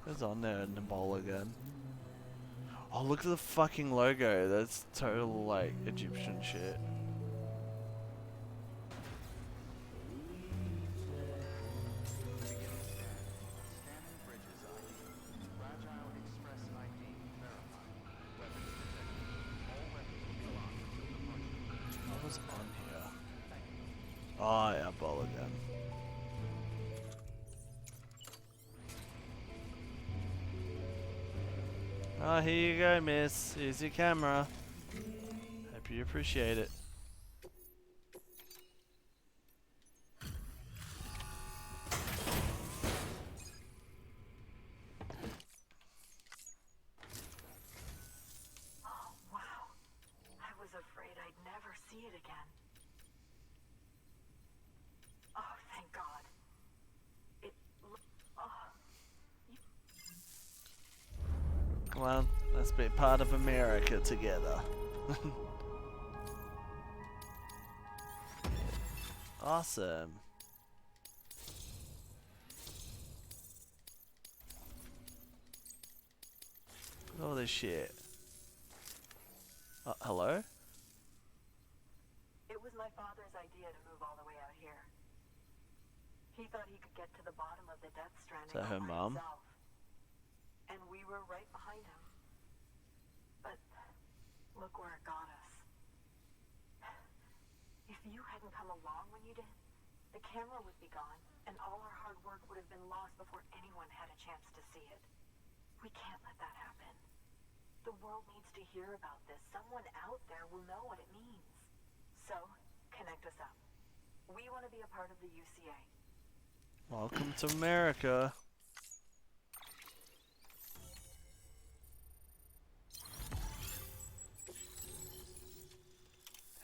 It's on there in the bowl again. Oh, look at the fucking logo. That's total, like, Egyptian shit. What was on here? Oh, yeah, bowl again. Oh, here you go, miss. Here's your camera. Hope you appreciate it. Oh, wow. I was afraid I'd never see it again. on, let's be part of America together. Awesome. Look at all this shit. Hello? It was my father's idea to move all the way out here. He thought he could get to the bottom of the Death Stranding Is that her all by mom? himself. And we were right behind him. But look where it got us. If you hadn't come along when you did, the camera would be gone, and all our hard work would have been lost before anyone had a chance to see it. We can't let that happen. The world needs to hear about this. Someone out there will know what it means. So, connect us up. We want to be a part of the UCA. Welcome to America.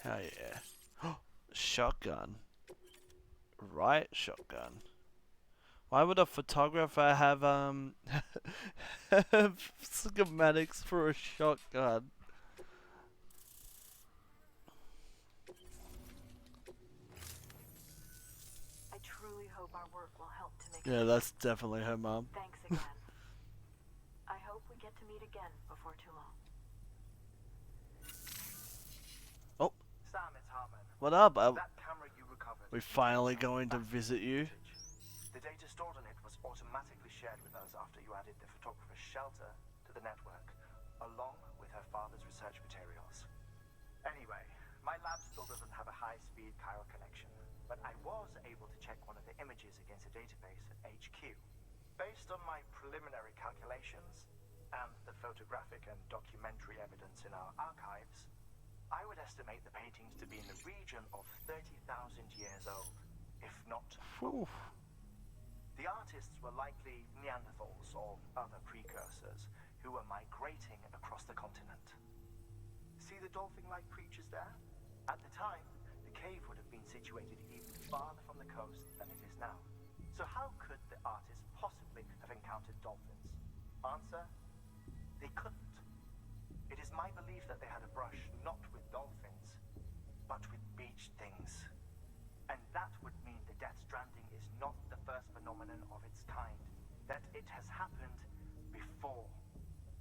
Hell yeah. Shotgun. Right shotgun. Why would a photographer have schematics for a shotgun? I truly hope our work will help to make Yeah, that's definitely her mom. Thanks again. I hope we get to meet again before too long. Oh, Sam, it's Hartman. what up? That camera you recovered. We finally going to visit you. The data stored on it was automatically shared with us after you added the photographer's shelter to the network, along with her father's research materials. Anyway, my lab still doesn't have a high-speed chiral connection, but I was able to check one of the images against a database at HQ. Based on my preliminary calculations and the photographic and documentary evidence in our archives, I would estimate the paintings to be in the region of 30,000 years old, if not more. The artists were likely Neanderthals or other precursors who were migrating across the continent. See the dolphin-like creatures there? At the time, the cave would have been situated even farther from the coast than it is now. So how could the artists possibly have encountered dolphins? Answer: they couldn't. It is my belief that they had a brush not with dolphins, but with beach things. And that would mean the Death Stranding is not the first phenomenon of its kind, that it has happened before.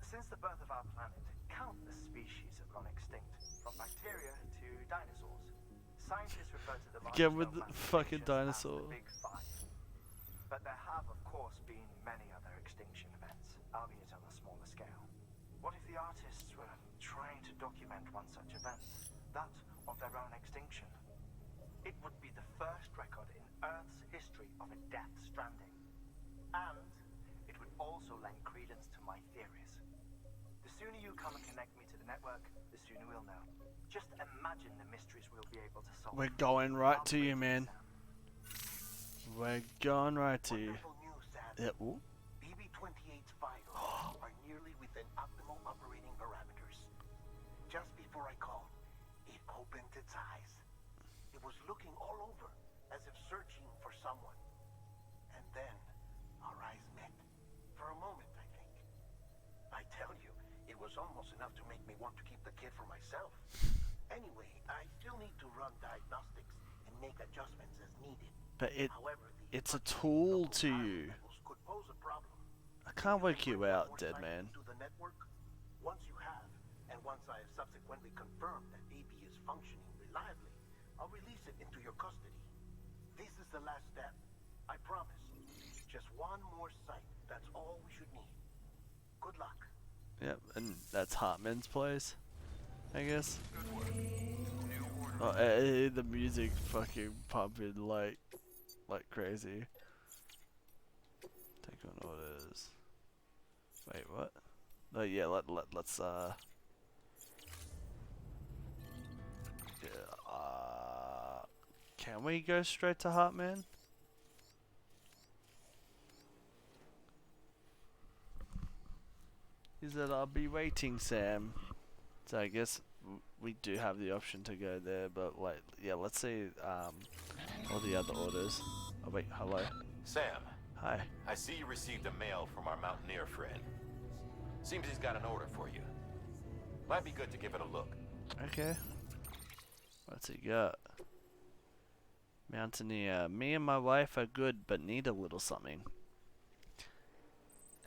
Since the birth of our planet, countless species have gone extinct, from bacteria to dinosaurs. Scientists refer to the largest Get with the known fucking mass extinctions as dinosaur. the Big Five. But there have, of course, been many other extinction events, albeit on a smaller scale. What if the artists were trying to document one such event, that of their own extinction? It would be the first record in Earth's history of a Death Stranding. And it would also lend credence to my theories. The sooner you come and connect me to the network, the sooner we'll know. Just imagine the mysteries we'll be able to solve. We're going right to you, man. We're going right to you. Wonderful news, Sam. Yeah, ooh. BB-28's vitals are nearly within optimal operating parameters. Just before I called, it opened its eyes. It was looking all over, as if searching for someone. And then, our eyes met. For a moment, I think. I tell you, it was almost enough to make me want to keep the kid for myself. Anyway, I still need to run diagnostics and make adjustments as needed. But However, it's a tool to you. could pose a problem. I can't work you Bring out, more dead science man. to the network. Once you have, and once I have subsequently confirmed that BB is functioning reliably, I'll release it into your custody. This is the last step. I promise. Just one more site. That's all we should need. Good luck. Yep, and that's Hartman's place, I guess. Oh, the music fucking pumping like crazy. Take on orders. Wait, what? Oh yeah, let's yeah, can we go straight to Hartman? He said, I'll be waiting, Sam. So I guess we do have the option to go there, but like, yeah, let's see all the other orders. Oh wait, hello. Sam, Hi. I see you received a mail from our mountaineer friend. Seems he's got an order for you. Might be good to give it a look. Okay. What's he got? Mountaineer. Me and my wife are good, but need a little something.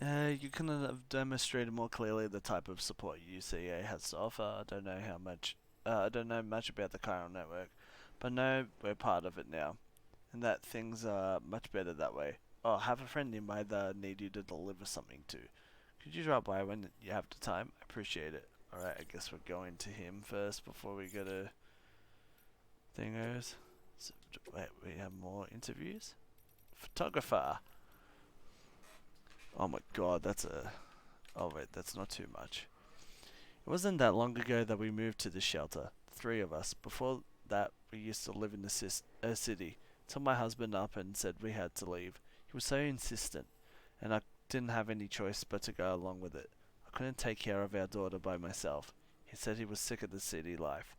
You couldn't have demonstrated more clearly the type of support UCA has to offer. I don't know much about the chiral network, but know we're part of it now, and that things are much better that way. Oh, have a friend you might need you to deliver something to. Could you drop by when you have the time? I appreciate it. Alright, I guess we're going to him first before we go to thingos. So, wait, we have more interviews? Photographer! Oh my god, that's a... Oh wait, that's not too much. It wasn't that long ago that we moved to the shelter, the three of us. Before that, we used to live in the city. Till my husband up and said we had to leave. He was so insistent, and I didn't have any choice but to go along with it. I couldn't take care of our daughter by myself. He said he was sick of the city life,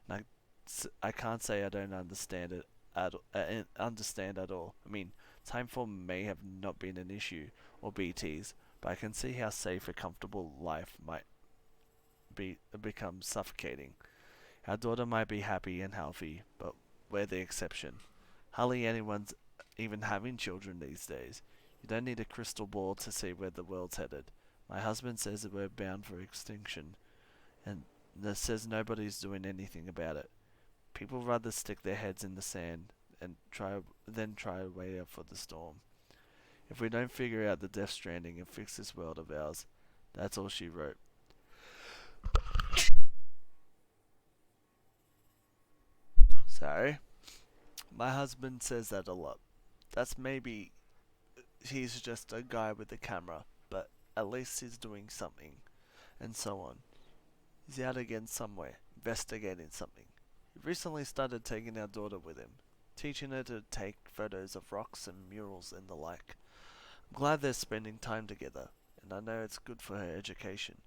and I can't say I don't understand it understand at all. I mean, time for may have not been an issue, or BTs, but I can see how safe a comfortable life might become suffocating. Our daughter might be happy and healthy, but we're the exception. Hardly anyone's even having children these days. You don't need a crystal ball to see where the world's headed. My husband says that we're bound for extinction, and says nobody's doing anything about it. People rather stick their heads in the sand and try to wait out for the storm. If we don't figure out the Death Stranding and fix this world of ours, that's all she wrote. Sorry. My husband says that a lot. That's maybe he's just a guy with a camera, but at least he's doing something, and so on. He's out again somewhere, investigating something. He recently started taking our daughter with him, teaching her to take photos of rocks and murals and the like. I'm glad they're spending time together, and I know it's good for her education.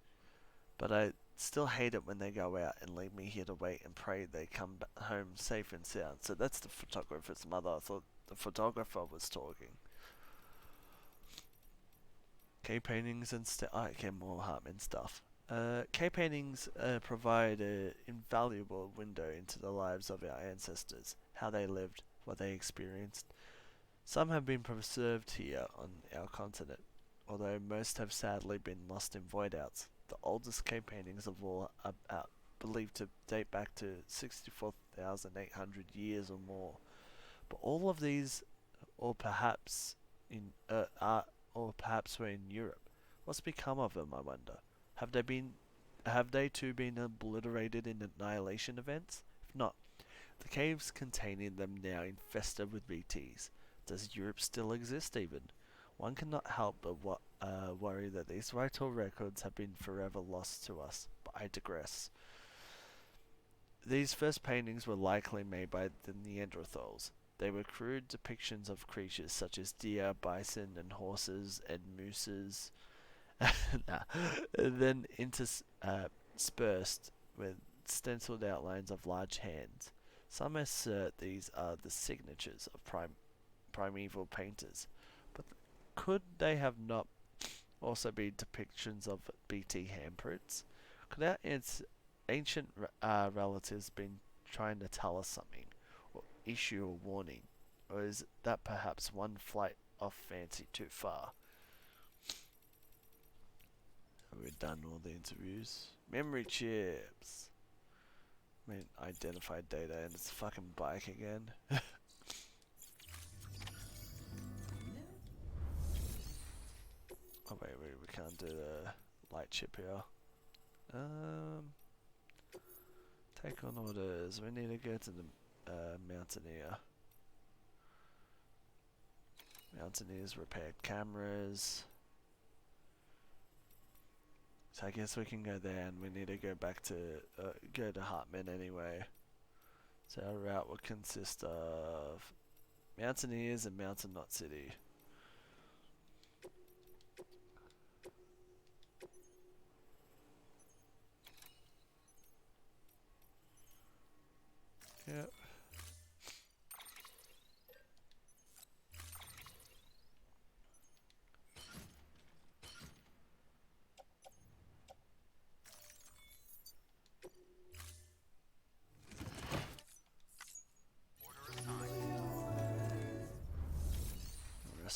But I still hate it when they go out and leave me here to wait and pray they come home safe and sound. So that's the photographer's mother. I thought the photographer was talking. Cave paintings and more Hartman stuff. Cave paintings provide an invaluable window into the lives of our ancestors, how they lived, what they experienced. Some have been preserved here on our continent, although most have sadly been lost in voidouts. The oldest cave paintings of all are believed to date back to 64,800 years or more. But all of these, or perhaps were in Europe. What's become of them, I wonder? Have they too been obliterated in annihilation events? If not, the caves containing them now infested with BTs. Does Europe still exist even? One cannot help but worry that these vital records have been forever lost to us, but I digress. These first paintings were likely made by the Neanderthals. They were crude depictions of creatures such as deer, bison, and horses, and mooses, then interspersed with stenciled outlines of large hands. Some assert these are the signatures of primeval painters, but could they have not also been depictions of BT handprints? Could our ancient relatives been trying to tell us something, or issue a warning, or is that perhaps one flight of fancy too far? Have we done all the interviews? Memory chips. I mean, identified data, and it's a fucking bike again. Oh wait, we can't do the light chip here. Take on orders. We need to go to the Mountaineer. Mountaineers repaired cameras. So I guess we can go there, and we need to go back to go to Hartman anyway. So our route will consist of Mountaineers and Mountain Knot City. Yep.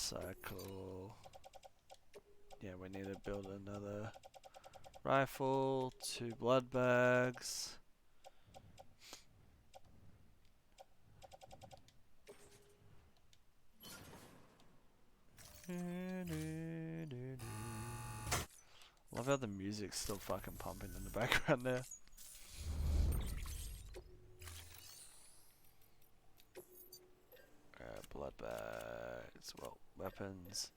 Motorcycle. Yeah, we need to build another rifle, 2 blood bags. Love how the music's still fucking pumping in the background there. Blood bags, well, weapons.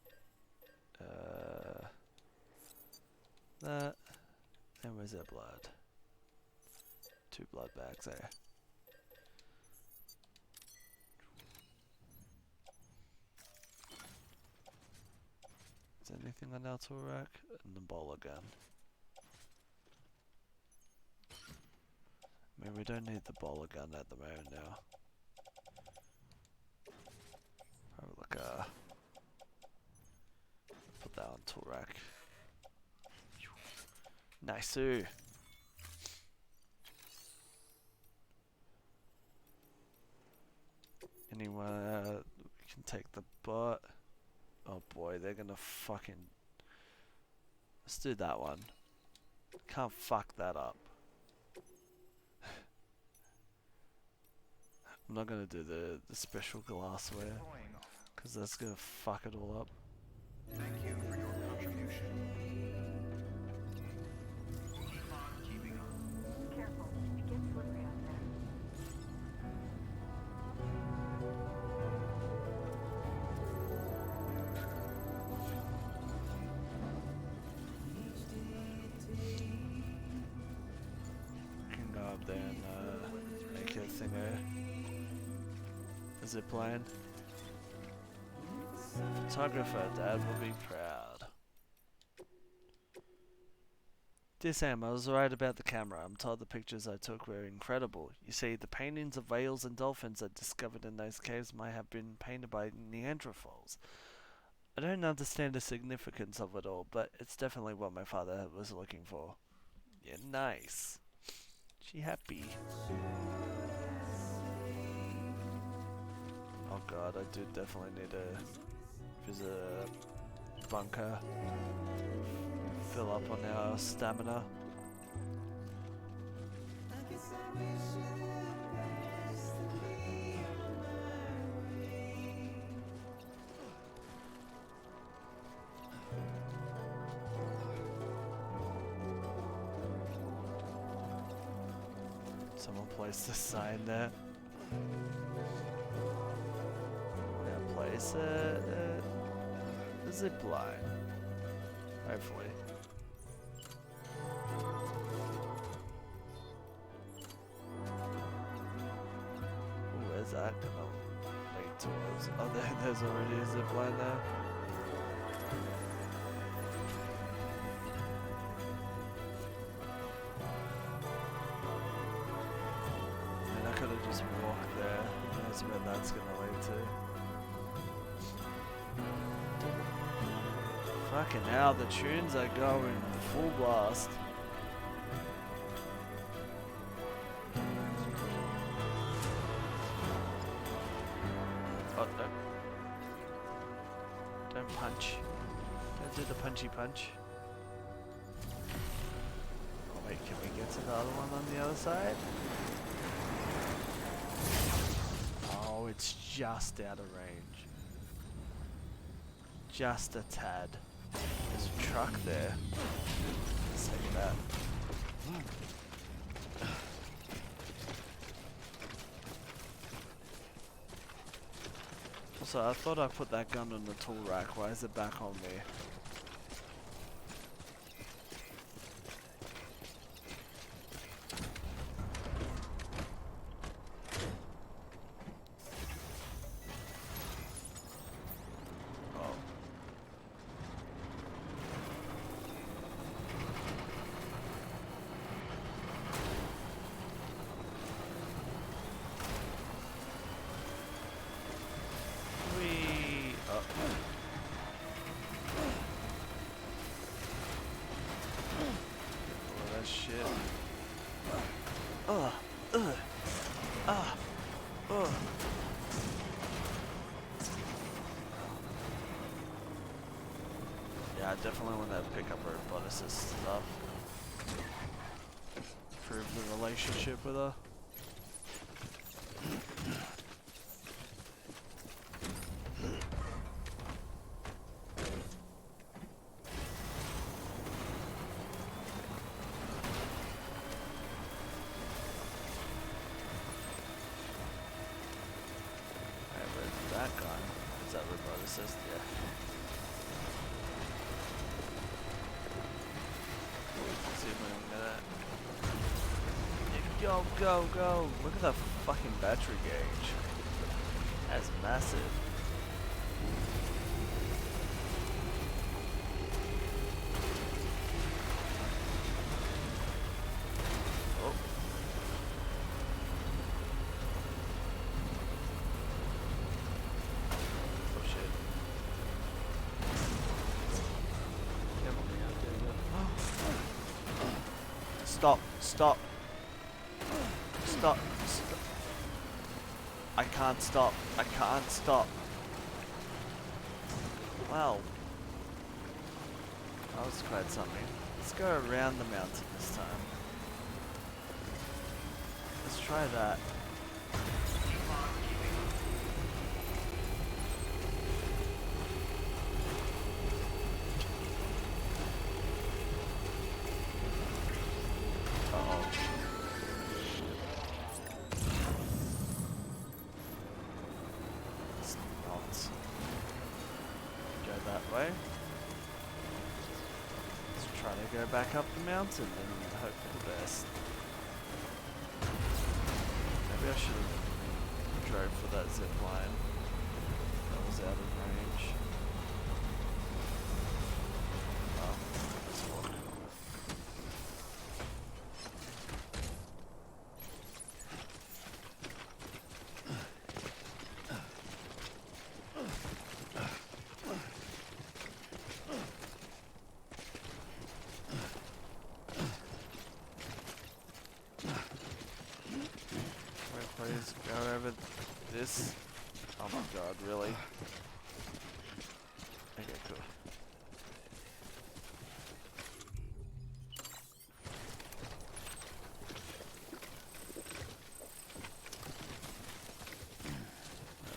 That. And where's that blood? 2 blood bags there. Is there anything on our tool rack? And the bowler gun. I mean, we don't need the bowler gun at the moment now. Oh, look, put that on tool rack. Nice-oo. Anyone, we can take the butt. Oh boy, they're gonna fucking... Let's do that one. Can't fuck that up. I'm not gonna do the special glassware, because that's gonna fuck it all up. Thank you for your contribution. Keep on keeping on. Careful, it gets slippery out there. Can go up there and make a thingo. A zip line. Photographer, Dad will be proud. Dear Sam, I was right about the camera. I'm told the pictures I took were incredible. You see, the paintings of whales and dolphins I discovered in those caves might have been painted by Neanderthals. I don't understand the significance of it all, but it's definitely what my father was looking for. Yeah, nice. She happy. Oh god, I do definitely need to visit a bunker. Fill up on our stamina. Someone placed a sign there. Now place a zip line. Hopefully. Ooh, where's that gonna lead towards? Oh, there's already a zip line there. And I could have just walked there. That's where that's gonna lead to. Fucking hell, the tunes are going full blast. Oh, don't punch. Don't do the punchy punch. Oh wait, can we get to the other one on the other side? Oh, it's just out of range. Just a tad. There's a truck there. Let's take that. Also, I thought I put that gun on the tool rack. Why is it back on me? Yeah, I definitely want to pick up roboticist stuff. Improve the relationship with her. That gun. Is that roboticist? Yeah. Let's see if we can get that. Yeah, go! Look at that fucking battery gauge. That's massive. Oh. Stop. I can't stop. Wow. That was quite something. Let's go around the mountain this time. Let's try that. Go back up the mountain and hope for the best. Maybe I should have drove for that zip line. That was out of range. Oh, let's walk. Please go over this. Oh my god, really? Okay, cool.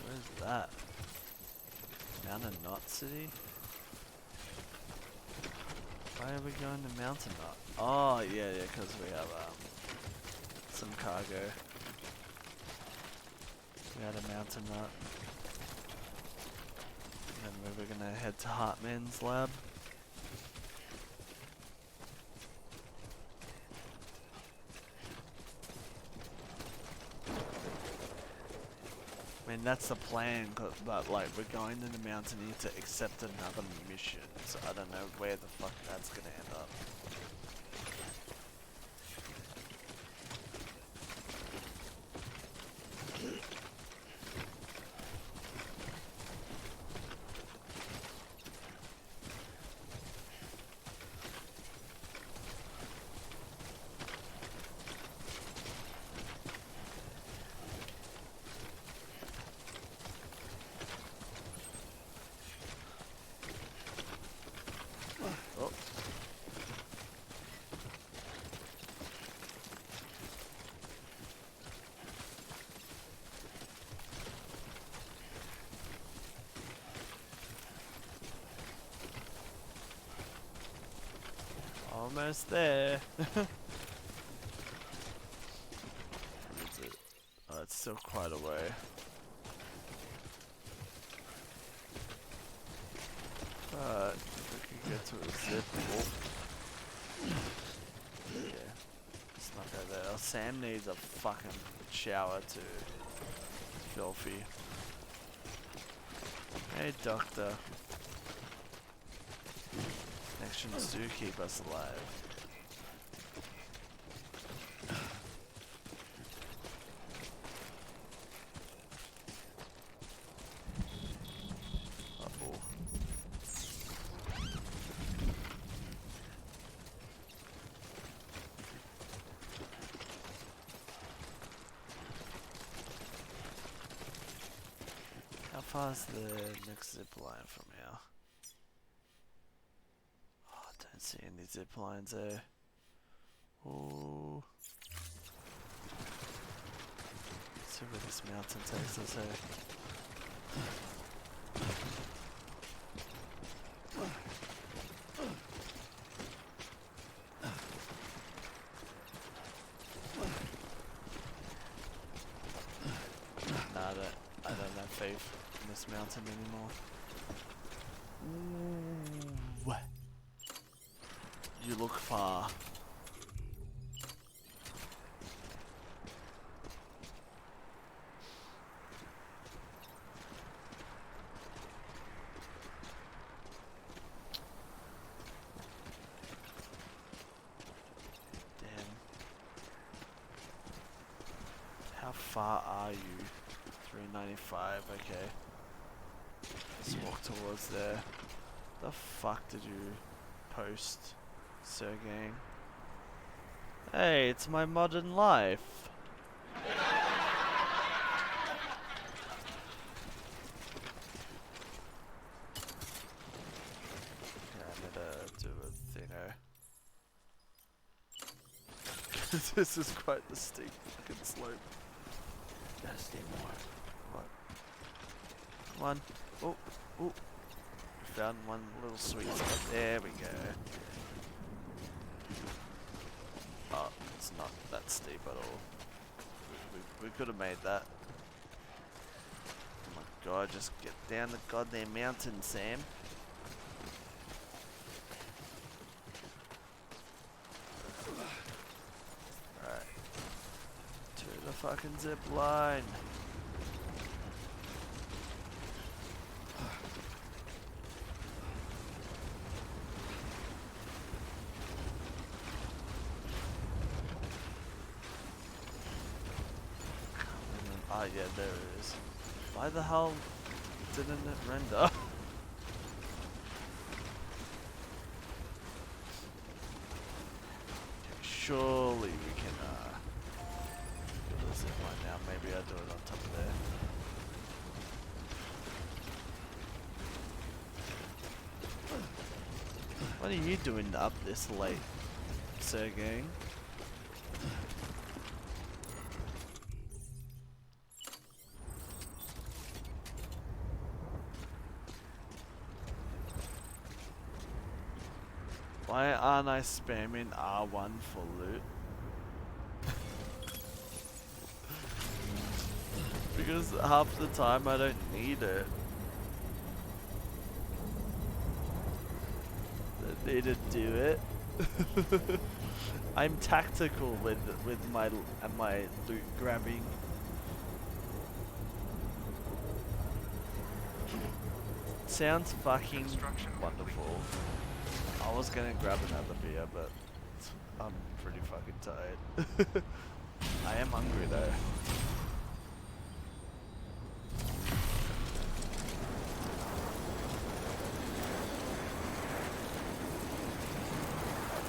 Where's that? Mountain Knot City? Why are we going to Mountain Knot? Oh, yeah, because we have some cargo. We had a Mountain Knot. And then we're gonna head to Hartman's lab. I mean, that's the plan, but like, we're going to the mountain here to accept another mission, so I don't know where the fuck that's gonna end up. Almost there. Where is it? Oh, it's still quite a way. But if we can get to a zip. Yeah. Let's not go there. Sam needs a fucking shower too. It's filthy. Hey, doctor. Connections do keep us alive. Uh-oh. How far is the next zip line from here? Don't see any zip lines there. Ooh. Let's see where this mountain takes us here. Nah, I don't have faith in this mountain anymore. Ooh. You look far. Damn. How far are you? 395, okay. Let's walk towards there. The fuck did you post, Sir Gang? Hey, it's my modern life. Yeah, I need to do a thingo. This is quite the steep fucking slope. Gotta stay more. What? Come on. Oh, oh. We found one little sweet spot. There we go. Oh, it's not that steep at all. We could have made that. Oh my god, just get down the goddamn mountain, Sam. Alright. To the fucking zip line. Ah, yeah, there it is. Why the hell didn't it render? Surely we can do the zip line now. Maybe I'll do it on top of there. What are you doing up this late, Sir Gang? Why aren't I spamming R1 for loot? Because half the time I don't need it. I need to do it. I'm tactical with my loot grabbing. Sounds fucking wonderful. I was gonna grab another beer, but I'm pretty fucking tired. I am hungry though.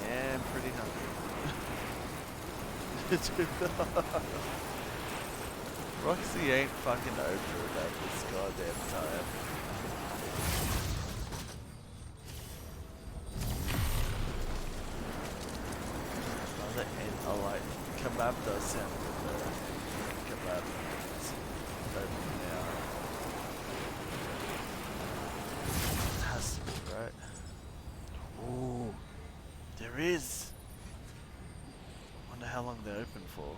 I am pretty hungry. Roxy ain't fucking over about this goddamn time. I like kebab does sound good though. Kebab is open now. It has to be, right? Ooh, there is. Wonder how long they're open for.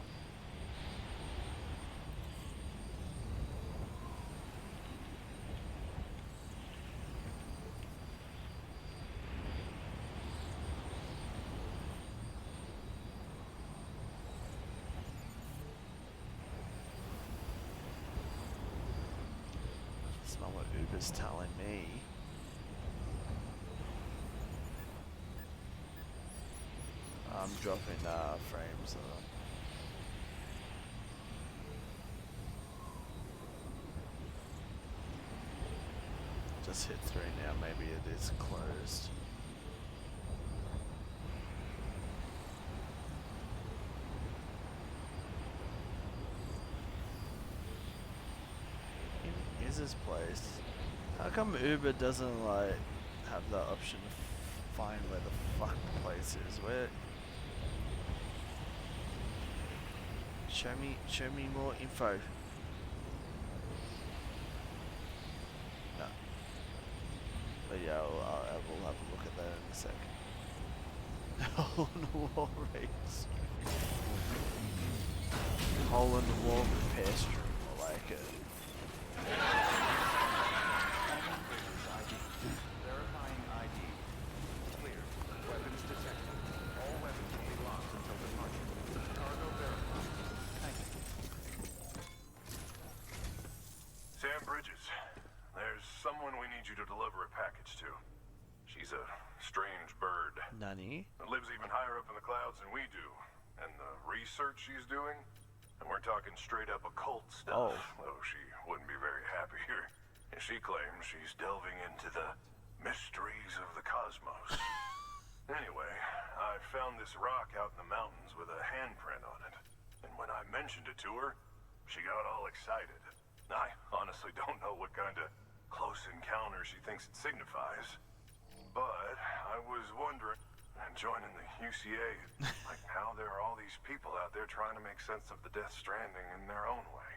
That's not what Uber's telling me. I'm dropping frames. Just hit 3 now, maybe it is closed. In Iz's place. How come Uber doesn't like have the option find where the fuck the place is. Where? Show me more info. No. But yeah, we'll have a look at that in a sec. Hole in the wall race. Hole in the wall repair stream. I like it. Verifying ID. Clear. Weapons detected. All weapons will be locked until departure. Cargo verified. Thank you. Sam Bridges, there's someone we need you to deliver a package to. She's a strange bird. Nani? That lives even higher up in the clouds than we do. And the research she's doing, and we're talking straight up occult stuff, though she wouldn't be very happy here. And she claims she's delving into the mysteries of the cosmos. Anyway, I found this rock out in the mountains with a handprint on it. And when I mentioned it to her, she got all excited. I honestly don't know what kind of close encounter she thinks it signifies. But I was wondering, and joining the UCA, like how there are all these people out there trying to make sense of the Death Stranding in their own way.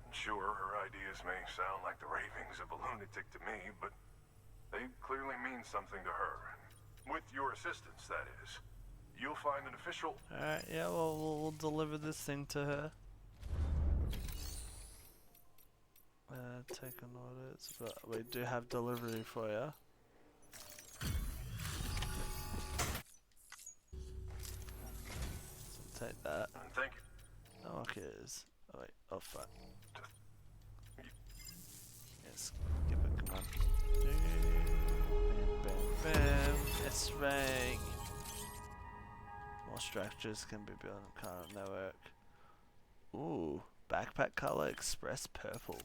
And sure, her ideas may sound like the ravings of a lunatic to me, but they clearly mean something to her. And with your assistance, that is. You'll find an official... Alright, yeah, well, we'll deliver this thing to her. Take on orders, but we do have delivery for you. So take that. Thank you. Oh, okay, it is. Oh, wait. Oh, fuck. Yes, give it, come on. Bam, bam, bam. It's rank. More structures can be built on current network. Ooh, backpack color express purple.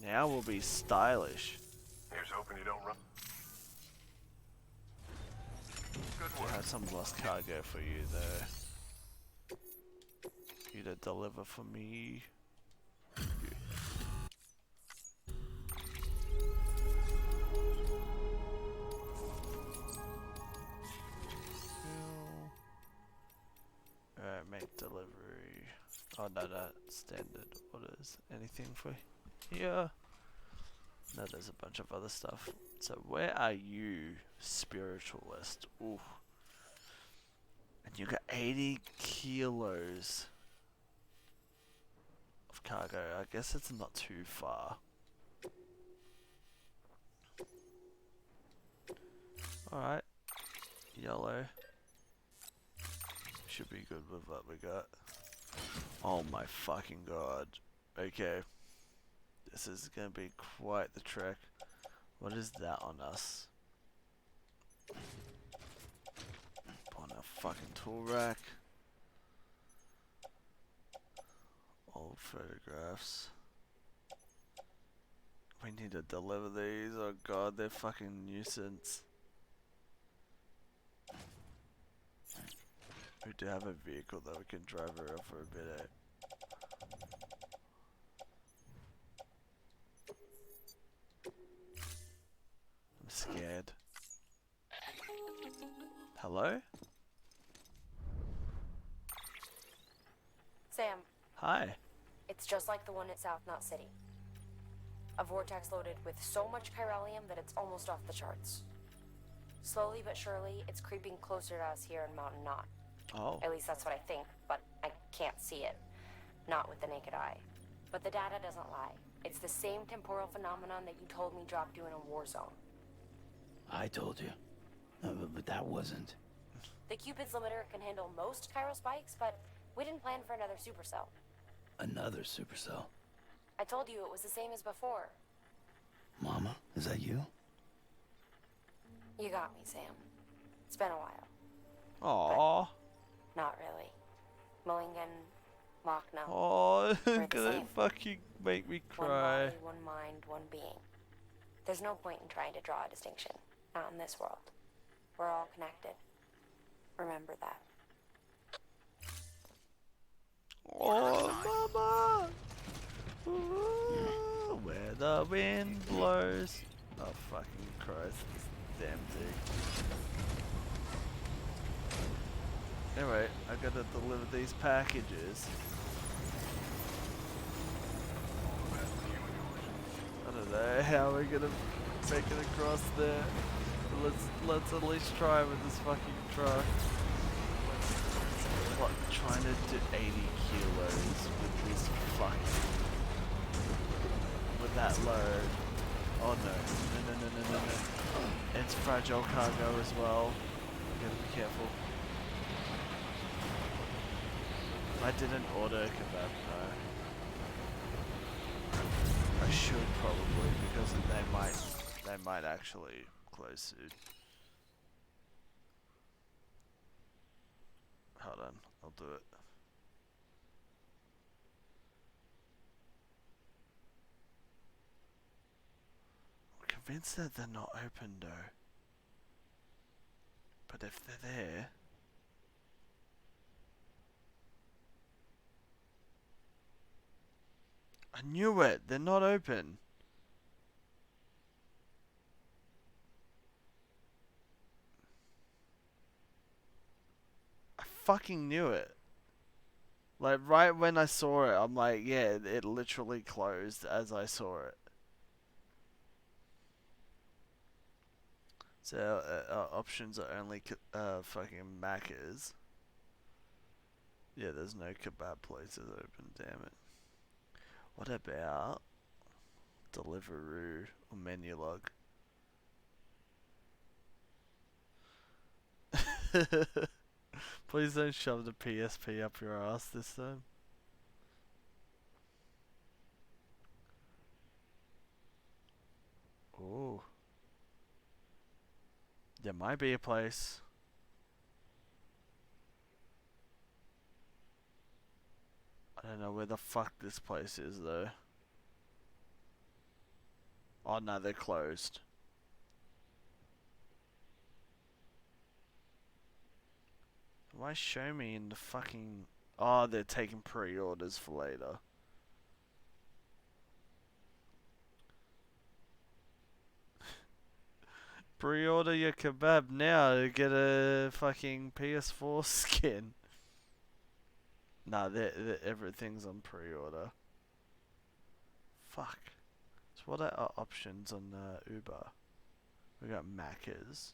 Now we'll be stylish. Here's hoping you don't run. Good I work. have some lost cargo for you though. You to deliver for me. Alright, make delivery. Oh no, standard orders. Anything for here? No, there's a bunch of other stuff. So where are you, spiritualist? Ooh. And you got 80 kilos of cargo. I guess it's not too far. Alright. Yellow. Should be good with what we got. Oh my fucking god. Okay. This is gonna be quite the trek. What is that on us? On a fucking tool rack. Old photographs. We need to deliver these. Oh god, they're fucking nuisance. We do have a vehicle though, we can drive her off for a bit, eh? I'm scared. Hello? Sam, Hi. it's just like the one at South Knot City. A vortex loaded with so much chiralium that it's almost off the charts. Slowly but surely, it's creeping closer to us here in Mountain Knot. Oh. At least that's what I think, but I can't see it. Not with the naked eye. But the data doesn't lie. It's the same temporal phenomenon that you told me dropped you in a war zone. I told you. But that wasn't. The Cupid's limiter can handle most chiral spikes, but we didn't plan for another supercell. Another supercell. I told you it was the same as before. Mama, is that you? You got me, Sam. It's been a while. Aww. Not really. Mulligan, Lochno. Oh, We're the gonna same. fucking make me One cry. body, one mind, one being. There's no point in trying to draw a distinction. Not in this world. We're all connected. Remember that. Oh, mama! Ooh, where the wind blows. Oh fucking Christ, this damn thing. Anyway, I gotta deliver these packages. I don't know how we're gonna make it across there. But let's at least try with this fucking truck. What, trying to do 80 kilos with this fucking, with that load. Oh no, no. It's fragile cargo as well. You gotta be careful. I didn't order a kebab, no. I should probably, because they might actually close soon. Hold on, I'll do it. I'm convinced that they're not open though. But if they're there... I knew it! They're not open! I fucking knew it! Like, right when I saw it, I'm like, yeah, it literally closed as I saw it. So, our options are only fucking Macca's. Yeah, there's no kebab places open, damn it. What about Deliveroo or Menulog? Please don't shove the PSP up your ass this time. Oh. There might be a place. I don't know where the fuck this place is though. Oh no, they're closed. Why show me in the fucking... Oh, they're taking pre-orders for later. Pre-order your kebab now to get a fucking PS4 skin. Nah, everything's on pre-order. Fuck. So what are our options on Uber? We got Macca's.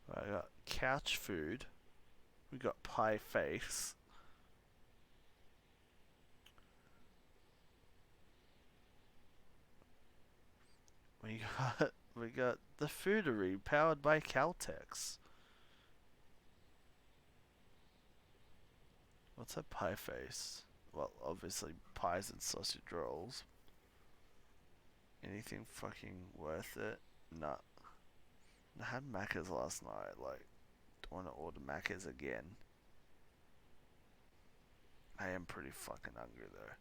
Right, we got couch food. We got pie face. We got the Foodery powered by Caltex. What's a pie face? Well, obviously pies and sausage rolls. Anything fucking worth it? Nah. I had Macca's last night, like, don't want to order Macca's again. I am pretty fucking hungry though.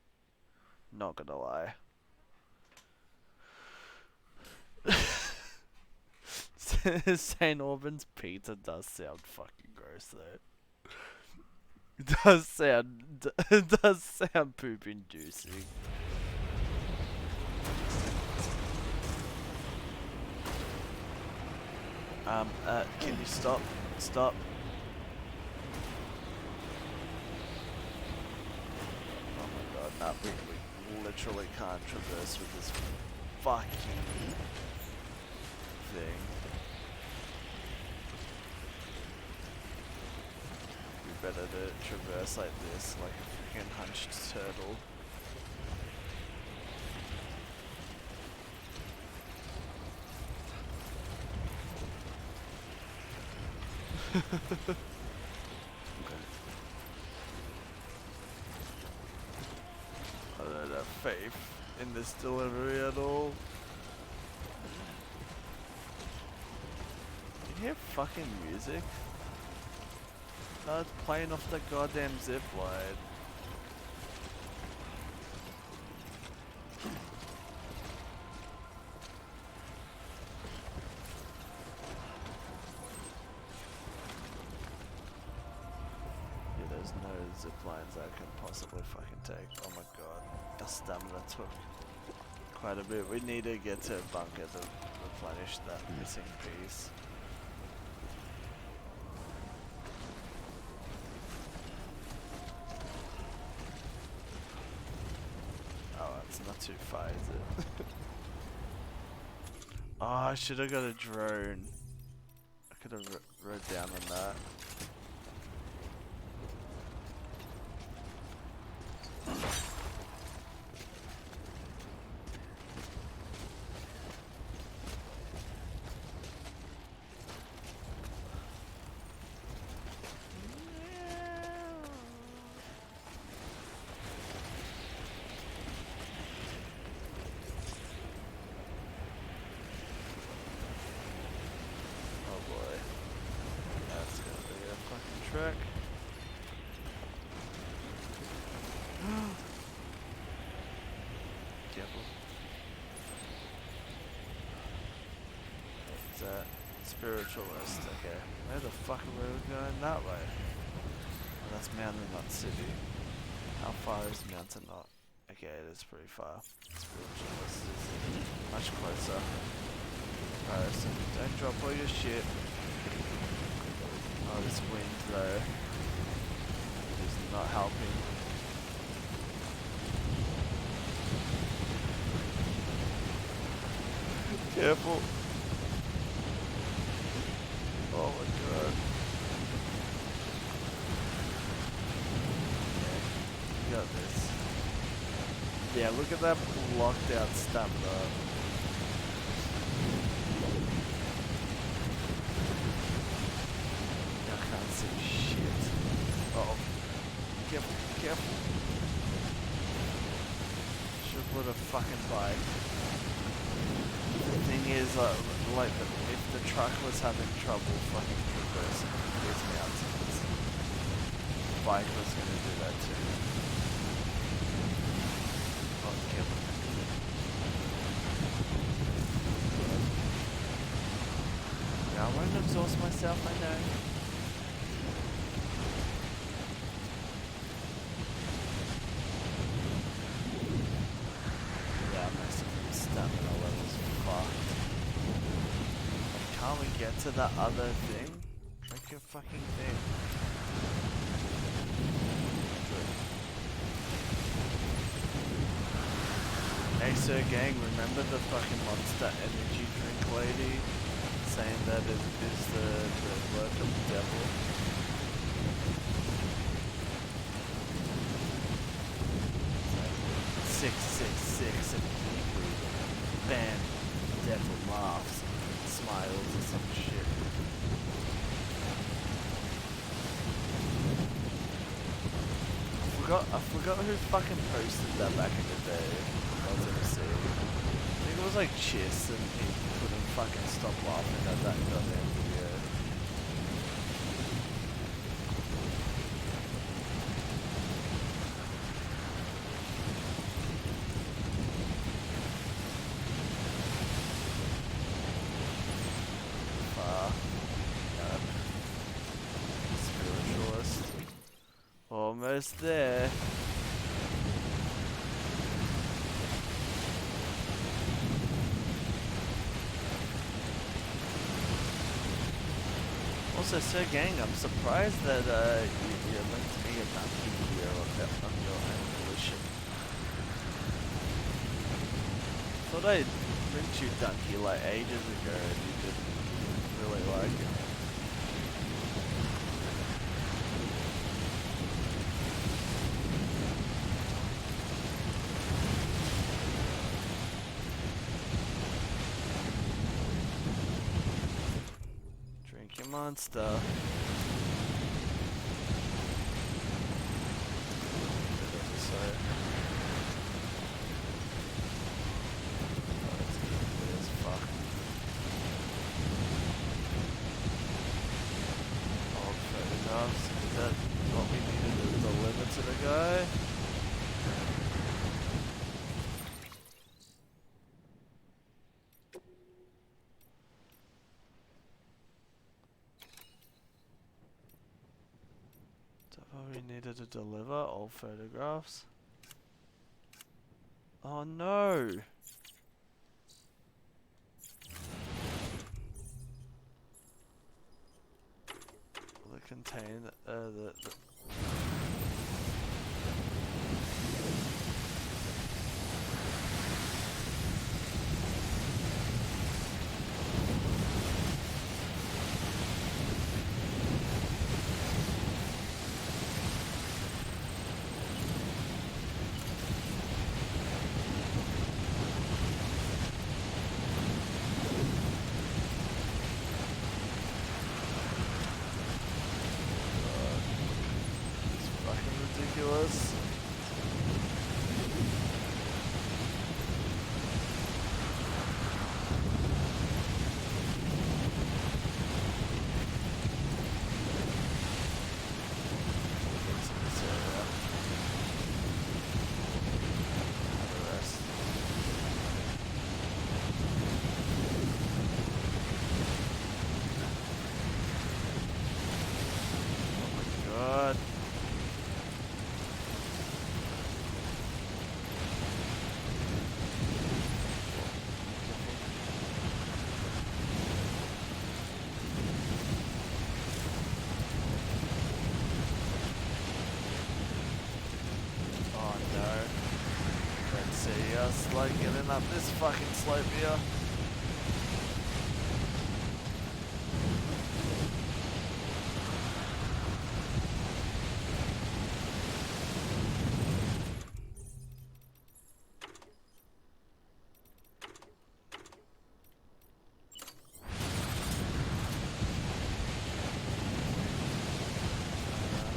Not gonna lie. St. Albans pizza does sound fucking gross though. It does sound poop inducing. Can you stop? Stop. Oh my god, nah, we literally can't traverse with this fucking thing. We better to traverse like this, like a freaking hunched turtle. Okay. I don't have faith in this delivery at all. You hear fucking music? No, it's playing off the goddamn zip line. No zip lines I can possibly fucking take. Oh my god. Our stamina took quite a bit. We need to get to a bunker to replenish that missing piece. Oh, it's not too far, is it? Oh, I should have got a drone. I could have rode down on that. Oh boy. That's gonna be a fucking trek. Careful. What's that? Spiritualist, okay. Where the fuck are we going that way? Oh, that's Mountain Knot City. How far is Mountain Knot? Okay, it is pretty far. Spiritualist is much closer. Alright, so don't drop all your shit. Oh, this wind though is not helping. Careful. Oh my god. Okay, you got this. Yeah, look at that blocked out stamina. I can't see shit. Uh oh. Careful, careful. Should put a fucking bike. The thing is, like, if the truck was having trouble fucking traversing these mountains, the bike was gonna do that too. Oh, careful. Yeah, I won't exhaust myself, I know. Yeah, most of the stamina levels fucked. Can't we get to that other thing? Make a fucking thing. Good. Hey, so gang, remember the fucking Monster Energy drink lady saying that it is the work of the devil? It's like 666 and Hebrew. Bam. Devil laughs. Smiles or some shit. I forgot who fucking posted that back in the day. I was gonna say. I think it was like Chiss, and he couldn't fucking stop laughing at that goddamn video. Spiritualist. Almost there. Also, so gang, I'm surprised that you're meant to be a donkey here on your own volition. Thought I'd rent you donkey like ages ago and you didn't really like it. Drink your monster. Is that what we needed to deliver to the guy? Is that what we needed to deliver? Old photographs? Oh no! contain the ridiculous. God. Oh no. Let's see us like getting up this fucking slope here.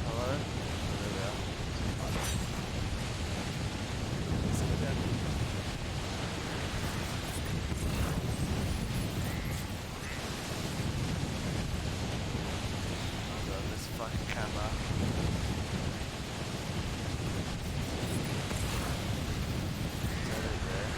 Hello? There we are. Let's go down. Oh god, this fucking camera. Is that it there?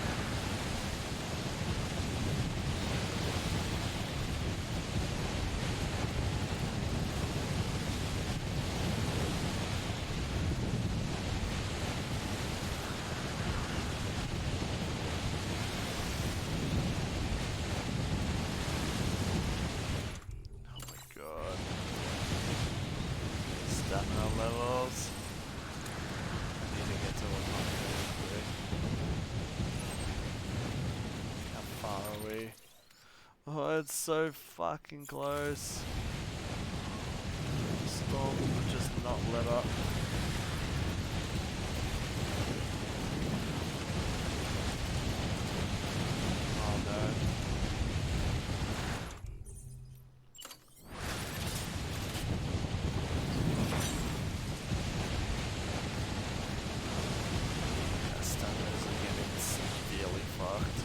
Oh my god. Stamina levels. I need to get to 100 quick. How far are we? Oh, it's so fucking close. Storm would just not let up. Oh no. Our stamina's are getting severely fucked.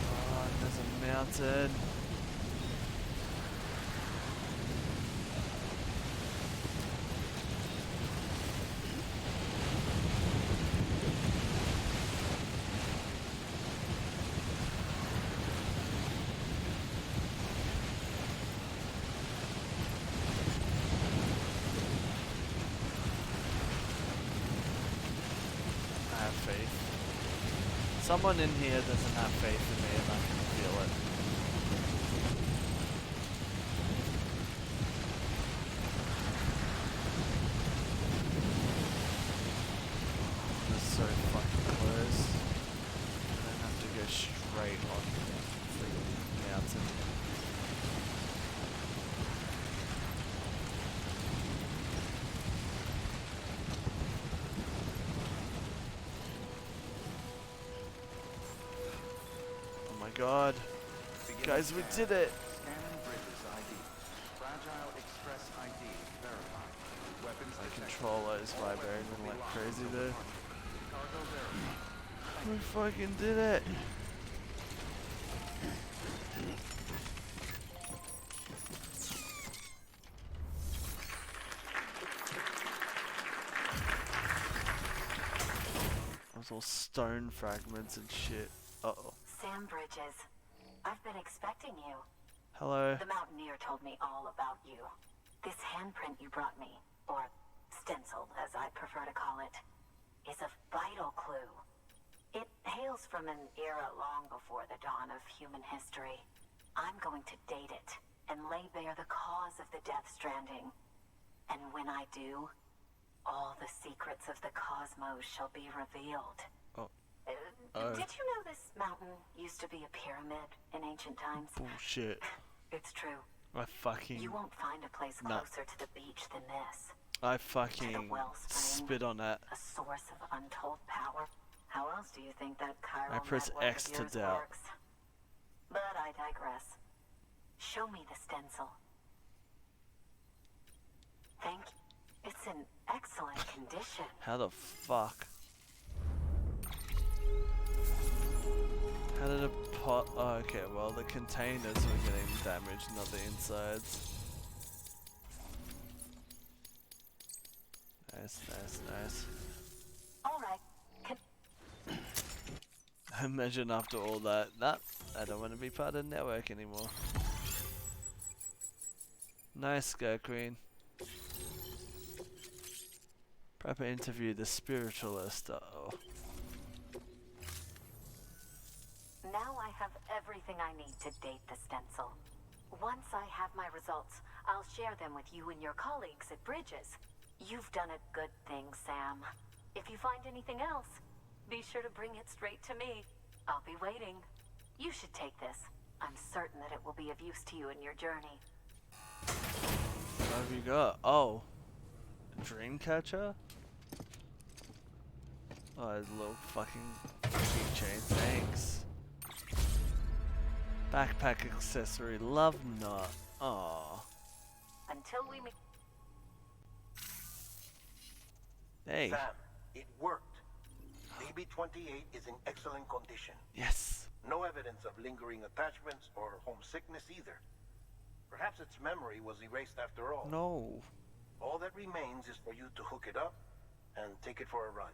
Oh, and there's a mountain. I have faith. Someone in here doesn't have faith in me and I can feel it. This is so fucking close. I don't have to go straight on the freaking mountain. Oh my god. Guys, we did it! Scanning bridges ID. Fragile Express ID verified. Weapons My detected. controller is vibrating like crazy dude. Cargo verified. We fucking did it! Those all stone fragments and shit. Uh-oh. Sam Bridges, I've been expecting you. Hello. The Mountaineer told me all about you. This handprint you brought me, or stencil, as I prefer to call it, is a vital clue. It hails from an era long before the dawn of human history. I'm going to date it and lay bare the cause of the Death Stranding. And when I do, all the secrets of the cosmos shall be revealed. Did you know this mountain used to be a pyramid in ancient times? Bullshit. It's true. You won't find a place closer to the beach than this. I fucking spit on that. A source of untold power. How else do you think that chiral I press network X of to yours doubt. works? But I digress. Show me the stencil. Thank you. It's in excellent condition. How the fuck? How did it pot? Oh, okay, well, the containers were getting damaged, not the insides. Nice, nice, nice. Alright. Imagine after all that, I don't want to be part of the network anymore. Nice go, Queen. Proper interview the spiritualist. Uh-oh. Now I have everything I need to date the stencil. Once I have my results, I'll share them with you and your colleagues at Bridges. You've done a good thing, Sam. If you find anything else, be sure to bring it straight to me. I'll be waiting. You should take this. I'm certain that it will be of use to you in your journey. What have you got? Oh. A dream catcher? Oh, a little fucking keychain. Thanks. Backpack accessory. Love knot. Aww. Until we meet. Hey. Sam, it worked. BB-28 is in excellent condition. Yes. No evidence of lingering attachments or homesickness either. Perhaps its memory was erased after all. No. All that remains is for you to hook it up and take it for a run.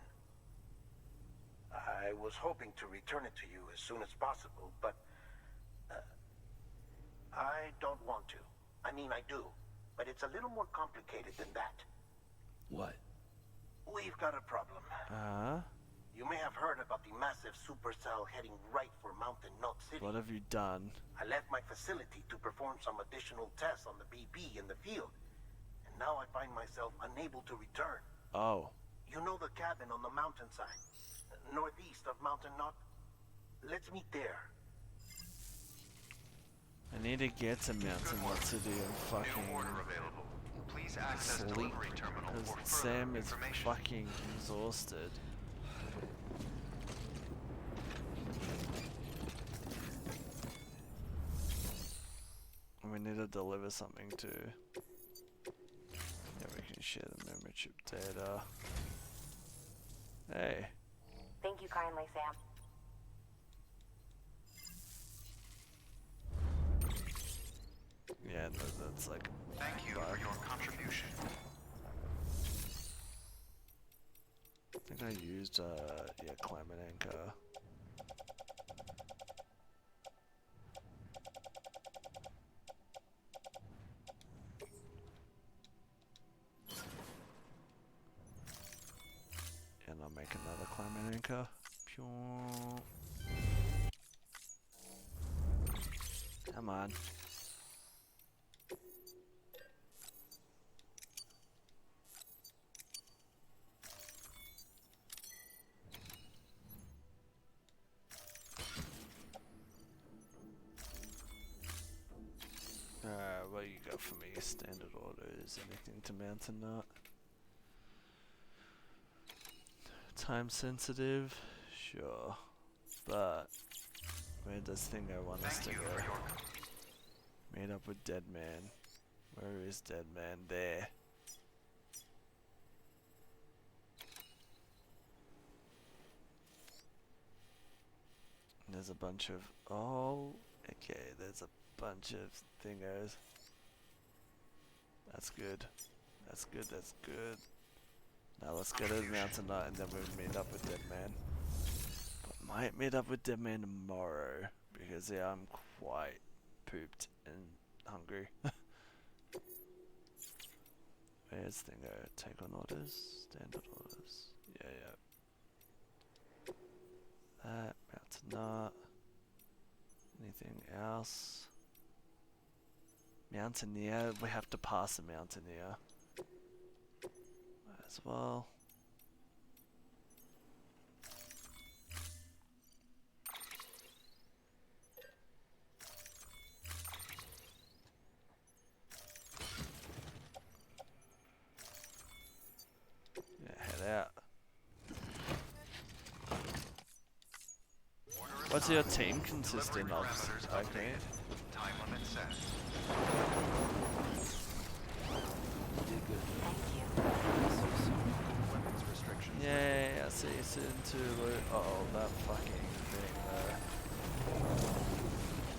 I was hoping to return it to you as soon as possible, but I don't want to. I mean, I do, but it's a little more complicated than that. What? We've got a problem. You may have heard about the massive supercell heading right for Mountain Knot City. What have you done? I left my facility to perform some additional tests on the BB in the field, and now I find myself unable to return. Oh. You know the cabin on the mountainside, northeast of Mountain Knot? Let's meet there. I need to get to Mountain Knot City and fucking Please access sleep, delivery terminal because for Sam further is information. fucking exhausted. And we need to deliver something too. Yeah, we can share the memory chip data. Hey. Thank you kindly, Sam. Yeah, that's like. Thank you for your contribution. I think I used yeah, climb an anchor. And I'll make another climb an anchor. Pew. Come on. What do you got for me? Standard orders, anything to Mountain Knot? Time sensitive? Sure. But where does Thingo want us to go? Meet up with Dead Man. Where is Dead Man? There. There's a bunch of... Oh, okay, there's a bunch of thingos. That's good. That's good, that's good. Now let's go to the Mountain Knot and then we'll meet up with Dead Man. But might meet up with Dead Man tomorrow. Because yeah, I'm quite pooped and hungry. Where's thing go? Take on orders, standard orders. Yeah, yeah. That, mountain nut. Anything else? Mountaineer, we have to pass a mountaineer. Might as well. Yeah, head out. What's your team consisting of? Okay. Time limit set. Weapons restrictions. Yay, I see you soon too, Luke. Uh oh, that fucking thing there.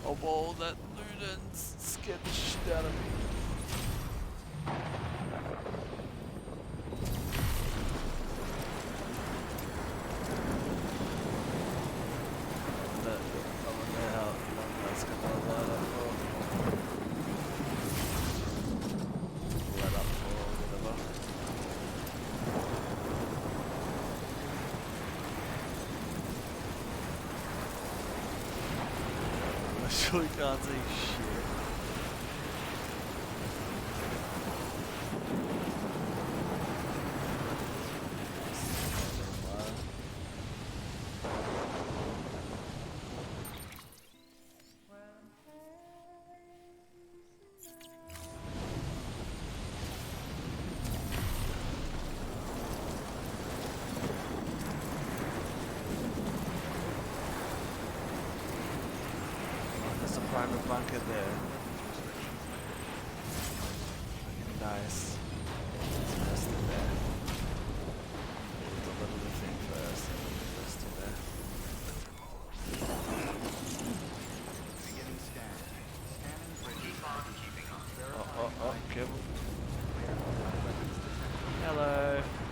Oh, whoa, that Luden's scared the shit out of me. I wonder how long that's gonna let up for. Let up for whatever. Literally can't see shit. There's a private bunker there. Fucking nice. There's a nest in there. We'll deliver the thing first, and then the rest in there. Beginning scan. Scanning bridge. Keep on keeping on. Oh, careful. Hello.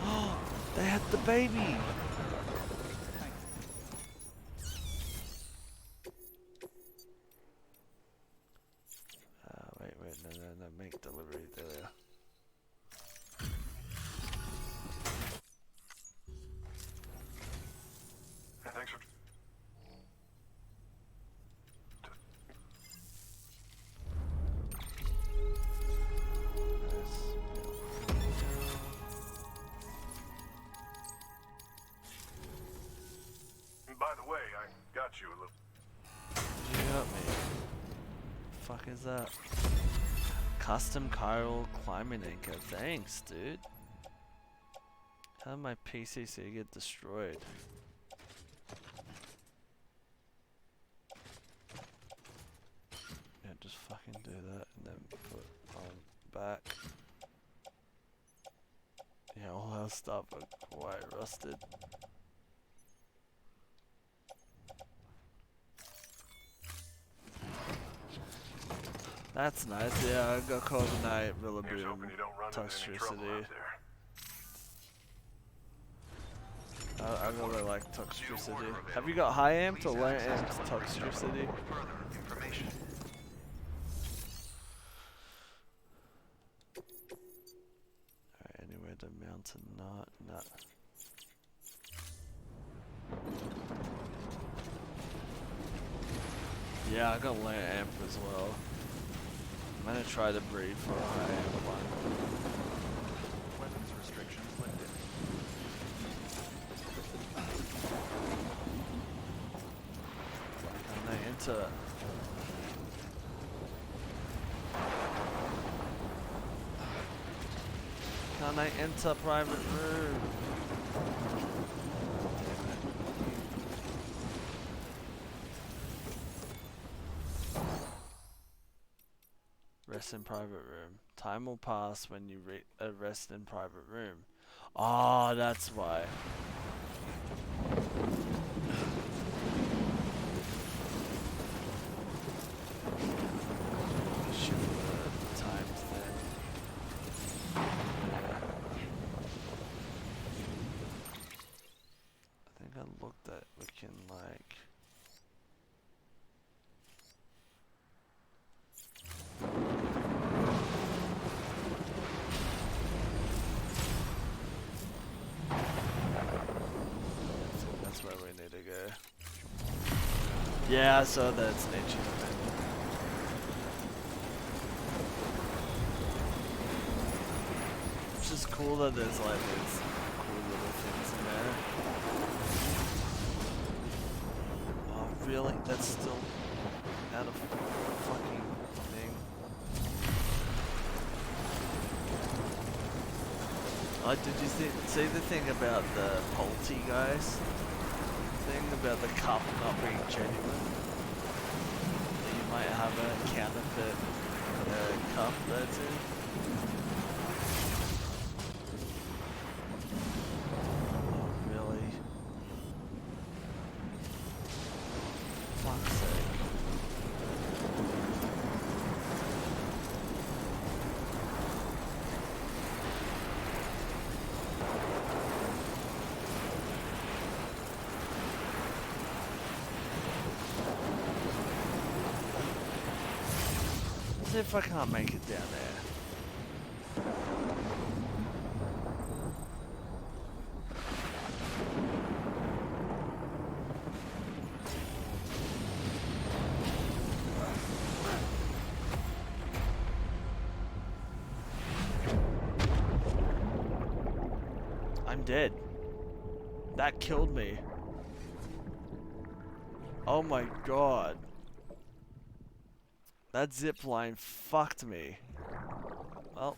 Oh, they had the baby. Wait, no, make delivery there. Hey, thanks for... By the way, I got you a little... You got me. Fuck is that? Custom chiral climbing anchor. Thanks, dude. How did my PCC get destroyed? Yeah, just fucking do that and then put on back. Yeah, all our stuff are quite rusted. That's nice, yeah, I got Carbonite, Here's Rillaboom, hoping you don't run into any trouble Toxtricity. out there. I really like Toxtricity. Have you got high amped or low amped Toxtricity? Further information. Alright, anywhere to mountain nut, nut. Yeah, I got low amp as well. I'm gonna try to breed for a high amp one. Weapons restrictions lifted. Can I enter? Can I enter private room? Rest in private room. Time will pass when you rest in private room. Oh, that's why. Shift the times then. Yeah. I think I looked at we can like. Yeah, I saw that snitching. It's just cool that there's like these cool little things in there. Oh, really? That's still out of fucking thing. Oh, did you see the thing about the poltergeist thing about the cup not being genuine? That you might have a counterfeit cup that's in. Oh, really? Fuck's sake. If I can't make it down there. I'm dead. That killed me. Oh my god. That zip line fucked me. Well.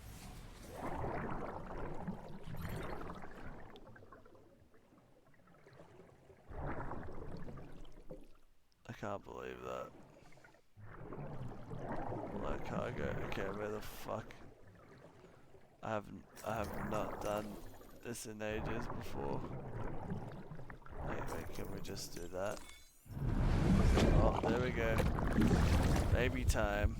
I can't believe that. Low cargo. Okay, where the fuck? I have not done this in ages before. Wait, can we just do that? Oh, there we go. Baby time.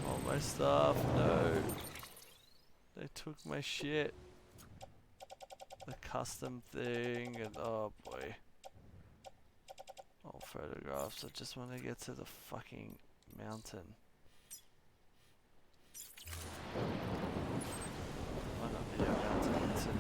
All my stuff, no. They took my shit. The custom thing and oh boy. All photographs. I just want to get to the fucking mountain. Why not be a mountain city?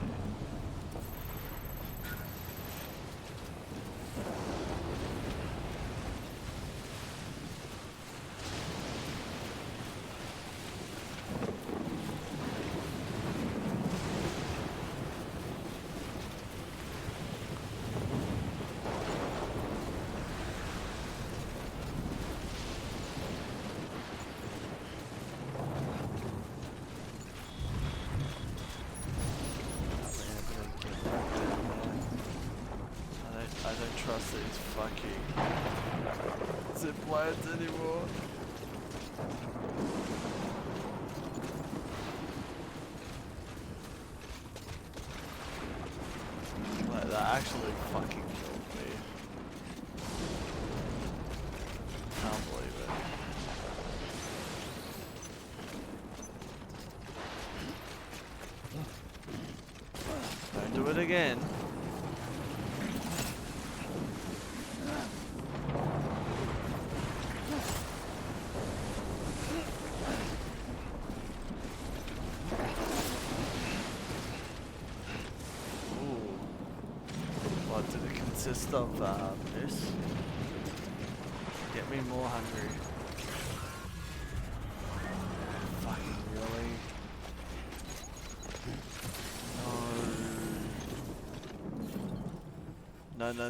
I don't trust these fucking zip lines anymore. Like, that actually fucking killed me. Can't believe it. Don't do it again. What did it consist of, this? Get me more hungry. Fucking really?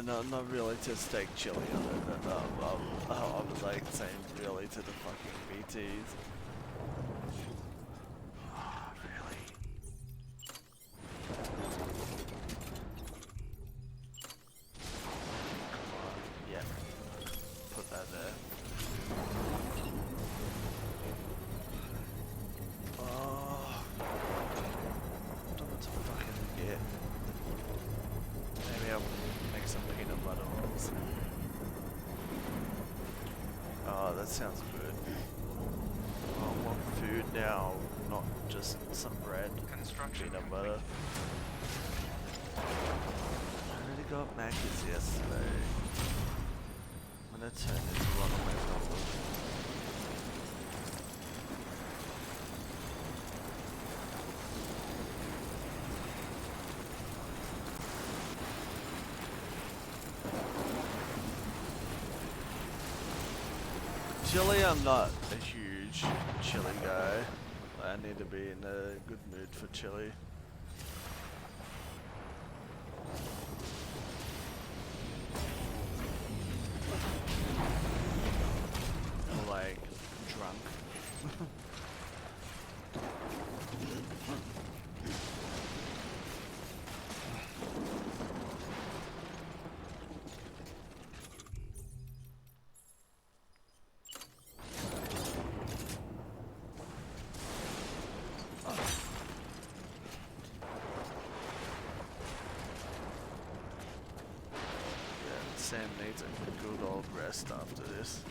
No, not really to steak chili on it. I was like saying really to the fucking BTs. Oh, that sounds good. I want food now, not just some bread, Construction peanut butter. I already got Macca's yesterday. I'm gonna turn into Ronald McDonald. Chili, I'm not a huge chili guy. I need to be in a good mood for chili. Or like drunk. Sam needs a good old rest after this.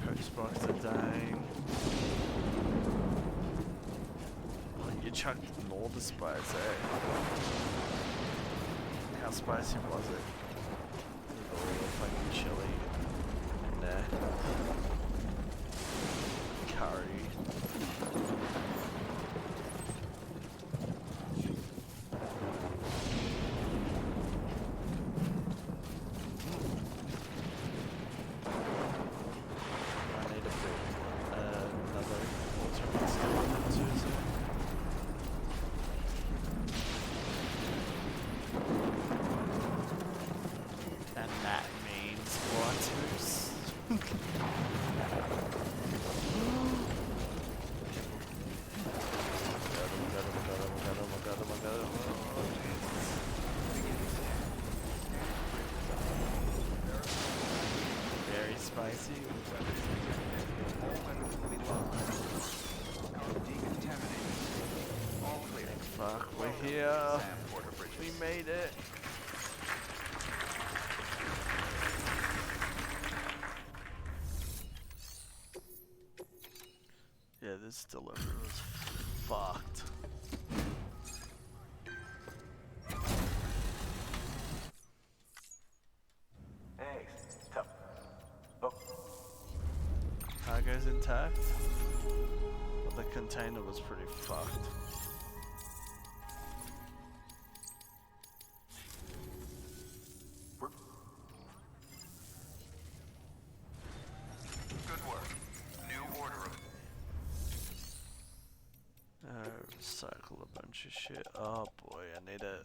Postbox are dying. You chucked all the spice, eh? How spicy was it? With all the fucking chili in there. Curry. I need to put another alternate skeleton too, so. And that means waters. Very spicy. Fuck, we're here. We made it. Yeah, this delivery was fucked. Hey, tough. Oh, Cargo's intact. But the container was pretty fucked. good work. New order of... Recycle a bunch of shit. Oh boy, I need to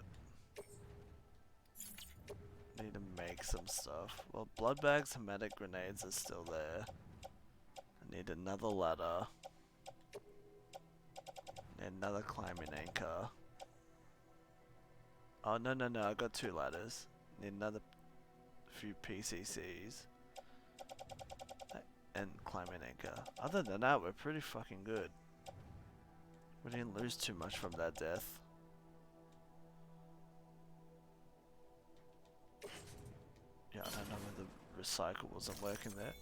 make some stuff. Well, blood bags and medic grenades are still there. I need another ladder. Need another climbing anchor. Oh no, I got 2 ladders. Need another few PCCs. And climbing anchor. Other than that, we're pretty fucking good. We didn't lose too much from that death. Yeah, I don't know whether the recycle wasn't working there.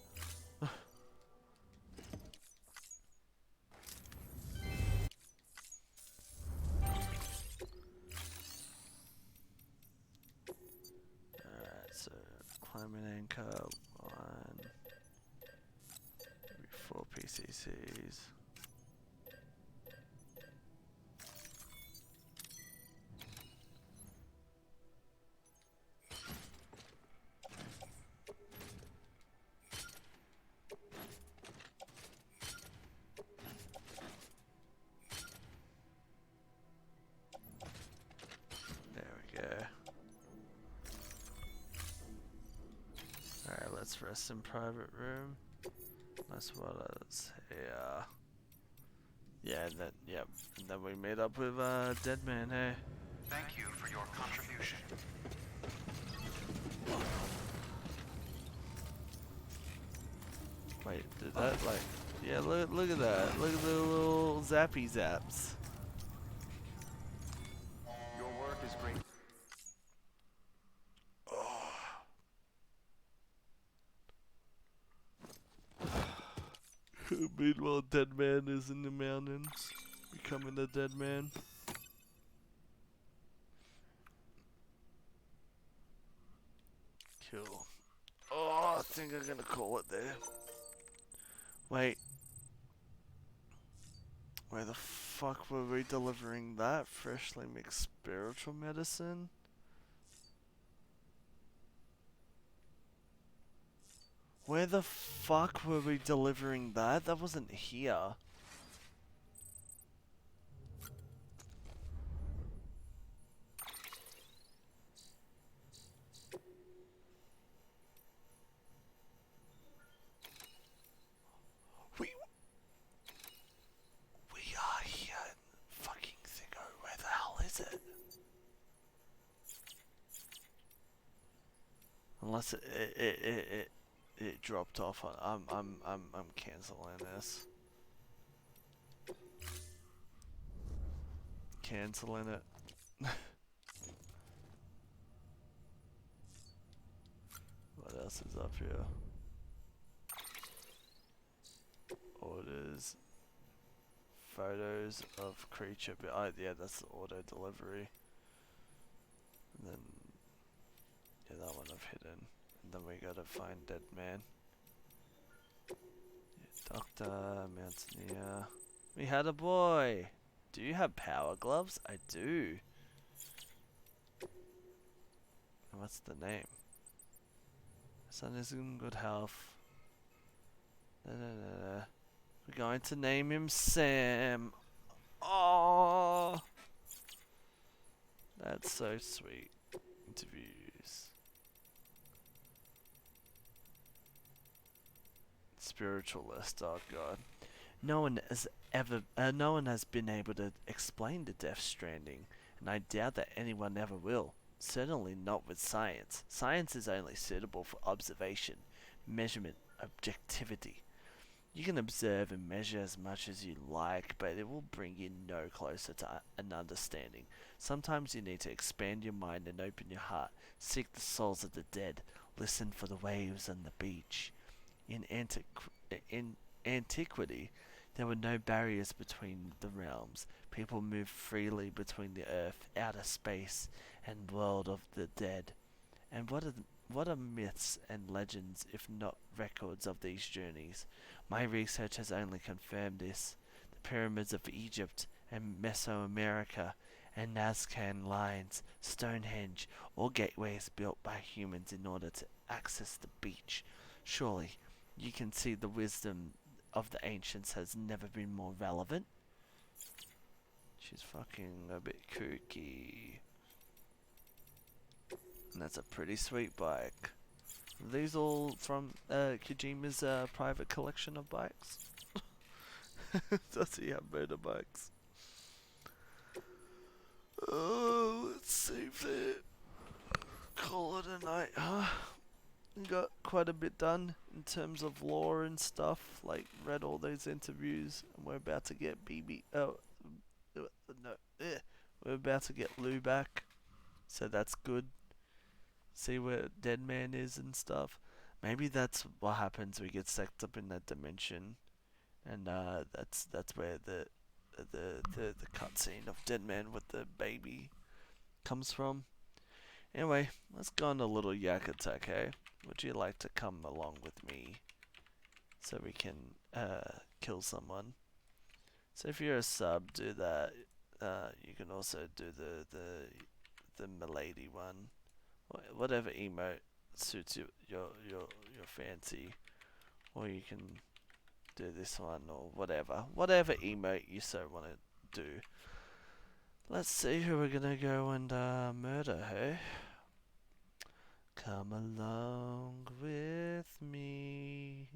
Alright, so climbing anchor, 1, maybe 4 PCCs. Let's rest in private room. That's what is here. Yeah, and then yep. And then we meet up with Dead Man, hey. Thank you for your contribution. that? Like, yeah, look at that. Look at the little zappy zaps. Your work is great. Meanwhile, dead man is in the mountains, becoming a dead man. Cool. Oh, I think I'm gonna call it there. Wait. Where the fuck were we delivering that? Freshly mixed spiritual medicine? Where the fuck were we delivering that? That wasn't here. We are here in fucking Thingo. Where the hell is it? Unless it dropped off on. I'm canceling this. Canceling it. What else is up here? Orders. Photos of creature. But yeah, that's the auto delivery. And then yeah, that one I've hidden. And then we gotta find dead man. Yeah, doctor, mountaineer. We had a boy. Do you have power gloves? I do. And what's the name? Son is in good health. We're going to name him Sam. Oh, that's so sweet. Interviews. Spiritualist. Oh god. No one has been able to explain the Death Stranding, and I doubt that anyone ever will. Certainly not with science. Science is only suitable for observation, measurement, objectivity. You can observe and measure as much as you like, but it will bring you no closer to an understanding. Sometimes you need to expand your mind and open your heart, seek the souls of the dead, listen for the waves on the beach. In antiquity, there were no barriers between the realms. People moved freely between the earth, outer space, and world of the dead. And what are myths and legends if not records of these journeys? My research has only confirmed this. The pyramids of Egypt and Mesoamerica and Nazcan lines, Stonehenge, all gateways built by humans in order to access the beach. Surely, you can see the wisdom of the ancients has never been more relevant. She's fucking a bit kooky. And that's a pretty sweet bike. Are these all from Kojima's private collection of bikes? Does he have motorbikes? Oh, let's save that. Call it a night, huh? Got quite a bit done in terms of lore and stuff. Like, read all those interviews, and we're about to get we're about to get Lou back, so that's good. See where Dead Man is and stuff. Maybe that's what happens. We get sucked up in that dimension, and that's where the cutscene of Dead Man with the baby comes from. Anyway, let's go on a little yak attack, hey? Would you like to come along with me so we can kill someone? So if you're a sub, do that. You can also do the milady one. Whatever emote suits your fancy, or you can do this one or whatever emote you so want to do. Let's see who we're gonna go and murder, hey? Come along with me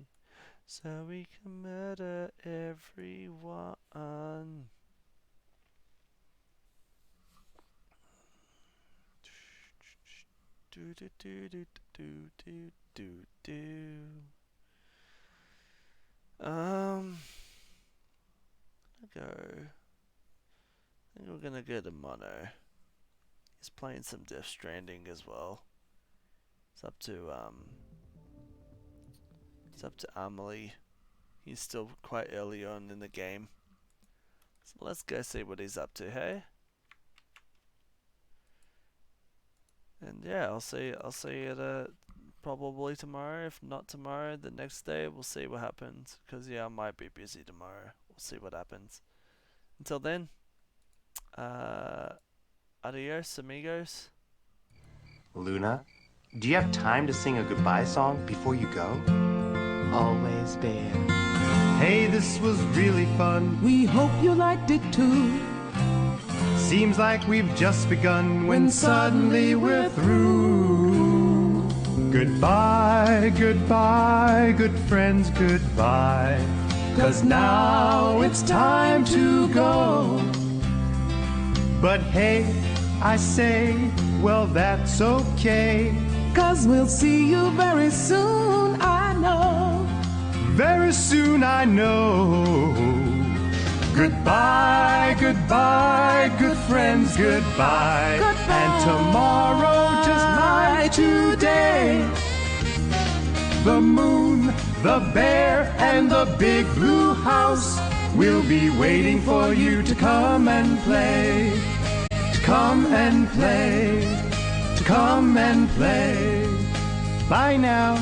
so we can murder everyone. Do do do do do do do do. I think we're gonna go to Mono. He's playing some Death Stranding as well. It's up to Amelie. He's still quite early on in the game. So let's go see what he's up to, hey? And yeah, I'll see it probably tomorrow. If not tomorrow, the next day, we'll see what happens. Cause yeah, I might be busy tomorrow. We'll see what happens. Until then, adios, amigos. Luna, do you have time to sing a goodbye song before you go? Always Bear. Hey, this was really fun. We hope you liked it too. Seems like we've just begun when suddenly we're through. Goodbye, goodbye, good friends, goodbye. 'Cause now it's time to go. But hey, I say, well, that's okay. 'Cause we'll see you very soon, I know. Very soon, I know. Goodbye, goodbye, good friends, goodbye. Goodbye. And tomorrow, just like today, the moon, the bear, and the big blue house will be waiting for you to come and play. To come and play. To come and play. Bye now.